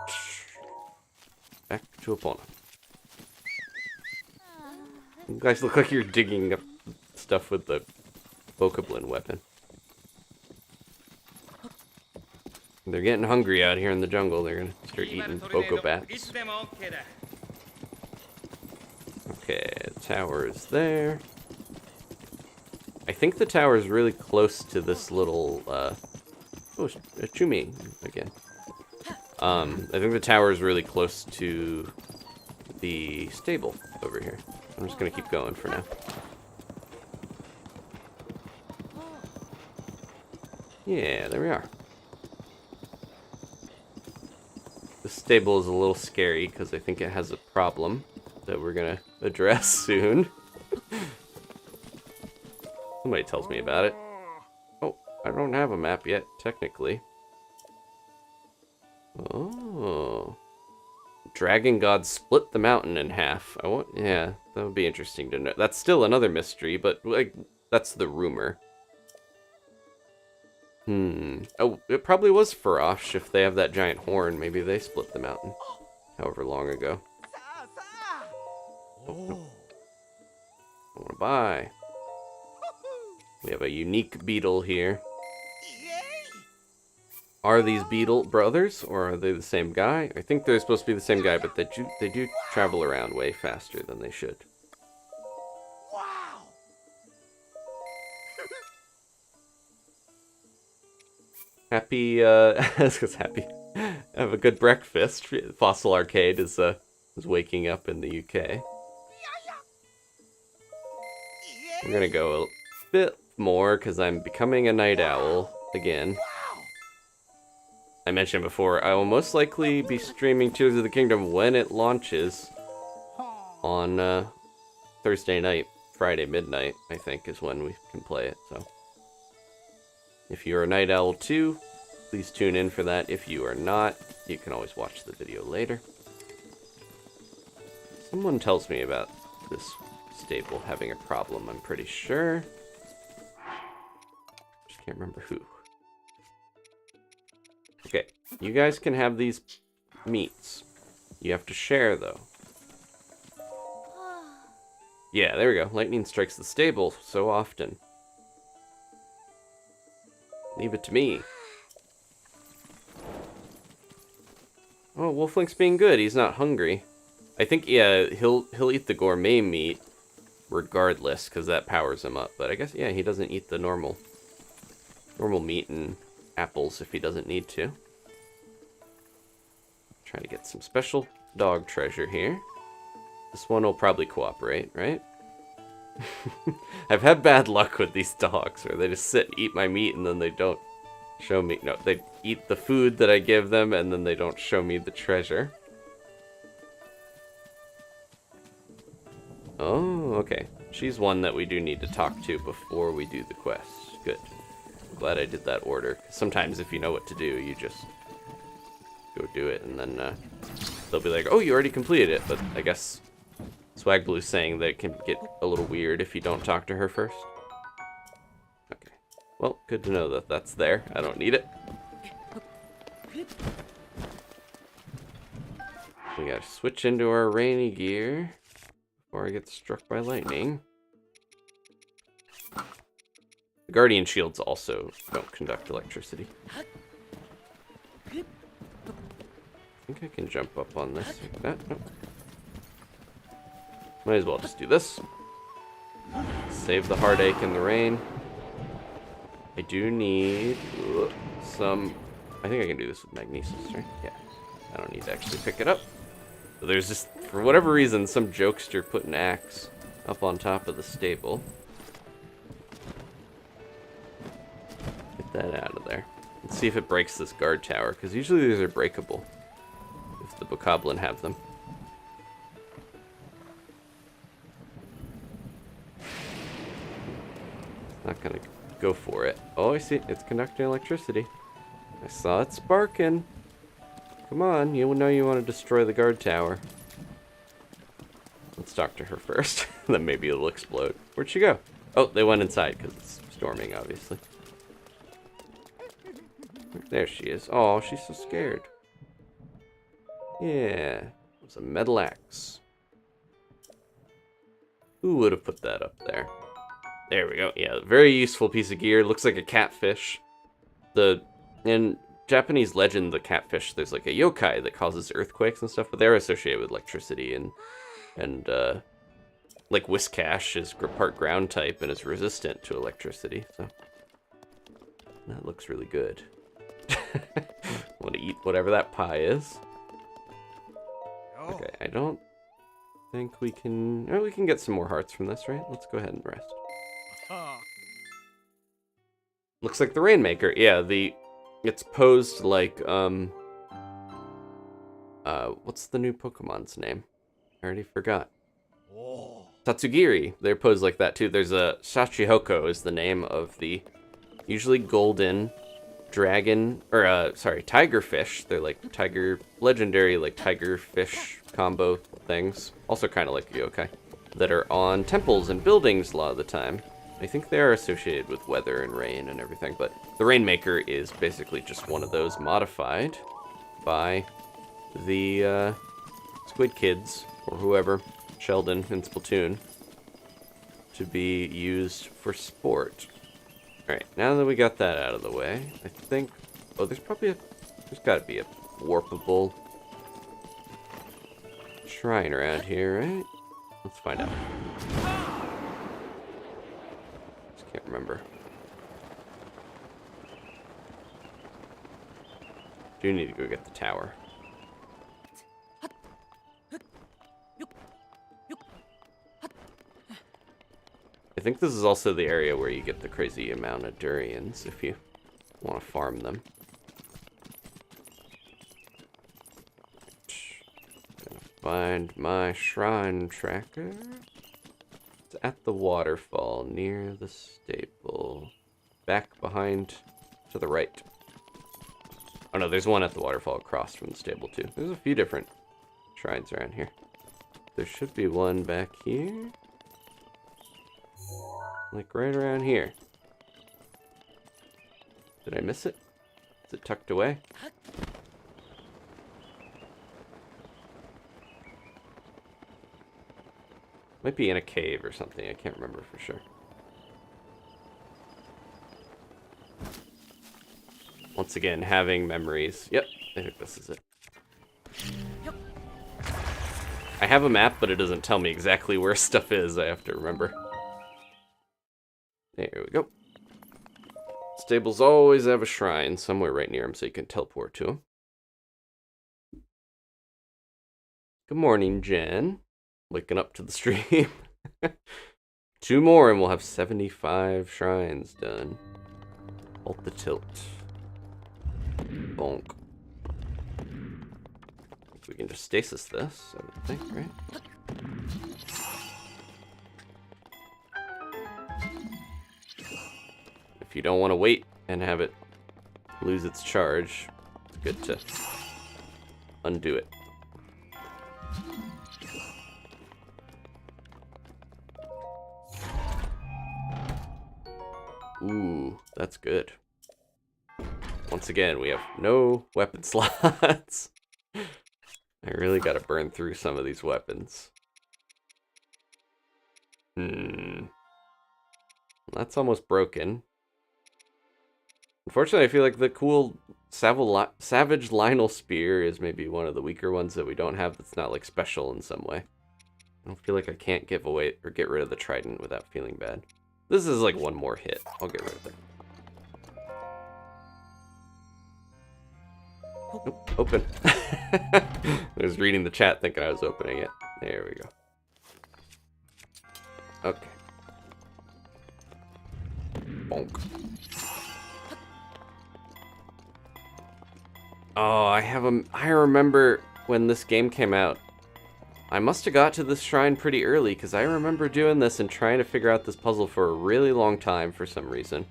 Back to Epona. You guys look like you're digging up stuff with the Bokoblin weapon. They're getting hungry out here in the jungle. They're gonna start eating Boko bats. Okay, the tower is there. I think the tower is really close to this little, oh, a Chumi again. I think the tower is really close to the stable over here. I'm just gonna keep going for now. Yeah, there we are. The stable is a little scary because I think it has a problem that we're gonna address soon. Somebody tells me about it. Oh, I don't have a map yet, technically. Oh. Dragon gods split the mountain in half. Yeah, that would be interesting to know. That's still another mystery, but like that's the rumor. Oh, it probably was Farosh if they have that giant horn. Maybe they split the mountain however long ago. Oh, no. I want to buy. We have a unique beetle here. Are these beetle brothers, or are they the same guy? I think they're supposed to be the same guy, but they do travel around way faster than they should. Wow! Happy, happy. Have a good breakfast. Fossil Arcade is waking up in the UK. I'm gonna go a bit more, because I'm becoming a night owl again. I mentioned before, I will most likely be streaming Tears of the Kingdom when it launches on Thursday night, Friday midnight, I think, is when we can play it. So, if you're a night owl too, please tune in for that. If you are not, you can always watch the video later. Someone tells me about this stable having a problem, I'm pretty sure. Just can't remember who. Okay, you guys can have these meats. You have to share, though. Yeah, there we go. Lightning strikes the stable so often. Leave it to me. Oh, Wolf Link's being good. He's not hungry. I think, yeah, he'll eat the gourmet meat. regardless, because that powers him up. But I guess, yeah, he doesn't eat the normal meat and apples if he doesn't need to. Trying to get some special dog treasure here. This one will probably cooperate, right? I've had bad luck with these dogs where they just sit and eat my meat and then they don't show me. No, they eat the food that I give them and then they don't show me the treasure. Oh, okay. She's one that we do need to talk to before we do the quest. Good. I'm glad I did that order. Sometimes if you know what to do, you just go do it and then they'll be like, oh, you already completed it. But I guess Swagblue's saying that it can get a little weird if you don't talk to her first. Okay. Well, good to know that that's there. I don't need it. We gotta switch into our rainy gear before I get struck by lightning. The Guardian Shields also don't conduct electricity. I think I can jump up on this like that. Nope. Might as well just do this. Save the heartache in the rain. I do need some... I think I can do this with magnesis, right? Yeah. I don't need to actually pick it up. So there's just, for whatever reason, some jokester put an axe up on top of the stable. Get that out of there. Let's see if it breaks this guard tower, because usually these are breakable if the Bokoblin have them. Not gonna go for it. Oh, I see. It's conducting electricity. I saw it sparking. Come on, you know you want to destroy the guard tower. Let's talk to her first. Then maybe it'll explode. Where'd she go? Oh, they went inside because it's storming, obviously. There she is. Oh, she's so scared. Yeah, it was a metal axe. Who would have put that up there? There we go. Yeah, very useful piece of gear. Looks like a catfish. In Japanese legend, the catfish, there's like a yokai that causes earthquakes and stuff, but they're associated with electricity and like Whiskash is part ground type and is resistant to electricity. So that looks really good. Want to eat whatever that pie is. Okay, I don't think we can... Oh, we can get some more hearts from this, right? Let's go ahead and rest. Looks like the Rainmaker. Yeah, it's posed like, what's the new Pokemon's name? I already forgot. Tatsugiri. They're posed like that too. There's a Shachihoko is the name of the usually golden dragon, or tigerfish. They're like legendary like tigerfish combo things. Also kind of like yokai that are on temples and buildings a lot of the time. I think they are associated with weather and rain and everything, but the Rainmaker is basically just one of those modified by the Squid Kids, or whoever, Sheldon in Splatoon, to be used for sport. Alright, now that we got that out of the way, I think... Oh, there's gotta be a warpable shrine around here, right? Let's find out. Can't remember. Do need to go get the tower. I think this is also the area where you get the crazy amount of durians if you want to farm them. Gonna find my shrine tracker. At the waterfall near the stable. Back behind to the right. Oh no, there's one at the waterfall across from the stable too. There's a few different shrines around here. There should be one back here. Like right around here. Did I miss it? Is it tucked away? Might be in a cave or something. I can't remember for sure. Once again, having memories. Yep, I think this is it. I have a map, but it doesn't tell me exactly where stuff is. I have to remember. There we go. Stables always have a shrine somewhere right near them, so you can teleport to them. Good morning, Jen. Waking up to the stream. 2 more and we'll have 75 shrines done. Hold the tilt. Bonk. We can just stasis this, I would think, right? If you don't want to wait and have it lose its charge, it's good to undo it. Ooh, that's good. Once again, we have no weapon slots. I really gotta burn through some of these weapons. That's almost broken. Unfortunately, I feel like the cool Savage Lynel Spear is maybe one of the weaker ones that we don't have that's not like special in some way. I don't feel like I can't give away or get rid of the trident without feeling bad. This is like one more hit. I'll get rid of it. Nope, open. I was reading the chat thinking I was opening it. There we go. Okay. Bonk. Oh, I remember when this game came out. I must have got to this shrine pretty early, because I remember doing this and trying to figure out this puzzle for a really long time for some reason.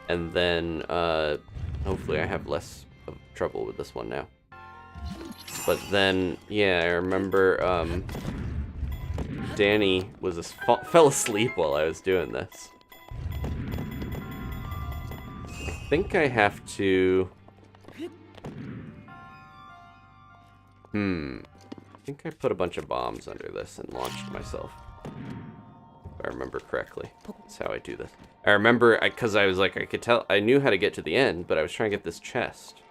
And then, hopefully I have less of trouble with this one now. But then, yeah, I remember, Danny fell asleep while I was doing this. I think I have to... I think I put a bunch of bombs under this and launched myself. If I remember correctly. That's how I do this. I remember, because I was like, I knew how to get to the end, but I was trying to get this chest.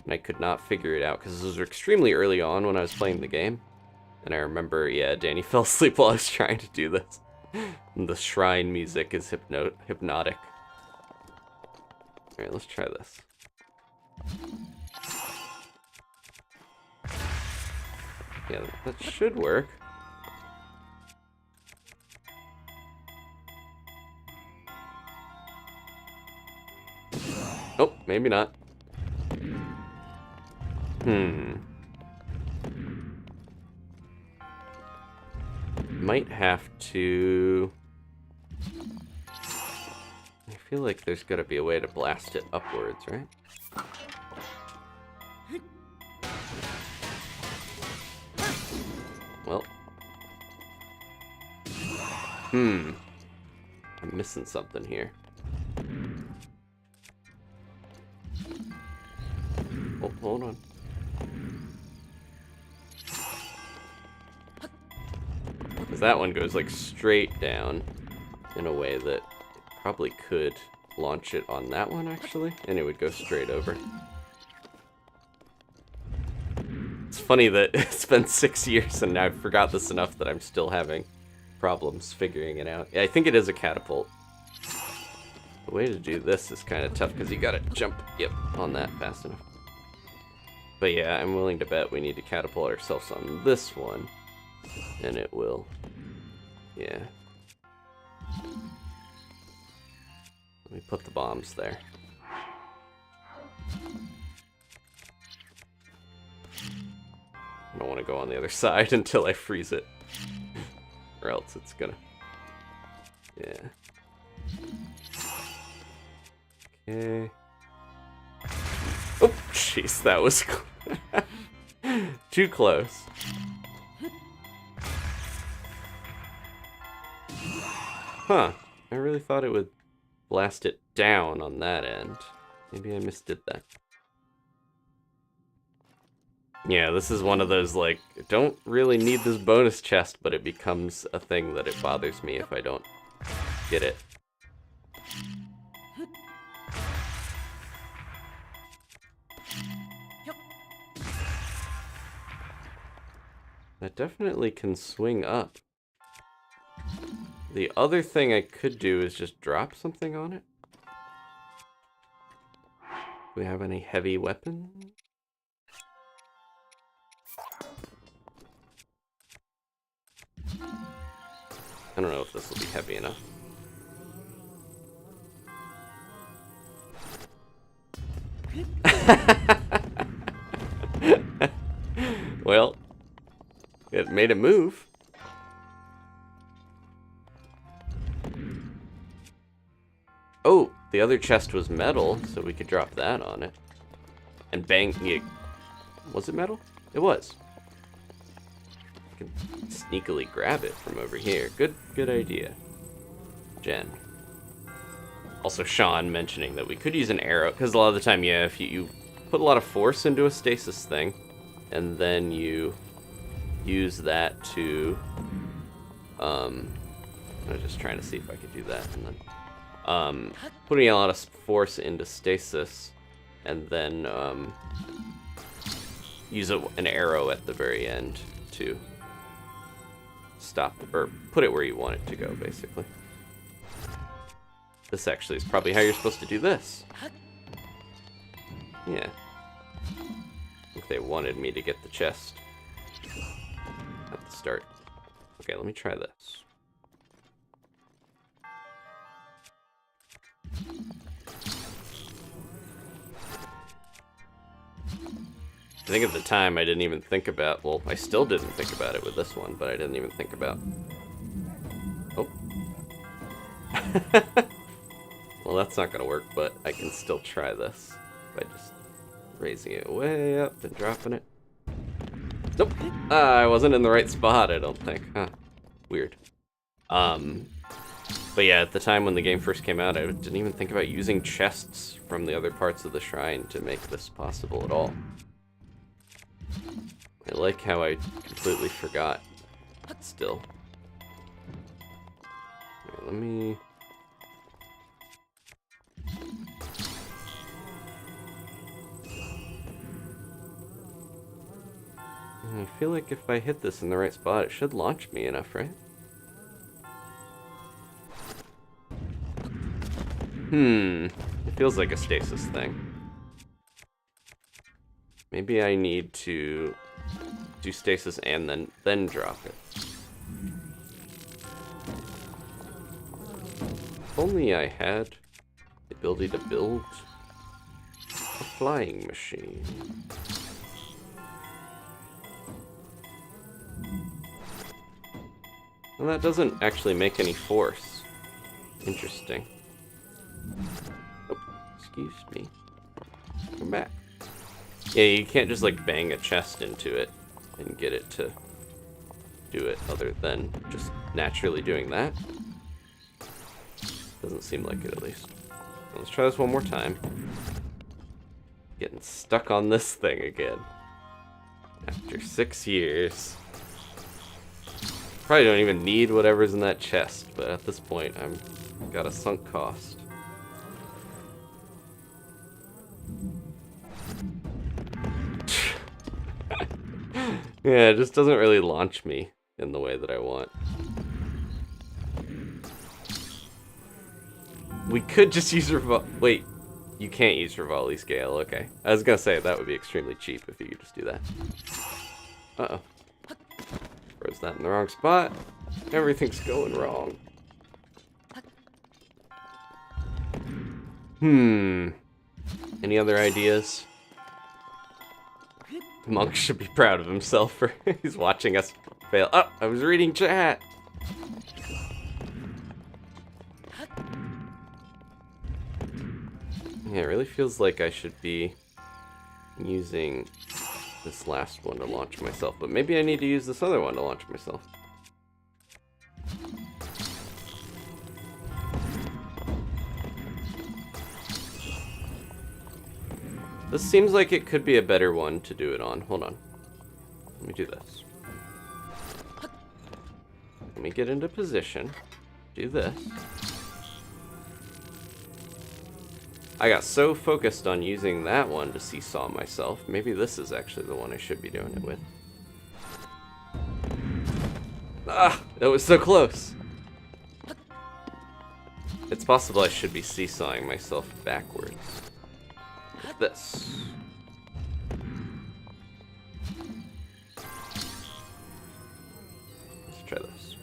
And I could not figure it out, because this was extremely early on when I was playing the game. And I remember, yeah, Danny fell asleep while I was trying to do this. And the shrine music is hypnotic. Alright, let's try this. Yeah, that should work. Oh, maybe not. Might have to... I feel like there's gotta be a way to blast it upwards, right? Well. I'm missing something here. Oh, hold on. Because that one goes like straight down in a way that it probably could launch it on that one actually, and it would go straight over. It's funny that it's been 6 years and I forgot this enough that I'm still having problems figuring it out. Yeah, I think it is a catapult. The way to do this is kind of tough because you gotta jump, on that fast enough. But yeah, I'm willing to bet we need to catapult ourselves on this one. And it will, yeah. Let me put the bombs there. I don't want to go on the other side until I freeze it. Or else it's gonna... Yeah. Okay. Oh, jeez, that was... too close. Huh. I really thought it would blast it down on that end. Maybe I misdid that. Yeah, this is one of those, like, don't really need this bonus chest, but it becomes a thing that it bothers me if I don't get it. That definitely can swing up. The other thing I could do is just drop something on it. Do we have any heavy weapons? I don't know if this will be heavy enough. Well, it made it move. Oh, the other chest was metal, so we could drop that on it. And bang, yeah. Was it metal? It was. I can sneakily grab it from over here. Good idea, Jen. Also, Sean mentioning that we could use an arrow, because a lot of the time, yeah, if you put a lot of force into a stasis thing, and then you use that to, I was just trying to see if I could do that, and then, putting a lot of force into stasis, and then, use an arrow at the very end to stop, or put it where you want it to go, basically. This actually is probably how you're supposed to do this. Yeah. I think they wanted me to get the chest at the start. Okay, let me try this. I think at the time I didn't even think about, well, I still didn't think about it with this one, but I didn't even think about... Oh. Well, that's not gonna work, but I can still try this by just raising it way up and dropping it. Nope. I wasn't in the right spot, I don't think. Huh. Weird. But yeah, at the time when the game first came out, I didn't even think about using chests from the other parts of the shrine to make this possible at all. I like how I completely forgot still. Right, let me... I feel like if I hit this in the right spot, it should launch me enough, right? It feels like a stasis thing. Maybe I need to do stasis and then drop it. If only I had the ability to build a flying machine. Well, that doesn't actually make any force. Interesting. Oh, excuse me. Come back. Yeah, you can't just like bang a chest into it and get it to do it other than just naturally doing that. Doesn't seem like it, at least. Let's try this one more time. Getting stuck on this thing again. After 6 years. Probably don't even need whatever's in that chest, but at this point, I've got a sunk cost. Yeah, it just doesn't really launch me in the way that I want. We could just use wait, you can't use Rivali scale, okay. I was gonna say, that would be extremely cheap if you could just do that. Uh-oh. Froze that in the wrong spot. Everything's going wrong. Any other ideas? Monk should be proud of himself for he's watching us fail. Oh, I was reading chat. Yeah, it really feels like I should be using this last one to launch myself, but maybe I need to use this other one to launch myself. This seems like it could be a better one to do it on. Hold on. Let me do this. Let me get into position. Do this. I got so focused on using that one to seesaw myself. Maybe this is actually the one I should be doing it with. Ah, that was so close. It's possible I should be seesawing myself backwards. Like this. Let's try this.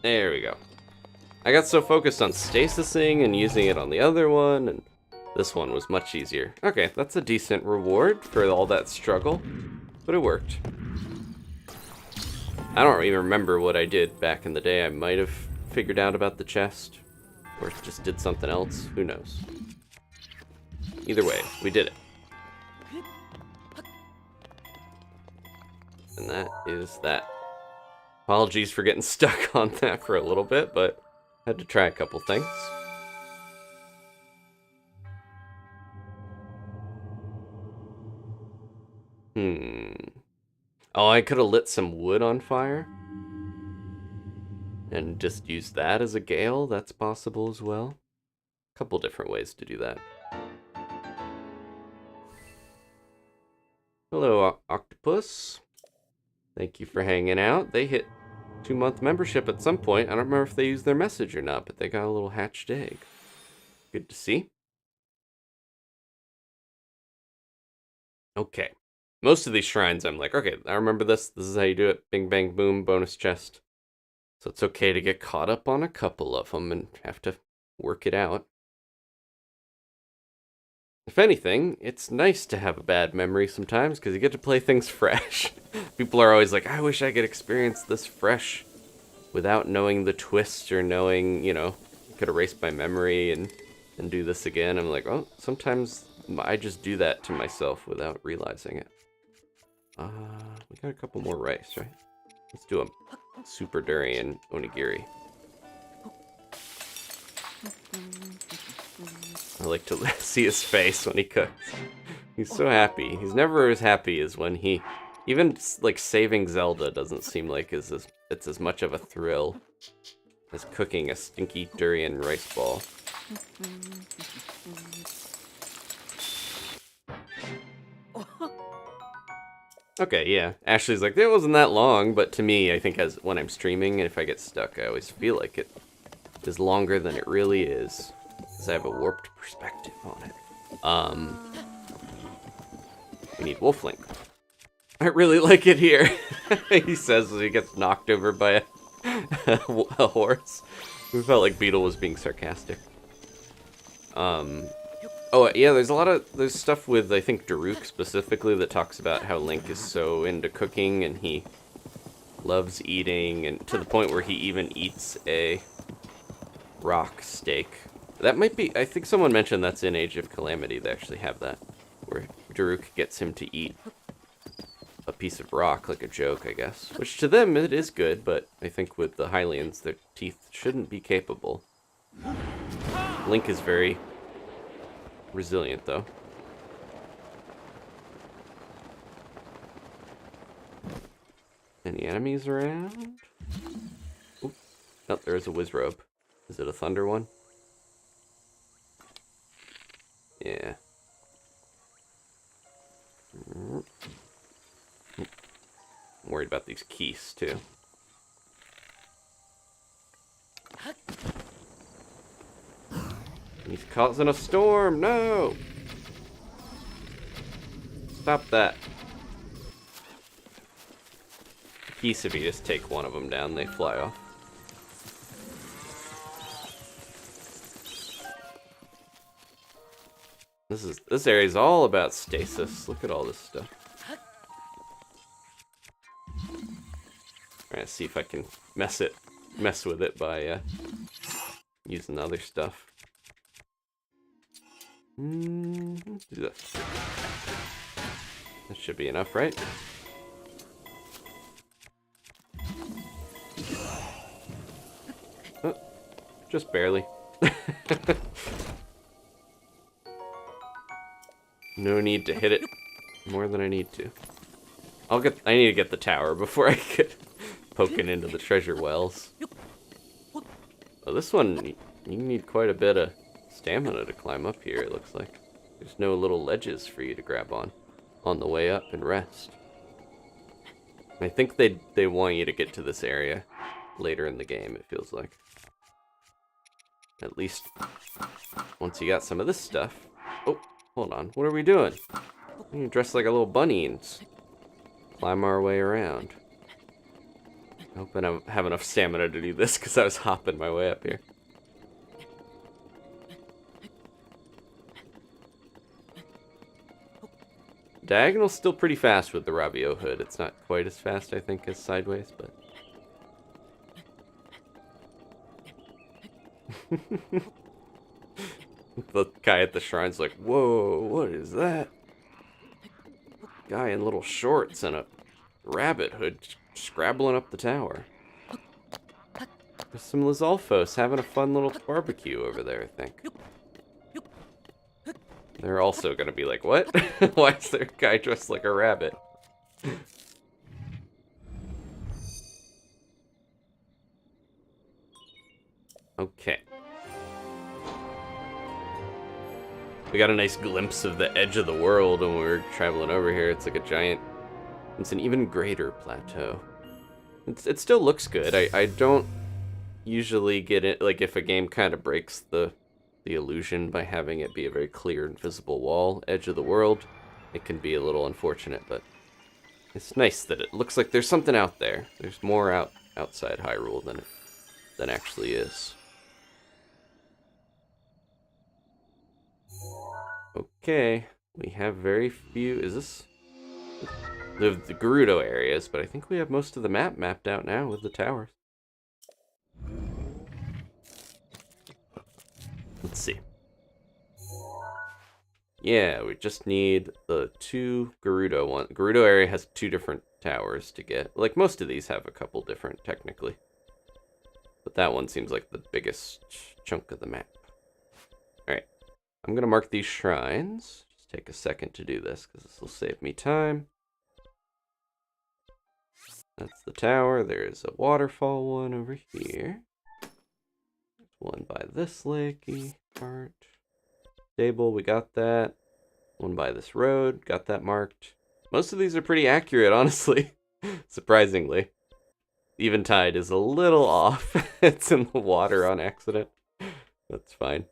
There we go. I got so focused on stasising and using it on the other one, and this one was much easier. Okay, that's a decent reward for all that struggle, but it worked. I don't even remember what I did back in the day. I might have figured out about the chest, or just did something else. Who knows? Either way, we did it. And that is that. Apologies for getting stuck on that for a little bit, but I had to try a couple things. Oh, I could have lit some wood on fire. And just use that as a gale. That's possible as well. A couple different ways to do that. Hello, Octopus. Thank you for hanging out. They hit 2-month membership at some point. I don't remember if they used their message or not, but they got a little hatched egg. Good to see. Okay. Most of these shrines, I'm like, okay, I remember this. This is how you do it. Bing, bang, boom, bonus chest. So it's okay to get caught up on a couple of them and have to work it out. If anything, it's nice to have a bad memory sometimes because you get to play things fresh. People are always like, I wish I could experience this fresh without knowing the twist or knowing, you know, I could erase my memory and do this again. I'm like, oh, sometimes I just do that to myself without realizing it. We got a couple more rice, right? Let's do a super durian onigiri. I like to see his face when he cooks. He's so happy. He's never as happy as when he... Even, like, saving Zelda doesn't seem like it's as much of a thrill as cooking a stinky durian rice ball. Okay, yeah. Ashley's like, it wasn't that long, but to me, I think as when I'm streaming, and if I get stuck, I always feel like it is longer than it really is. Because I have a warped perspective on it. We need Wolf Link. I really like it here. He says as he gets knocked over by a horse. We felt like Beetle was being sarcastic. Oh, yeah, there's stuff with, I think, Daruk specifically that talks about how Link is so into cooking and he loves eating, and to the point where he even eats a rock steak. That might be, I think someone mentioned that's in Age of Calamity. They actually have that, where Daruk gets him to eat a piece of rock, like a joke, I guess. Which to them, it is good, but I think with the Hylians, their teeth shouldn't be capable. Link is very resilient, though. Any enemies around? Oop. Oh, there is a Wizrobe. Is it a Thunder one? Yeah. I'm worried about these keys, too. He's causing a storm! No! Stop that. Geese, if you just take one of them down, they fly off. This area is all about stasis. Look at all this stuff. Alright, see if I can mess with it by using other stuff. Do this. That should be enough, right? Oh, just barely. No need to hit it more than I need to. I need to get the tower before I get poking into the treasure wells. Oh, this one, you need quite a bit of stamina to climb up here, it looks like. There's no little ledges for you to grab on the way up and rest. I think they want you to get to this area later in the game, it feels like. At least once you got some of this stuff. Oh, hold on. What are we doing? We're dressed like a little bunny and climb our way around. I hope I have enough stamina to do this because I was hopping my way up here. Diagonal's still pretty fast with the Rabio hood. It's not quite as fast, I think, as sideways, but... The guy at the shrine's like, whoa, what is that? Guy in little shorts and a rabbit hood scrabbling up the tower. There's some Lizalfos having a fun little barbecue over there, I think. They're also gonna be like, what? Why is there a guy dressed like a rabbit? Okay. We got a nice glimpse of the edge of the world when we were traveling over here. It's like a giant... It's an even greater plateau. It still looks good. I don't usually get it... Like, if a game kind of breaks the illusion by having it be a very clear and visible wall, edge of the world, it can be a little unfortunate, but it's nice that it looks like there's something out there. There's more outside Hyrule than actually is. Okay, we have very few... Is this... The Gerudo areas, but I think we have most of the map mapped out now with the towers. Let's see. Yeah, we just need the two Gerudo ones. Gerudo area has 2 different towers to get. Like, most of these have a couple different, technically. But that one seems like the biggest chunk of the map. Alright. I'm going to mark these shrines. Just take a second to do this, because this will save me time. That's the tower. There's a waterfall one over here. One by this lakey part. Stable, we got that. One by this road, got that marked. Most of these are pretty accurate, honestly. Surprisingly. Eventide is a little off. It's in the water on accident. That's fine.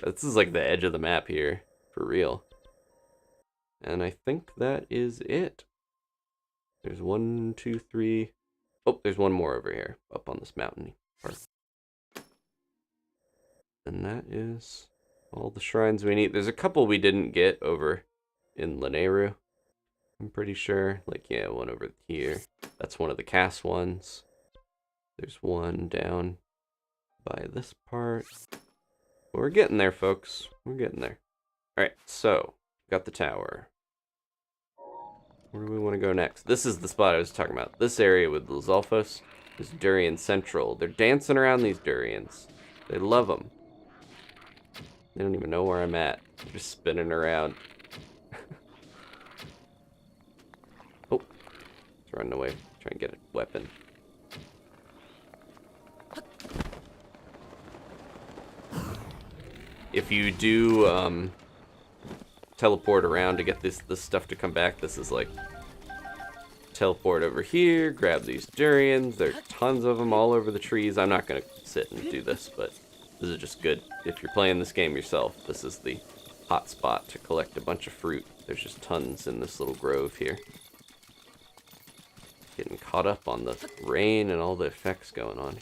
This is like the edge of the map here, for real. And I think that is it. There's 1, 2, 3. Oh, there's one more over here, up on this mountain part. And that is all the shrines we need. There's a couple we didn't get over in Lynel, I'm pretty sure. Like, yeah, one over here. That's one of the cast ones. There's one down by this part. But we're getting there, folks. We're getting there. Alright, so, got the tower. Where do we want to go next? This is the spot I was talking about. This area with Lizalfos is Durian Central. They're dancing around these durians. They love them. They don't even know where I'm at. They're just spinning around. Oh, it's running away. Try and get a weapon. If you do teleport around to get this stuff to come back, this is like teleport over here, grab these durians. There are tons of them all over the trees. I'm not gonna sit and do this, but this is just good. If you're playing this game yourself, this is the hot spot to collect a bunch of fruit. There's just tons in this little grove here. Getting caught up on the rain and all the effects going on.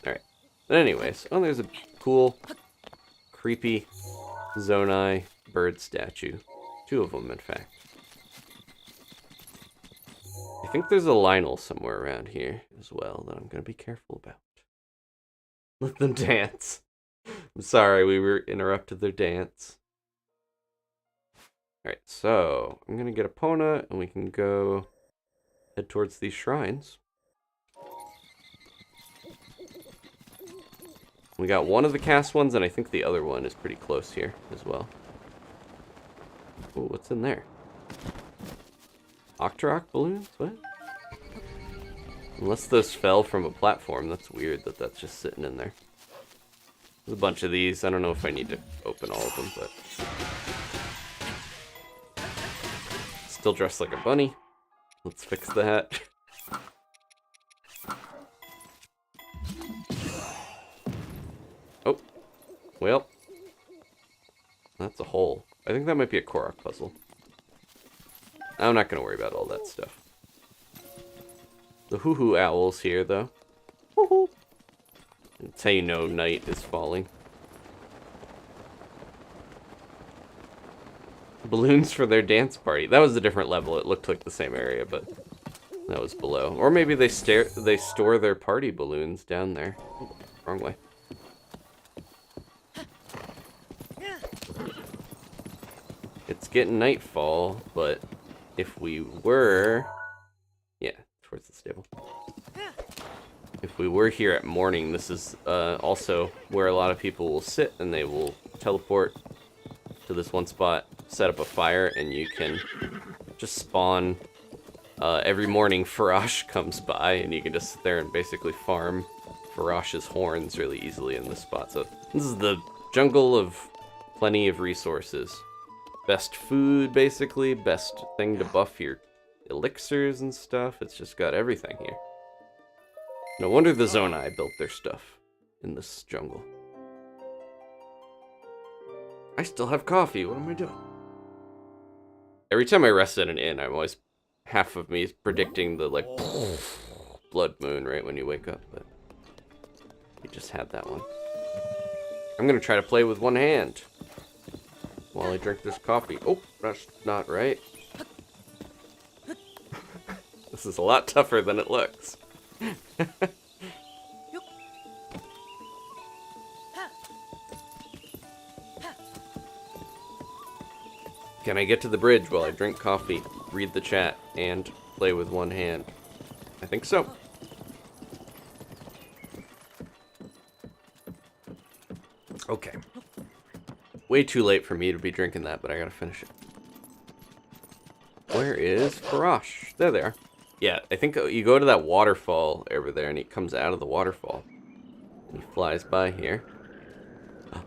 Alright. But anyways, oh, there's a cool, creepy Zonai bird statue. 2 of them, in fact. I think there's a Lynel somewhere around here as well that I'm going to be careful about. Let them dance. I'm sorry, we were interrupted their dance. Alright, so I'm going to get Epona and we can go head towards these shrines. We got one of the cast ones and I think the other one is pretty close here as well. Oh, what's in there? Octorok balloons? What? Unless those fell from a platform, that's weird that that's just sitting in there. There's a bunch of these. I don't know if I need to open all of them, but... still dressed like a bunny. Let's fix that. Oh. Well. That's a hole. I think that might be a Korok puzzle. I'm not going to worry about all that stuff. The hoo-hoo owl's here, though. Hoo-hoo. That's how you know night is falling. Balloons for their dance party. That was a different level. It looked like the same area, but that was below. Or maybe they store their party balloons down there. Oh, wrong way. It's getting nightfall, but if we were... Yeah, towards the stable. If we were here at morning, this is also where a lot of people will sit, and they will teleport to this one spot, set up a fire, and you can just spawn. Every morning, Farosh comes by, and you can just sit there and basically farm Farosh's horns really easily in this spot. So this is the jungle of plenty of resources. Best food, basically. Best thing to buff your elixirs and stuff. It's just got everything here. No wonder the Zonai built their stuff in this jungle. I still have coffee. What am I doing? Every time I rest at an inn, I'm always... half of me is predicting the, like, blood moon right when you wake up, but you just had that one. I'm gonna try to play with one hand while I drink this coffee. Oh, that's not right. This is a lot tougher than it looks. Can I get to the bridge while I drink coffee, read the chat, and play with one hand? I think so. Okay. Way too late for me to be drinking that, but I gotta finish it. Where is Farosh? There they are. Yeah, I think you go to that waterfall over there, and he comes out of the waterfall. He flies by here. Oh,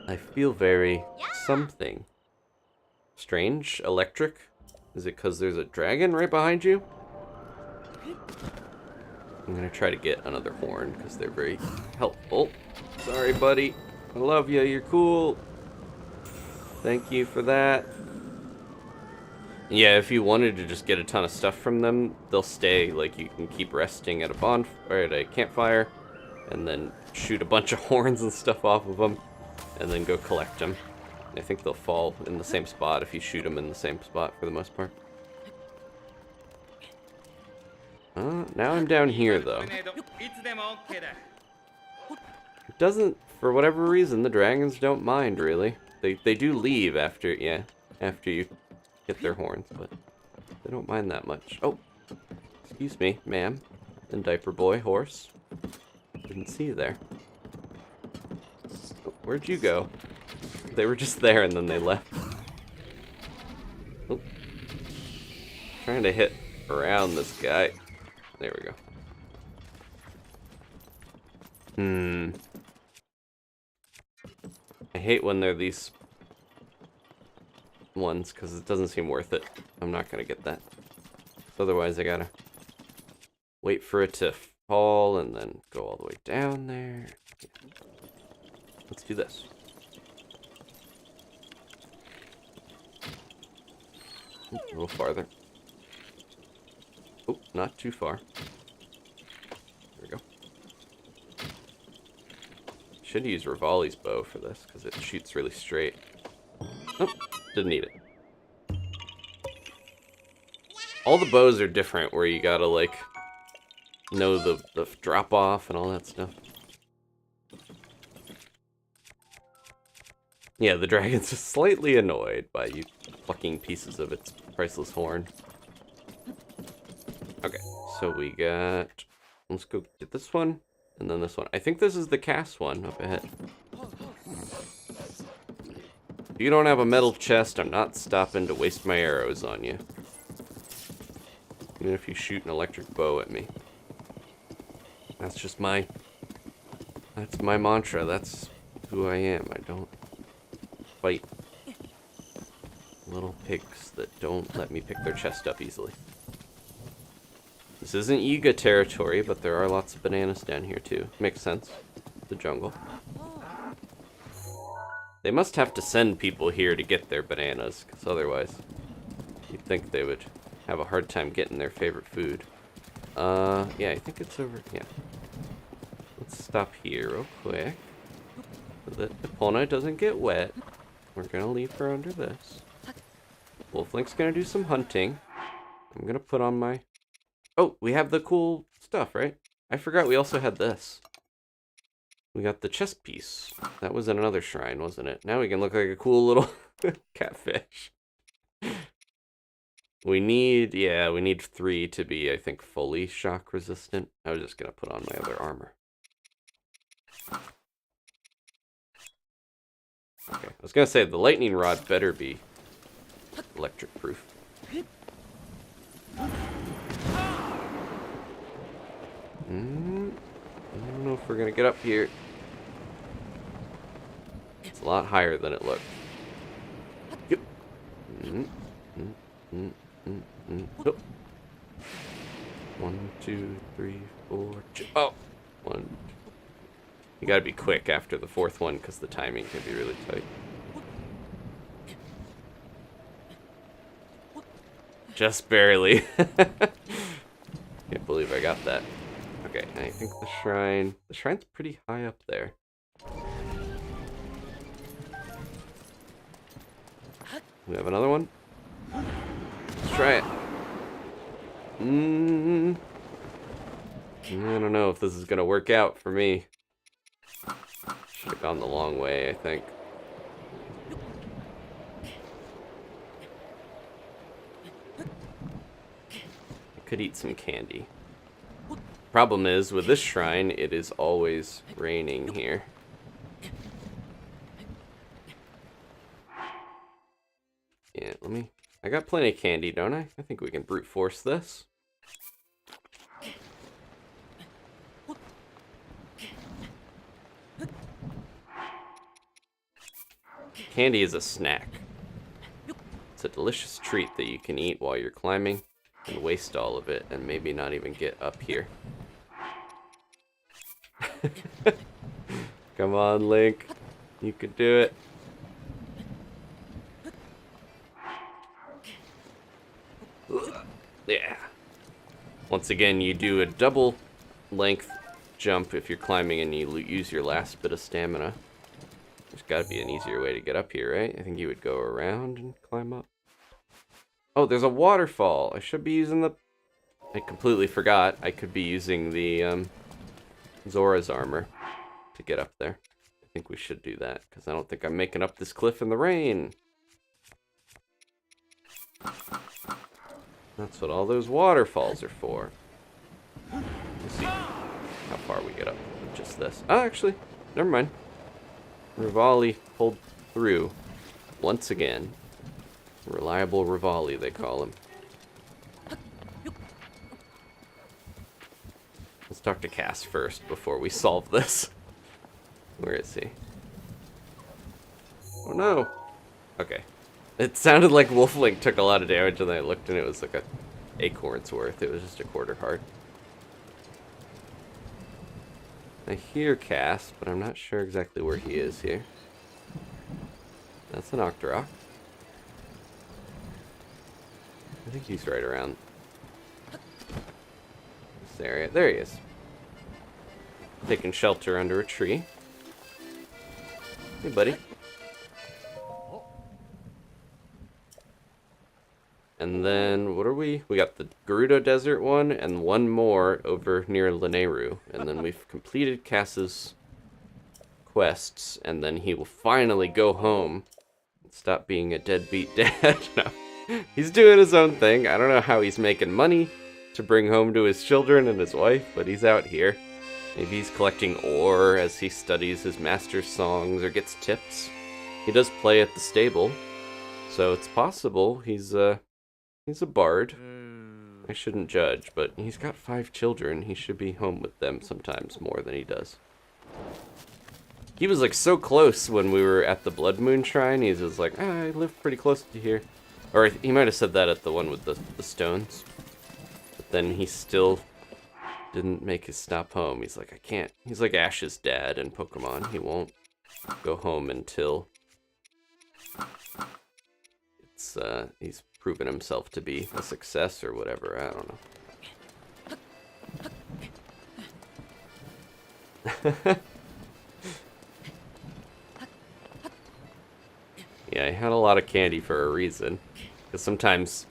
I feel very something. Strange? Electric? Is it because there's a dragon right behind you? I'm gonna try to get another horn, because they're very helpful. Sorry, buddy. I love you. You're cool. Thank you for that. Yeah, if you wanted to just get a ton of stuff from them, they'll stay. Like, you can keep resting at a bonfire, or at a campfire, and then shoot a bunch of horns and stuff off of them, and then go collect them. I think they'll fall in the same spot if you shoot them in the same spot for the most part. Now I'm down here, though. It doesn't, for whatever reason, the dragons don't mind, really. They do leave after you hit their horns, but they don't mind that much. Oh, excuse me, ma'am, and diaper boy, horse. Didn't see you there. Oh, where'd you go? They were just there and then they left. Oh. Trying to hit around this guy. There we go. I hate when they're these ones because it doesn't seem worth it. I'm not gonna get that. Otherwise I gotta wait for it to fall and then go all the way down there. Let's do this. Ooh, a little farther. Oh, not too far. There we go. Should use Rivali's bow for this because it shoots really straight. Oh, didn't need it. All the bows are different where you gotta, like, know the drop off and all that stuff. Yeah, the dragon's just slightly annoyed by you plucking pieces of its priceless horn. Okay, so we got... Let's go get this one, and then this one. I think this is the cast one up ahead. If you don't have a metal chest, I'm not stopping to waste my arrows on you. Even if you shoot an electric bow at me. That's just my... That's my mantra. That's who I am. I don't fight little pigs that don't let me pick their chest up easily. This isn't Yiga territory, but there are lots of bananas down here too. Makes sense. The jungle. They must have to send people here to get their bananas, because otherwise you'd think they would have a hard time getting their favorite food. Yeah, I think it's over. Yeah. Let's stop here real quick so that Epona doesn't get wet. We're gonna leave her under this. Wolf Link's gonna do some hunting. I'm gonna put on my... Oh, we have the cool stuff, right? I forgot we also had this. We got the chest piece. That was in another shrine, wasn't it? Now we can look like a cool little catfish. We need 3 to be, I think, fully shock resistant. I was just gonna put on my other armor. Okay, I was gonna say the lightning rod better be electric proof. I don't know if we're gonna get up here. It's a lot higher than it looked. Yep. Oh. 1, 2, 3, 4. Oh, 1. You gotta be quick after the 4th one because the timing can be really tight. Just barely. Can't believe I got that. Okay, I think the shrine's pretty high up there. We have another one. Let's try it. I don't know if this is gonna work out for me. Should have gone the long way, I think. I could eat some candy. Problem is, with this shrine, it is always raining here. Yeah, I got plenty of candy, don't I? I think we can brute force this. Candy is a snack. It's a delicious treat that you can eat while you're climbing and waste all of it and maybe not even get up here. Come on, Link. You can do it. Yeah. Once again, you do a double length jump if you're climbing and you use your last bit of stamina. There's got to be an easier way to get up here, right? I think you would go around and climb up. Oh, there's a waterfall. I should be using the... I completely forgot. I could be using the Zora's armor to get up there. I think we should do that, because I don't think I'm making up this cliff in the rain. That's what all those waterfalls are for. Let's see how far we get up with just this. Oh, actually, never mind. Rivali pulled through once again. Reliable Rivali, they call him. Let's talk to Cass first before we solve this. Where is he? Oh no. Okay. It sounded like Wolf Link took a lot of damage, and then I looked and it was like a acorn's worth. It was just a quarter heart. I hear Cass, but I'm not sure exactly where he is here. That's an Octorok. I think he's right around this area. There he is. Taking shelter under a tree. Hey, buddy. And then, what are we? We got the Gerudo Desert one, and one more over near Lynel. And then we've completed Cass's quests, and then he will finally go home and stop being a deadbeat dad. No, he's doing his own thing. I don't know how he's making money to bring home to his children and his wife, but he's out here. Maybe he's collecting ore as he studies his master's songs or gets tips. He does play at the stable, so it's possible he's a bard. I shouldn't judge, but he's got 5 children. He should be home with them sometimes more than he does. He was like so close when we were at the Blood Moon Shrine. He's just like, I live pretty close to here. Or he might have said that at the one with the stones. But then he still didn't make his stop home. He's like, I can't. He's like Ash's dad in Pokemon. He won't go home until he's proven himself to be a success or whatever. I don't know. Yeah, I had a lot of candy for a reason. Because sometimes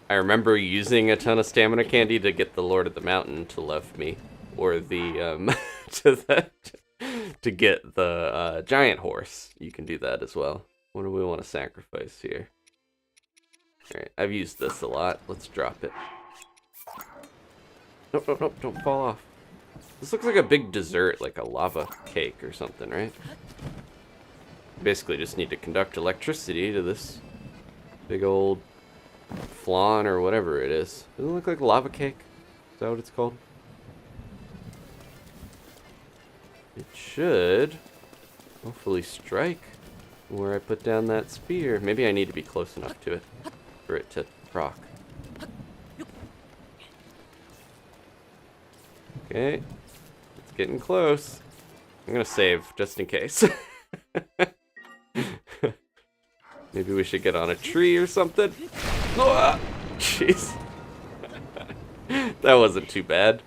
I remember using a ton of stamina candy to get the Lord of the Mountain to love me, or the to get the giant horse. You can do that as well. What do we want to sacrifice here? All right, I've used this a lot. Let's drop it. Nope, nope, nope! Don't fall off. This looks like a big dessert, like a lava cake or something, right? Basically, just need to conduct electricity to this big old flan or whatever it is. Doesn't it look like a lava cake? Is that what it's called? It should hopefully strike where I put down that spear. Maybe I need to be close enough to it for it to proc. Okay, it's getting close. I'm gonna save just in case. Maybe we should get on a tree or something. Oh, jeez. That wasn't too bad.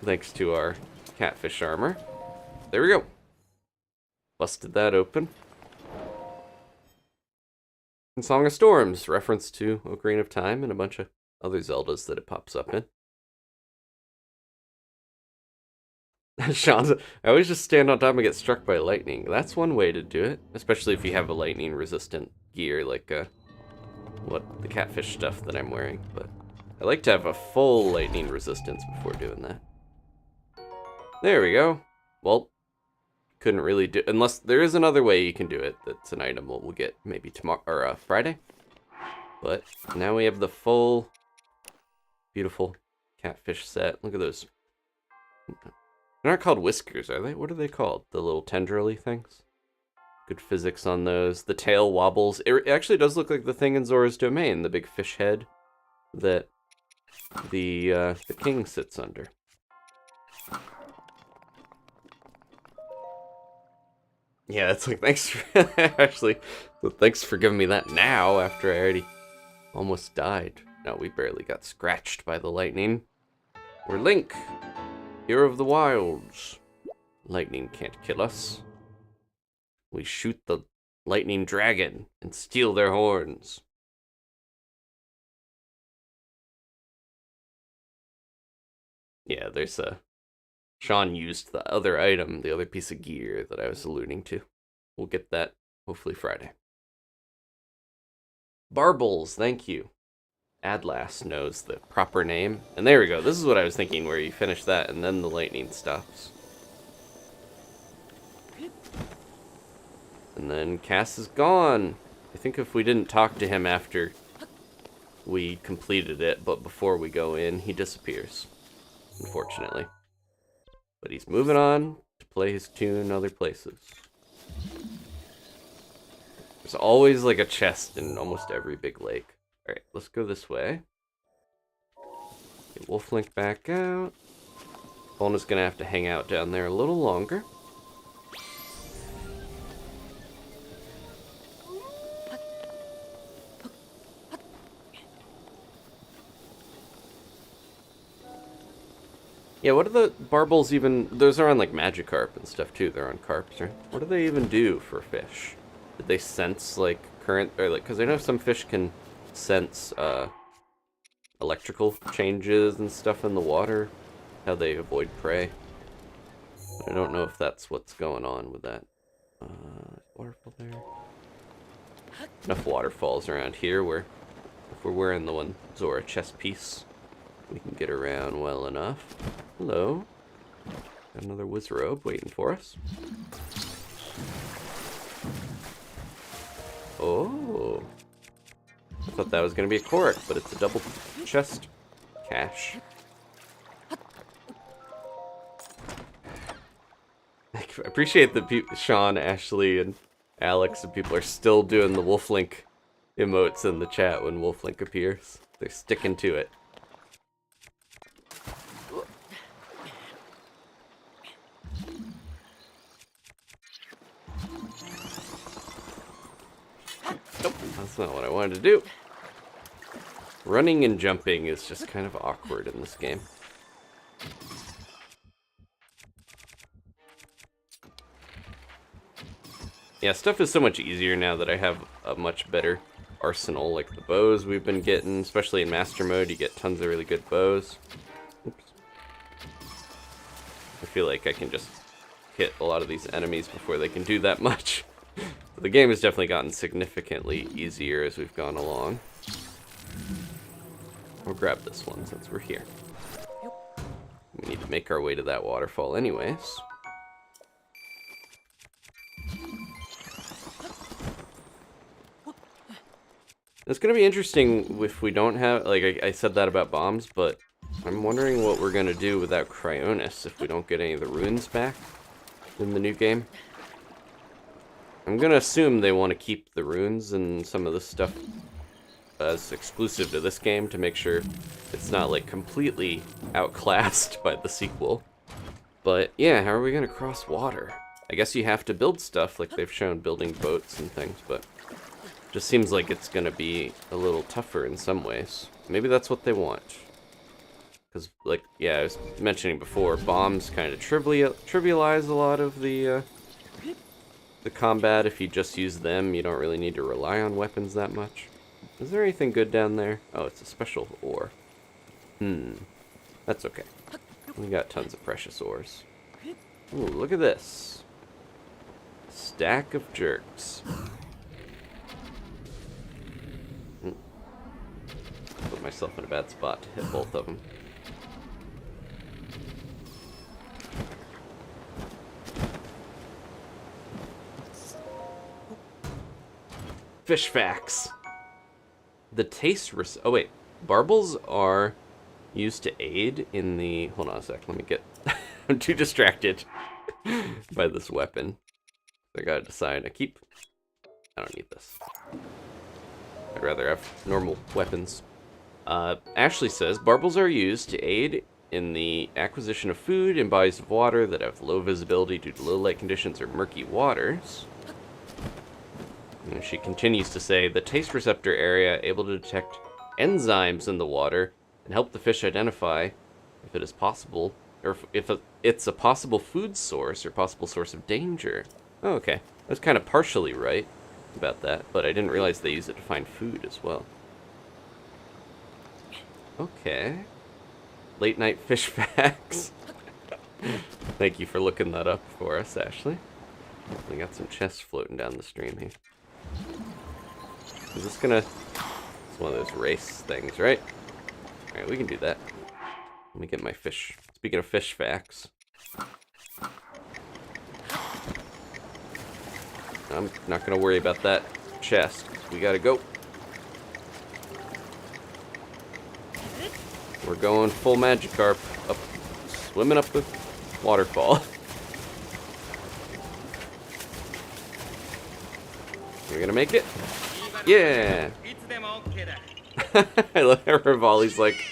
Thanks to our catfish armor. There we go. Busted that open. And Song of Storms, reference to Ocarina of Time and a bunch of other Zeldas that it pops up in. Sean's, I always just stand on top and get struck by lightning. That's one way to do it, especially if you have a lightning resistant gear like the catfish stuff that I'm wearing. But I like to have a full lightning resistance before doing that. There we go. Well, couldn't really do, unless there is another way you can do it. That's an item we'll get maybe tomorrow or Friday. But now we have the full beautiful catfish set. Look at those. They're not called whiskers, are they? What are they called? The little tendrily things? Good physics on those. The tail wobbles. It actually does look like the thing in Zora's Domain, the big fish head that the king sits under. Yeah, it's like, thanks for, actually, thanks for giving me that now after I already almost died. No, we barely got scratched by the lightning. We're Link. Hero of the Wilds. Lightning can't kill us. We shoot the lightning dragon and steal their horns. Yeah, there's a... Sean used the other item, the other piece of gear that I was alluding to. We'll get that hopefully Friday. Barbles, thank you. Adlas knows the proper name. And there we go. This is what I was thinking, where you finish that and then the lightning stops. And then Cass is gone. I think if we didn't talk to him after we completed it, but before we go in, he disappears. Unfortunately. But he's moving on to play his tune other places. There's always like a chest in almost every big lake. Alright, let's go this way. Get Wolf Link back out. Epona's gonna have to hang out down there a little longer. Yeah, what do the barbles even... Those are on like Magikarp and stuff too. They're on carps, right? What do they even do for fish? Did they sense like current... Or like, because I know some fish can sense electrical changes and stuff in the water, how they avoid prey. But I don't know if that's what's going on with that. Waterfall there. Enough waterfalls around here where if we're wearing the one Zora chest piece, we can get around well enough. Hello. Got another Wizrobe waiting for us. Oh. I thought that was going to be a Korok, but it's a double chest cache. I appreciate that Sean, Ashley, and Alex and people are still doing the Wolf Link emotes in the chat when Wolf Link appears. They're sticking to it. Nope, that's not what I wanted to do. Running and jumping is just kind of awkward in this game. Yeah, stuff is so much easier now that I have a much better arsenal, like the bows we've been getting, especially in Master Mode, you get tons of really good bows. Oops. I feel like I can just hit a lot of these enemies before they can do that much. The game has definitely gotten significantly easier as we've gone along. We'll grab this one since we're here. We need to make our way to that waterfall anyways. It's going to be interesting if we don't have, like I said that about bombs, but I'm wondering what we're going to do without Cryonis if we don't get any of the runes back in the new game. I'm going to assume they want to keep the runes and some of this stuff as exclusive to this game to make sure it's not like completely outclassed by the sequel. But yeah, how are we going to cross water? I guess you have to build stuff like they've shown building boats and things, but just seems like it's going to be a little tougher in some ways. Maybe that's what they want. Because, like, yeah, I was mentioning before, bombs kind of trivialize a lot of the combat. If you just use them, you don't really need to rely on weapons that much. Is there anything good down there? Oh, it's a special ore. That's okay. We got tons of precious ores. Ooh, look at this. Stack of jerks. Put myself in a bad spot to hit both of them. Fish facts. The taste oh wait, barbels are used to aid in the, hold on a sec, let me get, I'm too distracted by this weapon. I gotta decide, I don't need this. I'd rather have normal weapons. Ashley says, barbels are used to aid in the acquisition of food in bodies of water that have low visibility due to low light conditions or murky waters. And she continues to say, the taste receptor area able to detect enzymes in the water and help the fish identify if it is possible, or if it's a possible food source or possible source of danger. Oh, okay. I was kind of partially right about that, but I didn't realize they use it to find food as well. Okay. Late night fish facts. Thank you for looking that up for us, Ashley. We got some chests floating down the stream here. Is this gonna... It's one of those race things, right? Alright, we can do that. Let me get my fish. Speaking of fish facts. I'm not gonna worry about that chest. We gotta go. We're going full Magikarp up, swimming up the waterfall. We're gonna make it. Yeah. I love how Rivali's like,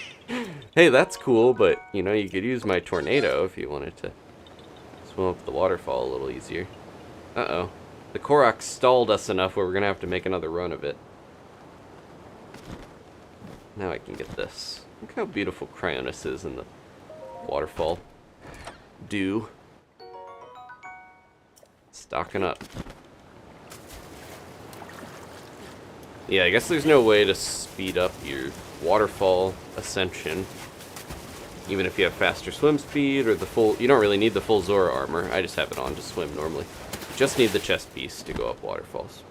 hey, that's cool, but you know, you could use my tornado if you wanted to swim up the waterfall a little easier. Uh-oh. The Korok stalled us enough where we're gonna have to make another run of it. Now I can get this. Look how beautiful Cryonis is in the waterfall. Dew. Stocking up. Yeah, I guess there's no way to speed up your waterfall ascension. Even if you have faster swim speed or the full... You don't really need the full Zora armor. I just have it on to swim normally. Just need the chest piece to go up waterfalls.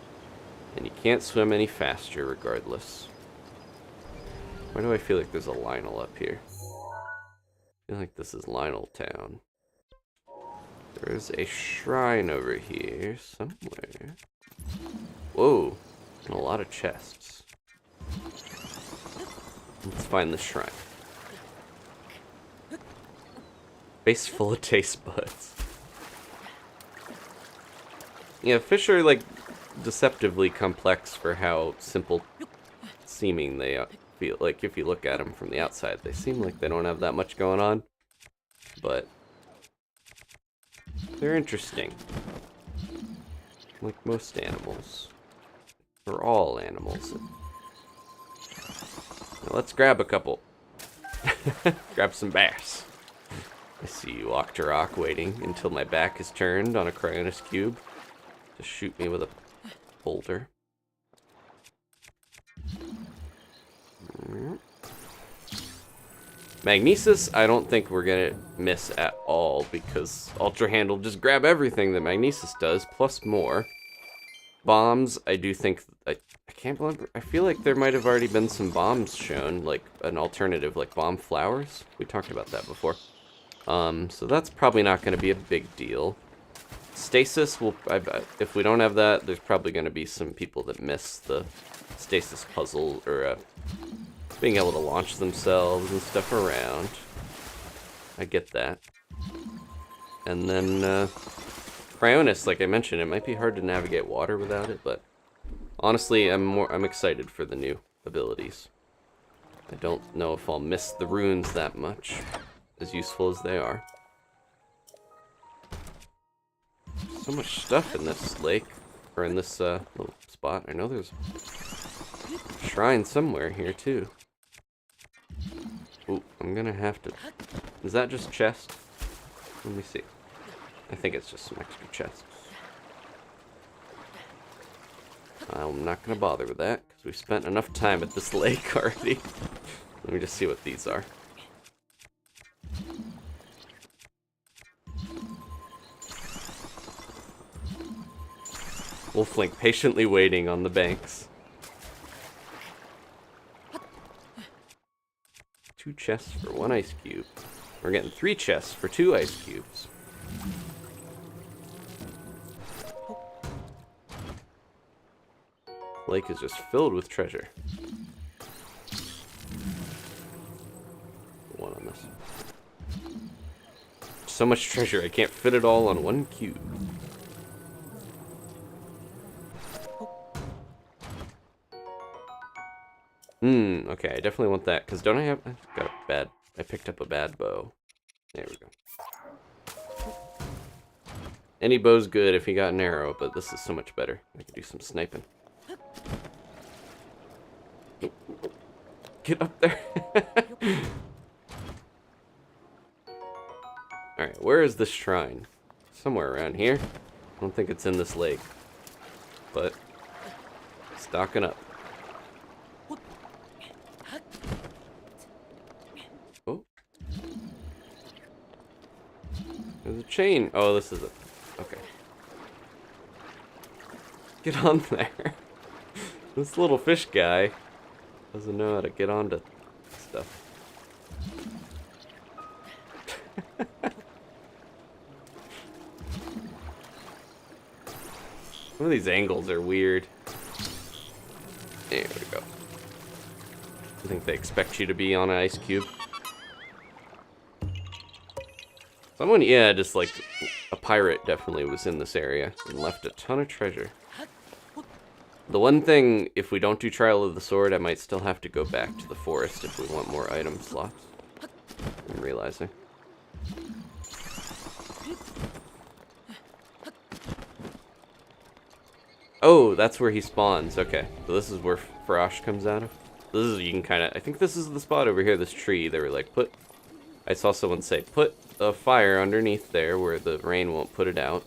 And you can't swim any faster regardless. Why do I feel like there's a Lynel up here? I feel like this is Lynel Town. There's a shrine over here somewhere. Whoa. And a lot of chests. Let's find the shrine. Face full of taste buds. Yeah, fish are like deceptively complex for how simple seeming they feel. Like, if you look at them from the outside, they seem like they don't have that much going on. But they're interesting. Like most animals. Or all animals. Now let's grab a couple. Grab some bass. I see you, Octorok, waiting until my back is turned on a Cryonis cube to shoot me with a boulder. Magnesis, I don't think we're gonna miss at all because Ultra Hand will just grab everything that Magnesis does, plus more. Bombs, I do think, I can't believe, I feel like there might have already been some bombs shown, like an alternative, like bomb flowers. We talked about that before. So that's probably not going to be a big deal. Stasis, if we don't have that, there's probably going to be some people that miss the stasis puzzle, or being able to launch themselves and stuff around. I get that. And then, Cryonis, like I mentioned, it might be hard to navigate water without it, but honestly, I'm excited for the new abilities. I don't know if I'll miss the runes that much, as useful as they are. So much stuff in this lake, or in this little spot. I know there's a shrine somewhere here too. Ooh, I'm gonna have to. Is that just chest? Let me see. I think it's just some extra chests. I'm not going to bother with that, because we've spent enough time at this lake already. Let me just see what these are. Wolf Link patiently waiting on the banks. 2 chests for 1 ice cube. We're getting 3 chests for 2 ice cubes. Lake is just filled with treasure. One on this. So much treasure, I can't fit it all on 1 cube. Okay, I definitely want that, because don't I have... I picked up a bad bow. There we go. Any bow's good if you got an arrow, but this is so much better. I can do some sniping. Get up there. Alright, where is this shrine? Somewhere around here. I don't think it's in this lake. But, stocking up. Oh. There's a chain. Oh, this is it. Okay. Get on there. This little fish guy doesn't know how to get onto stuff. Some of these angles are weird. There we go. I think they expect you to be on an ice cube. Someone, yeah, just like a pirate definitely was in this area and left a ton of treasure. The one thing, if we don't do Trial of the Sword, I might still have to go back to the forest if we want more item slots. I'm realizing. Oh, that's where he spawns. Okay, so this is where Farosh comes out of. This is, you can kind of, I think this is the spot over here, this tree. They were like, I saw someone say, put a fire underneath there where the rain won't put it out.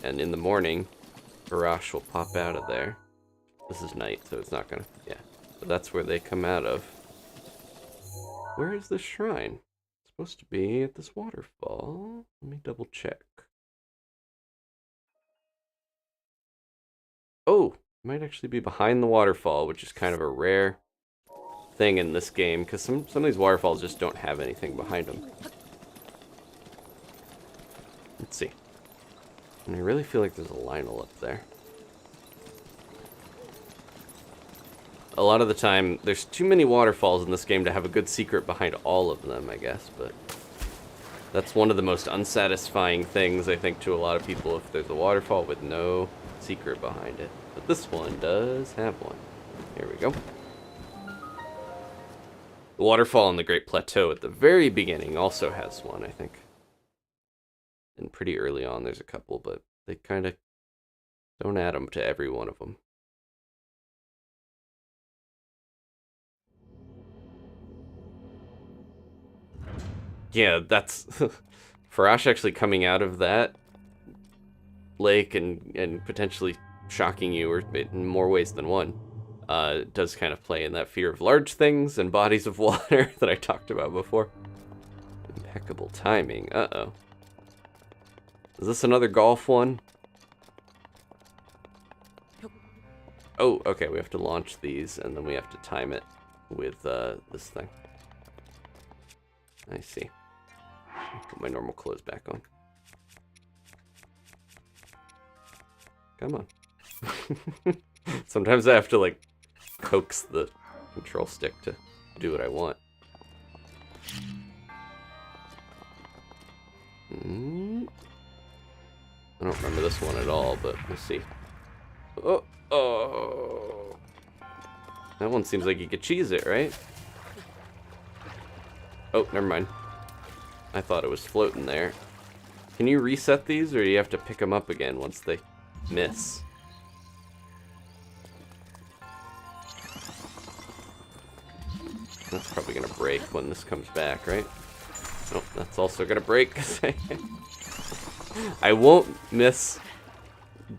And in the morning, Farosh will pop out of there. This is night, so it's not gonna, yeah. So that's where they come out of. Where is the shrine? It's supposed to be at this waterfall. Let me double check. Oh, it might actually be behind the waterfall, which is kind of a rare thing in this game, because some of these waterfalls just don't have anything behind them. Let's see. And I really feel like there's a Lynel up there. A lot of the time, there's too many waterfalls in this game to have a good secret behind all of them, I guess, but that's one of the most unsatisfying things, I think, to a lot of people, if there's a waterfall with no secret behind it. But this one does have one. Here we go. The waterfall in the Great Plateau at the very beginning also has one, I think. And pretty early on there's a couple, but they kind of don't add them to every one of them. Yeah, that's Farash actually coming out of that lake and potentially shocking you or in more ways than one. Does kind of play in that fear of large things and bodies of water that I talked about before. Impeccable timing. Uh-oh. Is this another golf one? Oh, okay, we have to launch these and then we have to time it with this thing. I see. Put my normal clothes back on. Come on. Sometimes I have to, like, coax the control stick to do what I want. I don't remember this one at all, but we'll see. Oh. That one seems like you could cheese it, right? Oh, never mind. I thought it was floating there. Can you reset these, or do you have to pick them up again once they miss? That's probably gonna break when this comes back, right? Oh, that's also gonna break. I won't miss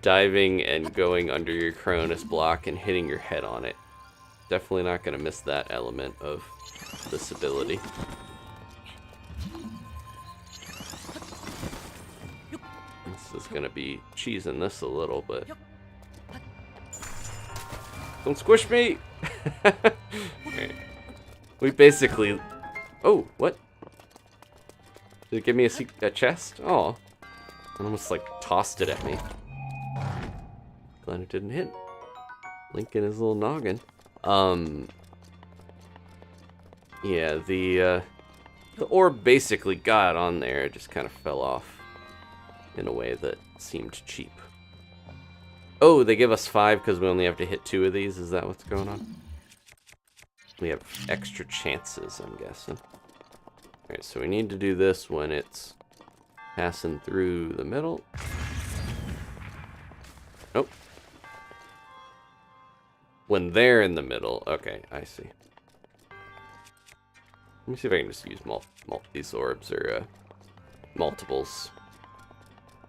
diving and going under your Cronus block and hitting your head on it. Definitely not gonna miss that element of this ability. This is gonna be cheesing this a little, but don't squish me! Right. We basically... Oh, what? Did it give me a chest? Oh. It almost like tossed it at me. Glad it didn't hit. Link in his little noggin. Yeah, the orb basically got on there, it just kind of fell off in a way that seemed cheap. Oh, they give us 5 because we only have to hit 2 of these, is that what's going on? We have extra chances, I'm guessing. Alright, so we need to do this when it's passing through the middle. Nope. When they're in the middle. Okay, I see. Let me see if I can just use these orbs or multiples.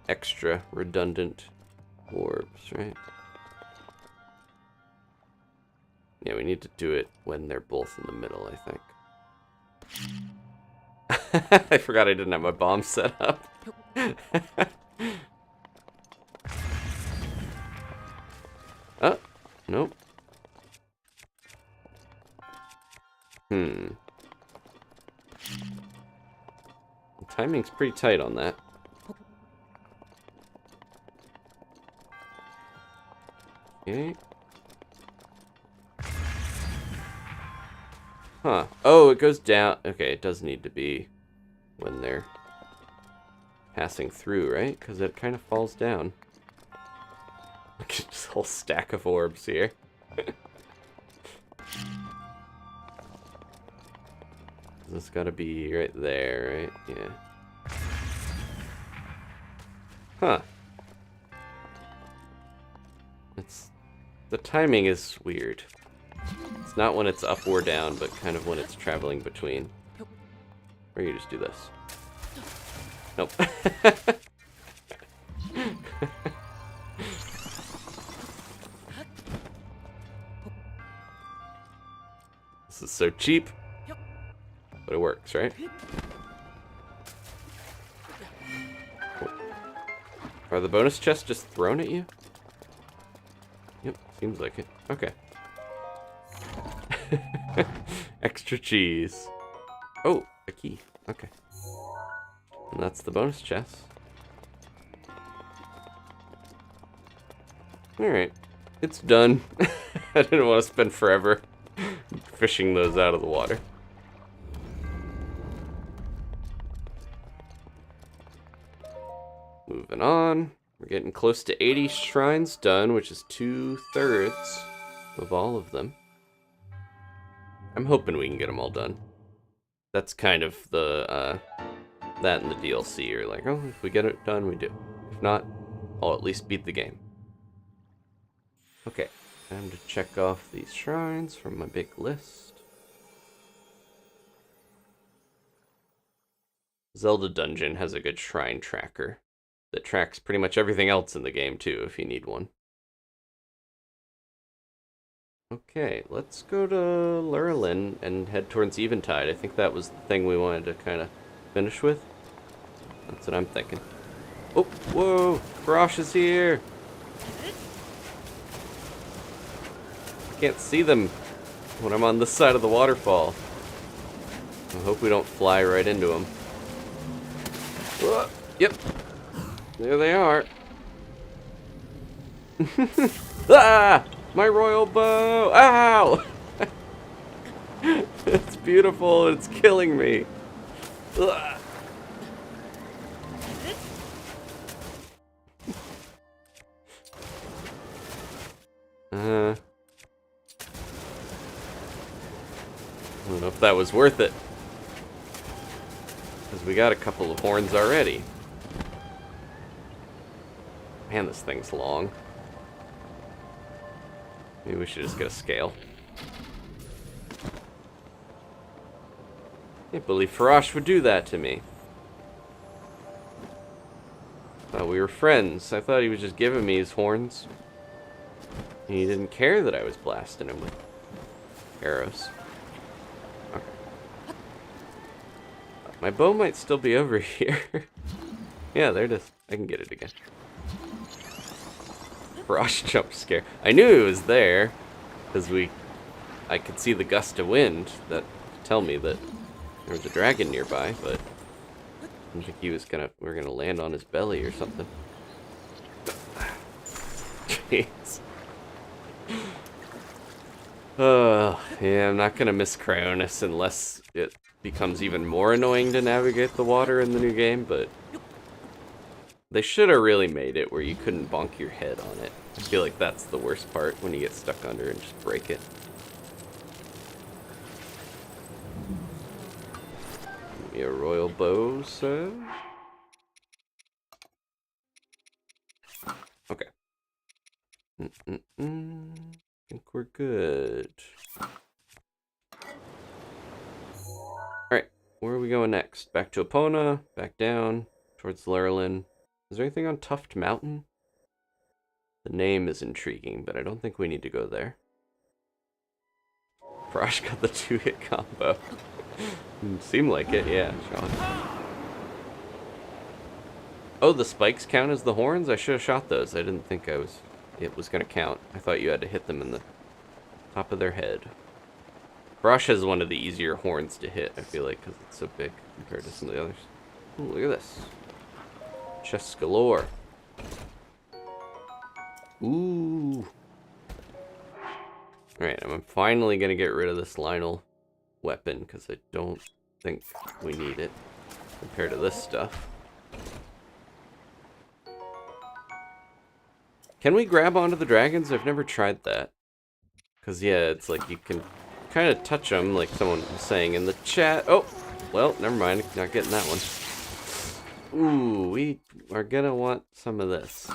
Extra redundant orbs, right? Yeah, we need to do it when they're both in the middle, I think. I forgot I didn't have my bomb set up. Oh, nope. The timing's pretty tight on that. Okay. Huh. Oh, it goes down. Okay, it does need to be when they're passing through, right? Because it kind of falls down. Look at this whole stack of orbs here. This gotta be right there, right? Yeah. Huh. The timing is weird. It's not when it's up or down, but kind of when it's traveling between. Or you just do this. Nope. This is so cheap, but it works, right? Are the bonus chests just thrown at you? Yep, seems like it. Okay. Extra cheese. Oh, a key. Okay. And that's the bonus chest. Alright. It's done. I didn't want to spend forever fishing those out of the water. Moving on. We're getting close to 80 shrines done, which is 2/3 of all of them. I'm hoping we can get them all done. That's kind of the, that and the DLC. You're like, oh, if we get it done, we do. If not, I'll at least beat the game. Okay, time to check off these shrines from my big list. Zelda Dungeon has a good shrine tracker that tracks pretty much everything else in the game, too, if you need one. Okay, let's go to Lurlin and head towards Eventide. I think that was the thing we wanted to kind of finish with. That's what I'm thinking. Oh, whoa! Frosh is here! I can't see them when I'm on this side of the waterfall. I hope we don't fly right into them. Yep. There they are. Ah! My royal bow! Ow! It's beautiful. It's killing me. Ugh. I don't know if that was worth it. Because we got a couple of horns already. Man, this thing's long. Maybe we should just get a scale. Can't believe Frosh would do that to me. Thought we were friends. I thought he was just giving me his horns. And he didn't care that I was blasting him with arrows. Okay. My bow might still be over here. Yeah, there it is. I can get it again. Frosh jump scare. I knew it was there, because I could see the gust of wind that tell me that there was a dragon nearby, but I didn't think we were gonna land on his belly or something. Jeez. Oh, yeah, I'm not gonna miss Cryonis unless it becomes even more annoying to navigate the water in the new game, but they should have really made it where you couldn't bonk your head on it. I feel like that's the worst part, when you get stuck under and just break it. Give me a royal bow, sir. Okay. I think we're good. Alright, where are we going next? Back to Epona, back down, towards Lurlin. Is there anything on Tuft Mountain? The name is intriguing, but I don't think we need to go there. Frosh got the 2-hit combo. Seemed like it, yeah, Sean. Oh, the spikes count as the horns? I should have shot those. I didn't think it was going to count. I thought you had to hit them in the top of their head. Frosh has one of the easier horns to hit, I feel like, because it's so big compared to some of the others. Ooh, look at this. Chests galore. Ooh. Alright, I'm finally going to get rid of this Lynel weapon, because I don't think we need it compared to this stuff. Can we grab onto the dragons? I've never tried that. Because, yeah, it's like you can kind of touch them, like someone was saying in the chat. Oh, well, never mind. Not getting that one. Ooh, we are going to want some of this.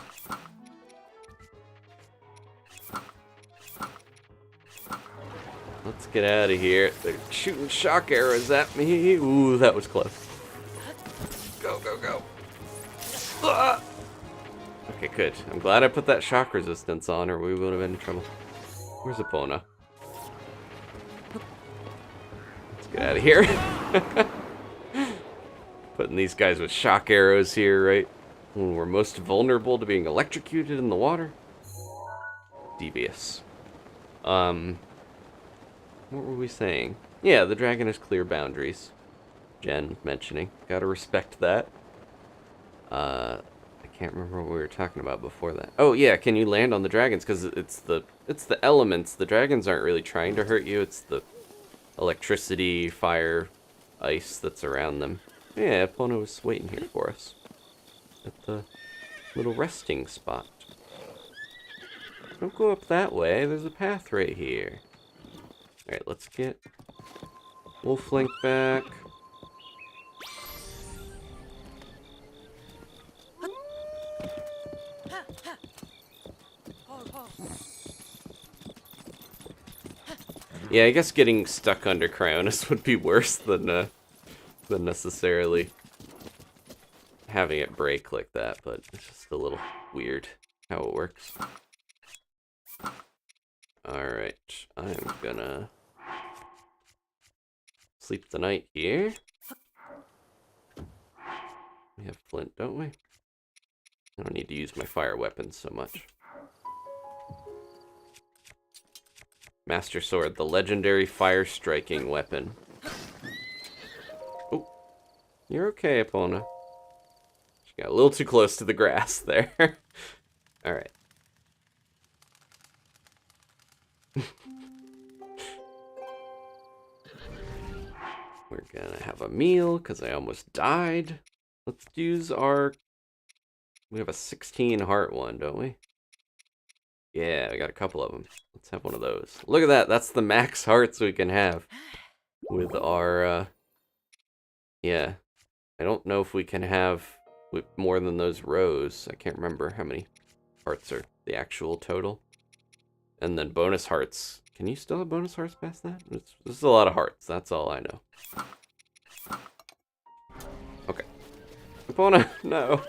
Let's get out of here. They're shooting shock arrows at me. Ooh, that was close. Go, go, go. Ah! Okay, good. I'm glad I put that shock resistance on, or we would have been in trouble. Where's Epona? Let's get out of here. Putting these guys with shock arrows here, right? When we're most vulnerable to being electrocuted in the water. Devious. What were we saying? Yeah, the dragon has clear boundaries. Jen mentioning. Gotta respect that. I can't remember what we were talking about before that. Oh yeah, can you land on the dragons? Because it's the elements. The dragons aren't really trying to hurt you. It's the electricity, fire, ice that's around them. Yeah, Epona was waiting here for us at the little resting spot. Don't go up that way. There's a path right here. Alright, let's get Wolf Link back. Yeah, I guess getting stuck under Cryonis would be worse than necessarily having it break like that, but it's just a little weird how it works. Alright, I'm gonna sleep the night here. We have flint, don't we? I don't need to use my fire weapons so much. Master Sword, the legendary fire-striking weapon. Oh, you're okay, Epona. She got a little too close to the grass there. Alright. We're gonna have a meal, because I almost died. Let's use our... We have a 16 heart one, don't we? Yeah, we got a couple of them. Let's have one of those. Look at that. That's the max hearts we can have with our, yeah. I don't know if we can have with more than those rows. I can't remember how many hearts are the actual total. And then bonus hearts. Can you still have bonus hearts past that? This is a lot of hearts. That's all I know. Okay. Epona, no.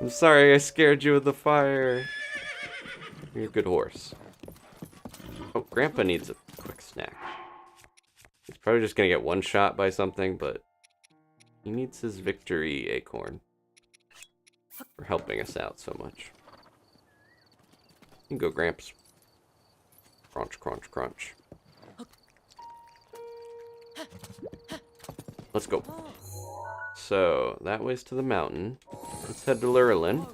I'm sorry I scared you with the fire. You're a good horse. Oh, Grandpa needs a quick snack. He's probably just gonna get one shot by something, but he needs his victory acorn for helping us out so much. You can go, Gramps. Crunch, crunch, crunch. Let's go. So, that way's to the mountain. Let's head to Lurlin.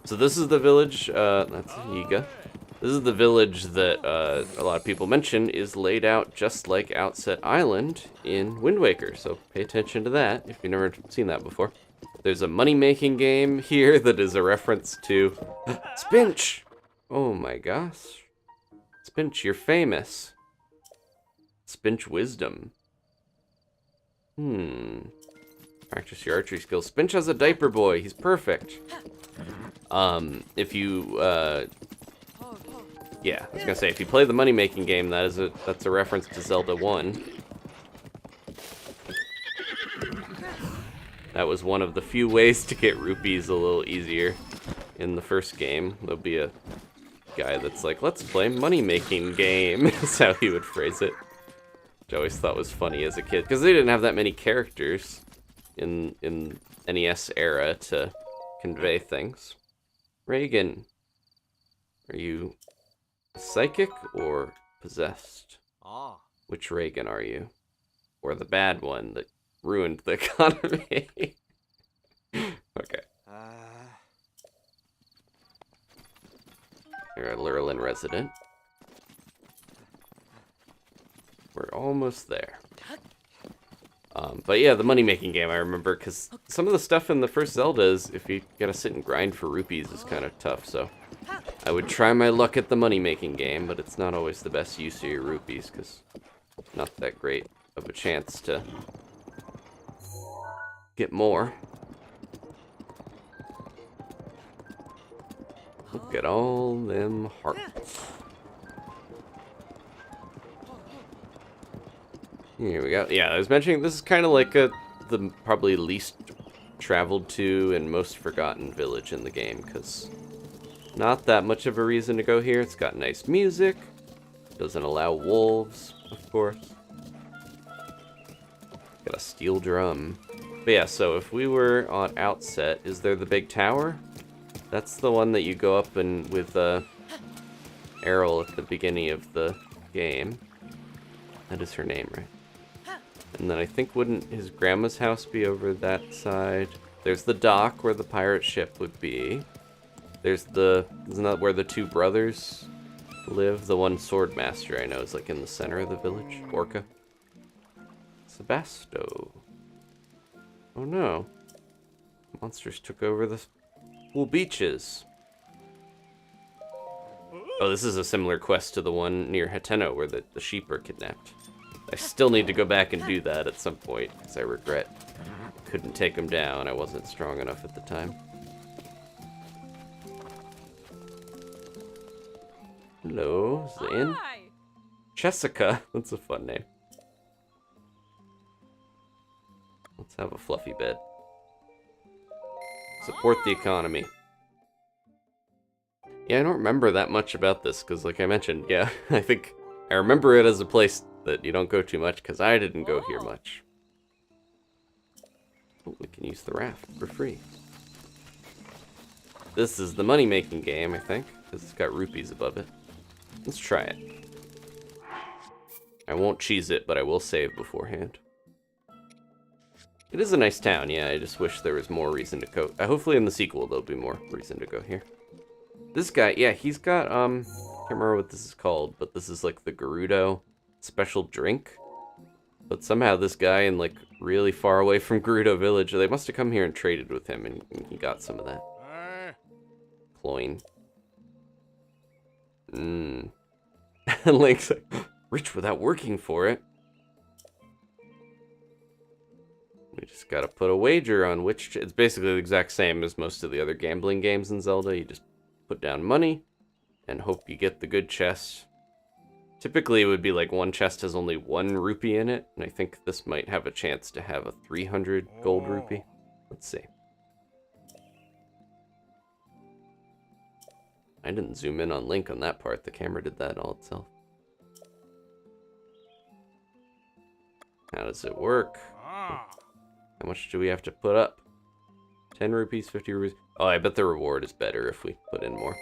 So this is the village, that's Yiga. This is the village that a lot of people mention is laid out just like Outset Island in Wind Waker. So pay attention to that if you've never seen that before. There's a money-making game here that is a reference to Spinch! Oh my gosh. Spinch, you're famous. Spinch wisdom. Practice your archery skills. Spinch has a diaper boy. He's perfect. If you, yeah, I was gonna say, if you play the money-making game, that's a reference to Zelda 1. That was one of the few ways to get rupees a little easier in the first game. There'll be a guy that's like, let's play money-making game. That's how he would phrase it. Which I always thought was funny as a kid, because they didn't have that many characters in NES era to convey things. Reagan, are you psychic or possessed? Ah. Which Reagan are you? Or the bad one that ruined the economy? Okay. You're a Lurlin resident. We're almost there. But yeah, the money-making game I remember, because some of the stuff in the first Zelda is, if you gotta sit and grind for rupees, is kind of tough, so I would try my luck at the money-making game, but it's not always the best use of your rupees, because not that great of a chance to get more. Look at all them hearts. Here we go. Yeah, I was mentioning this is kind of like the probably least traveled to and most forgotten village in the game, because not that much of a reason to go here. It's got nice music. Doesn't allow wolves, of course. Got a steel drum. But yeah, so if we were on Outset, is there the big tower? That's the one that you go up and with Errol at the beginning of the game. That is her name, right? And then I think wouldn't his grandma's house be over that side? There's the dock where the pirate ship would be. There's isn't that where the two brothers live? The one sword master I know is like in the center of the village. Orca. Sebasto. Oh no. Monsters took over the cool beaches. Oh, this is a similar quest to the one near Hateno where the sheep are kidnapped. I still need to go back and do that at some point, because I regret couldn't take them down. I wasn't strong enough at the time. Hello, is the inn? Jessica, that's a fun name. Let's have a fluffy bed. Support the economy. Yeah, I don't remember that much about this, because like I mentioned, yeah, I think I remember it as a place that you don't go too much, because I didn't go here much. Oh, we can use the raft for free. This is the money-making game, I think, because it's got rupees above it. Let's try it. I won't cheese it, but I will save beforehand. It is a nice town, yeah, I just wish there was more reason to go. Hopefully in the sequel there'll be more reason to go here. This guy, yeah, he's got, I can't remember what this is called, but this is like the Gerudo special drink. But somehow this guy in like really far away from Gerudo Village, they must have come here and traded with him, and he got some of that. Cloyne. Link's like, rich without working for it. We just gotta put a wager on which... It's basically the exact same as most of the other gambling games in Zelda. You just put down money and hope you get the good chest. Typically it would be like one chest has only 1 rupee in it, and I think this might have a chance to have a 300 gold rupee. Let's see. I didn't zoom in on Link on that part. The camera did that all itself. How does it work? How much do we have to put up? 10 rupees, 50 rupees. Oh, I bet the reward is better if we put in more.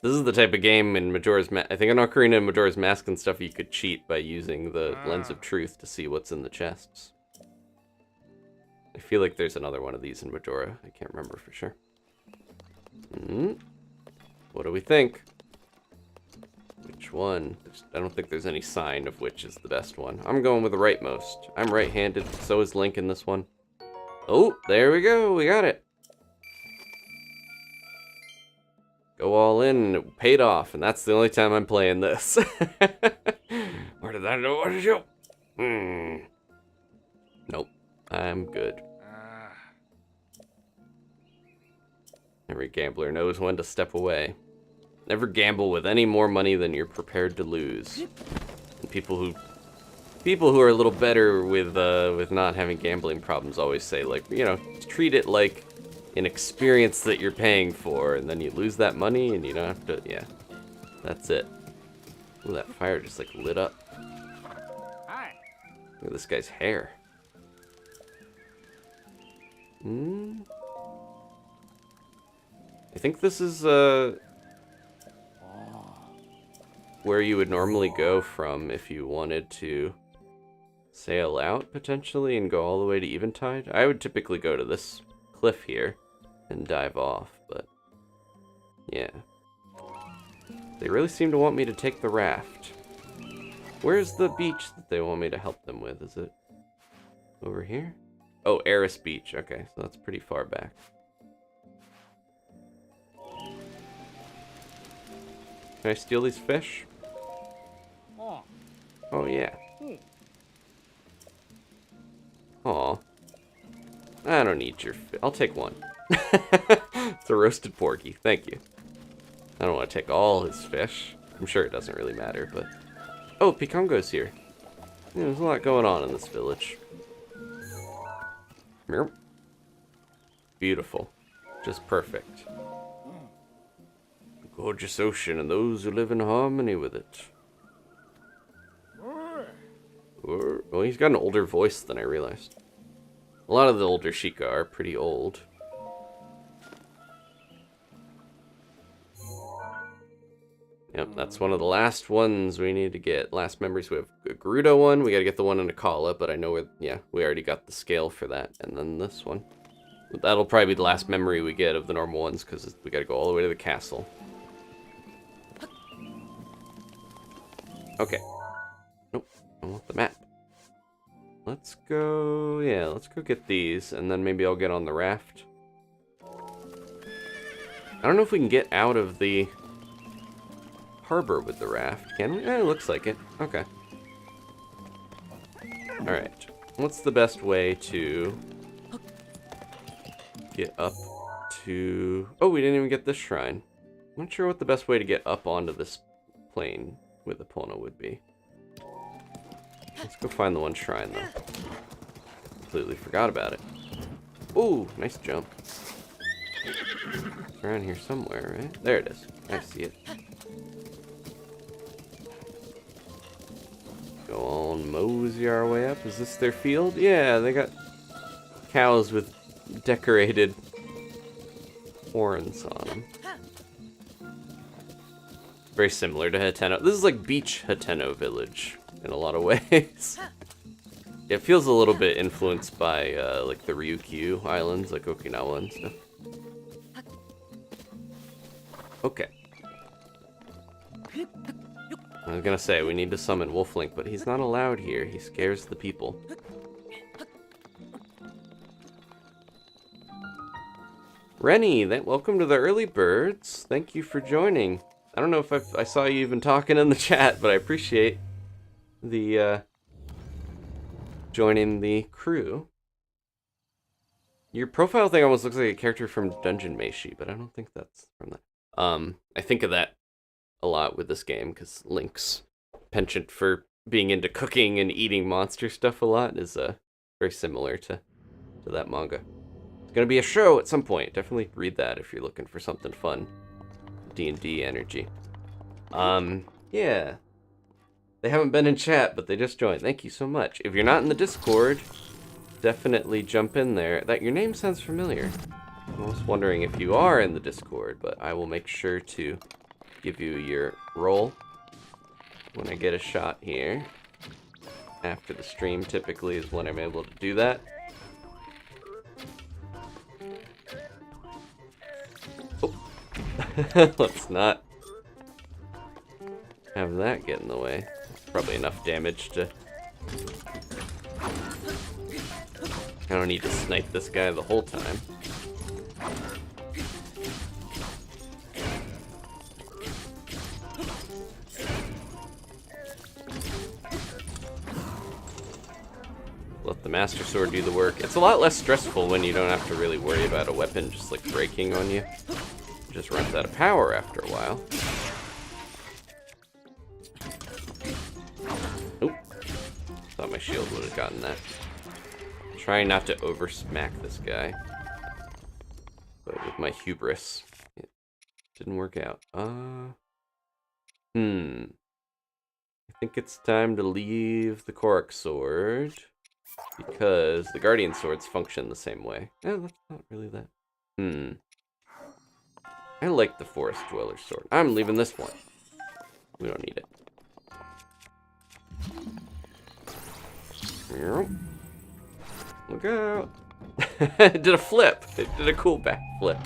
This is the type of game in Majora's Mask. I think in Ocarina and Majora's Mask and stuff, you could cheat by using the Lens of Truth to see what's in the chests. I feel like there's another one of these in Majora. I can't remember for sure. What do we think? Which one? I don't think there's any sign of which is the best one. I'm going with the rightmost. I'm right-handed, so is Link in this one. Oh, there we go. We got it. Go all in, and it paid off, and that's the only time I'm playing this. Where did I know what to do? Nope. I'm good. Every gambler knows when to step away. Never gamble with any more money than you're prepared to lose. And people who are a little better with not having gambling problems always say, like, you know, treat it like an experience that you're paying for, and then you lose that money and you don't have to, yeah. That's it. Ooh, that fire just like lit up. Hi. Look at this guy's hair. I think this is where you would normally go from if you wanted to sail out, potentially, and go all the way to Eventide. I would typically go to this cliff here and dive off, but yeah. They really seem to want me to take the raft. Where's the beach that they want me to help them with? Is it over here? Oh, Eris Beach. Okay, so that's pretty far back. Can I steal these fish? Oh, yeah. Aw. I don't need your fish. I'll take one. It's a roasted porky. Thank you. I don't want to take all his fish. I'm sure it doesn't really matter, but... Oh, Pikongo's here. Yeah, there's a lot going on in this village. Meow. Beautiful. Just perfect. A gorgeous ocean and those who live in harmony with it. Well, he's got an older voice than I realized. A lot of the older Sheikah are pretty old. Yep, that's one of the last ones we need to get. Last memories, we have a Gerudo one. We gotta get the one in Akala, but I know we already got the scale for that. And then this one. But that'll probably be the last memory we get of the normal ones, because we gotta go all the way to the castle. Okay. Nope, I want the map. let's go... Yeah, let's go get these, and then maybe I'll get on the raft. I don't know if we can get out of the harbor with the raft, can we? Eh, it looks like it. Okay. Alright. What's the best way to get up to... Oh, we didn't even get this shrine. I'm not sure what the best way to get up onto this plane with Epona would be. Let's go find the one shrine, though. Completely forgot about it. Ooh, nice jump. It's around here somewhere, right? There it is. I see it. Go on, mosey our way up. Is this their field? Yeah, they got cows with decorated horns on them. Very similar to Hateno. This is like Beach Hateno Village in a lot of ways. It feels a little bit influenced by like the Ryukyu Islands, like Okinawa and stuff. Okay. I was gonna say, we need to summon Wolf Link, but he's not allowed here. He scares the people. Rennie, welcome to the early birds. Thank you for joining. I don't know if I saw you even talking in the chat, but I appreciate the joining the crew. Your profile thing almost looks like a character from Dungeon Meshi, but I don't think that's from that. I think of that a lot with this game because Link's penchant for being into cooking and eating monster stuff a lot is very similar to that manga. It's gonna be a show at some point. Definitely read that if you're looking for something fun. D&D energy. Yeah. They haven't been in chat, but they just joined. Thank you so much. If you're not in the Discord, definitely jump in there. Your name sounds familiar. I was wondering if you are in the Discord, but I will make sure to give you your role when I get a shot here. After the stream typically is when I'm able to do that. Oh. Let's not have that get in the way. Probably enough damage to... I don't need to snipe this guy the whole time. Let the Master Sword do the work. It's a lot less stressful when you don't have to really worry about a weapon just like breaking on you. It just runs out of power after a while. Oop. Thought my shield would have gotten that. Trying not to over smack this guy. But with my hubris, it didn't work out. I think it's time to leave the Korok sword. Because the Guardian swords function the same way. Eh, that's not really that. I like the Forest Dweller's sword. I'm leaving this one. We don't need it. Look out. It did a flip. It did a cool back flip.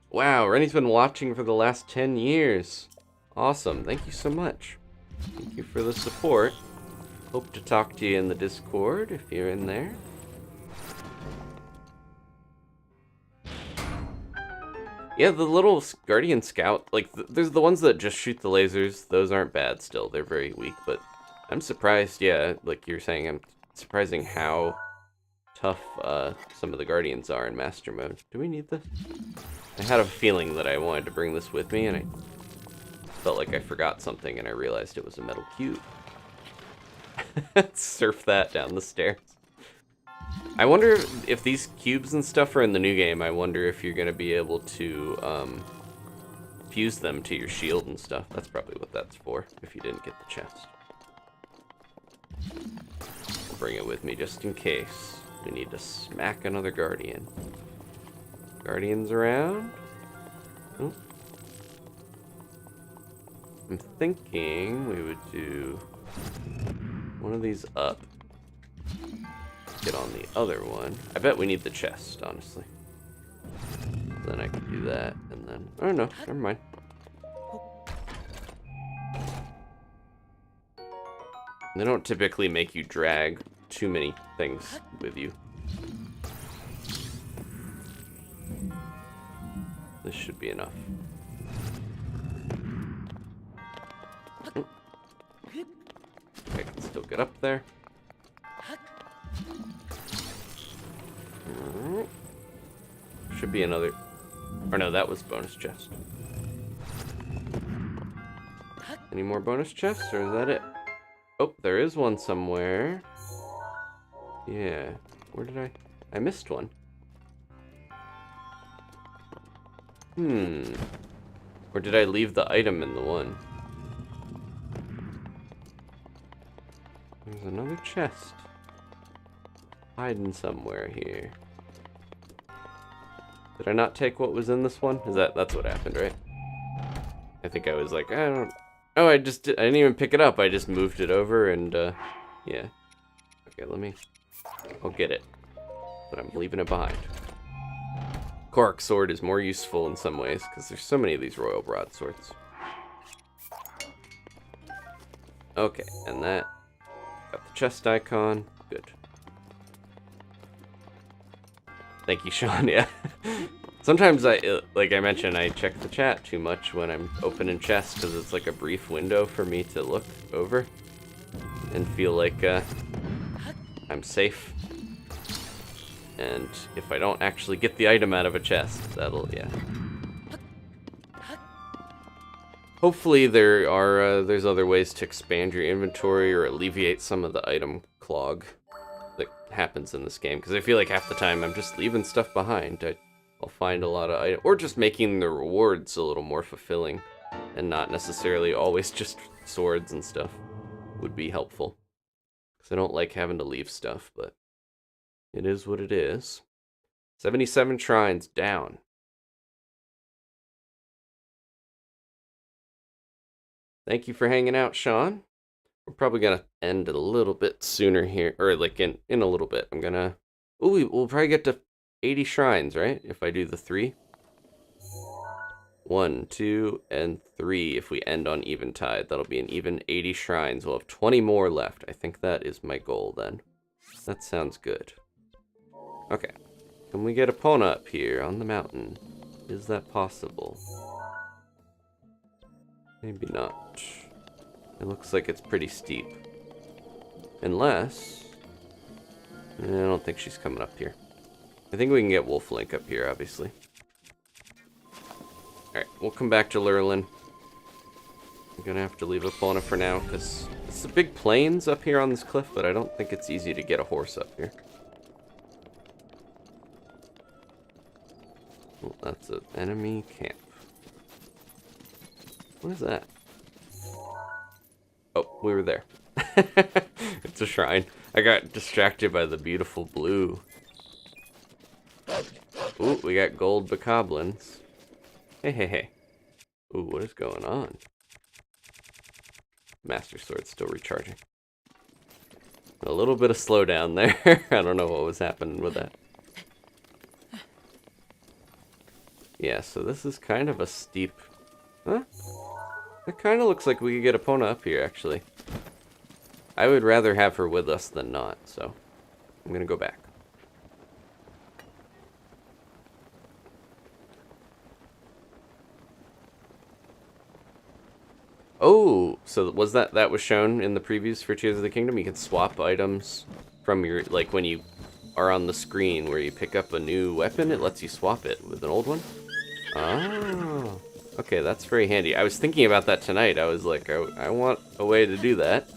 Wow, Rennie's been watching for the last 10 years. Awesome. Thank you so much. Thank you for the support. Hope to talk to you in the Discord if you're in there. Yeah, the little Guardian Scout, like, there's the ones that just shoot the lasers. Those aren't bad still. They're very weak, but I'm surprised, yeah, like you're saying, I'm surprising how tough some of the Guardians are in Master Mode. Do we need this? I had a feeling that I wanted to bring this with me, and I felt like I forgot something, and I realized it was a metal cube. Surf that down the stairs. I wonder if these cubes and stuff are in the new game. I wonder if you're going to be able to fuse them to your shield and stuff. That's probably what that's for, if you didn't get the chest. I'll bring it with me just in case. We need to smack another Guardian. Guardians around? Oh. I'm thinking we would do one of these up. Get on the other one. I bet we need the chest, honestly. Then I can do that, and then... Oh no, never mind. They don't typically make you drag too many things with you. This should be enough. I can still get up there. Should be another... Or no, that was bonus chest. Any more bonus chests, or is that it? Oh, there is one somewhere. Yeah. Where did I missed one. Or did I leave the item in the one? There's another chest. Hiding somewhere here. Did I not take what was in this one? That's what happened, right? I think I was like, I don't... Oh, I didn't even pick it up. I just moved it over and, yeah. Okay, I'll get it. But I'm leaving it behind. Korok sword is more useful in some ways, because there's so many of these royal broadswords. Okay, and that... Got the chest icon. Good. Thank you, Sean, yeah. Sometimes like I mentioned, I check the chat too much when I'm opening chests, because it's like a brief window for me to look over and feel like I'm safe. And if I don't actually get the item out of a chest, yeah. Hopefully there's other ways to expand your inventory or alleviate some of the item clog that happens in this game, because I feel like half the time I'm just leaving stuff behind. I'll find a lot of items, or just making the rewards a little more fulfilling, and not necessarily always just swords and stuff would be helpful. Because I don't like having to leave stuff, but it is what it is. 77 shrines down. Thank you for hanging out, Sean. We're probably gonna end a little bit sooner here, or like in a little bit. We'll probably get to 80 shrines, right? If I do the 3. 1, 2, and 3. If we end on Eventide, that'll be an even 80 shrines. We'll have 20 more left. I think that is my goal then. That sounds good. Okay. Can we get Epona up here on the mountain? Is that possible? Maybe not. It looks like it's pretty steep. Unless... I don't think she's coming up here. I think we can get Wolf Link up here, obviously. Alright, we'll come back to Lurlin. I'm gonna have to leave Epona for now, because it's the big plains up here on this cliff, but I don't think it's easy to get a horse up here. Well, that's an enemy camp. What is that? Oh, we were there. It's a shrine. I got distracted by the beautiful blue. Ooh, we got gold bokoblins. Hey. Ooh, what is going on? Master Sword's still recharging. A little bit of slowdown there. I don't know what was happening with that. Yeah, so this is kind of a steep... Huh? It kind of looks like we could get Epona up here, actually. I would rather have her with us than not, so I'm gonna go back. Oh, so was that was shown in the previews for Tears of the Kingdom? You can swap items from your, like when you are on the screen where you pick up a new weapon, it lets you swap it with an old one. Oh, okay, that's very handy. I was thinking about that tonight. I was like, I want a way to do that.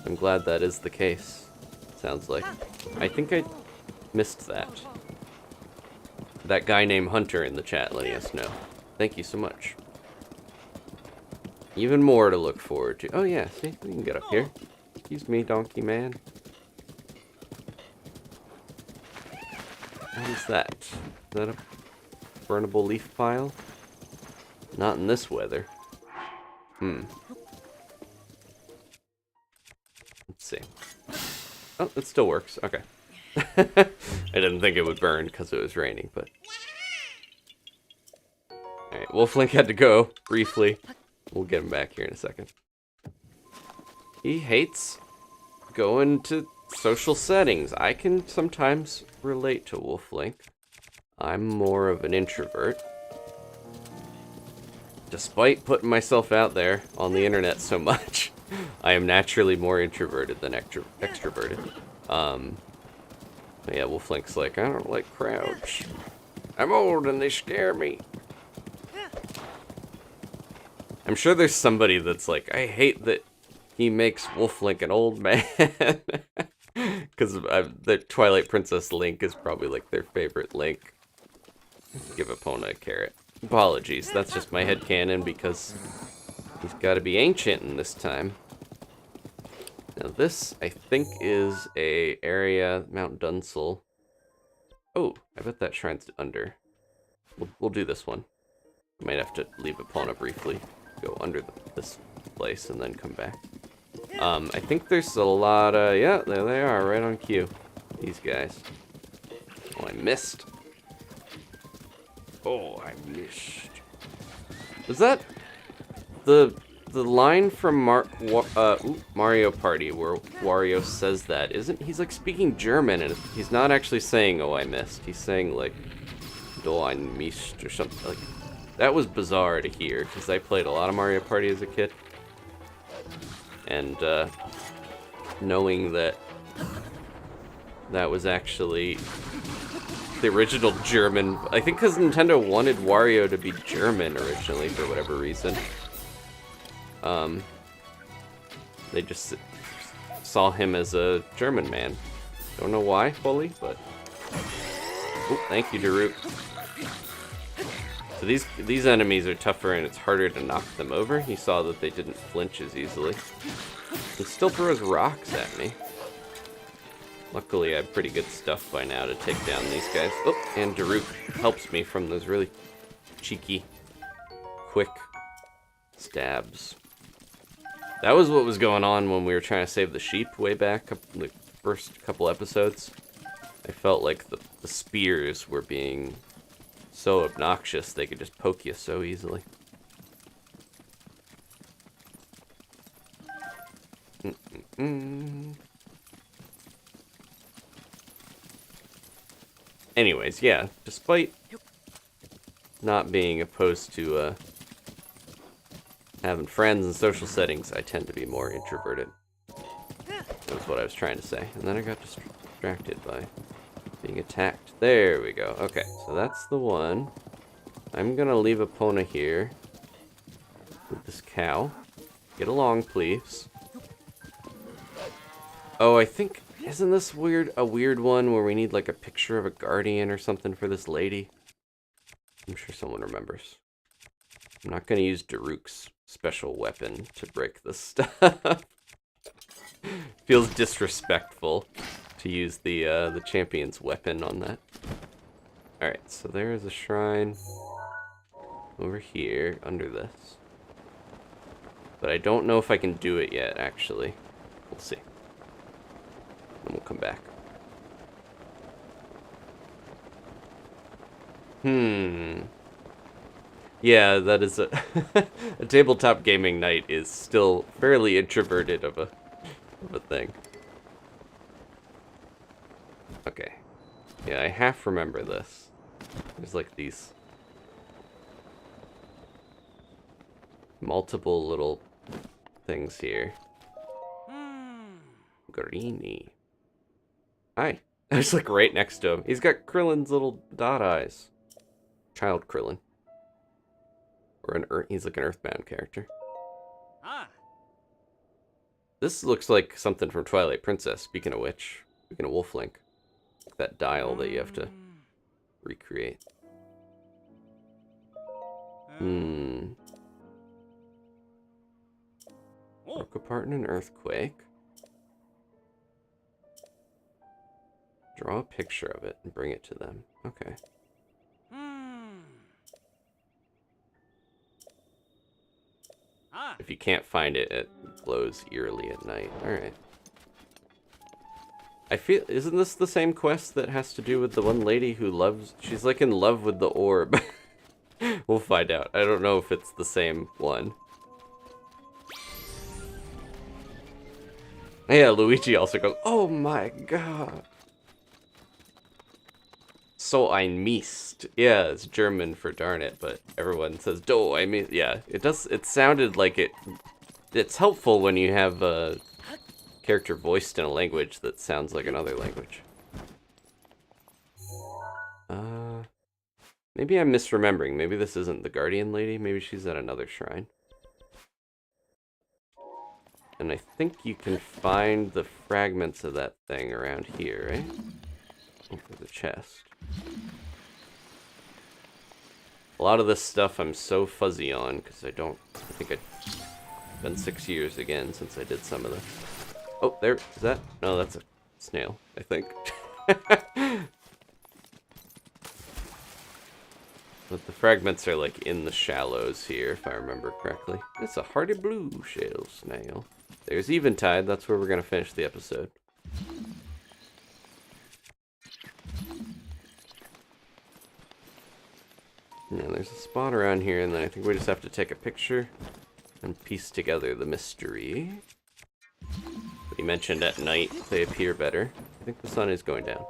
I'm glad that is the case. Sounds like. I think I missed that. That guy named Hunter in the chat letting us know. Thank you so much. Even more to look forward to. Oh yeah, see, we can get up here. Excuse me, donkey man. What is that? Is that a burnable leaf pile? Not in this weather. Let's see. Oh, it still works. Okay. I didn't think it would burn because it was raining, but... Alright, Wolf Link had to go, briefly. We'll get him back here in a second. He hates go into social settings. I can sometimes relate to Wolf Link. I'm more of an introvert. Despite putting myself out there on the internet so much, I am naturally more introverted than extroverted. Yeah, Wolf Link's like, I don't like crowds. I'm old and they scare me. I'm sure there's somebody that's like, I hate that he makes Wolf Link an old man. Because the Twilight Princess Link is probably like their favorite Link. Give Epona a carrot. Apologies, that's just my headcanon because he's got to be ancient in this time. Now this, I think, is a area, Mount Dunsel. Oh, I bet that shrine's under. We'll do this one. Might have to leave Epona briefly, go under this place, and then come back. I think there's a lot of... Yeah, there they are, right on cue. These guys. Oh, I missed. Oh, I missed. Was that the line from Mario Party where Wario says that? He's like speaking German and he's not actually saying, oh, I missed. He's saying like, do I missed or something like. That was bizarre to hear because I played a lot of Mario Party as a kid. And knowing that was actually the original German, I think because Nintendo wanted Wario to be German originally for whatever reason. They just saw him as a German man. Don't know why fully, but... Oh, thank you, Daruk. So these enemies are tougher and it's harder to knock them over. He saw that they didn't flinch as easily. He still throws rocks at me. Luckily, I have pretty good stuff by now to take down these guys. Oh, and Daruk helps me from those really cheeky, quick stabs. That was what was going on when we were trying to save the sheep way back, the first couple episodes. I felt like the spears were being so obnoxious, they could just poke you so easily. Anyways, yeah, despite not being opposed to having friends in social settings, I tend to be more introverted. That's what I was trying to say. And then I got distracted by being attacked. There we go. Okay, so that's the one. I'm gonna leave Epona here with this cow. Get along, please. Oh, I think... Isn't this a weird one where we need like a picture of a guardian or something for this lady? I'm sure someone remembers. I'm not gonna use Daruk's special weapon to break this stuff. Feels disrespectful to use the champion's weapon on that. Alright, so there is a shrine over here under this. But I don't know if I can do it yet, actually. We'll see. Then we'll come back. Yeah, that is a tabletop gaming night is still fairly introverted of a thing. Okay. Yeah, I half remember this. There's like these multiple little things here. Greeny. Hi. I was like right next to him. He's got Krillin's little dot eyes. Child Krillin. Or he's like an Earthbound character. This looks like something from Twilight Princess, speaking of which. Speaking of Wolf Link. That dial that you have to recreate. Broke apart in an earthquake. Draw a picture of it and bring it to them. Okay. If you can't find it, it glows eerily at night. Alright. I feel... Isn't this the same quest that has to do with the one lady who loves... She's like in love with the orb. We'll find out. I don't know if it's the same one. Yeah, Luigi also goes, oh my god. So ein Mist. Yeah, it's German for darn it, but everyone says do I mean yeah, it sounded like it's helpful when you have a character voiced in a language that sounds like another language. Maybe I'm misremembering. Maybe this isn't the Guardian Lady. Maybe she's at another shrine. And I think you can find the fragments of that thing around here, right? Over the chest. A lot of this stuff I'm so fuzzy on because I think it's been 6 years again since I did some of this. Oh, there, is that? No, that's a snail, I think. But the fragments are like in the shallows here, if I remember correctly. It's a hardy blue shell snail. There's Eventide, that's where we're gonna finish the episode. Yeah, there's a spot around here, and then I think we just have to take a picture and piece together the mystery. But he mentioned at night they appear better. I think the sun is going down.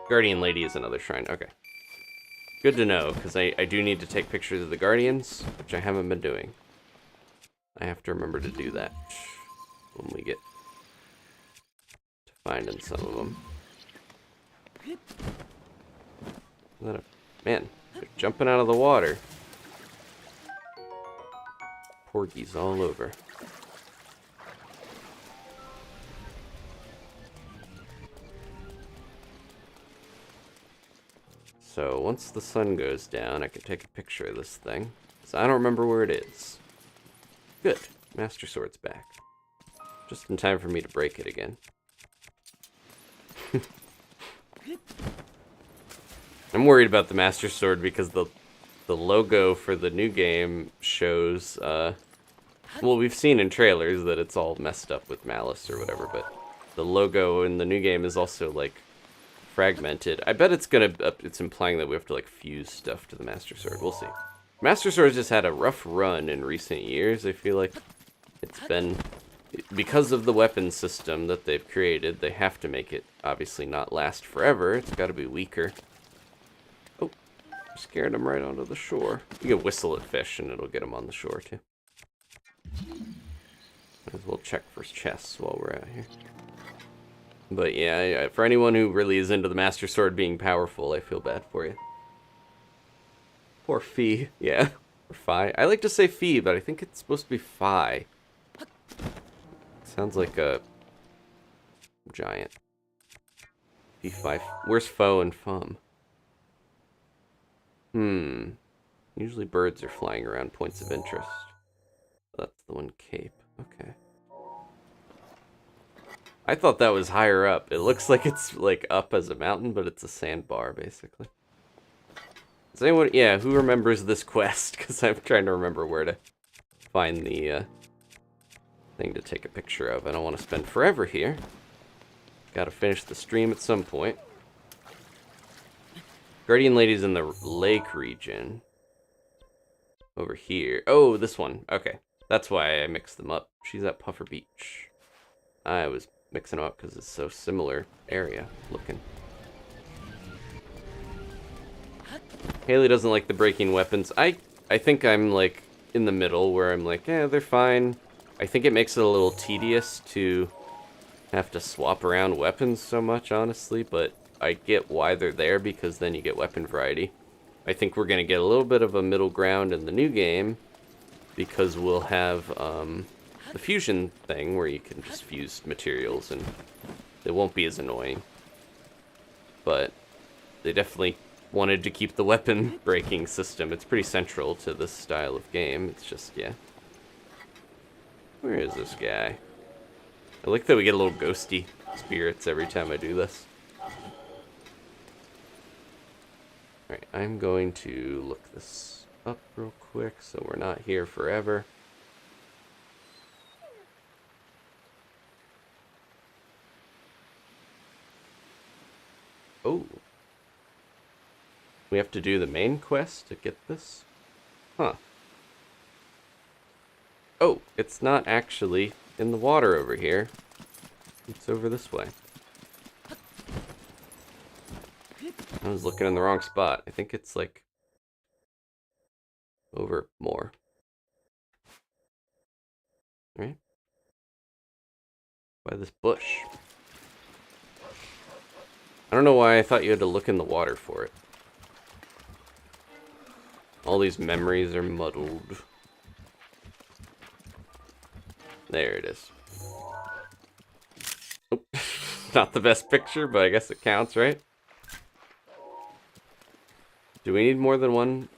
Guardian Lady is another shrine. Okay. Good to know, because I do need to take pictures of the Guardians, which I haven't been doing. I have to remember to do that when we get to finding some of them. Man, they're jumping out of the water. Porgies all over. So once the sun goes down, I can take a picture of this thing. So I don't remember where it is. Good. Master Sword's back. Just in time for me to break it again. I'm worried about the Master Sword because the logo for the new game shows, well, we've seen in trailers that it's all messed up with malice or whatever, but the logo in the new game is also, like, fragmented. I bet it's implying that we have to, like, fuse stuff to the Master Sword. We'll see. Master Sword's just had a rough run in recent years. I feel like it's been, because of the weapon system that they've created, they have to make it obviously not last forever. It's got to be weaker. Oh, scared him right onto the shore. You can whistle at fish and it'll get them on the shore too. Might as well check for chests while we're out here. But yeah, for anyone who really is into the Master Sword being powerful, I feel bad for you. Poor Fee, yeah. Or Fi. I like to say Fee, but I think it's supposed to be Fi. Sounds like a giant. Fee, Fi. Where's Foe and Fum? Usually birds are flying around points of interest. That's the one Cape. Okay. I thought that was higher up. It looks like it's like up as a mountain, but it's a sandbar basically. Does anyone, yeah, who remembers this quest? Because I'm trying to remember where to find the thing to take a picture of. I don't want to spend forever here. Gotta finish the stream at some point. Guardian Lady's in the lake region. Over here. Oh, this one. Okay. That's why I mixed them up. She's at Puffer Beach. I was mixing them up because it's so similar area looking. Haley doesn't like the breaking weapons. I think I'm like in the middle where I'm like, yeah, they're fine. I think it makes it a little tedious to have to swap around weapons so much, honestly, but I get why they're there because then you get weapon variety. I think we're going to get a little bit of a middle ground in the new game because we'll have the fusion thing where you can just fuse materials and it won't be as annoying. But they definitely wanted to keep the weapon breaking system. It's pretty central to this style of game. It's just, yeah. Where is this guy? I like that we get a little ghosty spirits every time I do this. Alright, I'm going to look this up real quick so we're not here forever. Oh. We have to do the main quest to get this? Huh. Oh, it's not actually in the water over here. It's over this way. I was looking in the wrong spot. I think it's like over more. Right? By this bush. I don't know why I thought you had to look in the water for it. All these memories are muddled. There it is. Oh, not the best picture, but I guess it counts, right? Do we need more than one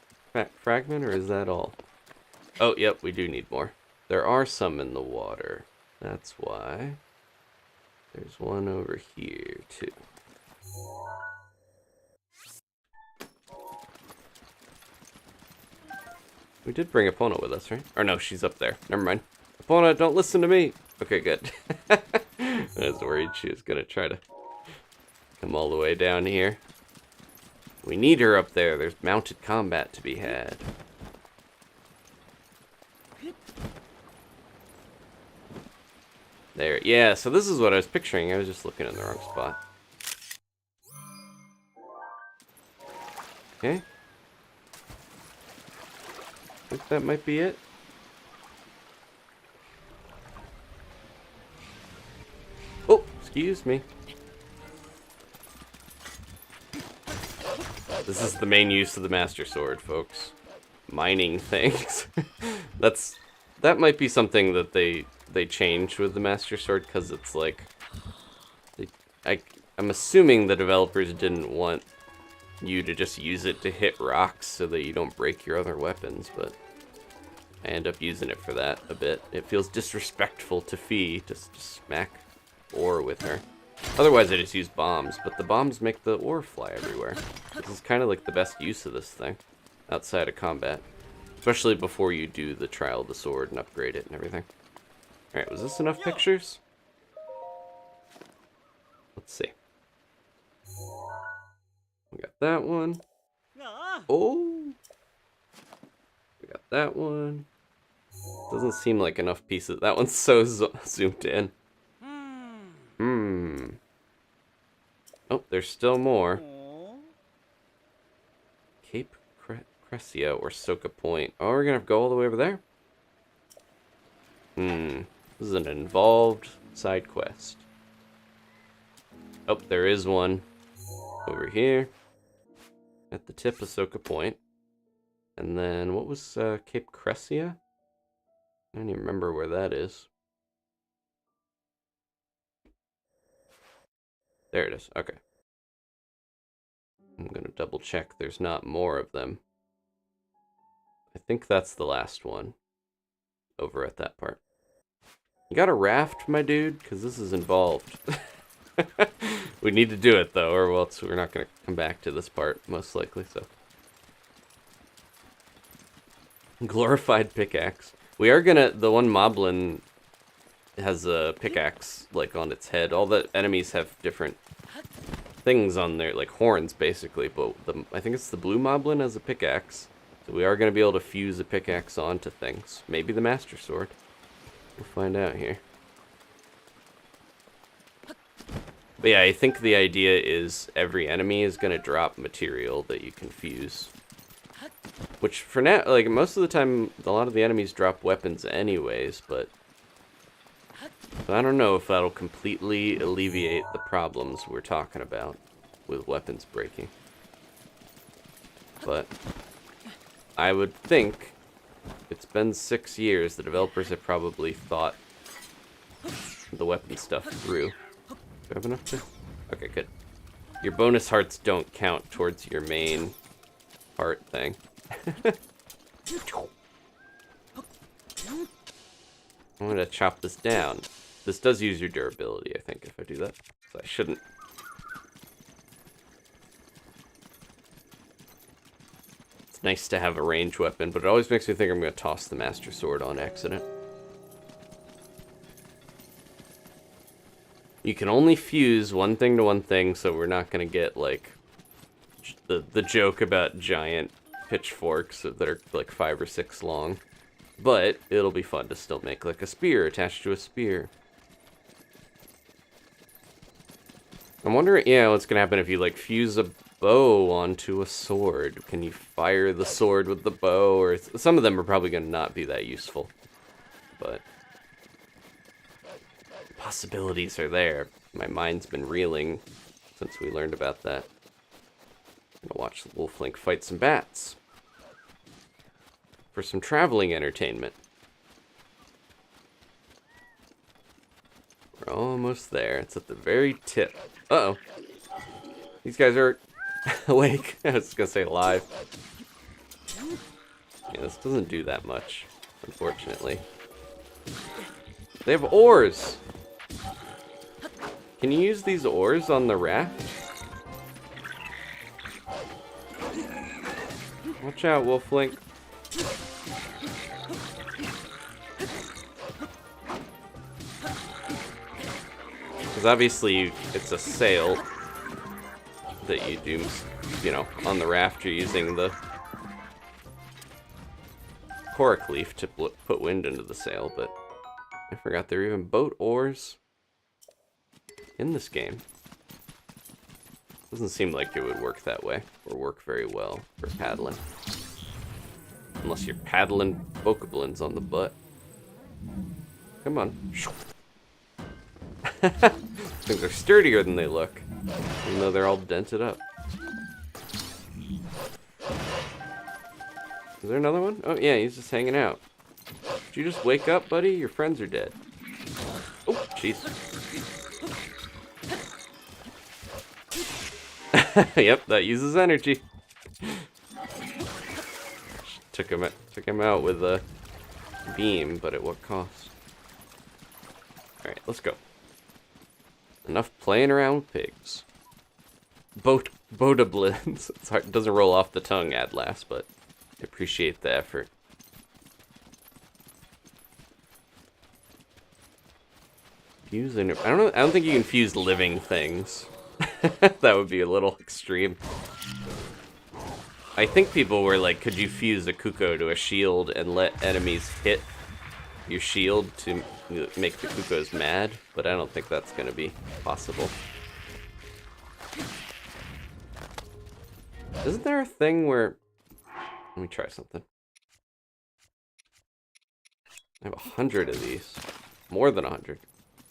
fragment, or is that all? Oh, yep, we do need more. There are some in the water. That's why. There's one over here, too. We did bring Epona with us, right? Or no, she's up there. Never mind. Epona, don't listen to me! Okay, good. I was worried she was gonna try to come all the way down here. We need her up there. There's mounted combat to be had. There. Yeah, so this is what I was picturing. I was just looking in the wrong spot. Okay. I think that might be it. Oh, excuse me. This is the main use of the Master Sword, folks. Mining things. That might be something that they changed with the Master Sword, because it's like... I'm assuming the developers didn't want you to just use it to hit rocks so that you don't break your other weapons, but I end up using it for that a bit. It feels disrespectful to Fee to smack ore with her. Otherwise I just use bombs, but the bombs make the ore fly everywhere. This is kind of like the best use of this thing, outside of combat. Especially before you do the trial of the sword and upgrade it and everything. Alright, was this enough pictures? Let's see. We got that one. Oh! We got that one. Doesn't seem like enough pieces. That one's so zoomed in. Oh, there's still more. Cape Crescia or Soka Point. Oh, we're gonna go all the way over there? This is an involved side quest. Oh, there is one over here at the tip of Soka Point. And then, what was Cape Crescia? I don't even remember where that is. There it is. Okay. I'm gonna double check there's not more of them. I think that's the last one over at that part. You got a raft, my dude? Because this is involved. We need to do it, though, or else we're not going to come back to this part, most likely, so. Glorified pickaxe. We are gonna... The one moblin has a pickaxe, like, on its head. All the enemies have different things on there, like horns, basically, but I think it's the blue moblin has a pickaxe. So we are going to be able to fuse a pickaxe onto things. Maybe the Master Sword. We'll find out here. But yeah, I think the idea is every enemy is going to drop material that you can fuse. Which for now, like most of the time, a lot of the enemies drop weapons anyways, but I don't know if that'll completely alleviate the problems we're talking about with weapons breaking. But I would think it's been 6 years, the developers have probably thought the weapon stuff through. Do I have enough to? Okay, good. Your bonus hearts don't count towards your main heart thing. I'm gonna chop this down. This does use your durability, I think, if I do that. So I shouldn't. It's nice to have a ranged weapon, but it always makes me think I'm gonna toss the Master Sword on accident. You can only fuse one thing to one thing, so we're not gonna get, like, the joke about giant pitchforks that are, like, 5 or 6 long. But it'll be fun to still make like a spear attached to a spear. I'm wondering, yeah, what's gonna happen if you like fuse a bow onto a sword? Can you fire the sword with the bow? Or some of them are probably gonna not be that useful, but possibilities are there. My mind's been reeling since we learned about that. I'm gonna watch the Wolf Link fight some bats for some traveling entertainment. We're almost there. It's at the very tip. Uh-oh. These guys are awake. I was gonna say alive. Yeah, this doesn't do that much, unfortunately. They have oars! Can you use these oars on the raft? Watch out, Wolf Link. Because obviously it's a sail that you do, you know, on the raft you're using the Korok leaf to put wind into the sail, but I forgot there are even boat oars in this game. Doesn't seem like it would work that way, or work very well for paddling. Unless you're paddling bokoblins on the butt. Come on. Things are sturdier than they look, even though they're all dented up. Is there another one? Oh yeah, he's just hanging out. Did you just wake up, buddy? Your friends are dead. Oh, jeez. Yep, that uses energy. Took him out with a beam, but at what cost? Alright, let's go. Enough playing around with pigs. BotW. It's hard, it doesn't roll off the tongue at last, but I appreciate the effort. Fusing. I don't think you can fuse living things. That would be a little extreme. I think people were like, could you fuse a Kuko to a shield and let enemies hit your shield to make the Kukos mad? But I don't think that's going to be possible. Isn't there a thing where... Let me try something. I have 100 of these. More than 100.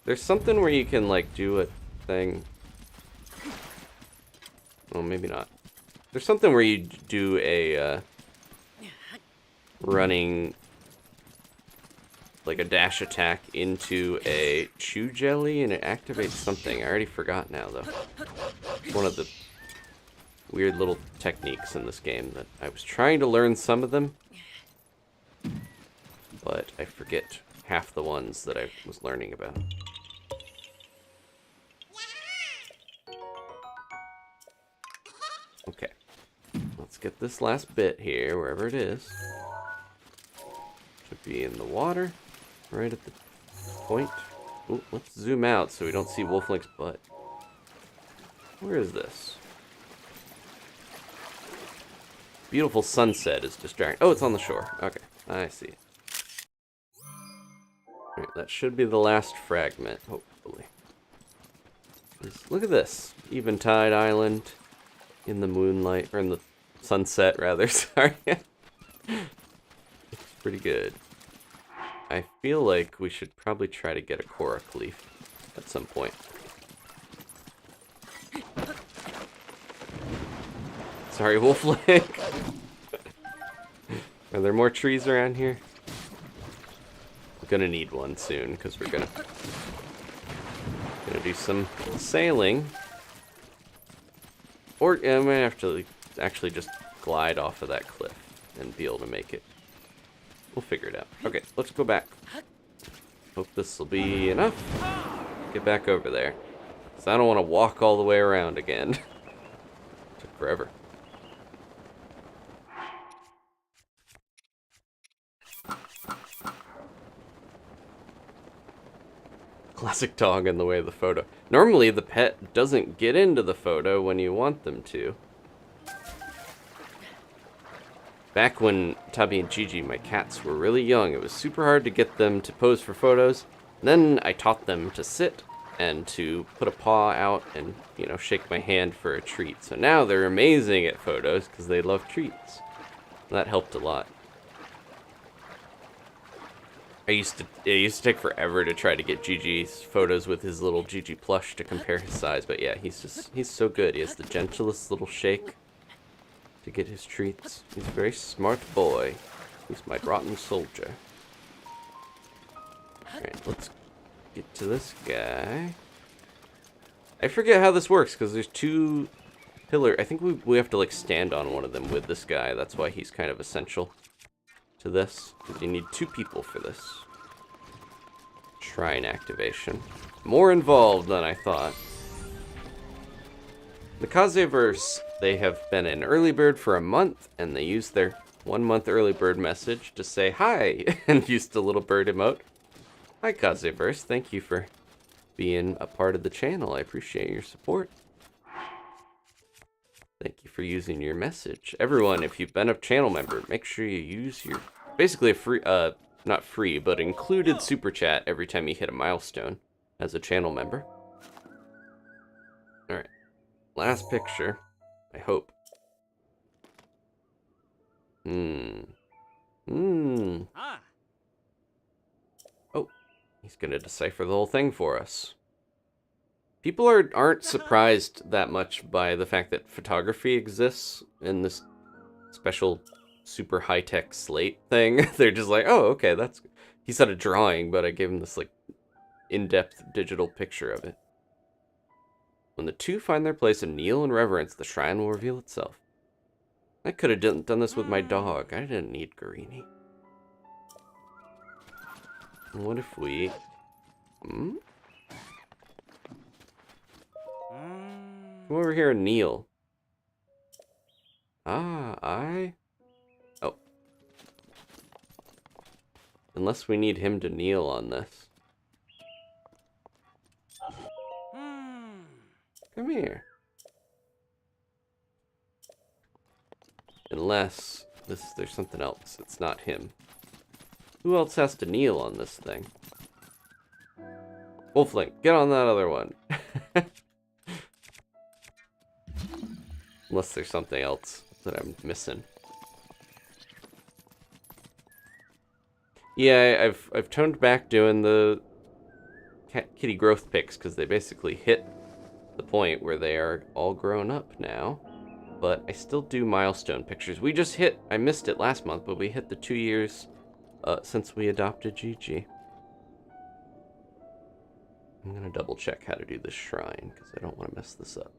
There's something where you can, like, do a thing... Well, maybe not. There's something where you do a, running... like a dash attack into a chew jelly, and it activates something. I already forgot now, though. One of the weird little techniques in this game that I was trying to learn some of them, but I forget half the ones that I was learning about. Okay, let's get this last bit here, wherever it is. Should be in the water, right at the point. Ooh, let's zoom out so we don't see Wolf Link's butt. Where is this? Beautiful sunset is distracting. Oh, it's on the shore. Okay, I see it. Alright, that should be the last fragment, hopefully. Look at this. Eventide Island in the moonlight, or in the sunset, rather. Sorry. It's pretty good. I feel like we should probably try to get a Korok leaf at some point. Sorry, Wolf Link. Are there more trees around here? I'm gonna need one soon, because we're gonna do some sailing. Or I might have to actually just glide off of that cliff and be able to make it. We'll figure it out. Okay, let's go back. Hope this will be enough. Get back over there. Because I don't want to walk all the way around again. Took forever. Classic dog in the way of the photo. Normally the pet doesn't get into the photo when you want them to. Back when Tubby and Gigi, my cats, were really young, it was super hard to get them to pose for photos. And then I taught them to sit and to put a paw out and, you know, shake my hand for a treat. So now they're amazing at photos because they love treats. That helped a lot. It used to take forever to try to get Gigi's photos with his little Gigi plush to compare his size, but yeah, he's so good. He has the gentlest little shake to get his treats. He's a very smart boy. He's my rotten soldier. Alright, let's get to this guy. I forget how this works, because there's two pillars. I think we have to, like, stand on one of them with this guy. That's why he's kind of essential to this. You need two people for this. Shrine activation. More involved than I thought. The Kazeverse, they have been an early bird for a month, and they used their 1 month early bird message to say hi, and used a little bird emote. Hi Kazeverse, thank you for being a part of the channel. I appreciate your support. Thank you for using your message. Everyone, if you've been a channel member, make sure you use your, basically a free, not free, but included super chat every time you hit a milestone as a channel member. Alright. Last picture. I hope. Oh, he's gonna decipher the whole thing for us. People aren't surprised that much by the fact that photography exists in this special super high-tech slate thing. They're just like, oh, okay, that's... He said a drawing, but I gave him this, like, in-depth digital picture of it. When the two find their place and kneel in reverence, the shrine will reveal itself. I could have done this with my dog. I didn't need Guarini. What if we... Come over here and kneel. Oh. Unless we need him to kneel on this. Come here. Unless there's something else. It's not him. Who else has to kneel on this thing? Wolf Link, get on that other one. Unless there's something else that I'm missing. Yeah, I've toned back doing the kitty growth pics because they basically hit the point where they are all grown up now. But I still do milestone pictures. We just hit, I missed it last month, but we hit the 2 years since we adopted Gigi. I'm gonna double check how to do this shrine because I don't want to mess this up.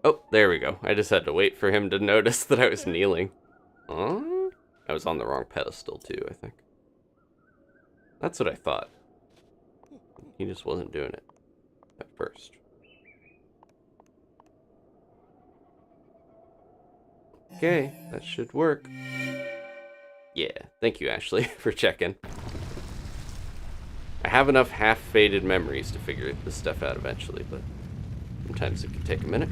Oh, there we go. I just had to wait for him to notice that I was kneeling. I was on the wrong pedestal too, I think. That's what I thought. He just wasn't doing it at first. Okay, that should work. Yeah, thank you, Ashley, for checking. I have enough half-faded memories to figure this stuff out eventually, but sometimes it can take a minute.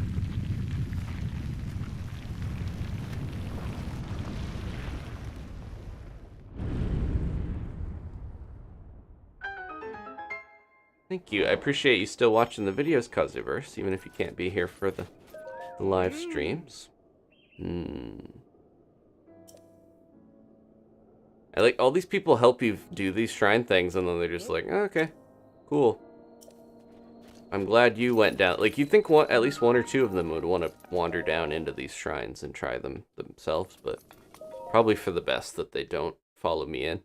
Thank you. I appreciate you still watching the videos, Kazuverse, even if you can't be here for the live streams. I like all these people help you do these shrine things, and then they're just like, oh, okay, cool. I'm glad you went down. Like, you'd think at least one or two of them would want to wander down into these shrines and try them themselves, but probably for the best that they don't follow me in.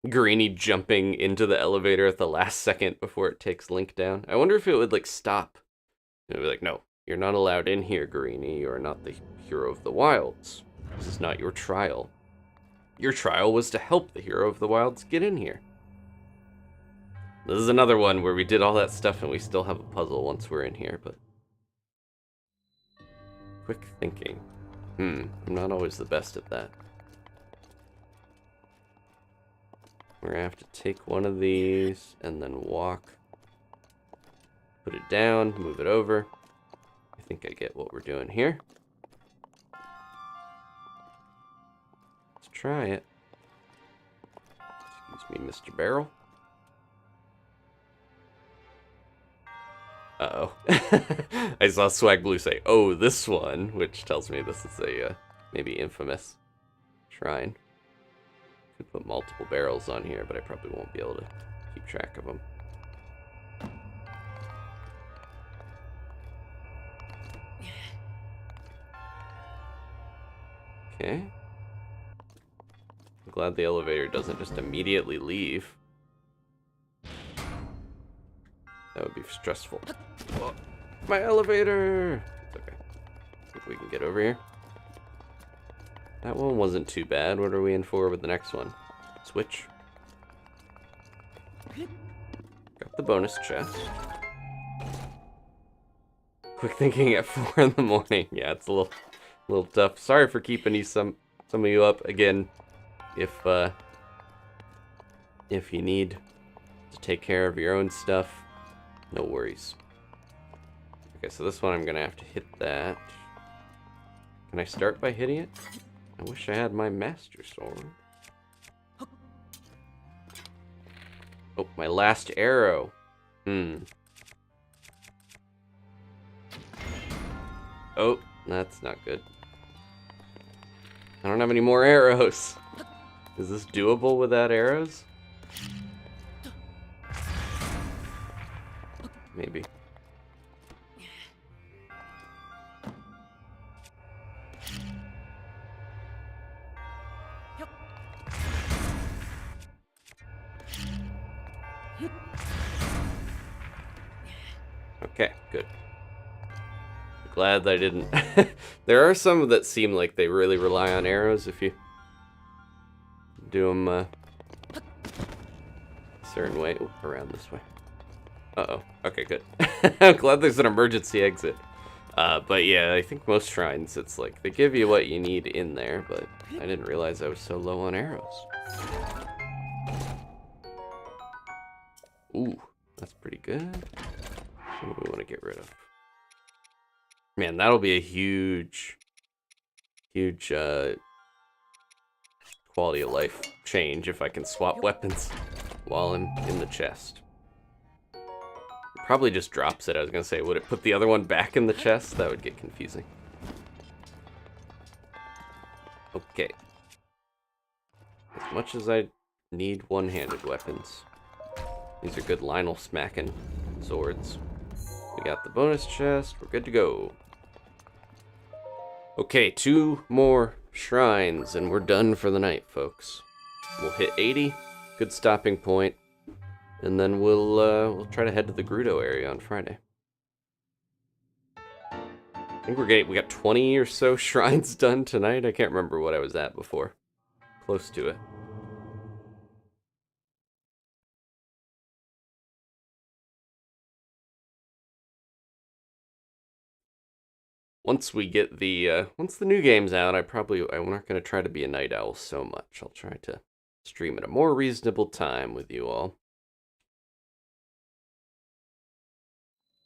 Greeny jumping into the elevator at the last second before it takes Link down. I wonder if it would, like, stop. It would be like, no, you're not allowed in here, Greeny. You are not the hero of the wilds. This is not your trial. Your trial was to help the hero of the wilds get in here. This is another one where we did all that stuff and we still have a puzzle once we're in here, but... Quick thinking. I'm not always the best at that. We're gonna have to take one of these and then walk Put it down, move it over. I think I get what we're doing here. Let's try it. Excuse me, Mr. Barrel. Uh-oh. I saw Swag Blue say, "Oh, this one," which tells me this is a maybe infamous shrine. Could put multiple barrels on here, but I probably won't be able to keep track of them. Okay. I'm glad the elevator doesn't just immediately leave. That would be stressful. Oh, my elevator! It's okay. I think we can get over here. That one wasn't too bad. What are we in for with the next one? Switch. Got the bonus chest. Quick thinking at 4 in the morning. Yeah, it's a little tough. Sorry for keeping you some of you up again. If you need to take care of your own stuff, no worries. Okay, so this one I'm gonna have to hit that. Can I start by hitting it? I wish I had my master sword. Oh, my last arrow. Oh, that's not good. I don't have any more arrows. Is this doable without arrows? Maybe. Okay, good. Glad that I didn't. There are some that seem like they really rely on arrows if you do them a certain way. Ooh, around this way. Uh-oh. Okay, good. I'm glad there's an emergency exit. But yeah, I think most shrines, it's like they give you what you need in there, but I didn't realize I was so low on arrows. Ooh, that's pretty good. What do we want to get rid of? Man, that'll be a huge quality of life change if I can swap weapons while I'm in the chest. It probably just drops it. I was gonna say, would it put the other one back in the chest? That would get confusing. Okay. As much as I need one-handed weapons, these are good Lynel smacking swords. We got the bonus chest. We're good to go. Okay, 2 more shrines, and we're done for the night, folks. We'll hit 80, good stopping point, and then we'll try to head to the Grudo area on Friday. I think we got 20 or so shrines done tonight. I can't remember what I was at before. Close to it. Once we get once the new game's out, I'm not gonna try to be a night owl so much. I'll try to stream at a more reasonable time with you all.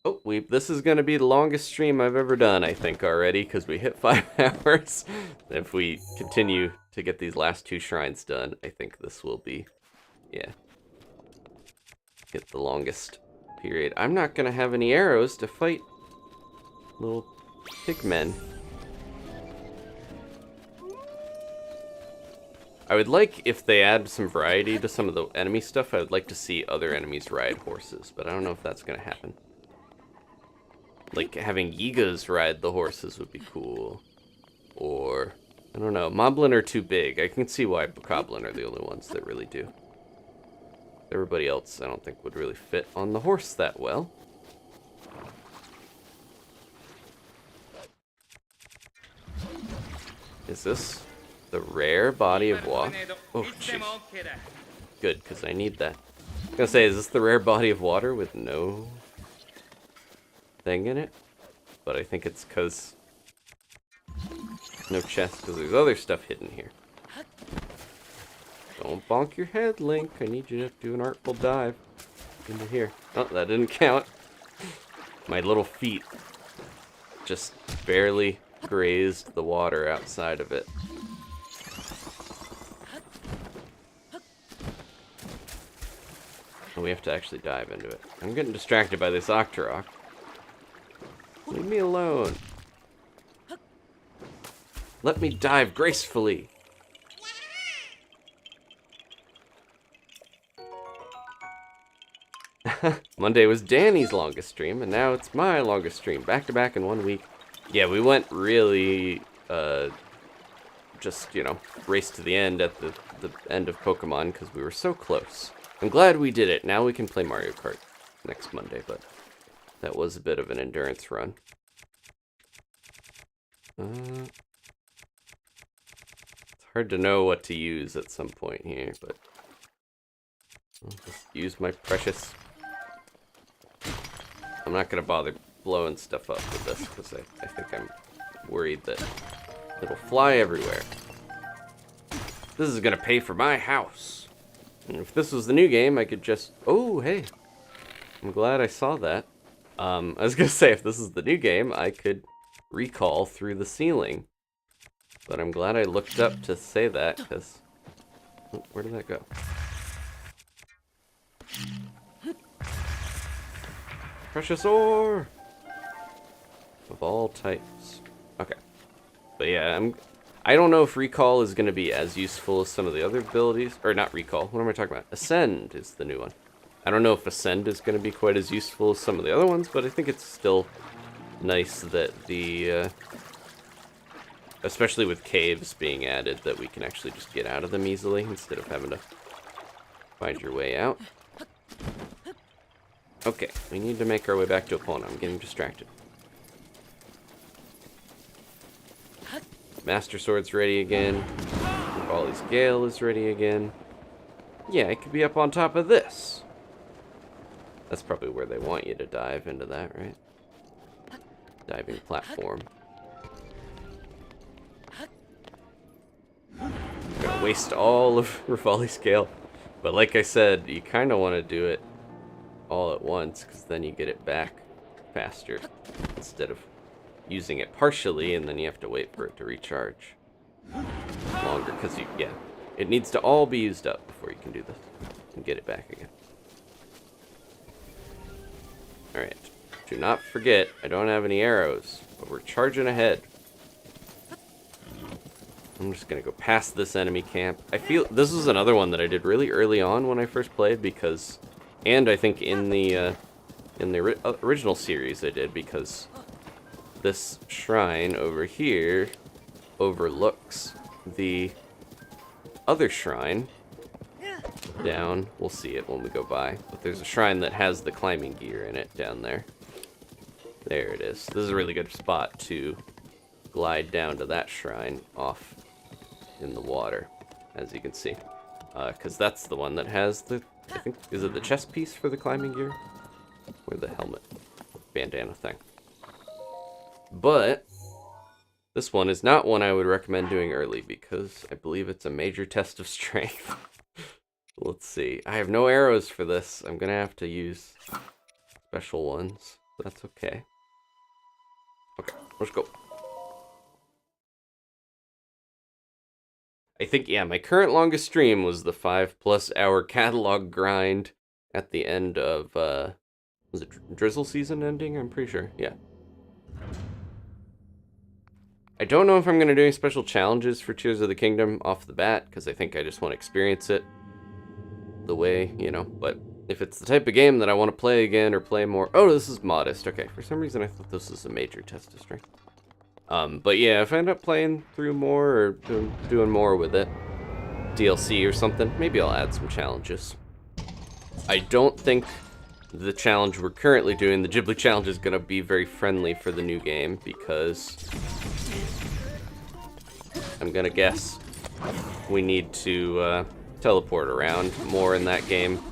Oh, this is gonna be the longest stream I've ever done, I think, already, because we hit 5 hours. If we continue to get these last 2 shrines done, I think this will be, yeah, hit the longest period. I'm not gonna have any arrows to fight little pigmen. I would like, if they add some variety to some of the enemy stuff, I would like to see other enemies ride horses, but I don't know if that's going to happen. Like, having Yigas ride the horses would be cool. Or, I don't know, Moblin are too big. I can see why Bokoblin are the only ones that really do. Everybody else, I don't think, would really fit on the horse that well. Is this the rare body of water? Oh, jeez. Good, because I need that. I was gonna say, is this the rare body of water with no thing in it? But I think it's because no chest, because there's other stuff hidden here. Don't bonk your head, Link. I need you to do an artful dive into here. Oh, that didn't count. my little feet just barely grazed the water outside of it. And we have to actually dive into it. I'm getting distracted by this Octorok. Leave me alone. Let me dive gracefully. Monday was Danny's longest stream, and now it's my longest stream. Back to back in 1 week. Yeah, we went really, just, you know, race to the end at the end of Pokemon because we were so close. I'm glad we did it. Now we can play Mario Kart next Monday, but that was a bit of an endurance run. It's hard to know what to use at some point here, but I'll just use my precious... I'm not going to bother blowing stuff up with this because I think I'm worried that it'll fly everywhere. This is going to pay for my house. And if this was the new game, I could just... Oh, hey. I'm glad I saw that. I was going to say, if this is the new game, I could recall through the ceiling. But I'm glad I looked up to say that, because... Oh, where did that go? Precious ore! Of all types. Okay. But yeah, I don't know if recall is going to be as useful as some of the other abilities. Or not recall, what am I talking about? Ascend is the new one. I don't know if Ascend is going to be quite as useful as some of the other ones, but I think it's still nice that the... especially with caves being added, that we can actually just get out of them easily instead of having to find your way out. Okay, we need to make our way back to Epona. I'm getting distracted. Master Sword's ready again. Wally's Gale is ready again. Yeah, I could be up on top of this. That's probably where they want you to dive into that, right? Diving platform. I'm gonna waste all of Rivali's Gale. But like I said, you kind of want to do it all at once, because then you get it back faster instead of using it partially and then you have to wait for it to recharge longer, because it needs to all be used up before you can do this and get it back again. Alright, do not forget, I don't have any arrows, but we're charging ahead. I'm just gonna go past this enemy camp. I feel this was another one that I did really early on when I first played, because, and I think in the original series I did, because this shrine over here overlooks the other shrine down. We'll see it when we go by, but there's a shrine that has the climbing gear in it down there. There it is. This is a really good spot to glide down to that shrine off in the water, as you can see, because that's the one that has the, I think, is it the chest piece for the climbing gear? Or the helmet bandana thing. But this one is not one I would recommend doing early, because I believe it's a major test of strength. Let's see. I have no arrows for this. I'm gonna have to use special ones. That's okay. Okay, let's go. I think, yeah, my current longest stream was the 5+ hour catalog grind at the end of, was it Drizzle season ending? I'm pretty sure, yeah. I don't know if I'm going to do any special challenges for Tears of the Kingdom off the bat, because I think I just want to experience it the way, you know, but if it's the type of game that I want to play again or play more... Oh, this is modest. Okay, for some reason I thought this was a major test of strength. But yeah, if I end up playing through more or doing more with it, DLC or something, maybe I'll add some challenges. I don't think the challenge we're currently doing, the Ghibli challenge, is going to be very friendly for the new game, because I'm going to guess we need to teleport around more in that game.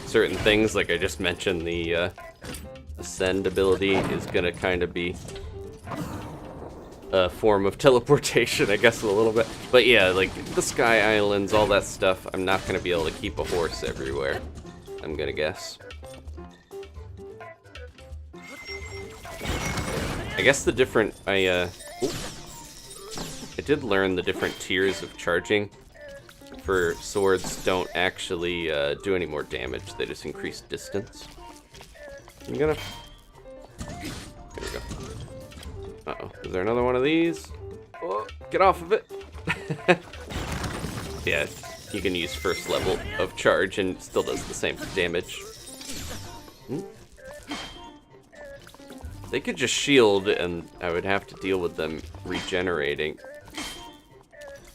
Certain things, like I just mentioned, the Ascend ability is going to kind of be a form of teleportation, I guess, a little bit. But yeah, like the Sky Islands, all that stuff, I'm not going to be able to keep a horse everywhere, I'm going to guess. I guess the different, I did learn the different tiers of charging for swords don't actually do any more damage. They just increase distance. I'm gonna... There we go. Uh-oh. Is there another one of these? Oh, get off of it. Yeah, you can use first level of charge and it still does the same damage. They could just shield and I would have to deal with them regenerating.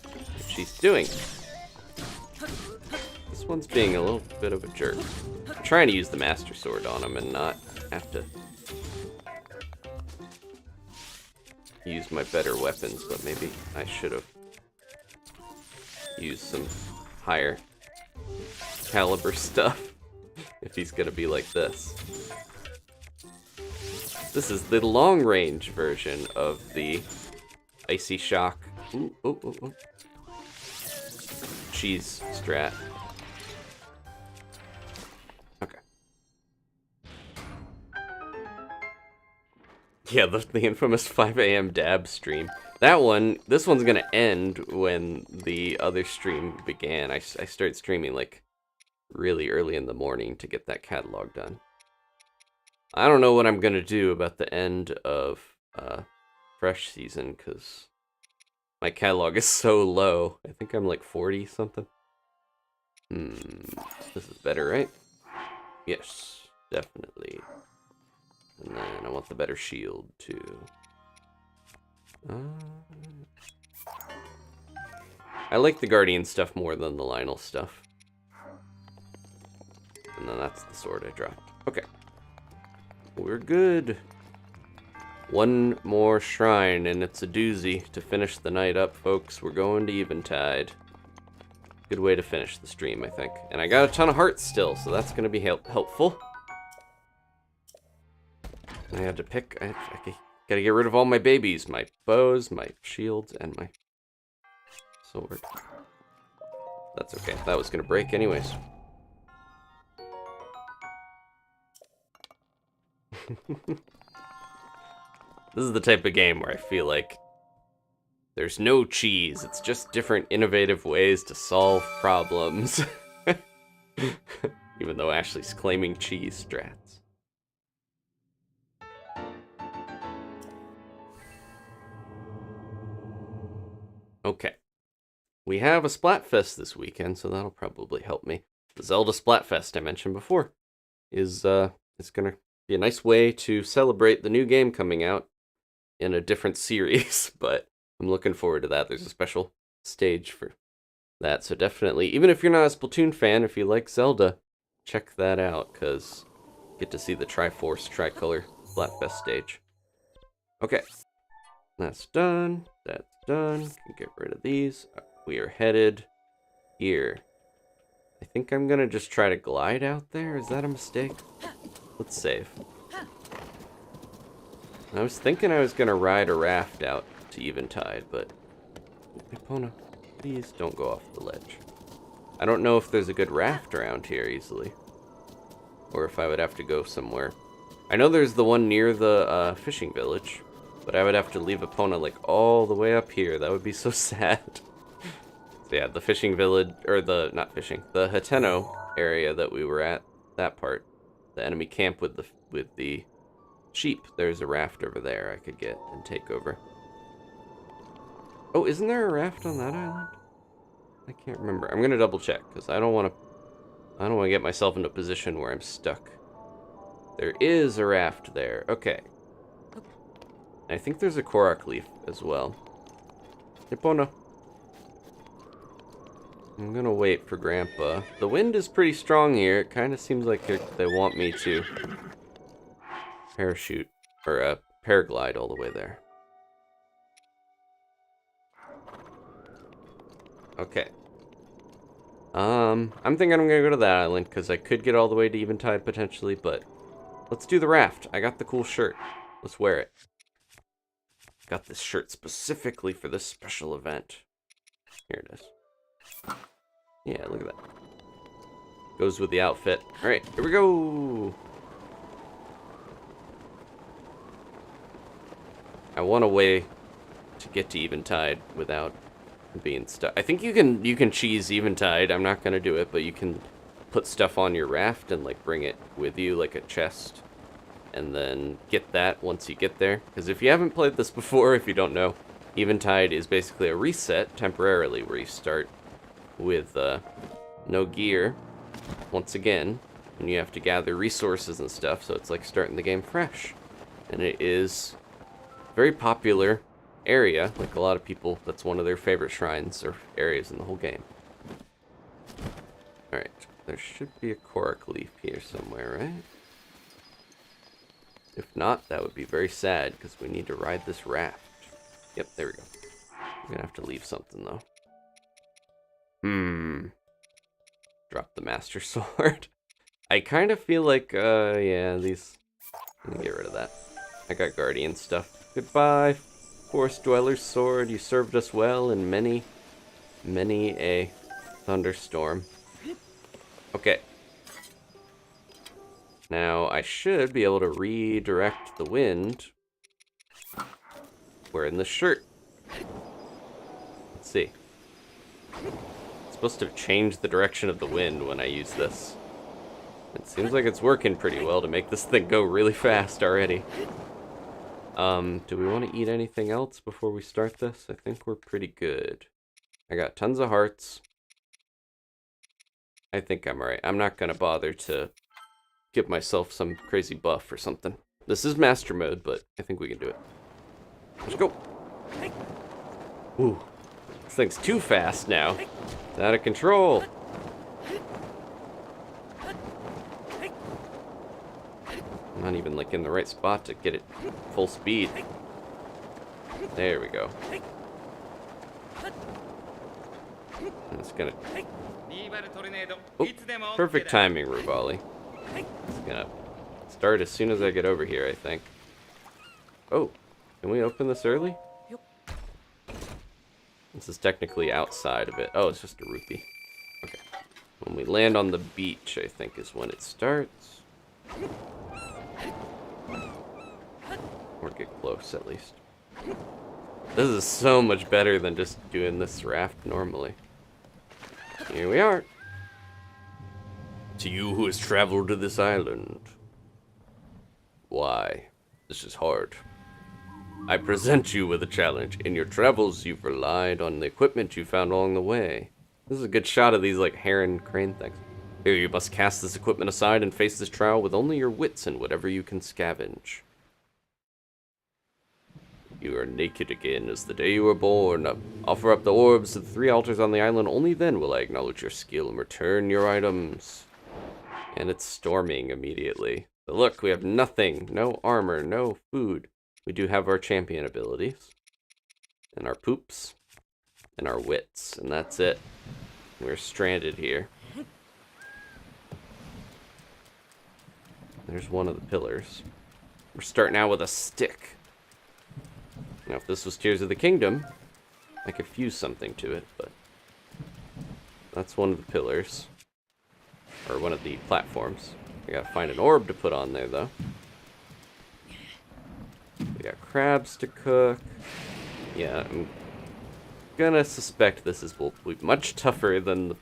What she's doing. This one's being a little bit of a jerk. I'm trying to use the Master Sword on him and not have to use my better weapons, but maybe I should have used some higher caliber stuff if he's gonna be like this. This is the long-range version of the Icy Shock. Ooh, ooh, ooh, ooh. Cheese strat. Okay. Yeah, the infamous 5 a.m. dab stream. That one, this one's gonna end when the other stream began. I started streaming like really early in the morning to get that catalog done. I don't know what I'm gonna do about the end of Fresh Season, because my catalog is so low. I think I'm like 40 something. This is better, right? Yes, definitely. And then I want the better shield too. I like the Guardian stuff more than the Lynel stuff. And then that's the sword I dropped. Okay. We're good. One more shrine, and it's a doozy to finish the night up, folks. We're going to Eventide. Good way to finish the stream, I think. And I got a ton of hearts still, so that's going to be helpful. I had to pick... I gotta get rid of all my babies. My bows, my shields, and my sword. That's okay. That was going to break anyways. This is the type of game where I feel like there's no cheese. It's just different innovative ways to solve problems. Even though Ashley's claiming cheese strats. Okay. We have a Splatfest this weekend, so that'll probably help me. The Zelda Splatfest I mentioned before is it's gonna be a nice way to celebrate the new game coming out in a different series, but I'm looking forward to that. There's a special stage for that, so definitely, even if you're not a Splatoon fan, if you like Zelda, check that out, because you get to see the Triforce Tricolor Splatfest stage. Okay, that's done. That's done. Can get rid of these. We are headed here. I think I'm gonna just try to glide out there. Is that a mistake? Let's save. I was thinking I was gonna ride a raft out to Eventide, but Epona, please don't go off the ledge. I don't know if there's a good raft around here easily, or if I would have to go somewhere. I know there's the one near the fishing village, but I would have to leave Epona like all the way up here. That would be so sad. So yeah, the fishing village, or the, not fishing, the Hateno area that we were at, that part, the enemy camp with the sheep. There's a raft over there I could get and take over. Oh, isn't there a raft on that island? I can't remember. I'm gonna double check because I don't want to get myself in a position where I'm stuck. There is a raft there. Okay. I think there's a Korok leaf as well. Epona. I'm gonna wait for Grandpa. The wind is pretty strong here. It kind of seems like they want me to parachute, or paraglide all the way there. Okay. I'm thinking I'm gonna go to that island, because I could get all the way to Eventide potentially, but let's do the raft. I got the cool shirt. Let's wear it. Got this shirt specifically for this special event. Here it is. Yeah, look at that. Goes with the outfit. Alright, here we go! I want a way to get to Eventide without being stuck. I think you can cheese Eventide. I'm not gonna do it, but you can put stuff on your raft and like bring it with you, like a chest, and then get that once you get there. Because if you haven't played this before, if you don't know, Eventide is basically a reset temporarily, where you start with no gear once again, and you have to gather resources and stuff. So it's like starting the game fresh, and it is a very popular area. Like a lot of people, that's one of their favorite shrines or areas in the whole game. All right. There should be a Korok leaf here somewhere, right? If not, that would be very sad, because we need to ride this raft. Yep, there we go. I'm gonna have to leave something, though. Drop the Master Sword. I kind of feel like, yeah, these... Let me get rid of that. I got Guardian stuff. Goodbye, Forest Dweller's Sword. You served us well in many a thunderstorm. Okay. Now, I should be able to redirect the wind. Wearing the shirt. Let's see. It's supposed to change the direction of the wind when I use this. It seems like it's working pretty well to make this thing go really fast already. Do we want to eat anything else before we start this? I think we're pretty good. I got tons of hearts. I think I'm alright. I'm not going to bother to give myself some crazy buff or something. This is master mode, but I think we can do it. Let's go. Ooh. This thing's too fast now. It's out of control. I'm not even like in the right spot to get it full speed. There we go. And it's gonna... Oh, perfect timing, Rubali. It's gonna start as soon as I get over here, I think. Oh, can we open this early? This is technically outside of it. Oh, it's just a rupee. Okay. When we land on the beach, I think is when it starts. Or get close, at least. This is so much better than just doing this raft normally. Here we are. To you who has traveled to this island. Why? This is hard. I present you with a challenge. In your travels, you've relied on the equipment you found along the way. This is a good shot of these, like, heron crane things. Here, you must cast this equipment aside and face this trial with only your wits and whatever you can scavenge. You are naked again as the day you were born. Offer up the orbs to the 3 altars on the island. Only then will I acknowledge your skill and return your items. And it's storming immediately. But look, we have nothing. No armor, no food. We do have our champion abilities. And our poops. And our wits. And that's it. We're stranded here. There's one of the pillars. We're starting out with a stick. Now, if this was Tears of the Kingdom, I could fuse something to it, but that's one of the pillars. Or one of the platforms. I gotta find an orb to put on there, though. We got crabs to cook. Yeah, I'm gonna suspect this will be much tougher than the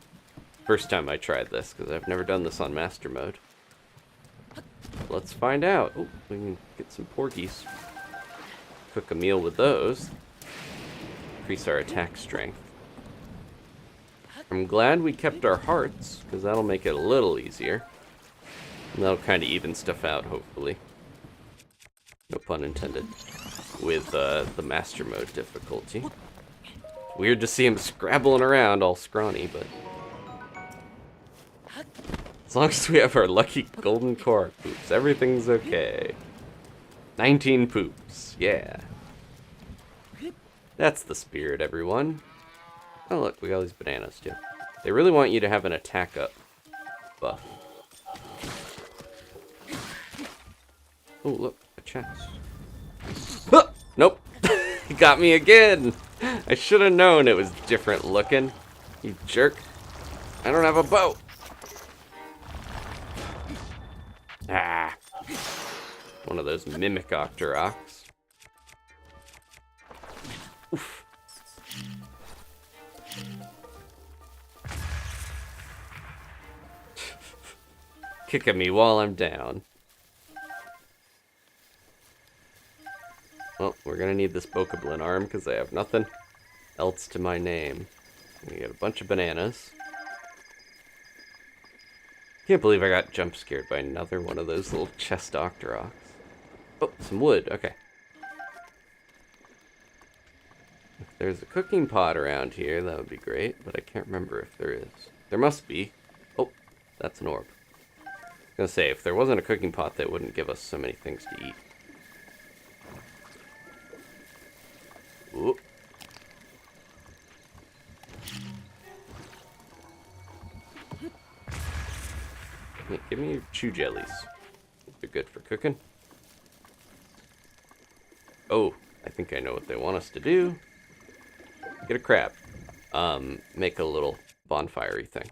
first time I tried this, because I've never done this on Master Mode. Let's find out. Oh, we can get some porgies. Cook a meal with those. Increase our attack strength. I'm glad we kept our hearts, because that'll make it a little easier. And that'll kind of even stuff out, hopefully. No pun intended. With the Master Mode difficulty. Weird to see him scrabbling around all scrawny, but... as long as we have our lucky golden Korok poops, everything's okay. 19 poops, yeah. That's the spirit, everyone. Oh look, we got these bananas too. They really want you to have an attack up buff. Oh look, a chest. Ah! Nope, he got me again. I should have known it was different looking. You jerk. I don't have a bow. Ah. One of those mimic Octoroks. Oof. Kicking me while I'm down. Well, we're gonna need this Bokoblin arm because I have nothing else to my name. We get a bunch of bananas. Can't believe I got jump scared by another one of those little chest Octoroks. Oh, some wood. Okay. If there's a cooking pot around here, that would be great, but I can't remember if there is. There must be. Oh, that's an orb. I was gonna say, if there wasn't a cooking pot, that wouldn't give us so many things to eat. Ooh. Yeah, give me your chew jellies. They're good for cooking. Oh, I think I know what they want us to do. Get a crab. Make a little bonfire-y thing.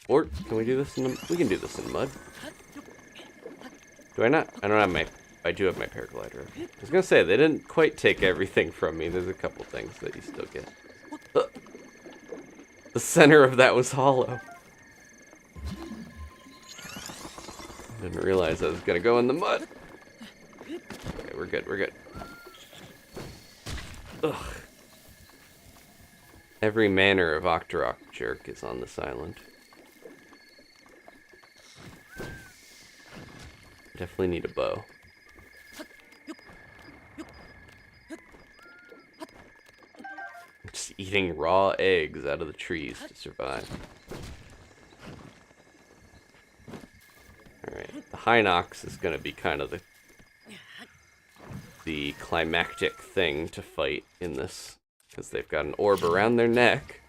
Or, can we do this in the... We can do this in mud. Do I not? I don't have my... I do have my paraglider. I was gonna say, they didn't quite take everything from me. There's a couple things that you still get. The center of that was hollow. Didn't realize I was gonna go in the mud. Okay, we're good, we're good. Ugh. Every manner of Octorok jerk is on this island. Definitely need a bow. Just eating raw eggs out of the trees to survive. Alright, the Hinox is going to be kind of the climactic thing to fight in this, because they've got an orb around their neck.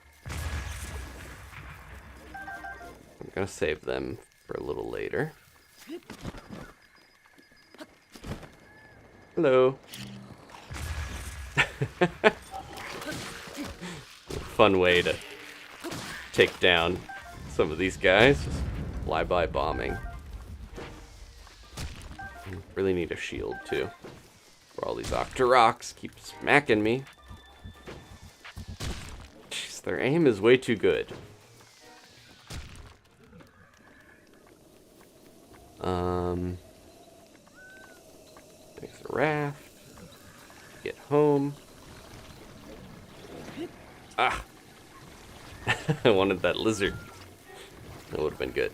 I'm going to save them for a little later. Hello. Fun way to take down some of these guys. Just fly-by bombing. Really need a shield too. For all these Octoroks keep smacking me. Jeez, their aim is way too good. There's a raft. Get home. Ah! I wanted that lizard. That would have been good.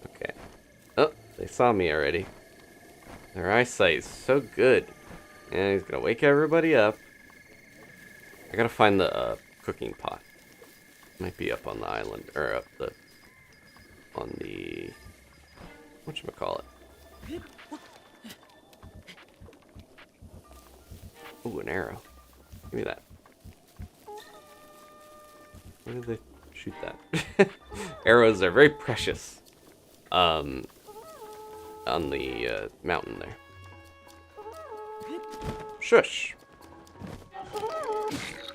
Okay. Oh, they saw me already. Their eyesight is so good. And he's gonna wake everybody up. I gotta find the cooking pot. Might be up on the island, or up the... on the... whatchamacallit? Ooh, an arrow. Give me that. Where did they shoot that? Arrows are very precious. On the mountain there. Shush!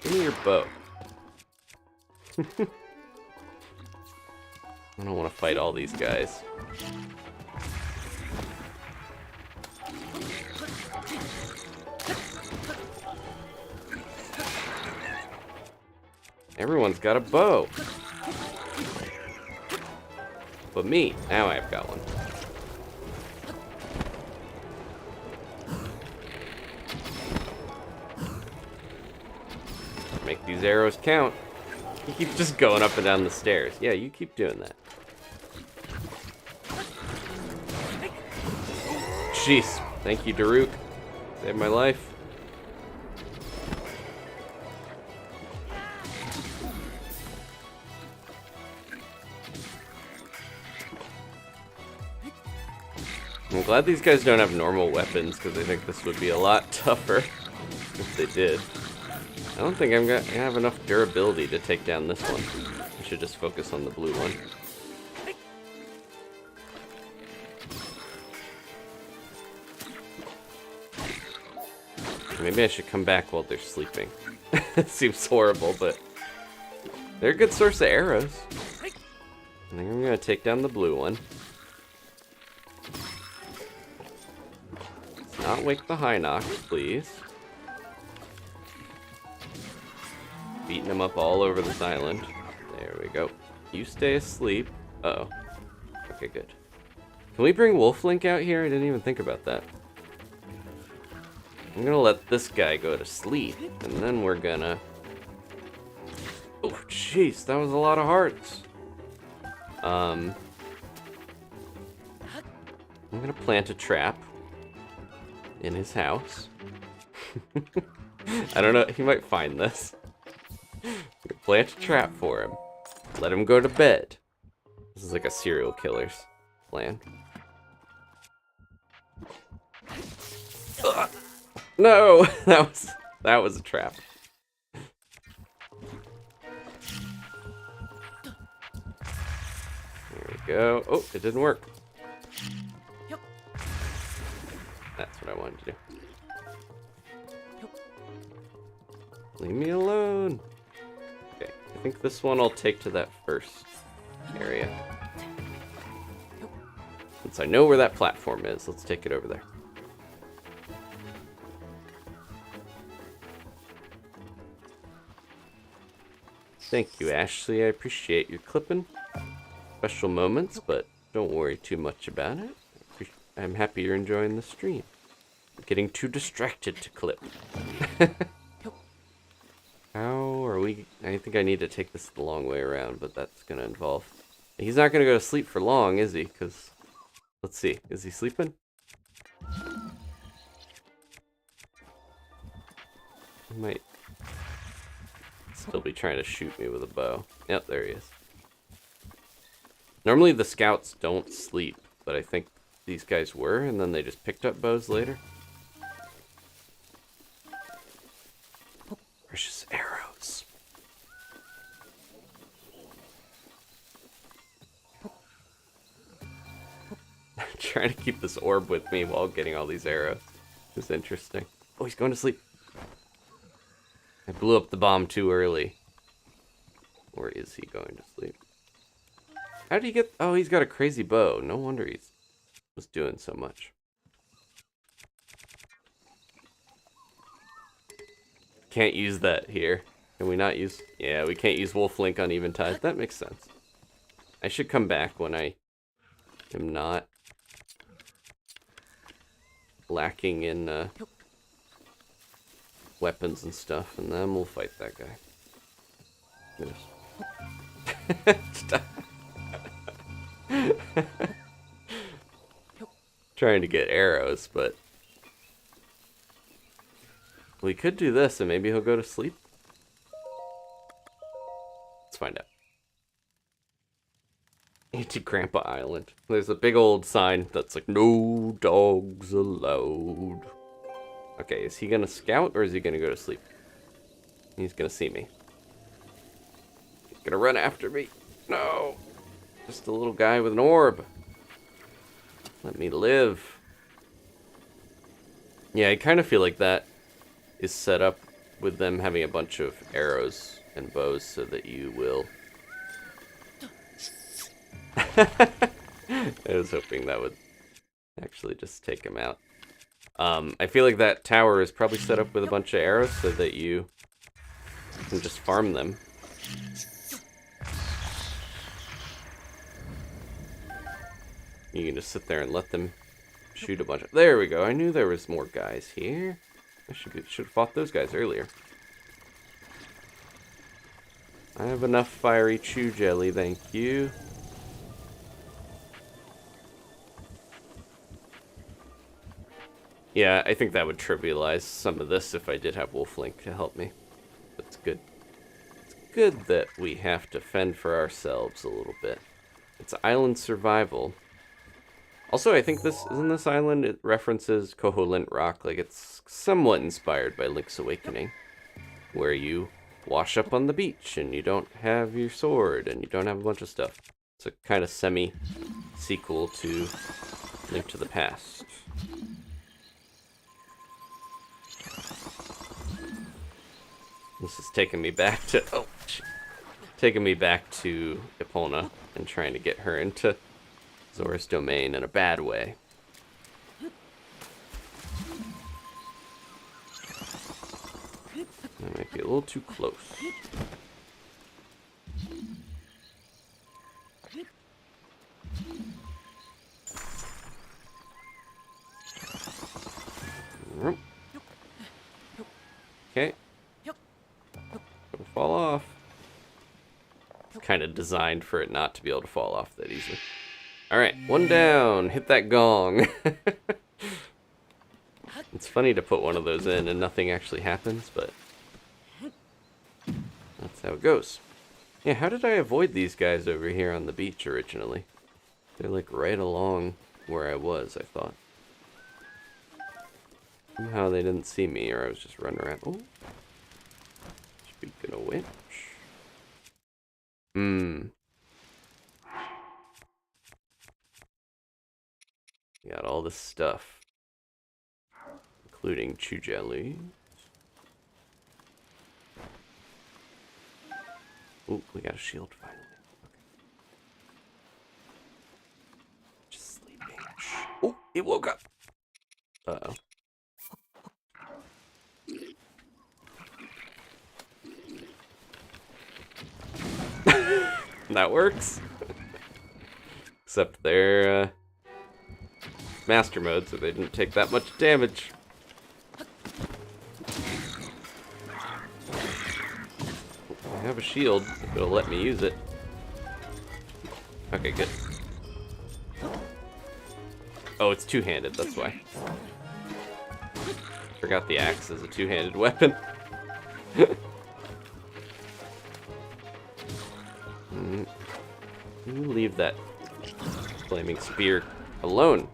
Give me your bow. I don't want to fight all these guys. Everyone's got a bow. But me, now I've got one. Make these arrows count. You keep just going up and down the stairs. Yeah, you keep doing that. Jeez. Thank you, Daruk. Saved my life. I'm glad these guys don't have normal weapons, because I think this would be a lot tougher if they did. I don't think I'm gonna have enough durability to take down this one. I should just focus on the blue one. Maybe I should come back while they're sleeping. It seems horrible, but they're a good source of arrows. I think I'm gonna take down the blue one. Let's not wake the Hinox, please. Beating him up all over this island. There we go. You stay asleep. Uh-oh. Okay, good. Can we bring Wolf Link out here? I didn't even think about that. I'm gonna let this guy go to sleep, and then we're gonna... Oh, jeez, that was a lot of hearts. I'm gonna plant a trap in his house. I don't know, he might find this. Plant a trap for him. Let him go to bed. This is like a serial killer's plan. Ugh. No, that was a trap. There we go. Oh, it didn't work. That's what I wanted to do. Leave me alone. Okay, I think this one I'll take to that first area. Since I know where that platform is, let's take it over there. Thank you, Ashley. I appreciate your clipping. Special moments, but don't worry too much about it. I'm happy you're enjoying the stream. I'm getting too distracted to clip. How are we? I think I need to take this the long way around, but that's going to involve... He's not going to go to sleep for long, is he? Because, let's see. Is he sleeping? He might still be trying to shoot me with a bow. Yep, there he is. Normally the scouts don't sleep, but I think these guys were, and then they just picked up bows later. Precious arrows. I'm trying to keep this orb with me while getting all these arrows. It's interesting. Oh, he's going to sleep. I blew up the bomb too early. Or is he going to sleep? How did he get... Oh, he's got a crazy bow. No wonder he was doing so much. Can't use that here. Can we not use... Yeah, we can't use Wolf Link on Eventide. That makes sense. I should come back when I am not lacking in weapons and stuff, and then we'll fight that guy. Stop. Trying to get arrows, but we could do this and maybe he'll go to sleep. Let's find out. Into Grandpa Island. There's a big old sign that's like, no dogs allowed. Okay, is he gonna scout or is he gonna go to sleep? He's gonna see me. He's gonna run after me. No! Just a little guy with an orb. Let me live. Yeah, I kind of feel like that is set up with them having a bunch of arrows and bows so that you will... I was hoping that would actually just take him out. I feel like that tower is probably set up with a bunch of arrows so that you can just farm them. You can just sit there and let them shoot a bunch of... There we go. I knew there was more guys here. I should have fought those guys earlier. I have enough fiery chew jelly, thank you. Yeah, I think that would trivialize some of this if I did have Wolf Link to help me. But it's good. It's good that we have to fend for ourselves a little bit. It's island survival. Also, I think isn't this island, it references Koholint Rock, like it's somewhat inspired by Link's Awakening, where you wash up on the beach and you don't have your sword and you don't have a bunch of stuff. It's a kind of semi-sequel to Link to the Past. This is taking me back to taking me back to Epona and trying to get her into Zora's domain in a bad way. That might be a little too close. Okay. Don't fall off. It's kind of designed for it not to be able to fall off that easily. Alright, one down. Hit that gong. It's funny to put one of those in and nothing actually happens, but that's how it goes. Yeah, how did I avoid these guys over here on the beach originally? They're like right along where I was, I thought. Somehow they didn't see me, or I was just running around. Oh. Speaking of which. Got all this stuff. Including chew jelly. Oh, we got a shield finally. Okay. Just sleeping. Oh, it woke up. Uh-oh. That works. Except they're master mode, so they didn't take that much damage. I have a shield, if it'll let me use it. Okay, good. Oh, it's two-handed, that's why. Forgot the axe is a two-handed weapon. You leave that flaming spear alone.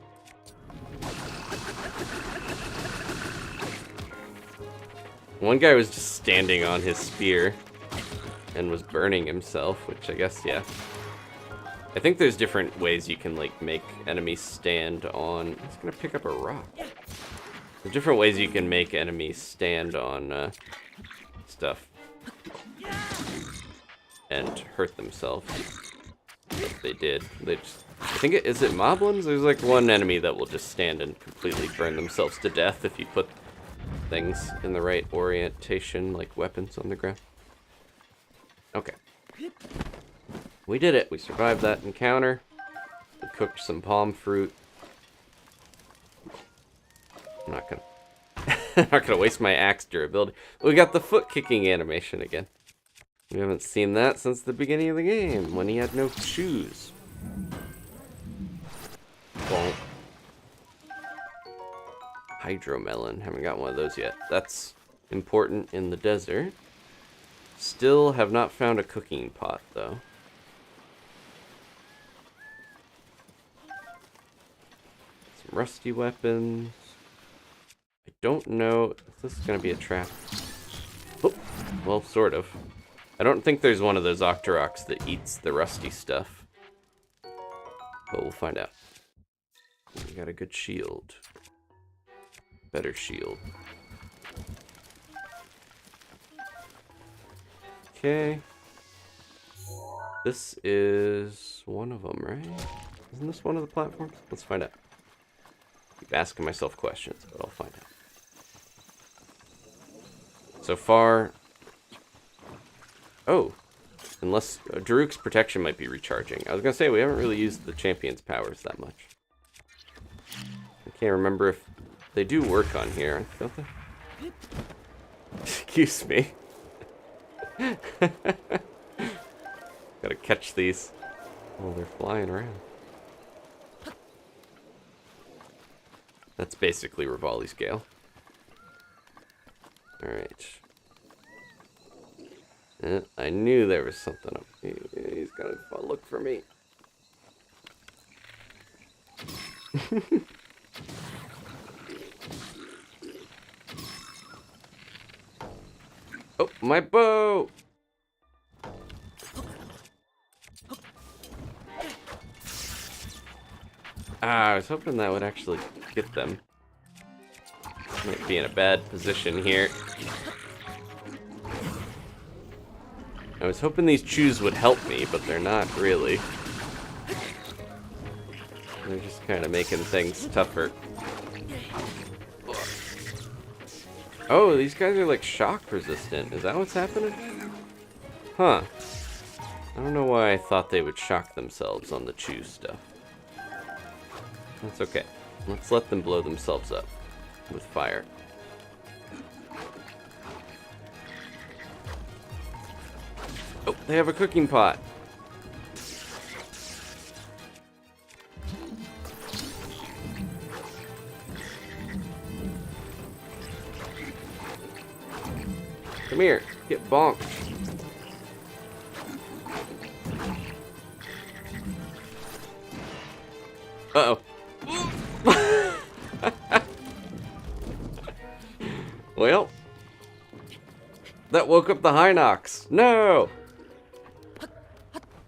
One guy was just standing on his spear and was burning himself, which I guess, yeah. I think there's different ways you can, like, make enemies stand on... He's gonna pick up a rock. There's different ways you can make enemies stand on, stuff. And hurt themselves. But they did. They just... I think is it moblins? There's, like, one enemy that will just stand and completely burn themselves to death if you put things in the right orientation, like weapons on the ground. Okay. We did it. We survived that encounter. We cooked some palm fruit. I'm not gonna waste my axe durability. We got the foot kicking animation again. We haven't seen that since the beginning of the game, when he had no shoes. Bonk. Hydromelon. Haven't got one of those yet. That's important in the desert. Still have not found a cooking pot, though. Some rusty weapons. I don't know if this is going to be a trap. Oh, well, sort of. I don't think there's one of those Octoroks that eats the rusty stuff. But we'll find out. We got a good shield. Better shield. Okay. This is one of them, right? Isn't this one of the platforms? Let's find out. Keep asking myself questions, but I'll find out. So far... Oh. Unless... Daruk's protection might be recharging. I was going to say, we haven't really used the champion's powers that much. I can't remember if they do work on here, don't they? Excuse me. Gotta catch these while they're flying around. That's basically Rivali's Gale. Alright. I knew there was something up here. He's gonna look for me. Oh, my bow! I was hoping that would actually get them. Might be in a bad position here. I was hoping these chews would help me, but they're not really. They're just kind of making things tougher. Oh, these guys are like shock resistant. Is that what's happening? Huh. I don't know why I thought they would shock themselves on the chew stuff. That's okay. Let's let them blow themselves up with fire. Oh, they have a cooking pot. Come here, get bonked. Uh-oh. Well, that woke up the Hinox. No!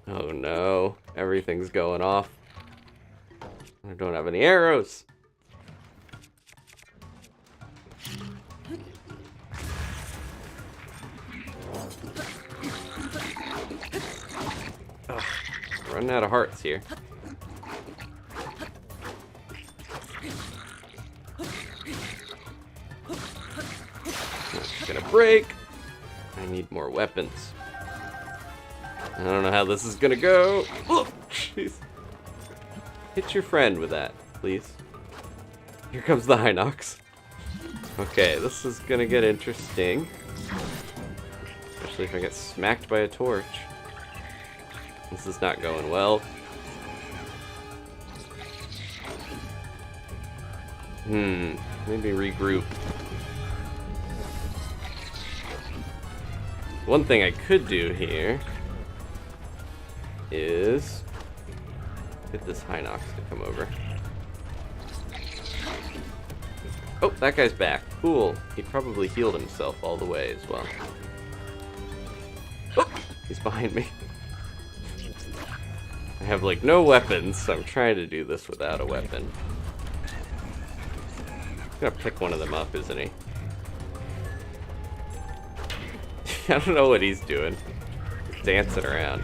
Oh no, everything's going off. I don't have any arrows. Ugh, running out of hearts here. It's gonna break. I need more weapons. I don't know how this is gonna go. Oh, jeez. Hit your friend with that, please. Here comes the Hinox. Okay, this is gonna get interesting. Especially if I get smacked by a torch. This is not going well. Maybe regroup. One thing I could do here is get this Hinox to come over. Oh, that guy's back. Cool. He probably healed himself all the way as well. Oh, he's behind me. I have like no weapons, so I'm trying to do this without a weapon. He's gonna pick one of them up, isn't he? I don't know what he's doing. He's dancing around.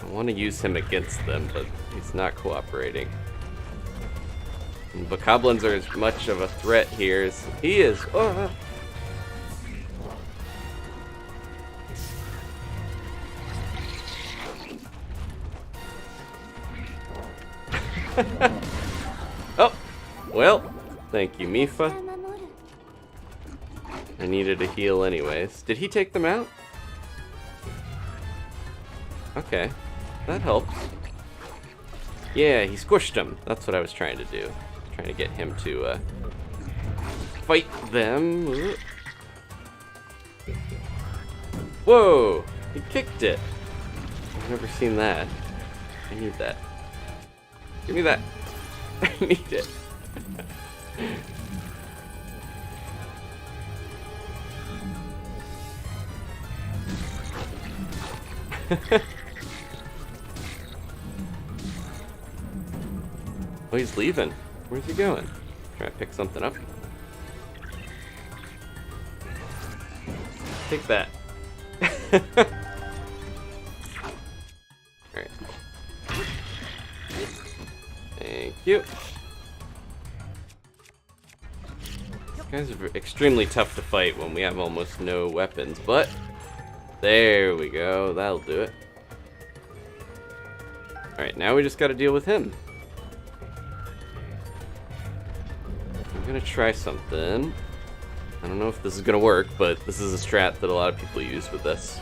I want to use him against them, but he's not cooperating. And bokoblins are as much of a threat here as he is. Oh. Oh, well, thank you, Mifa. I needed a heal anyways. Did he take them out? Okay, that helps. Yeah, he squished him. That's what I was trying to do. Trying to get him to fight them. Whoa, he kicked it. I've never seen that. I need that. Give me that. I need it. Oh, he's leaving. Where's he going? Try to pick something up. Take that. Alright. Thank you. These guys are extremely tough to fight when we have almost no weapons, but there we go. That'll do it. Alright, now we just gotta deal with him. I'm gonna try something. I don't know if this is gonna work, but this is a strat that a lot of people use with this.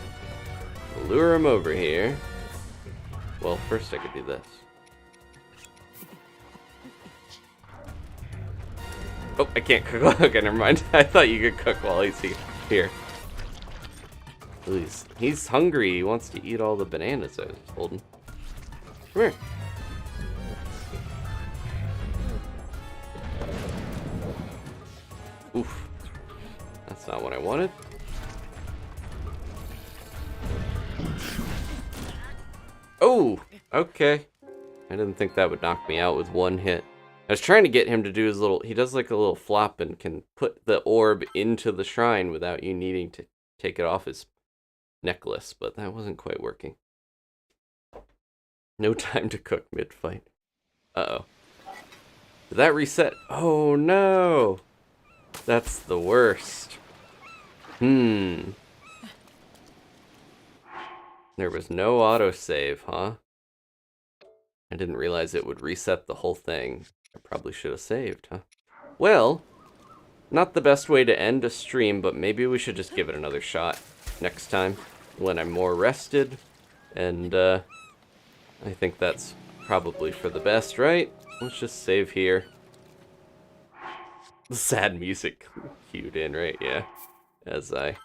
Lure him over here. Well, first I could do this. Oh, I can't cook. Okay, never mind. I thought you could cook while he's here. Please. He's hungry. He wants to eat all the bananas I was holding. Come here. Oof. That's not what I wanted. Oh! Okay. I didn't think that would knock me out with one hit. I was trying to get him to do his little... He does like a little flop and can put the orb into the shrine without you needing to take it off his necklace, but that wasn't quite working. No time to cook mid-fight. Uh-oh. Did that reset? Oh, no! That's the worst. There was no autosave, huh? I didn't realize it would reset the whole thing. I probably should have saved, huh? Well, not the best way to end a stream, but maybe we should just give it another shot next time when I'm more rested. And, I think that's probably for the best, right? Let's just save here. The sad music cued in, right? Yeah. As I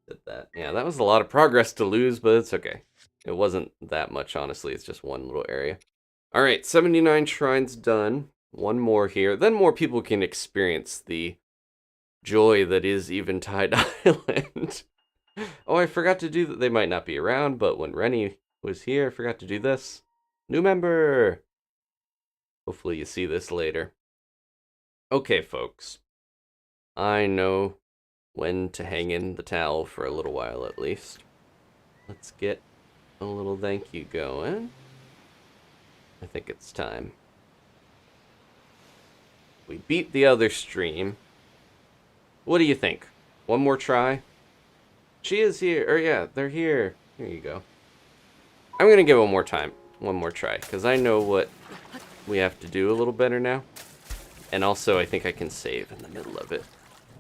did that. Yeah, that was a lot of progress to lose, but it's okay. It wasn't that much, honestly. It's just one little area. All right, 79 shrines done. One more here. Then more people can experience the joy that is Eventide Island. Oh, I forgot to do that. They might not be around, but when Rennie was here, I forgot to do this. New member! Hopefully you see this later. Okay, folks. I know when to hang in the towel for a little while at least. Let's get a little thank you going. I think it's time. We beat the other stream. What do you think? One more try? She is here. Or yeah, they're here. Here you go. I'm gonna give it one more time. One more try. Because I know what we have to do a little better now. And also, I think I can save in the middle of it.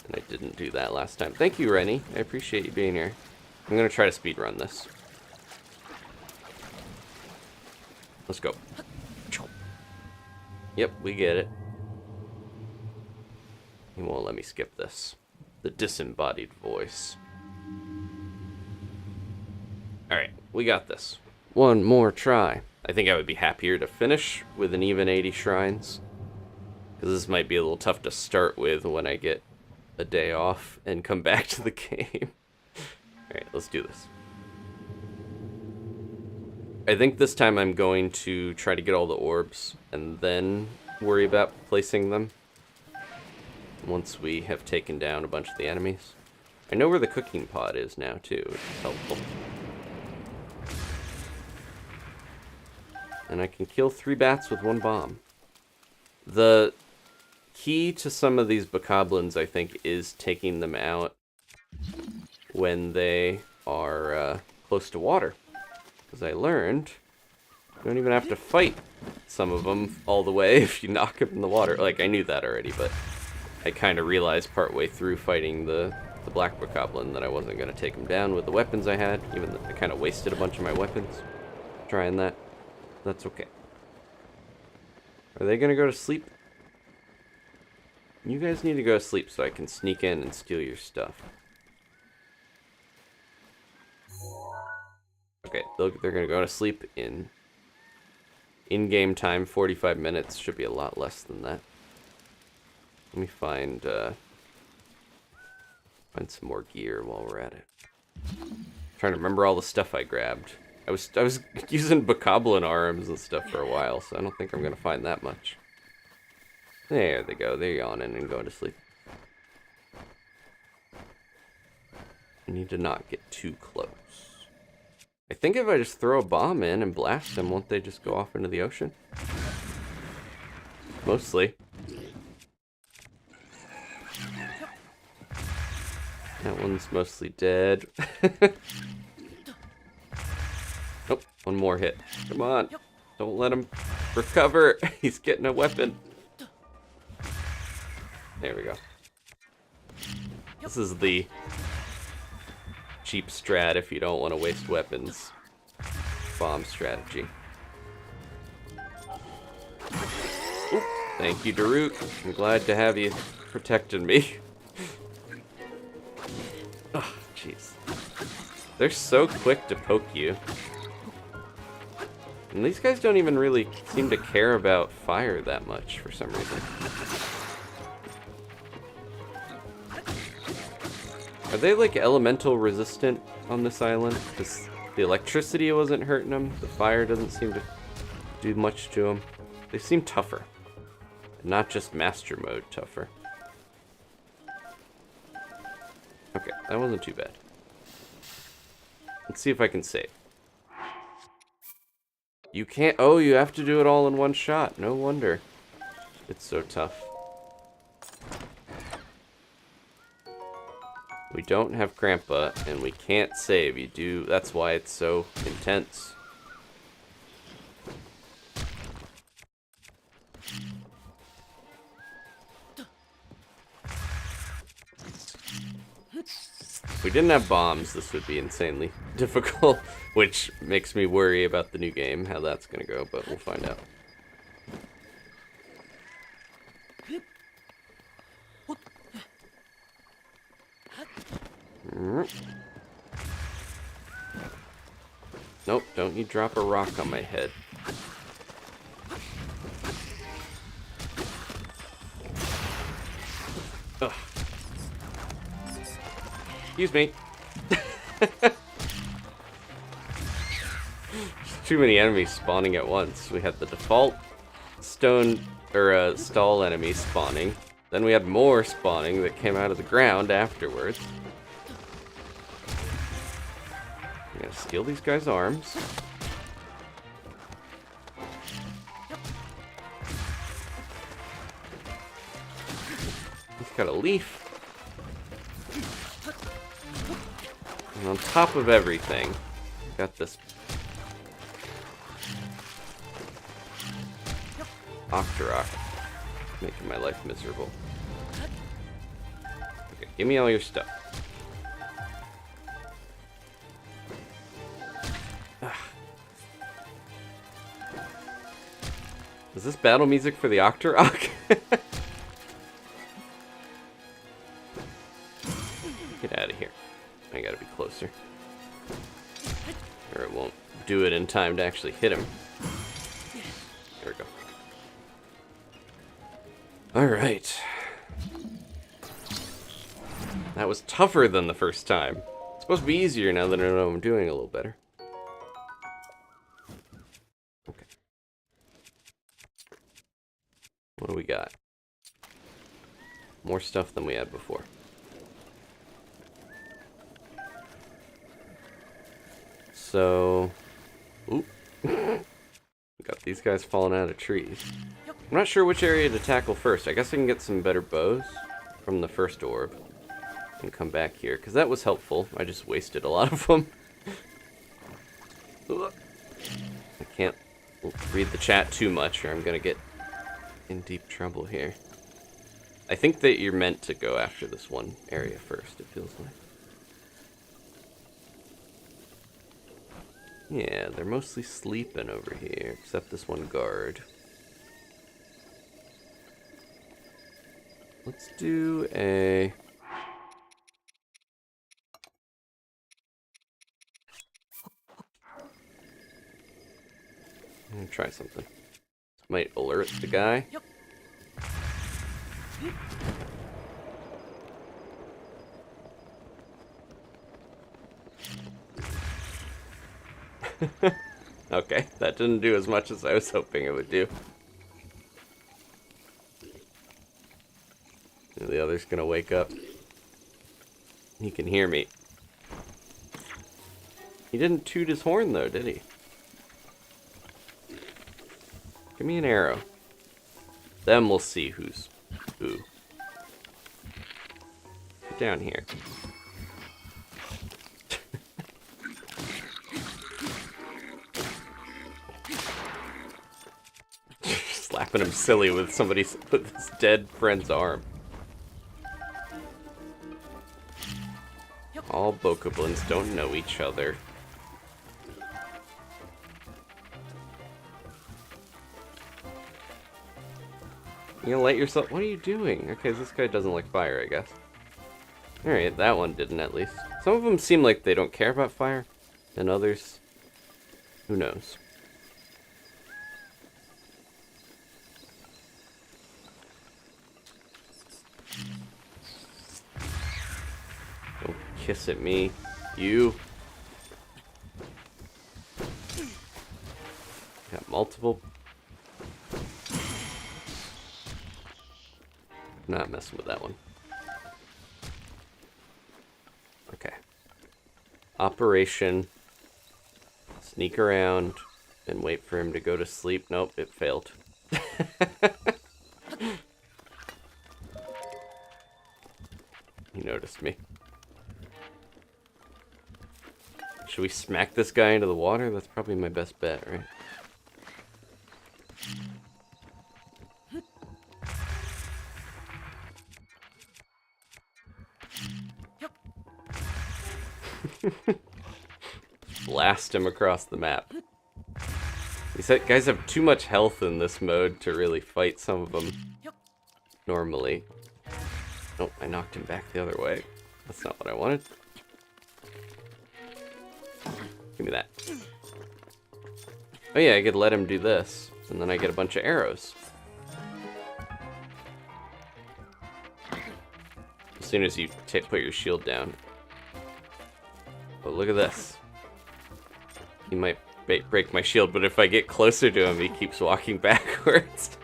And I didn't do that last time. Thank you, Rennie. I appreciate you being here. I'm gonna try to speedrun this. Let's go. Yep, we get it. He won't let me skip this. The disembodied voice. Alright, we got this. One more try. I think I would be happier to finish with an even 80 shrines. Because this might be a little tough to start with when I get a day off and come back to the game. Alright, let's do this. I think this time I'm going to try to get all the orbs and then worry about placing them once we have taken down a bunch of the enemies. I know where the cooking pot is now too, which is helpful. And I can kill 3 bats with 1 bomb. The key to some of these bokoblins, I think, is taking them out when they are close to water. Because I learned you don't even have to fight some of them all the way if you knock them in the water. Like, I knew that already, but I kind of realized partway through fighting the black bokoblin that I wasn't going to take him down with the weapons I had, even though I kind of wasted a bunch of my weapons trying that. That's okay. Are they going to go to sleep? You guys need to go to sleep so I can sneak in and steal your stuff. Okay, they're going to go to sleep in-game time. 45 minutes. Should be a lot less than that. Let me find some more gear while we're at it. Trying to remember all the stuff I grabbed. I was using bokoblin arms and stuff for a while, so I don't think I'm going to find that much. There they go. They're yawning and going to sleep. I need to not get too close. I think if I just throw a bomb in and blast them, won't they just go off into the ocean? Mostly. That one's mostly dead. Nope, one more hit. Come on. Don't let him recover. He's getting a weapon. There we go. This is the cheap strat if you don't want to waste weapons. Bomb strategy. Oop, thank you, Daruk. I'm glad to have you protecting me. Oh, jeez. They're so quick to poke you. And these guys don't even really seem to care about fire that much for some reason. Are they like elemental resistant on this island? Because the electricity wasn't hurting them. The fire doesn't seem to do much to them. They seem tougher. Not just master mode tougher. Okay, that wasn't too bad. Let's see if I can save. You can't... Oh, you have to do it all in one shot. No wonder. It's so tough. We don't have Grandpa, and we can't save. You do... That's why it's so intense. If we didn't have bombs, this would be insanely difficult, which makes me worry about the new game, how that's gonna go, but we'll find out. Nope, don't you drop a rock on my head. Ugh. Excuse me. Too many enemies spawning at once. We had the default stone or stall enemy spawning. Then we had more spawning that came out of the ground afterwards. I'm gonna steal these guys' arms. He's got a leaf. And on top of everything, got this Octorok, making my life miserable. Okay, give me all your stuff. Is this battle music for the Octorok? Get out of here. I gotta be closer. Or it won't do it in time to actually hit him. There we go. Alright. That was tougher than the first time. It's supposed to be easier now that I know I'm doing a little better. Okay. What do we got? More stuff than we had before. So, oop. Got these guys falling out of trees. I'm not sure which area to tackle first. I guess I can get some better bows from the first orb and come back here, because that was helpful. I just wasted a lot of them. I can't read the chat too much or I'm going to get in deep trouble here. I think that you're meant to go after this one area first, it feels like. Yeah, they're mostly sleeping over here, except this one guard. Let's do a... I'm gonna try something. This might alert the guy. Okay, that didn't do as much as I was hoping it would do. The other's gonna wake up. He can hear me. He didn't toot his horn though, did he? Give me an arrow. Then we'll see who's who. Get down here. Slapping him silly with with his dead friend's arm. All bokoblins don't know each other. You gonna light yourself? What are you doing? Okay, this guy doesn't like fire, I guess. Alright, that one didn't at least. Some of them seem like they don't care about fire, and others, who knows. Don't kiss at me, you. Got multiple. Not messing with that one. Okay. Operation. Sneak around and wait for him to go to sleep. Nope, it failed. He noticed me. Should we smack this guy into the water? That's probably my best bet, right? Blast him across the map. These guys have too much health in this mode to really fight some of them normally. Oh, I knocked him back the other way. That's not what I wanted. Give me that. Oh yeah, I could let him do this, and then I get a bunch of arrows. As soon as you put your shield down. Oh, look at this. He might break my shield, but if I get closer to him, he keeps walking backwards.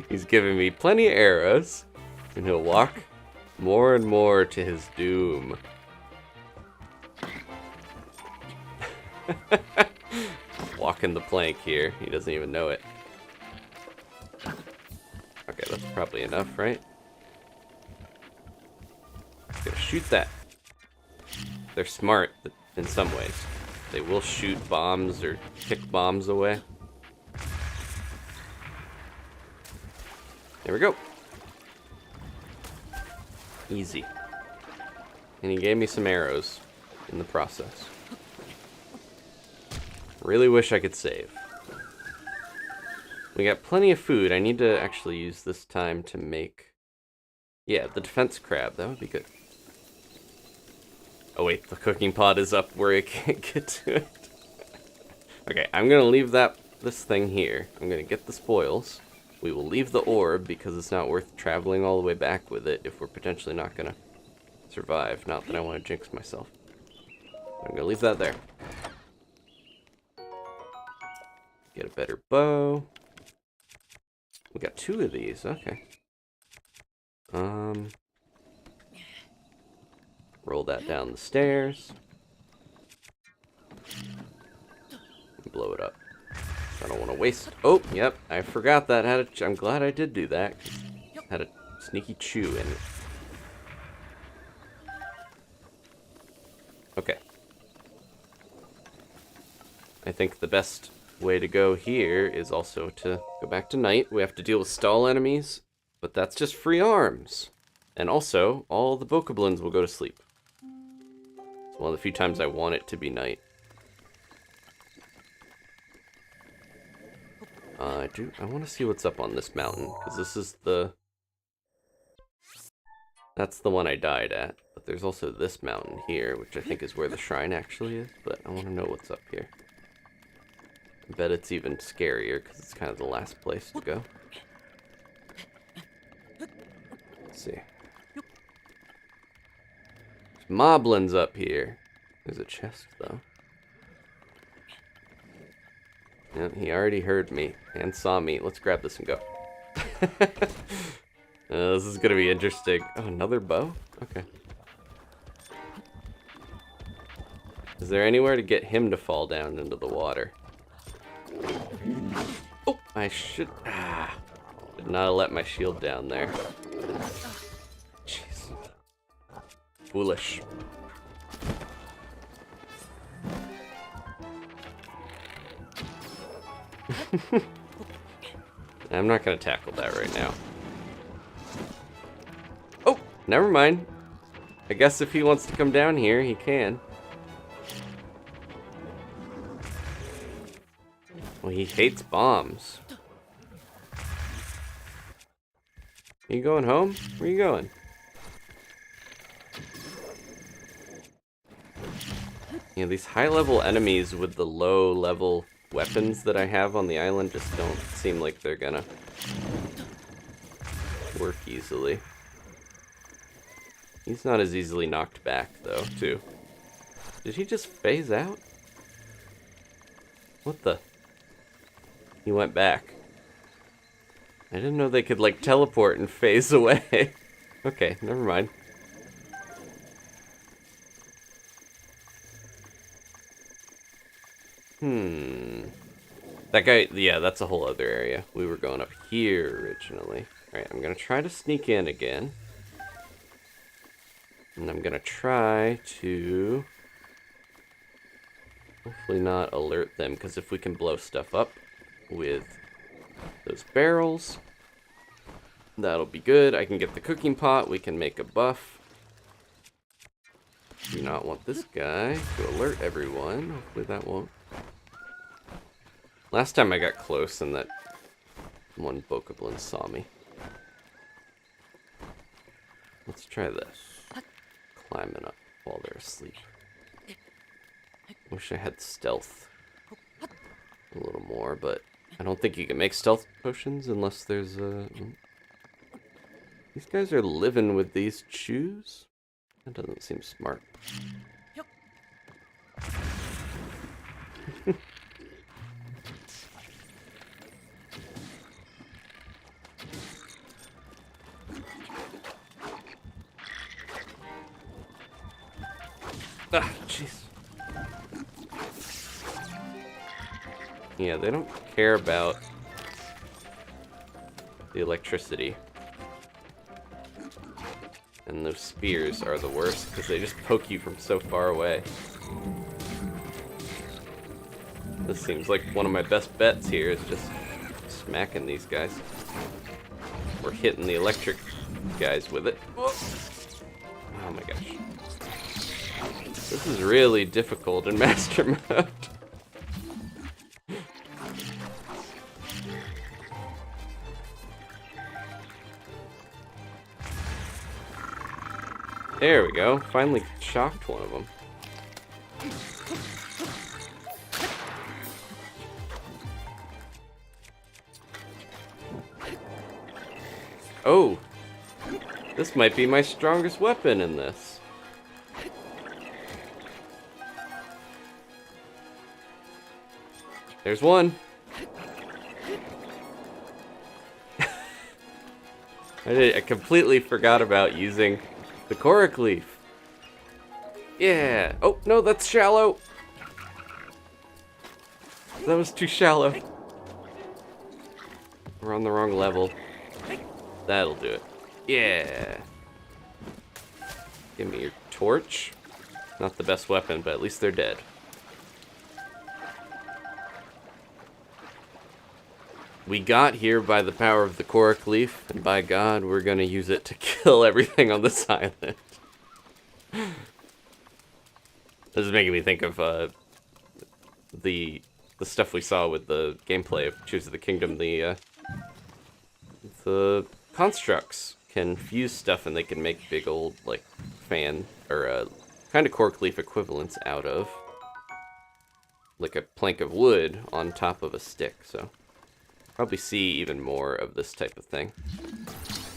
He's giving me plenty of arrows, and he'll walk more and more to his doom. Walking the plank here. He doesn't even know it. Okay, that's probably enough, right? Gotta shoot that. They're smart in some ways. They will shoot bombs or kick bombs away. There we go. Easy. And he gave me some arrows in the process. Really wish I could save. We got plenty of food. I need to actually use this time to make... Yeah, the defense crab. That would be good. Oh wait, the cooking pot is up where I can't get to it. Okay, I'm gonna leave this thing here. I'm gonna get the spoils. We will leave the orb because it's not worth traveling all the way back with it if we're potentially not gonna survive. Not that I want to jinx myself. I'm gonna leave that there. Get a better bow. We got 2 of these, okay. Roll that down the stairs. Blow it up. I don't want to waste... Oh, yep, I forgot that. I'm glad I did do that. Had a sneaky chew in it. Okay. I think the best way to go here is also to go back to night. We have to deal with stall enemies, but that's just free arms. And also, all the bokoblins will go to sleep. It's one of the few times I want it to be night. I want to see what's up on this mountain, because this is the... That's the one I died at, but there's also this mountain here, which I think is where the shrine actually is, but I want to know what's up here. I bet it's even scarier, because it's kind of the last place to go. Let's see. There's moblins up here. There's a chest, though. Yeah, he already heard me and saw me. Let's grab this and go. This is gonna be interesting. Oh, another bow? Okay. Is there anywhere to get him to fall down into the water? Oh, I should... Did not have let my shield down there. Jeez. Foolish. I'm not gonna tackle that right now. Oh, never mind. I guess if he wants to come down here, he can. Well, he hates bombs. Are you going home? Where are you going? You know, these high-level enemies with the low-level weapons that I have on the island just don't seem like they're gonna work easily. He's not as easily knocked back, though, too. Did he just phase out? What the? He went back. I didn't know they could, like, teleport and phase away. Okay, never mind. That guy, yeah, that's a whole other area. We were going up here originally. Alright, I'm gonna try to sneak in again. And I'm gonna try to hopefully not alert them, because if we can blow stuff up with those barrels, that'll be good. I can get the cooking pot, we can make a buff. Do not want this guy to alert everyone. Hopefully that won't. Last time I got close and that one bokoblin saw me. Let's try this. Climbing up while they're asleep. Wish I had stealth a little more, but I don't think you can make stealth potions unless there's a... These guys are living with these shoes? That doesn't seem smart. Ah, jeez. Yeah, they don't care about the electricity. And those spears are the worst, because they just poke you from so far away. This seems like one of my best bets here, is just smacking these guys. Or hitting the electric guys with it. Oh my gosh. This is really difficult in Master Mode. There we go. Finally shocked one of them. Oh! This might be my strongest weapon in this. There's one. I completely forgot about using the Korok leaf. Yeah. Oh, no, that's shallow. That was too shallow. We're on the wrong level. That'll do it. Yeah. Give me your torch. Not the best weapon, but at least they're dead. We got here by the power of the Korok leaf, and by God, we're gonna use it to kill everything on this island. This is making me think of the stuff we saw with the gameplay of Tears of the Kingdom. The constructs can fuse stuff, and they can make big old like fan or kind of Korok leaf equivalents out of like a plank of wood on top of a stick. So. Probably see even more of this type of thing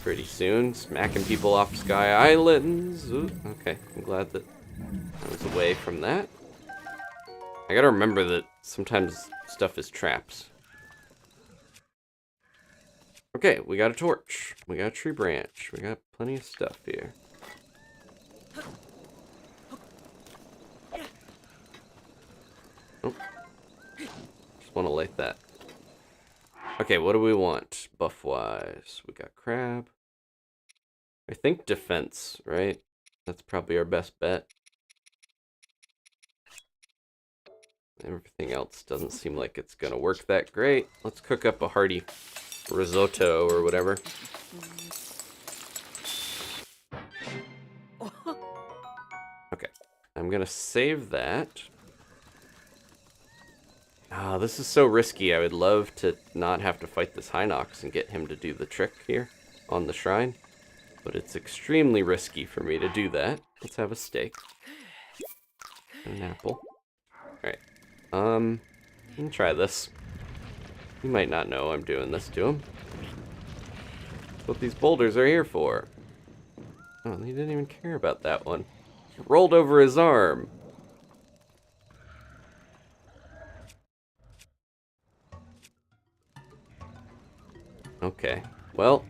pretty soon. Smacking people off Sky Islands. Ooh, okay, I'm glad that I was away from that. I gotta remember that sometimes stuff is traps. Okay, we got a torch. We got a tree branch. We got plenty of stuff here. Oh. Just want to light that. Okay, what do we want, buff-wise? We got crab. I think defense, right? That's probably our best bet. Everything else doesn't seem like it's gonna work that great. Let's cook up a hearty risotto or whatever. Okay, I'm gonna save that. Ah, this is so risky. I would love to not have to fight this Hinox and get him to do the trick here on the shrine. But it's extremely risky for me to do that. Let's have a steak. And an apple. Alright. Let me try this. You might not know I'm doing this to him. That's what these boulders are here for. Oh, he didn't even care about that one. He rolled over his arm. Okay, well,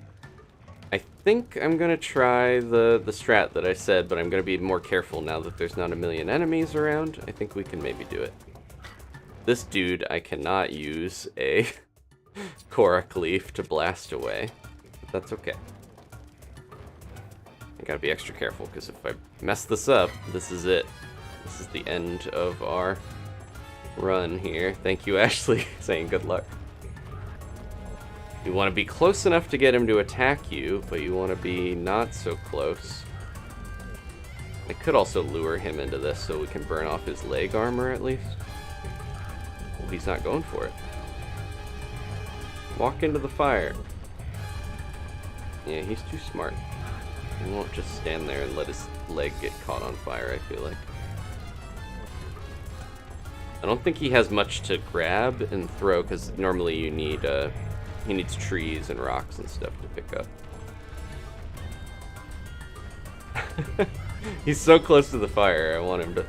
I think I'm gonna try the strat that I said, but I'm gonna be more careful now that there's not a million enemies around. I think we can maybe do it. This dude, I cannot use a Korok leaf to blast away. But that's okay. I gotta be extra careful, because if I mess this up, this is it. This is the end of our run here. Thank you, Ashley, saying good luck. You want to be close enough to get him to attack you, but you want to be not so close. I could also lure him into this so we can burn off his leg armor at least. Well, he's not going for it. Walk into the fire. Yeah, he's too smart. He won't just stand there and let his leg get caught on fire, I feel like. I don't think he has much to grab and throw, because normally you need, he needs trees and rocks and stuff to pick up. He's so close to the fire, I want him to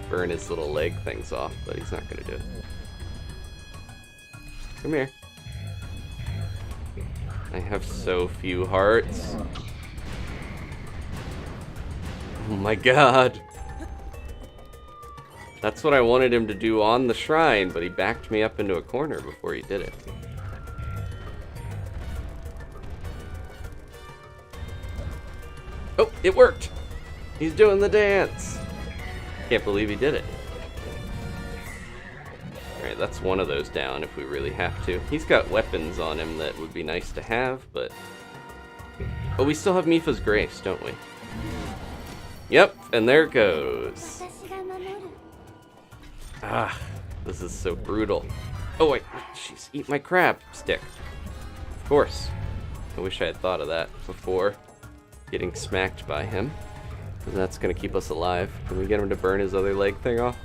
burn his little leg things off, but he's not gonna do it. Come here. I have so few hearts. Oh my god. That's what I wanted him to do on the shrine, but he backed me up into a corner before he did it. Oh, it worked! He's doing the dance! Can't believe he did it. Alright, that's one of those down if we really have to. He's got weapons on him that would be nice to have, but... Oh, we still have Mipha's Grace, don't we? Yep, and there it goes. Ah, this is so brutal. Oh, wait, jeez, eat my crab stick. Of course. I wish I had thought of that before getting smacked by him. And that's gonna keep us alive. Can we get him to burn his other leg thing off?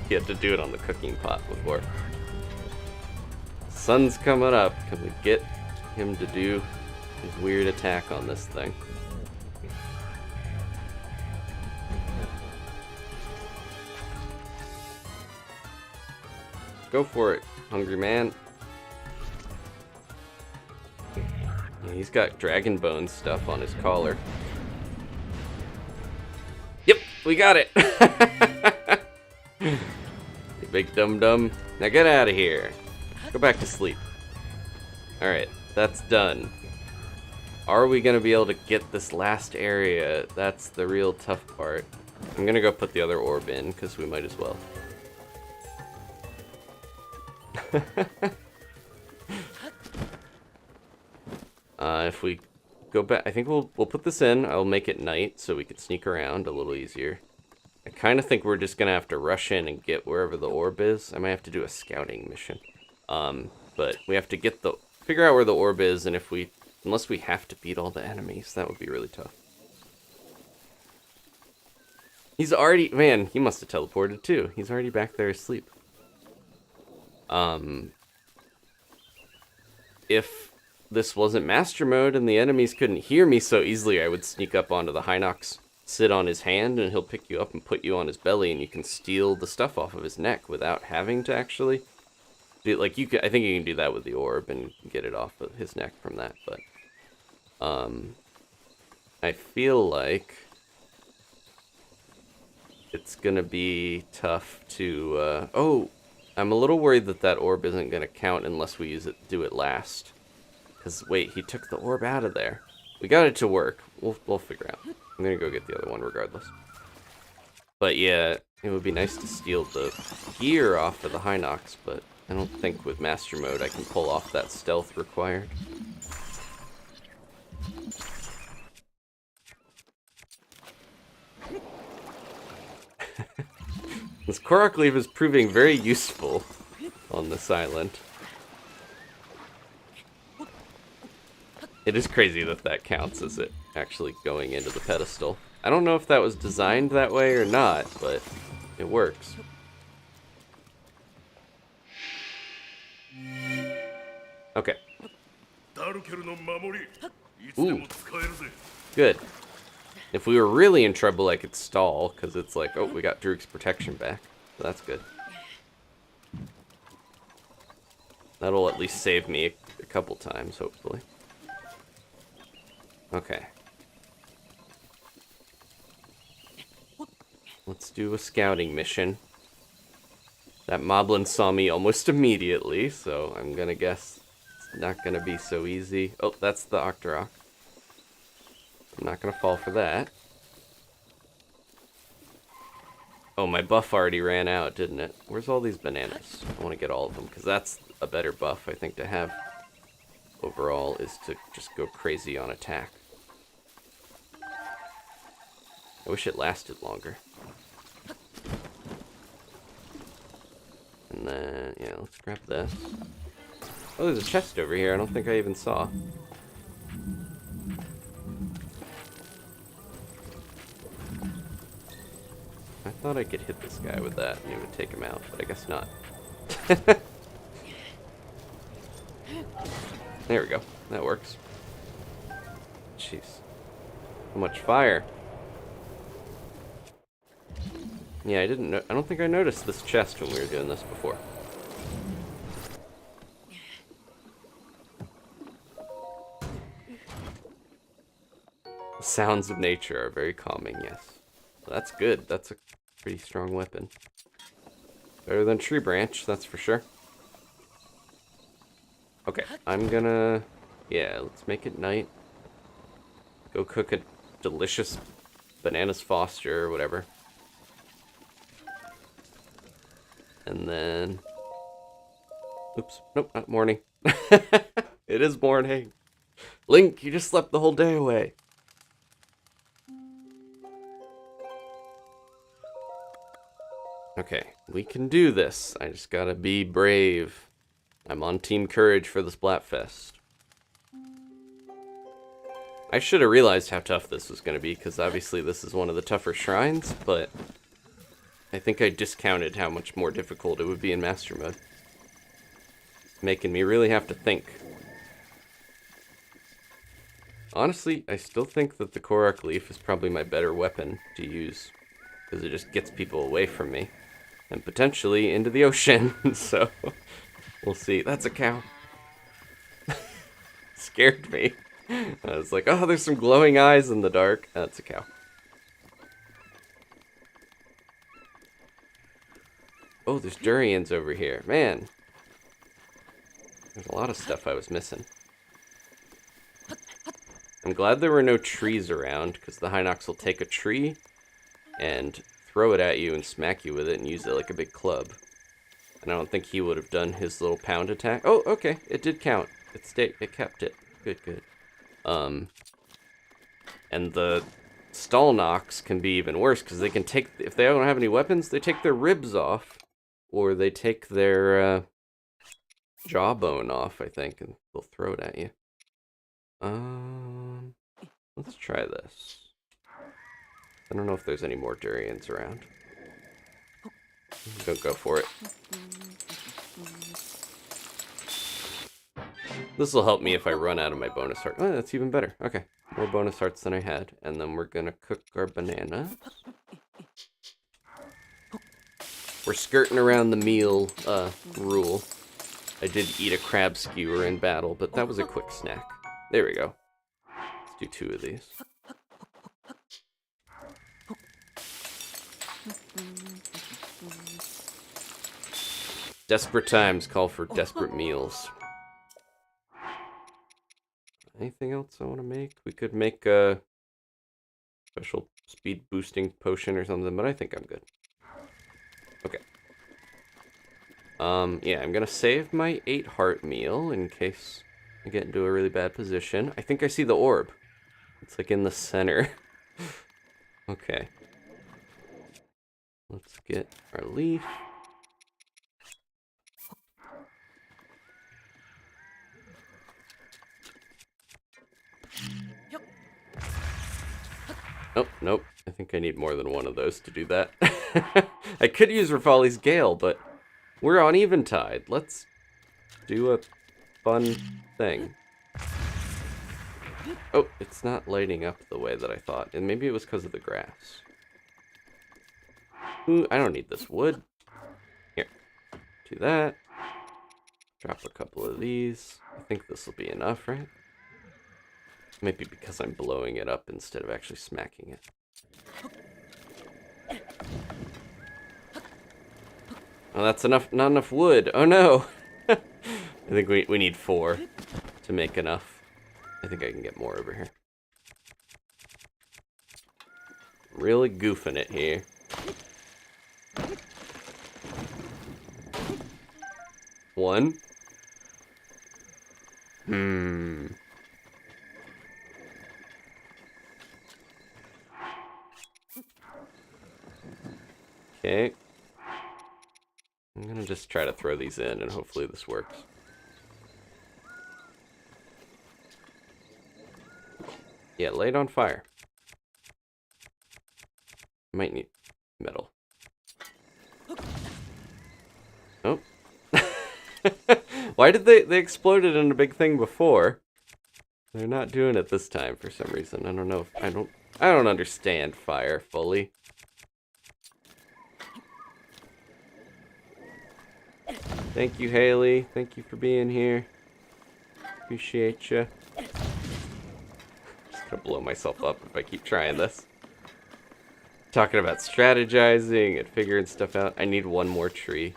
He had to do it on the cooking pot before. Sun's coming up. Can we get him to do his weird attack on this thing? Go for it, hungry man. Yeah, he's got dragon bone stuff on his collar. Yep, we got it. You big dum-dum. Now get out of here. Go back to sleep. Alright, that's done. Are we gonna be able to get this last area? That's the real tough part. I'm gonna go put the other orb in, because we might as well. If we go back, I think we'll put this in. I'll make it night so we can sneak around a little easier. I kind of think we're just gonna have to rush in and get wherever the orb is. I might have to do a scouting mission. But we have to get figure out where the orb is, and unless we have to beat all the enemies, that would be really tough. He's already, man, he must have teleported too. He's already back there asleep. If this wasn't master mode and the enemies couldn't hear me so easily, I would sneak up onto the Hinox, sit on his hand, and he'll pick you up and put you on his belly, and you can steal the stuff off of his neck without having to actually do, like, you can, I think you can do that with the orb and get it off of his neck from that, but I feel like it's gonna be tough to oh, I'm a little worried that orb isn't gonna count unless we do it last. Because, wait, he took the orb out of there. We got it to work. We'll figure out. I'm gonna go get the other one regardless. But yeah, it would be nice to steal the gear off of the Hinox, but I don't think with Master Mode I can pull off that stealth required. This Korok leaf is proving very useful on this island. It is crazy that counts as it actually going into the pedestal. I don't know if that was designed that way or not, but it works. Okay. Ooh. Good. If we were really in trouble, I could stall, because it's like, oh, we got Druk's protection back. So that's good. That'll at least save me a couple times, hopefully. Okay. Let's do a scouting mission. That moblin saw me almost immediately, so I'm gonna guess it's not gonna be so easy. Oh, that's the Octorok. I'm not gonna fall for that. Oh, my buff already ran out, didn't it? Where's all these bananas? I want to get all of them, because that's a better buff, I think, to have overall, is to just go crazy on attack. I wish it lasted longer. And then, yeah, let's grab this. Oh, there's a chest over here I don't think I even saw. I thought I could hit this guy with that and it would take him out, but I guess not. There we go. That works. Jeez. So much fire. Yeah, I don't think I noticed this chest when we were doing this before. The sounds of nature are very calming, yes. Well, that's good. That's a pretty strong weapon. Better than tree branch, that's for sure. Okay, I'm gonna... Yeah, let's make it night. Go cook a delicious bananas Foster or whatever. And then... Oops, nope, not morning. It is morning. Link, you just slept the whole day away. Okay, we can do this. I just gotta be brave. I'm on Team Courage for the Splatfest. I should have realized how tough this was going to be, because obviously this is one of the tougher shrines, but I think I discounted how much more difficult it would be in Master Mode. It's making me really have to think. Honestly, I still think that the Korok leaf is probably my better weapon to use, because it just gets people away from me, and potentially into the ocean, so we'll see. That's a cow. Scared me. I was like, oh, there's some glowing eyes in the dark. That's a cow. Oh, there's durians over here. Man. There's a lot of stuff I was missing. I'm glad there were no trees around, because the Hinox will take a tree and throw it at you and smack you with it and use it like a big club. And I don't think he would have done his little pound attack. Oh, okay. It did count. It kept it. Good, good. And the Stalnox can be even worse, because they can take, if they don't have any weapons, they take their ribs off, or they take their jawbone off, I think, and they'll throw it at you. Let's try this. I don't know if there's any more durians around. Don't go for it. This will help me if I run out of my bonus heart. Oh, that's even better. Okay, more bonus hearts than I had. And then we're gonna cook our banana. We're skirting around the meal rule. I did eat a crab skewer in battle, but that was a quick snack. There we go. Let's do 2 of these. Desperate times call for desperate meals. Anything else I want to make? We could make a special speed boosting potion or something, but I think I'm good. Okay. Yeah, I'm gonna save my 8 heart meal in case I get into a really bad position. I think I see the orb. It's like in the center. Okay. Let's get our leaf. Oh, nope. I think I need more than one of those to do that. I could use Rafali's Gale, but we're on Eventide. Let's do a fun thing. Oh, it's not lighting up the way that I thought. And maybe it was because of the grass. Ooh, I don't need this wood. Here. Do that. Drop a couple of these. I think this will be enough, right? Maybe because I'm blowing it up instead of actually smacking it. Oh, that's enough. Not enough wood. Oh no! I think we need 4 to make enough. I think I can get more over here. Really goofing it here. One. Okay. I'm gonna just try to throw these in and hopefully this works. Yeah, lay it on fire. Might need metal. Oh. Why did they exploded in a big thing before? They're not doing it this time for some reason. I don't know if I don't understand fire fully. Thank you, Haley. Thank you for being here. Appreciate you. Just gonna blow myself up if I keep trying this. Talking about strategizing and figuring stuff out. I need one more tree.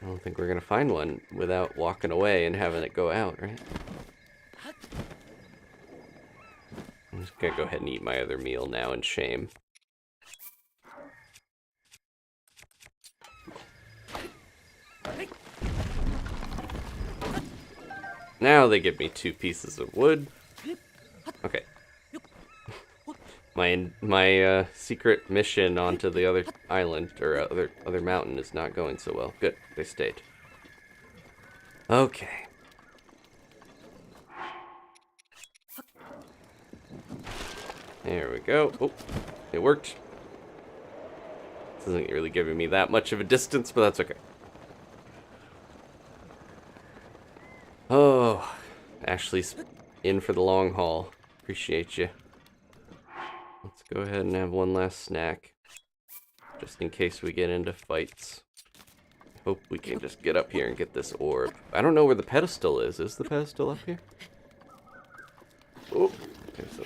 I don't think we're gonna find one without walking away and having it go out, right? I'm just gonna go ahead and eat my other meal now in shame. Now they give me 2 pieces of wood. Okay. My secret mission onto the other island or other mountain is not going so well. Good, they stayed. Okay. There we go. Oh, it worked. This isn't really giving me that much of a distance, but that's okay. Oh, Ashley's in for the long haul. Appreciate you. Let's go ahead and have one last snack, just in case we get into fights. Hope we can just get up here and get this orb. I don't know where the pedestal is. Is the pedestal up here? Oh, there's a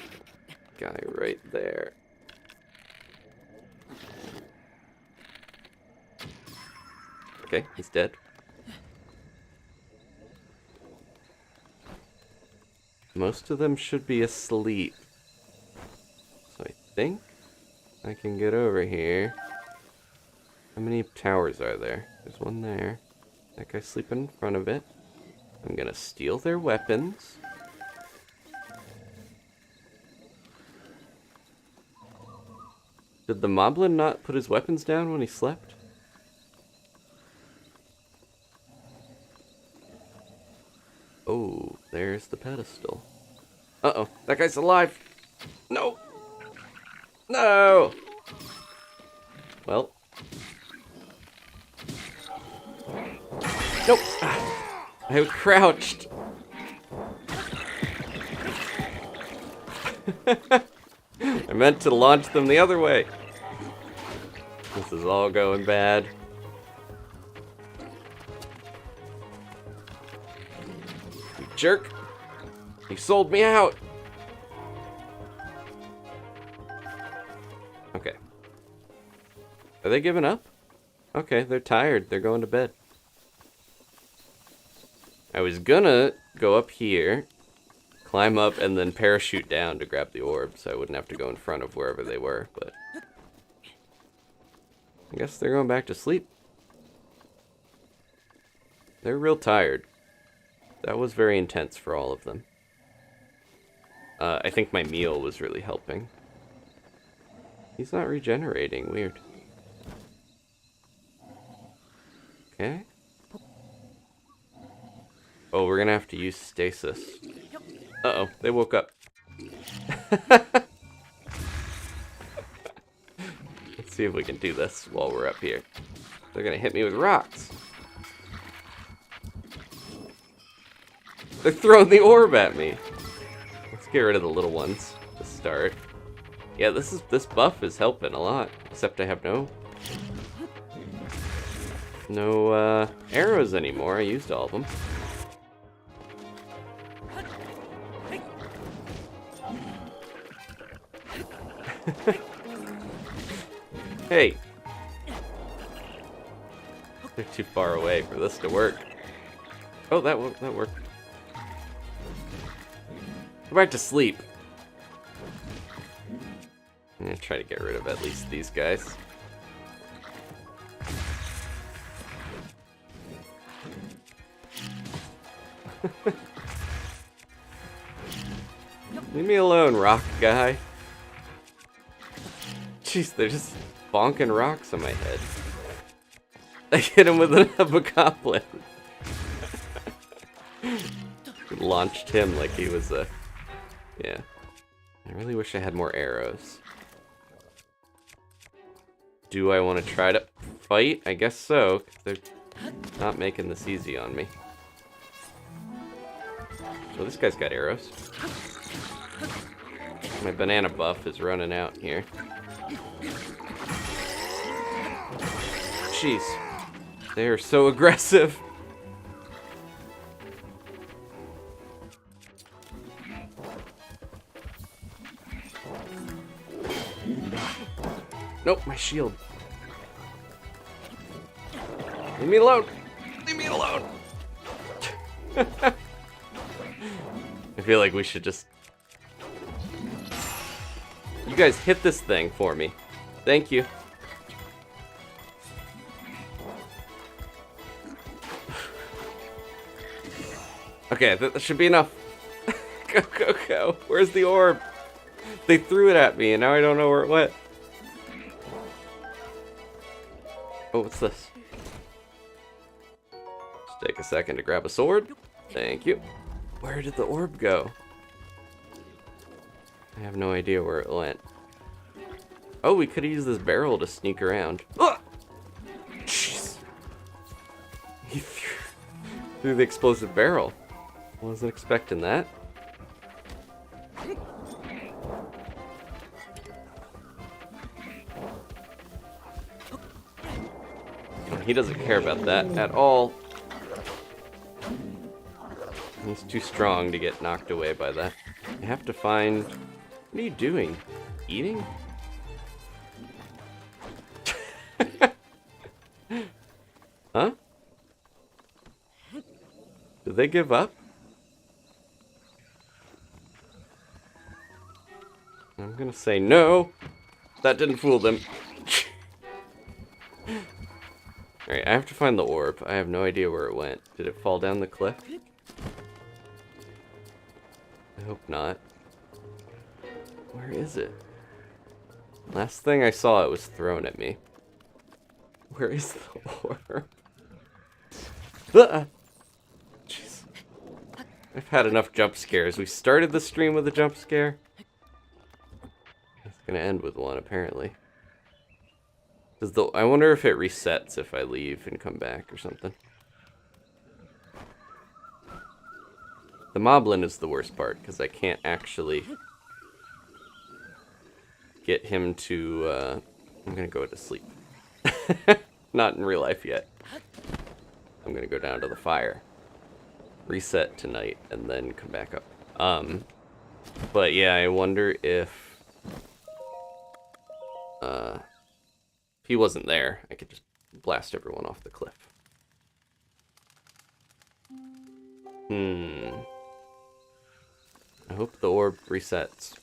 guy right there. Okay, he's dead. Most of them should be asleep. So I think I can get over here. How many towers are there? There's one there. That guy's sleeping in front of it. I'm gonna steal their weapons. Did the moblin not put his weapons down when he slept? Oh, there's the pedestal. Uh-oh, that guy's alive! No! No! Well. Nope! I crouched! I meant to launch them the other way. This is all going bad. You jerk! You sold me out! Okay. Are they giving up? Okay, they're tired. They're going to bed. I was gonna go up here, climb up, and then parachute down to grab the orb so I wouldn't have to go in front of wherever they were, but I guess they're going back to sleep. They're real tired. That was very intense for all of them. I think my meal was really helping. He's not regenerating. Weird. Okay. Oh, we're gonna have to use stasis. Uh-oh, they woke up. Let's see if we can do this while we're up here. They're gonna hit me with rocks. They're throwing the orb at me. Let's get rid of the little ones to start. Yeah, this buff is helping a lot. Except I have no arrows anymore. I used all of them. Hey! They're too far away for this to work. Oh, that worked. Go back to sleep. I'm gonna try to get rid of at least these guys. Leave me alone, rock guy. Jeez, they're just bonking rocks on my head. I hit him with a gauntlet. Launched him like he was a... Yeah. I really wish I had more arrows. Do I want to try to fight? I guess so, 'cause they're not making this easy on me. Oh, this guy's got arrows. My banana buff is running out here. Jeez. They are so aggressive. Nope, my shield. Leave me alone. Leave me alone. I feel like we should just... You guys hit this thing for me. Thank you. Okay, that should be enough. Go, go, go. Where's the orb? They threw it at me and now I don't know where it went. Oh, what's this? Just take a second to grab a sword. Thank you. Where did the orb go? I have no idea where it went. Oh, we could have used this barrel to sneak around. Oh! Jeez. He threw the explosive barrel. Wasn't expecting that. He doesn't care about that at all. He's too strong to get knocked away by that. I have to find... What are you doing? Eating? Huh? Did they give up? I'm gonna say no. That didn't fool them. Alright, I have to find the orb. I have no idea where it went. Did it fall down the cliff? I hope not. Where is it? Last thing I saw, it was thrown at me. Where is the orb? Jeez. I've had enough jump scares. We started the stream with a jump scare. It's gonna end with one, apparently. I wonder if it resets if I leave and come back or something. The moblin is the worst part, because I can't actually get him to... I'm gonna go to sleep. Not in real life yet. I'm gonna go down to the fire. Reset tonight, and then come back up. But yeah, I wonder if he wasn't there, I could just blast everyone off the cliff. I hope the orb resets.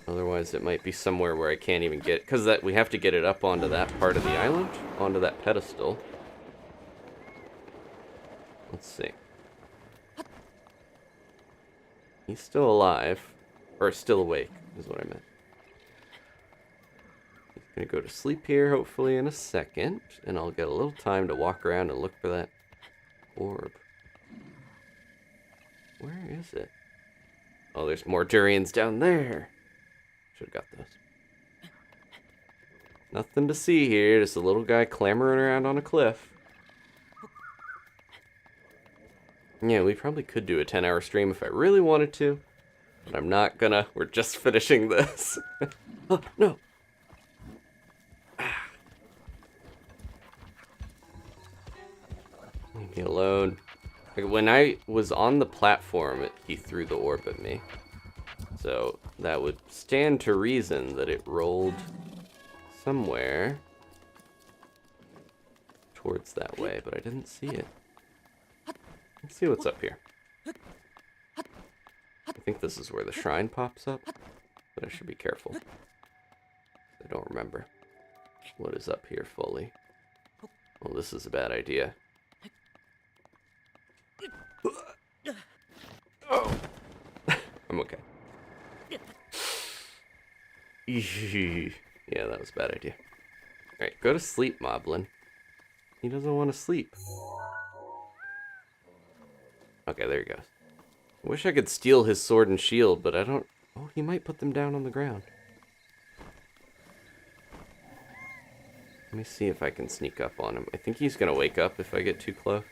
Otherwise it might be somewhere where I can't even get it. Because we have to get it up onto that part of the island. Onto that pedestal. Let's see. He's still alive. Or still awake, is what I meant. Gonna go to sleep here, hopefully, in a second. And I'll get a little time to walk around and look for that orb. Where is it? Oh, there's more durians down there. Should've got those. Nothing to see here, just a little guy clambering around on a cliff. Yeah, we probably could do a 10-hour stream if I really wanted to. But I'm not gonna. We're just finishing this. Oh, no. Leave me alone. When I was on the platform, he threw the orb at me. So that would stand to reason that it rolled somewhere towards that way, but I didn't see it. Let's see what's up here. I think this is where the shrine pops up, but I should be careful. I don't remember what is up here fully. Well, this is a bad idea. Oh! I'm okay. Yeah, that was a bad idea. Alright, go to sleep, Moblin. He doesn't want to sleep. Okay, there he goes. I wish I could steal his sword and shield, but I don't... Oh, he might put them down on the ground. Let me see if I can sneak up on him. I think he's going to wake up if I get too close.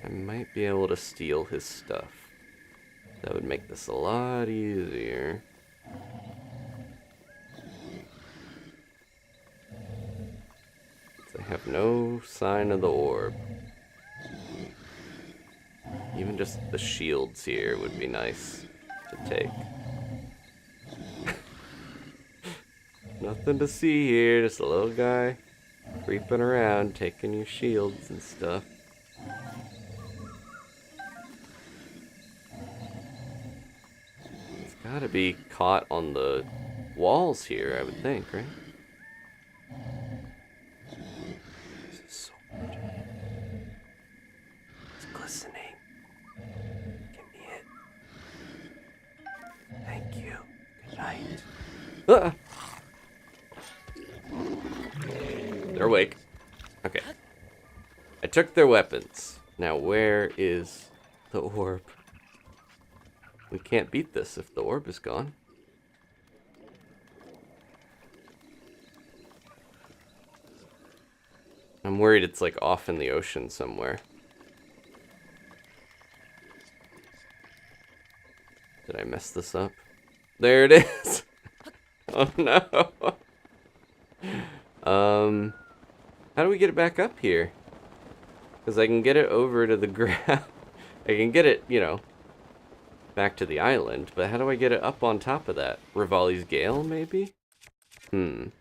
I might be able to steal his stuff. That would make this a lot easier. I have no sign of the orb. Even just the shields here would be nice to take. Nothing to see here, just a little guy creeping around, taking your shields and stuff. It's gotta be caught on the walls here, I would think, right? This is so good. It's glistening. Give me it. Thank you. Good night. Ah! They're awake. Okay. I took their weapons. Now where is the orb? We can't beat this if the orb is gone. I'm worried it's like off in the ocean somewhere. Did I mess this up? There it is! Oh no! How do we get it back up here? Because I can get it over to the ground. I can get it, you know, back to the island, but how do I get it up on top of that? Rivali's Gale, maybe? Can't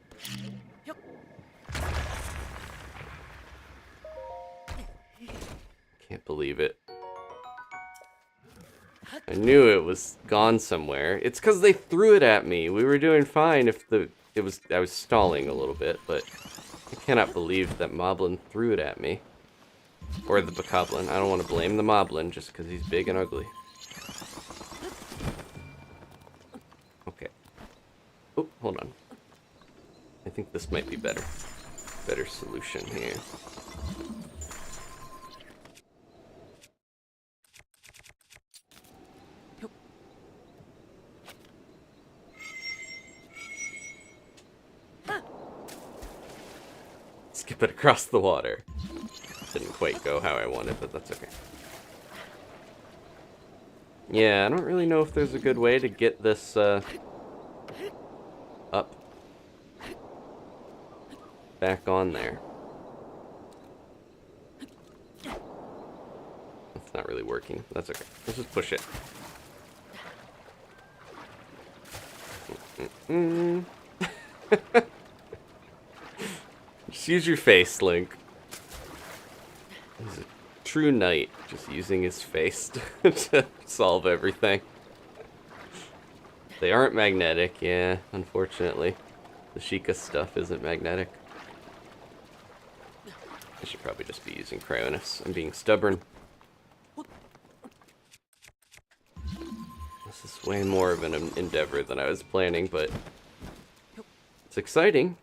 believe it. I knew it was gone somewhere. It's because they threw it at me. We were doing fine if I was stalling a little bit, but I cannot believe that Moblin threw it at me. Or the Bokoblin. I don't want to blame the Moblin just because he's big and ugly. Okay. Oh, hold on. I think this might be better. Better solution here. Skip it across the water. Didn't quite go how I wanted, but that's okay. Yeah, I don't really know if there's a good way to get this, up. Back on there. It's not really working. That's okay. Let's just push it. Just use your face, Link. He's a true knight, just using his face to solve everything. They aren't magnetic, yeah, unfortunately. The Sheikah stuff isn't magnetic. I should probably just be using Cryonis. I'm being stubborn. This is way more of an endeavor than I was planning, but it's exciting.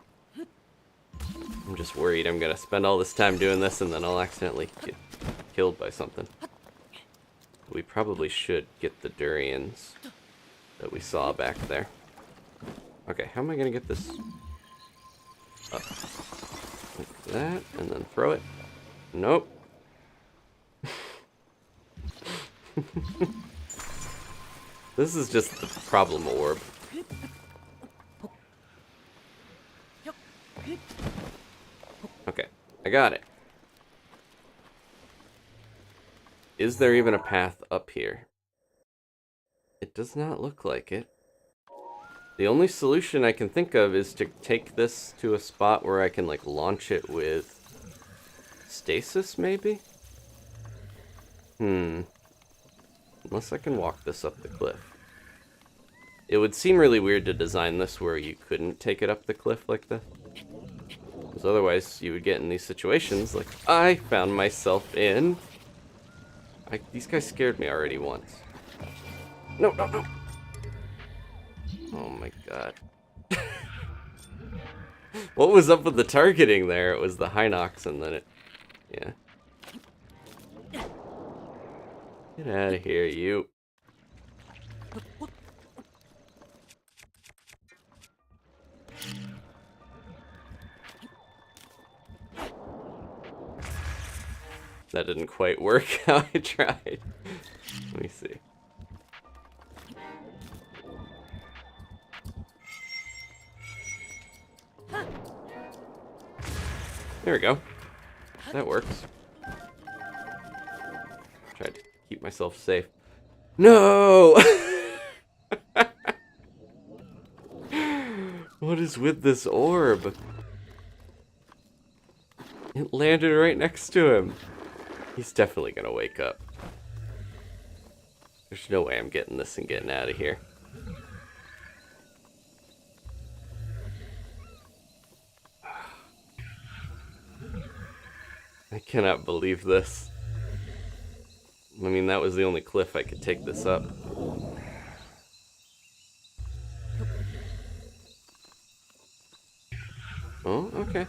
I'm just worried I'm gonna spend all this time doing this and then I'll accidentally get killed by something. We probably should get the durians that we saw back there. Okay, how am I gonna get this up? Like that, and then throw it. Nope. This is just the problem orb. Okay, I got it. Is there even a path up here? It does not look like it. The only solution I can think of is to take this to a spot where I can, like, launch it with stasis, maybe? Unless I can walk this up the cliff. It would seem really weird to design this where you couldn't take it up the cliff like this. Because otherwise you would get in these situations like I found myself in. These guys scared me already once. No, no, no. Oh my god. What was up with the targeting there? It was the Hinox and then it... Yeah. Get out of here, you. That didn't quite work how I tried. Let me see. There we go. That works. Tried to keep myself safe. No! What is with this orb? It landed right next to him. He's definitely gonna wake up. There's no way I'm getting this and getting out of here. I cannot believe this. I mean, that was the only cliff I could take this up. Oh, okay.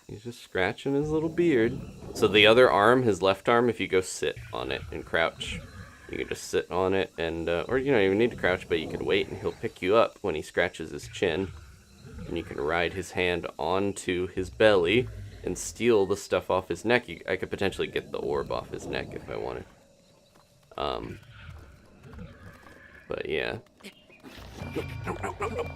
He's just scratching his little beard. So the other arm, his left arm, if you go sit on it and crouch, you can just sit on it and, or you don't even need to crouch, but you can wait and he'll pick you up when he scratches his chin. And you can ride his hand onto his belly and steal the stuff off his neck. I could potentially get the orb off his neck if I wanted. But yeah. No.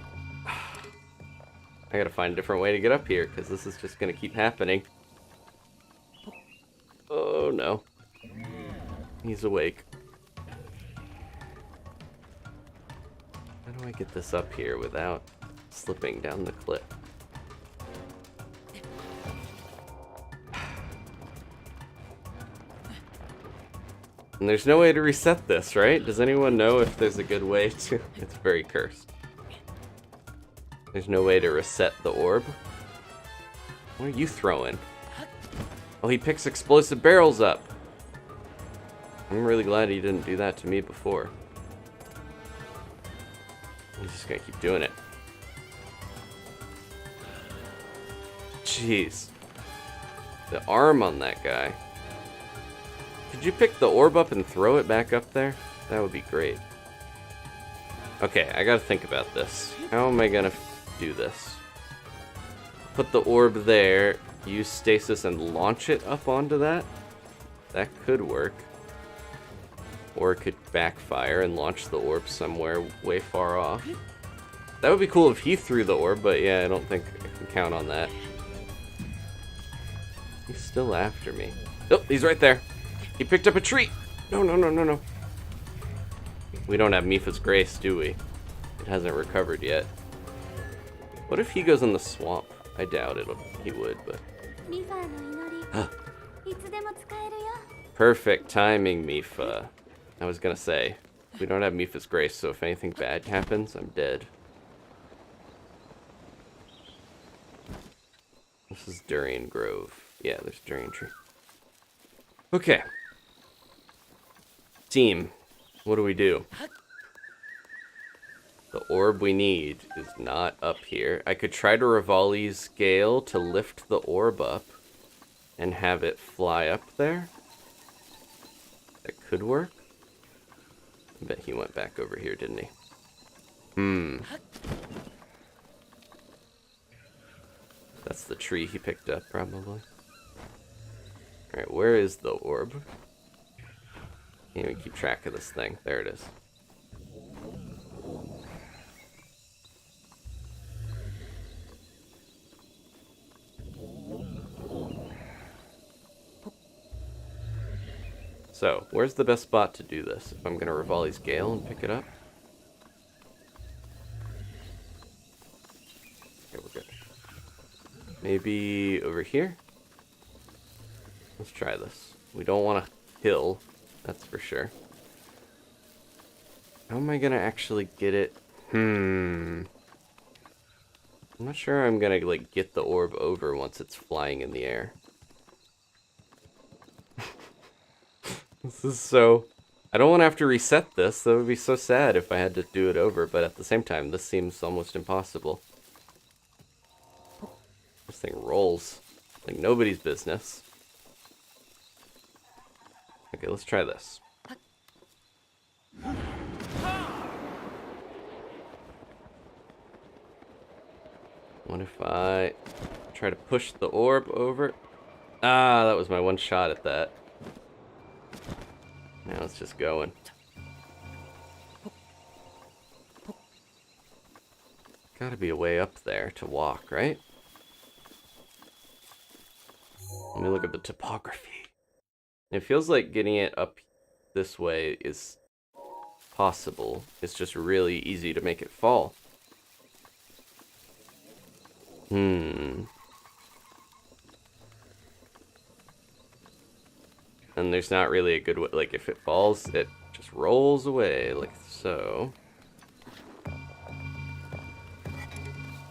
I gotta find a different way to get up here, because this is just gonna keep happening. Oh no. He's awake. How do I get this up here without slipping down the cliff? And there's no way to reset this, right? Does anyone know if there's a good way to... It's very cursed. There's no way to reset the orb? What are you throwing? Oh, he picks explosive barrels up. I'm really glad he didn't do that to me before. He's just gonna keep doing it. Jeez. The arm on that guy. Could you pick the orb up and throw it back up there? That would be great. Okay, I gotta think about this. How am I gonna do this? Put the orb there, use stasis and launch it up onto that? That could work. Or it could backfire and launch the orb somewhere way far off. That would be cool if he threw the orb, but yeah, I don't think I can count on that. He's still after me. Oh, he's right there. He picked up a tree. No. We don't have Mipha's Grace, do we? It hasn't recovered yet. What if he goes in the swamp? I doubt it. He would, but... Perfect timing, Mipha. I was gonna say, we don't have Mipha's Grace, so if anything bad happens, I'm dead. This is Durian Grove. Yeah, there's Durian Tree. Okay. Team, what do we do? The orb we need is not up here. I could try to Rivali's Gale to lift the orb up and have it fly up there. That could work. I bet he went back over here, didn't he? That's the tree he picked up, probably. Alright, where is the orb? Can't even keep track of this thing. There it is. So, where's the best spot to do this? If I'm gonna Rivali's Gale and pick it up? Maybe over here? Let's try this. We don't want a hill, that's for sure. How am I gonna actually get it? I'm not sure I'm gonna, like, get the orb over once it's flying in the air. This is so... I don't want to have to reset this. That would be so sad if I had to do it over, but at the same time, this seems almost impossible. This thing rolls like nobody's business. Okay, let's try this. What if I try to push the orb over? Ah, that was my one shot at that. Now it's just going. Gotta be a way up there to walk, right? Let me look at the topography. It feels like getting it up this way is possible. It's just really easy to make it fall. And there's not really a good way, like if it falls, it just rolls away, like so.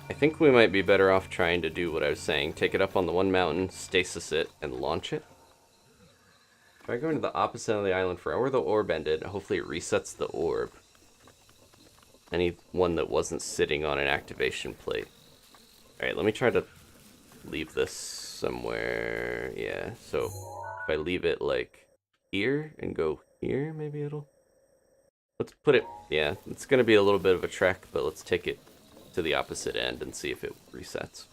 I think we might be better off trying to do what I was saying. Take it up on the one mountain, stasis it, and launch it. Try going to the opposite end of the island for where the orb ended. Hopefully it resets the orb. Any one that wasn't sitting on an activation plate. Alright, let me try to leave this somewhere. Yeah, so if I leave it like here and go here, maybe it'll... Let's put it... Yeah, it's going to be a little bit of a trek, but let's take it to the opposite end and see if it resets.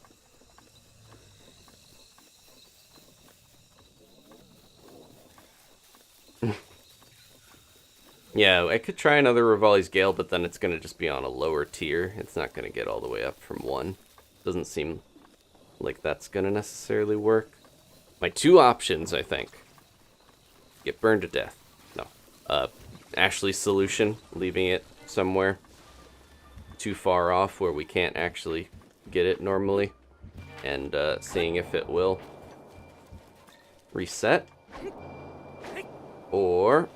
Yeah, I could try another Rivali's Gale, but then it's going to just be on a lower tier. It's not going to get all the way up from 1. Doesn't seem like that's going to necessarily work. My two options, I think. Get burned to death. No. Ashley's solution, leaving it somewhere too far off where we can't actually get it normally. And seeing if it will reset. Or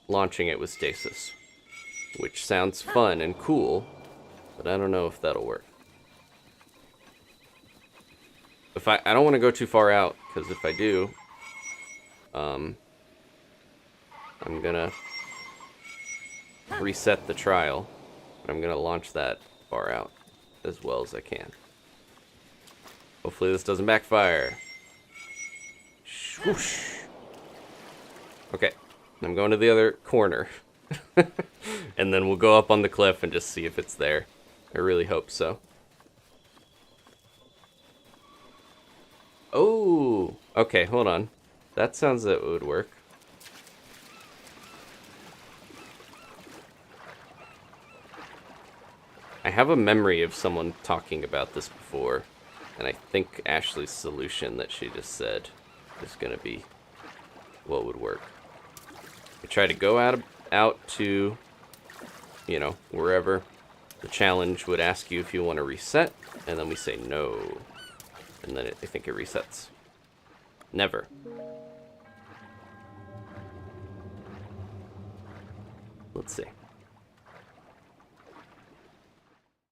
launching it with stasis, which sounds fun and cool, but I don't know if that'll work. If I don't want to go too far out, because if I do, I'm gonna reset the trial, and I'm gonna launch that far out as well as I can. Hopefully this doesn't backfire. Swoosh. Okay. I'm going to the other corner. And then we'll go up on the cliff and just see if it's there. I really hope so. Oh! Okay, hold on. That sounds like it would work. I have a memory of someone talking about this before. And I think Ashley's solution that she just said is going to be what would work. We try to go out to, you know, wherever the challenge would ask you if you want to reset, and then we say no, and then I think it resets. Never. Let's see.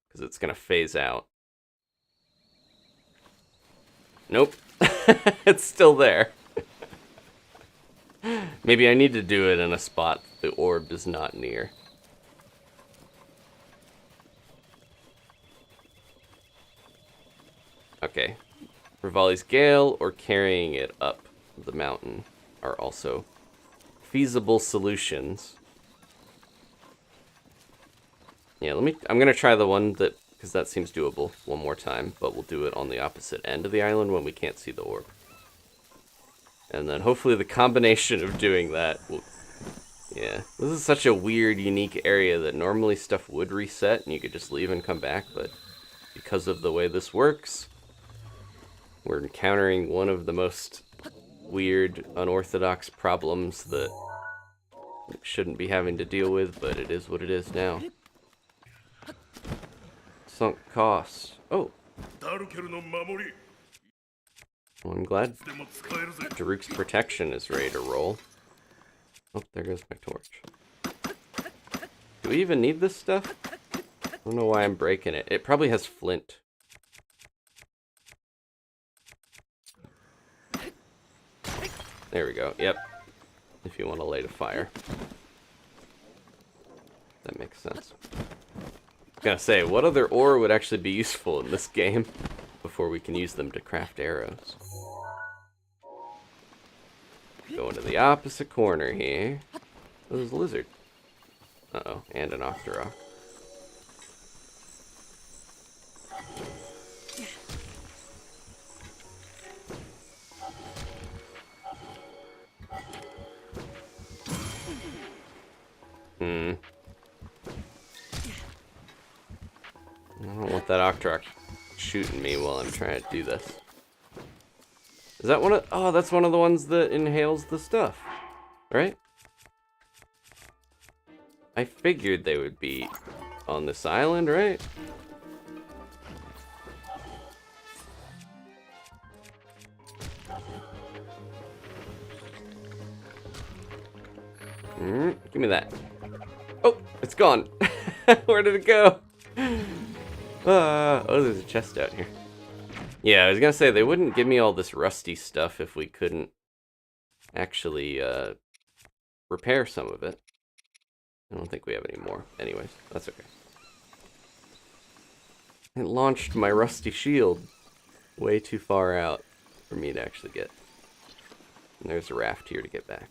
Because it's going to phase out. Nope. It's still there. Maybe I need to do it in a spot the orb is not near. Okay. Rivali's Gale or carrying it up the mountain are also feasible solutions. Yeah, I'm gonna try the one that, because that seems doable one more time, but we'll do it on the opposite end of the island when we can't see the orb. And then hopefully the combination of doing that will... Yeah, this is such a weird, unique area that normally stuff would reset and you could just leave and come back, but because of the way this works, we're encountering one of the most weird, unorthodox problems that we shouldn't be having to deal with, but it is what it is now. Sunk cost. Oh. Well, I'm glad Daruk's protection is ready to roll. Oh, there goes my torch. Do we even need this stuff? I don't know why I'm breaking it. It probably has flint. There we go. Yep. If you want to light a fire. That makes sense. I was gonna say, what other ore would actually be useful in this game before we can use them to craft arrows? Go into the opposite corner here. Oh, there's a lizard. Uh-oh, and an octorok. I don't want that octorok shooting me while I'm trying to do this. Is that one of... Oh, that's one of the ones that inhales the stuff. Right? I figured they would be on this island, right? Give me that. Oh, it's gone. Where did it go? Oh, there's a chest out here. Yeah, I was gonna say, they wouldn't give me all this rusty stuff if we couldn't actually repair some of it. I don't think we have any more. Anyways, that's okay. It launched my rusty shield way too far out for me to actually get. And there's a raft here to get back.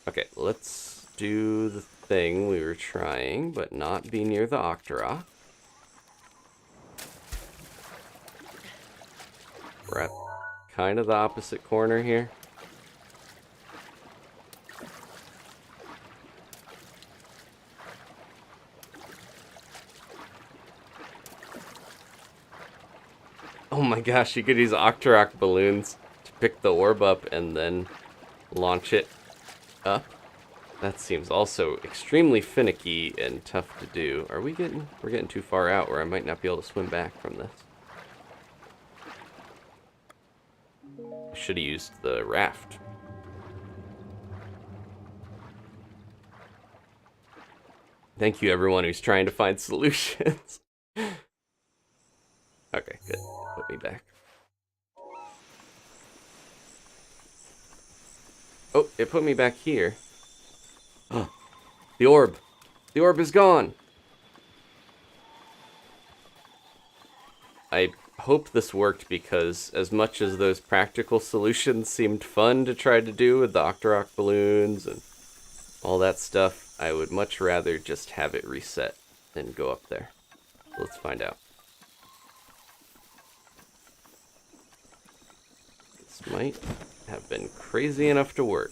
Okay, let's do the thing we were trying, but not be near the octorok. We're at kind of the opposite corner here. Oh my gosh, you could use octorok balloons to pick the orb up and then launch it up. That seems also extremely finicky and tough to do. We're getting too far out where I might not be able to swim back from this. I should have used the raft. Thank you, everyone who's trying to find solutions. Okay, good. Put me back. Oh, it put me back here. Oh, the orb. The orb is gone. I hope this worked, because as much as those practical solutions seemed fun to try to do with the octorok balloons and all that stuff, I would much rather just have it reset and go up there. Let's find out. This might have been crazy enough to work.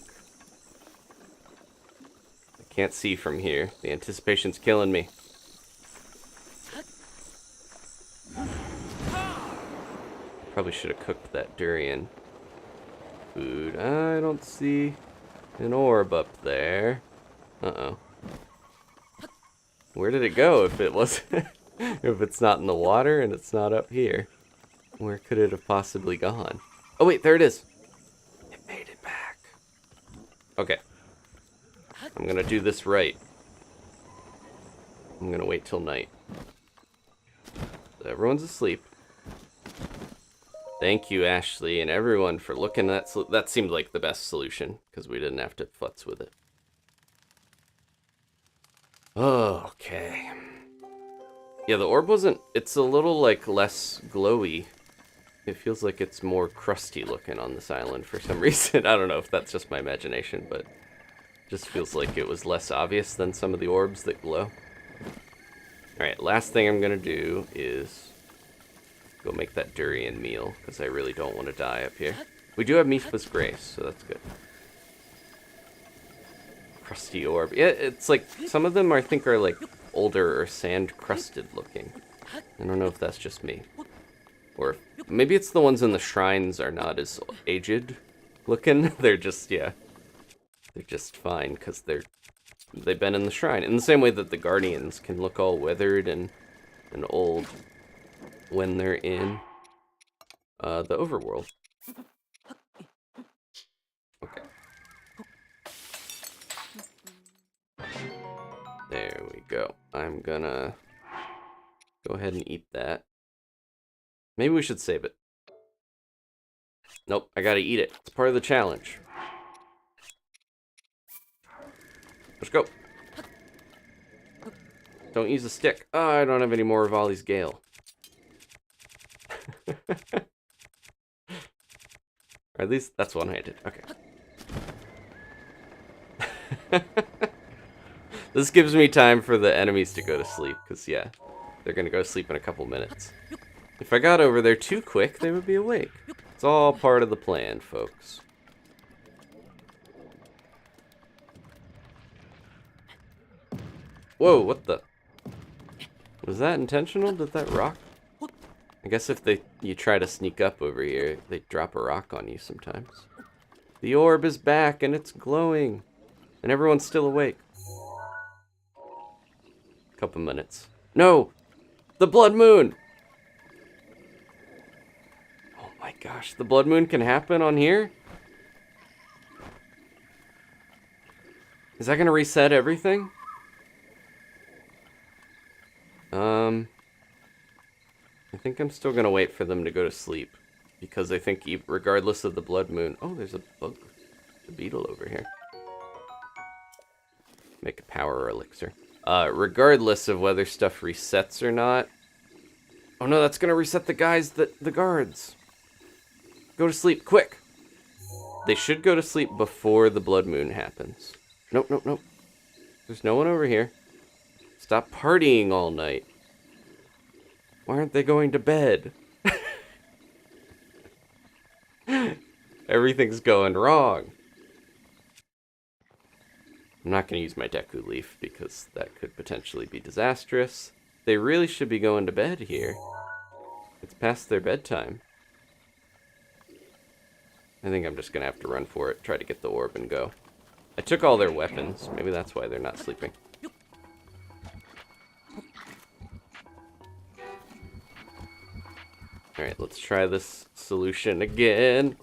I can't see from here. The anticipation's killing me. Probably should have cooked that durian food. I don't see an orb up there. Uh-oh. Where did it go if it wasn't... if it's not in the water and it's not up here? Where could it have possibly gone? Oh wait, there it is. It made it back. Okay. I'm gonna do this right. I'm gonna wait till night. So everyone's asleep. Thank you, Ashley, and everyone for looking at that. That seemed like the best solution, because we didn't have to futz with it. Okay. Yeah, the orb wasn't... It's a little, like, less glowy. It feels like it's more crusty looking on this island for some reason. I don't know if that's just my imagination, but... just feels like it was less obvious than some of the orbs that glow. Alright, last thing I'm gonna do is... go make that durian meal, because I really don't want to die up here. We do have Mipha's Grace, so that's good. Crusty orb. Yeah, it's like, some of them I think are like older or sand-crusted looking. I don't know if that's just me. Or maybe it's the ones in the shrines are not as aged looking. They're just, yeah. They're just fine, because they're they've been in the shrine. In the same way that the guardians can look all weathered and old when they're in the overworld. Okay. There we go. I'm gonna go ahead and eat that. Maybe we should save it. Nope, I gotta eat it. It's part of the challenge. Let's go. Don't use the stick. Oh, I don't have any more of Ollie's Gale. Or at least that's one-handed. Okay. This gives me time for the enemies to go to sleep, because, yeah, they're going to go to sleep in a couple minutes. If I got over there too quick, they would be awake. It's all part of the plan, folks. Whoa, what the? Was that intentional? Did that rock? I guess if you try to sneak up over here, they drop a rock on you sometimes. The orb is back, and it's glowing. And everyone's still awake. Couple minutes. No! The blood moon! Oh my gosh, the blood moon can happen on here? Is that gonna reset everything? I think I'm still gonna wait for them to go to sleep. Because I think regardless of the blood moon... Oh, there's a bug. A beetle over here. Make a power elixir. Regardless of whether stuff resets or not. Oh no, that's gonna reset the guards. Go to sleep, quick. They should go to sleep before the blood moon happens. Nope, nope, nope. There's no one over here. Stop partying all night. Why aren't they going to bed? Everything's going wrong. I'm not going to use my Deku Leaf because that could potentially be disastrous. They really should be going to bed here. It's past their bedtime. I think I'm just going to have to run for it, try to get the orb and go. I took all their weapons. Maybe that's why they're not sleeping. Alright, let's try this solution again.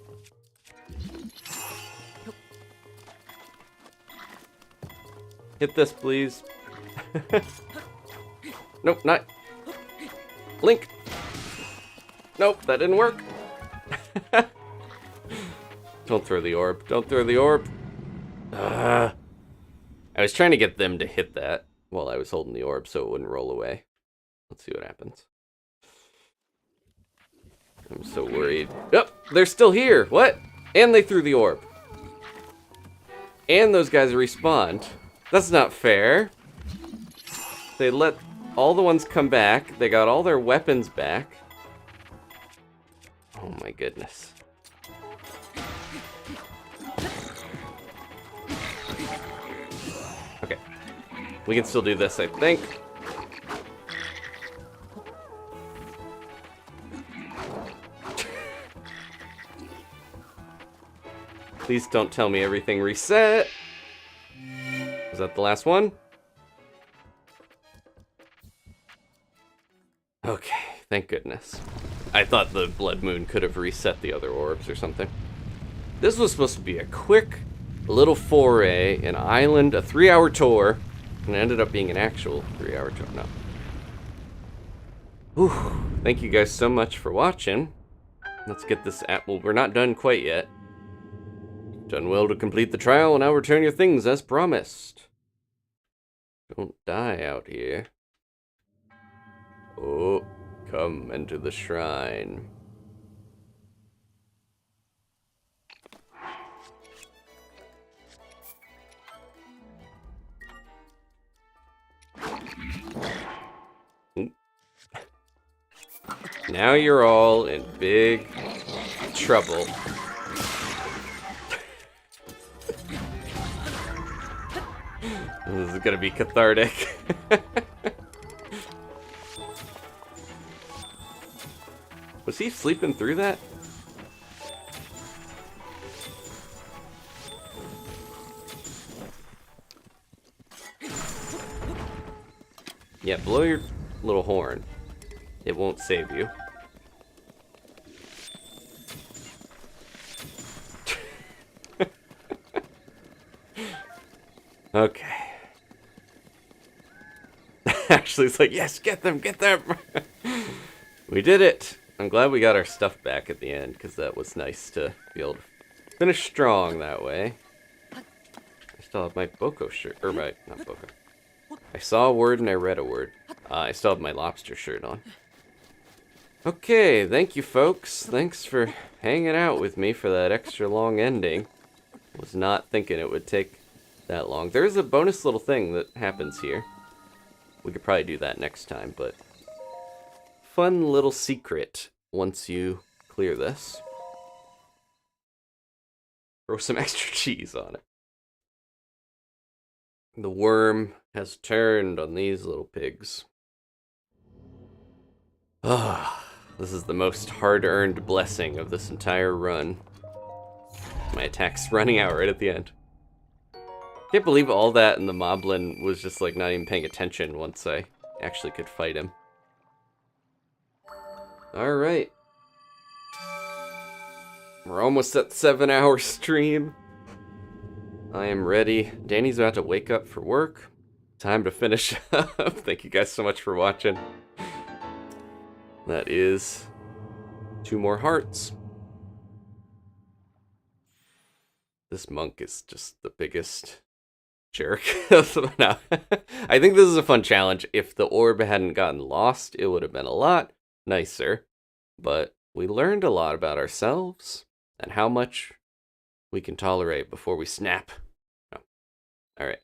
Hit this, please. Nope, not. Link! Nope, that didn't work. Don't throw the orb. Don't throw the orb. I was trying to get them to hit that while I was holding the orb so it wouldn't roll away. Let's see what happens. I'm so worried. Oh, they're still here. What? And they threw the orb. And those guys respawned. That's not fair. They let all the ones come back. They got all their weapons back. Oh my goodness. Okay. We can still do this, I think. Please don't tell me everything reset. Was that the last one? Okay, thank goodness. I thought the blood moon could have reset the other orbs or something. This was supposed to be a quick little foray, an island, a 3-hour tour, and it ended up being an actual 3-hour tour. No. Whew. Thank you guys so much for watching. Let's get this app. Well, we're not done quite yet. Done well to complete the trial, and now return your things as promised. Don't die out here. Oh, come into the shrine. Now you're all in big trouble. This is gonna be cathartic. Was he sleeping through that? Yeah, blow your little horn. It won't save you. Okay. Actually, it's like, yes, get them, get them! We did it! I'm glad we got our stuff back at the end, because that was nice to be able to finish strong that way. I still have my Boko shirt, or my, not Boko. I saw a word and I read a word. I still have my lobster shirt on. Okay, thank you folks. Thanks for hanging out with me for that extra long ending. Was not thinking it would take that long. There's a bonus little thing that happens here. We could probably do that next time, but fun little secret once you clear this. Throw some extra cheese on it. The worm has turned on these little pigs. Ah, this is the most hard-earned blessing of this entire run. My attack's running out right at the end. Can't believe all that and the moblin was just like not even paying attention once I actually could fight him. Alright. We're almost at the 7-hour stream. I am ready. Danny's about to wake up for work. Time to finish up. Thank you guys so much for watching. That is 2 more hearts. This monk is just the biggest jerk. No. I think this is a fun challenge. If the orb hadn't gotten lost, it would have been a lot nicer. But we learned a lot about ourselves and how much we can tolerate before we snap. Oh. Alright.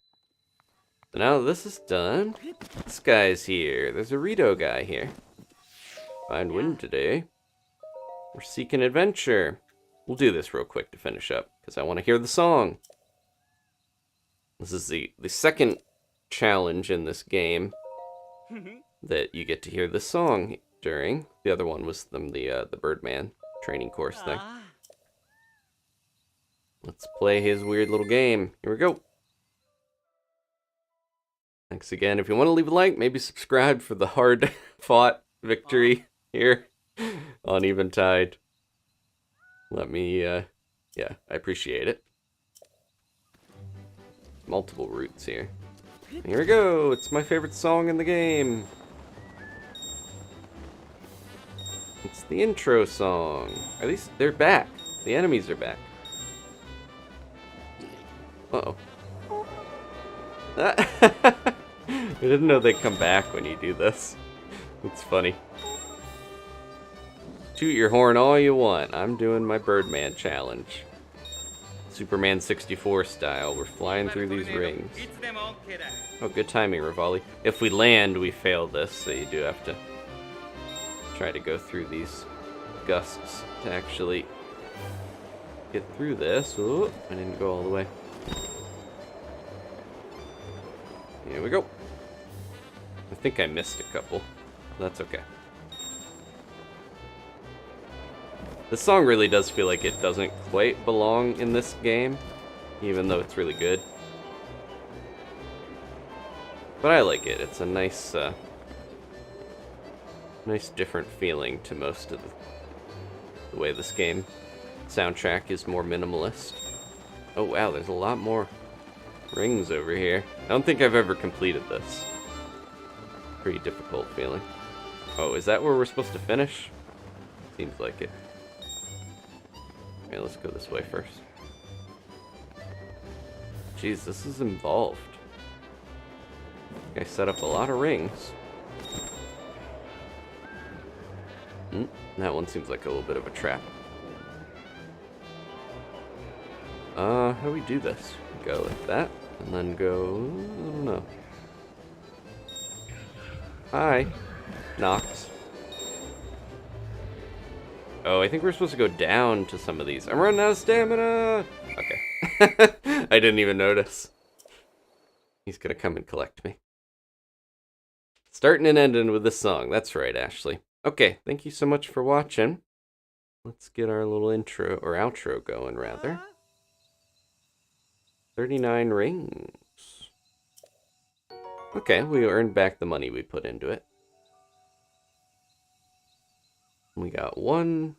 So now this is done. This guy's here. There's a Rito guy here. Find wind today. We're seeking adventure. We'll do this real quick to finish up, because I want to hear the song. This is the second challenge in this game that you get to hear the song during. The other one was the Birdman training course thing. Let's play his weird little game. Here we go. Thanks again. If you want to leave a like, maybe subscribe for the hard-fought victory here on Eventide. Let me, yeah, I appreciate it. Multiple routes here. Here we go. It's my favorite song in the game. It's the intro song. At least they're back. The enemies are back. Uh-oh. I didn't know they'd come back when you do this. It's funny. Toot your horn all you want. I'm doing my Birdman challenge. Superman 64 style. We're flying through these rings. Oh, good timing, Rivali. If we land, we fail this, so you do have to try to go through these gusts to actually get through this. Oh, I didn't go all the way. Here we go. I think I missed a couple. That's okay. This song really does feel like it doesn't quite belong in this game, even though it's really good. But I like it. It's a nice, nice different feeling to most of the way this game soundtrack is more minimalist. Oh wow, there's a lot more rings over here. I don't think I've ever completed this. Pretty difficult feeling. Oh, is that where we're supposed to finish? Seems like it. Okay, let's go this way first. Jeez, this is involved. I set up a lot of rings. That one seems like a little bit of a trap. How do we do this? Go like that, and then go... I don't know. Hi. Knox. Oh, I think we're supposed to go down to some of these. I'm running out of stamina! Okay. I didn't even notice. He's gonna come and collect me. Starting and ending with this song. That's right, Ashley. Okay, thank you so much for watching. Let's get our little intro, or outro going, rather. 39 rings. Okay, we earned back the money we put into it. We got one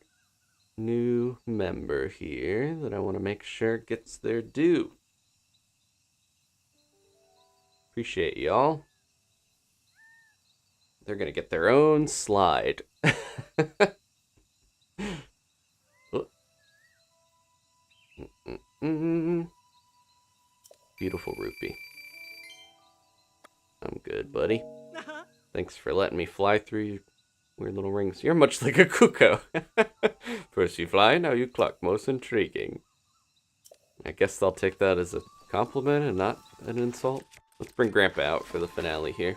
new member here that I want to make sure gets their due. Appreciate y'all. They're gonna get their own slide. Beautiful rupee. I'm good, buddy. Thanks for letting me fly through your weird little rings. You're much like a cuckoo. First you fly, now you cluck. Most intriguing. I guess I'll take that as a compliment and not an insult. Let's bring Grandpa out for the finale here.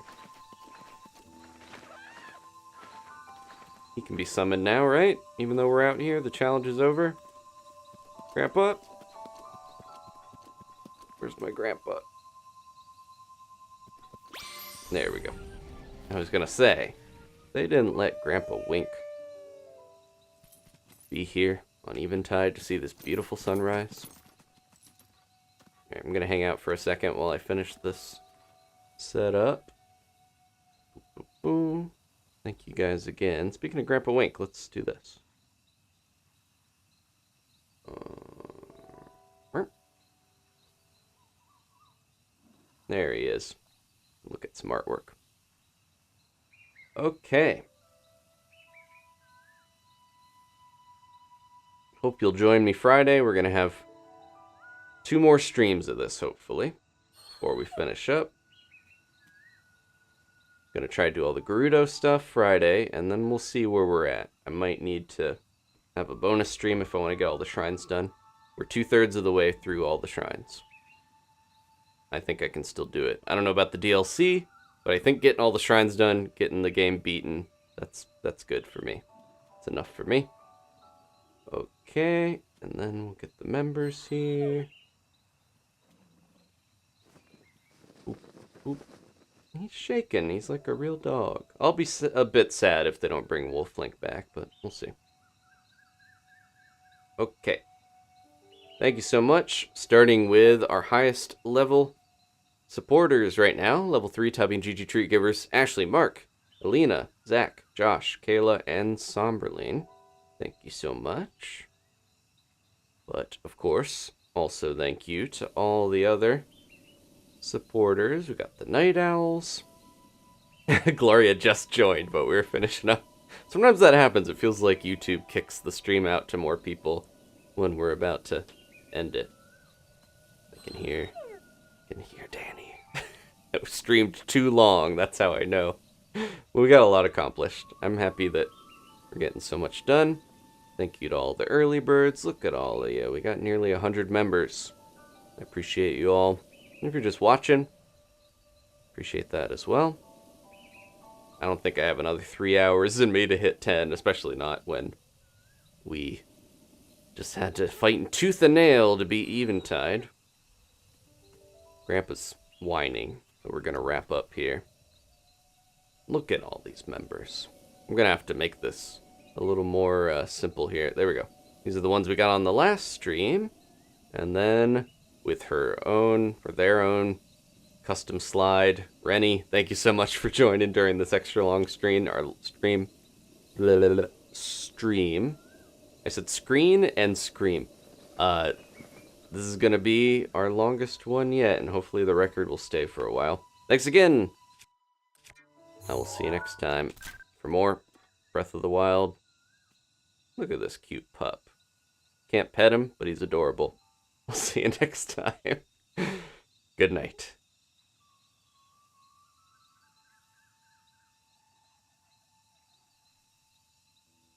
He can be summoned now, right? Even though we're out here, the challenge is over. Grandpa? Where's my grandpa? There we go. I was gonna say, they didn't let Grandpa Wink be here on Eventide to see this beautiful sunrise. Right, I'm gonna hang out for a second while I finish this setup. Boom. Thank you guys again. Speaking of Grandpa Wink, let's do this. There he is. Look at some artwork. Okay. Hope you'll join me Friday. We're going to have 2 more streams of this, hopefully, before we finish up. Going to try to do all the Gerudo stuff Friday, and then we'll see where we're at. I might need to have a bonus stream if I want to get all the shrines done. We're 2/3 of the way through all the shrines. I think I can still do it. I don't know about the DLC, but I think getting all the shrines done, getting the game beaten, that's good for me. It's enough for me. Okay, and then we'll get the members here. Oop, oop. He's shaking. He's like a real dog. I'll be a bit sad if they don't bring Wolf Link back, but we'll see. Okay. Thank you so much. Starting with our highest level supporters right now. Level 3 Tubbing GG Treat Givers. Ashley, Mark, Alina, Zach, Josh, Kayla, and Somberlin. Thank you so much. But, of course, also thank you to all the other supporters. We got the Night Owls. Gloria just joined, but we're finishing up. Sometimes that happens. It feels like YouTube kicks the stream out to more people when we're about to end it. I can hear Danny. It was streamed too long. That's how I know. Well, we got a lot accomplished. I'm happy that we're getting so much done. Thank you to all the early birds. Look at all of you. We got nearly 100 members. I appreciate you all. And if you're just watching, appreciate that as well. I don't think I have another 3 hours in me to hit 10, especially not when we just had to fight in tooth and nail to beat Eventide. Grandpa's whining, but we're going to wrap up here. Look at all these members. I'm going to have to make this a little more simple here. There we go. These are the ones we got on the last stream. And then with her own, or their own custom slide. Rennie, thank you so much for joining during this extra long stream. Stream. I said screen and scream. This is going to be our longest one yet, and hopefully the record will stay for a while. Thanks again. I will see you next time for more Breath of the Wild. Look at this cute pup. Can't pet him, but he's adorable. We'll see you next time. Good night.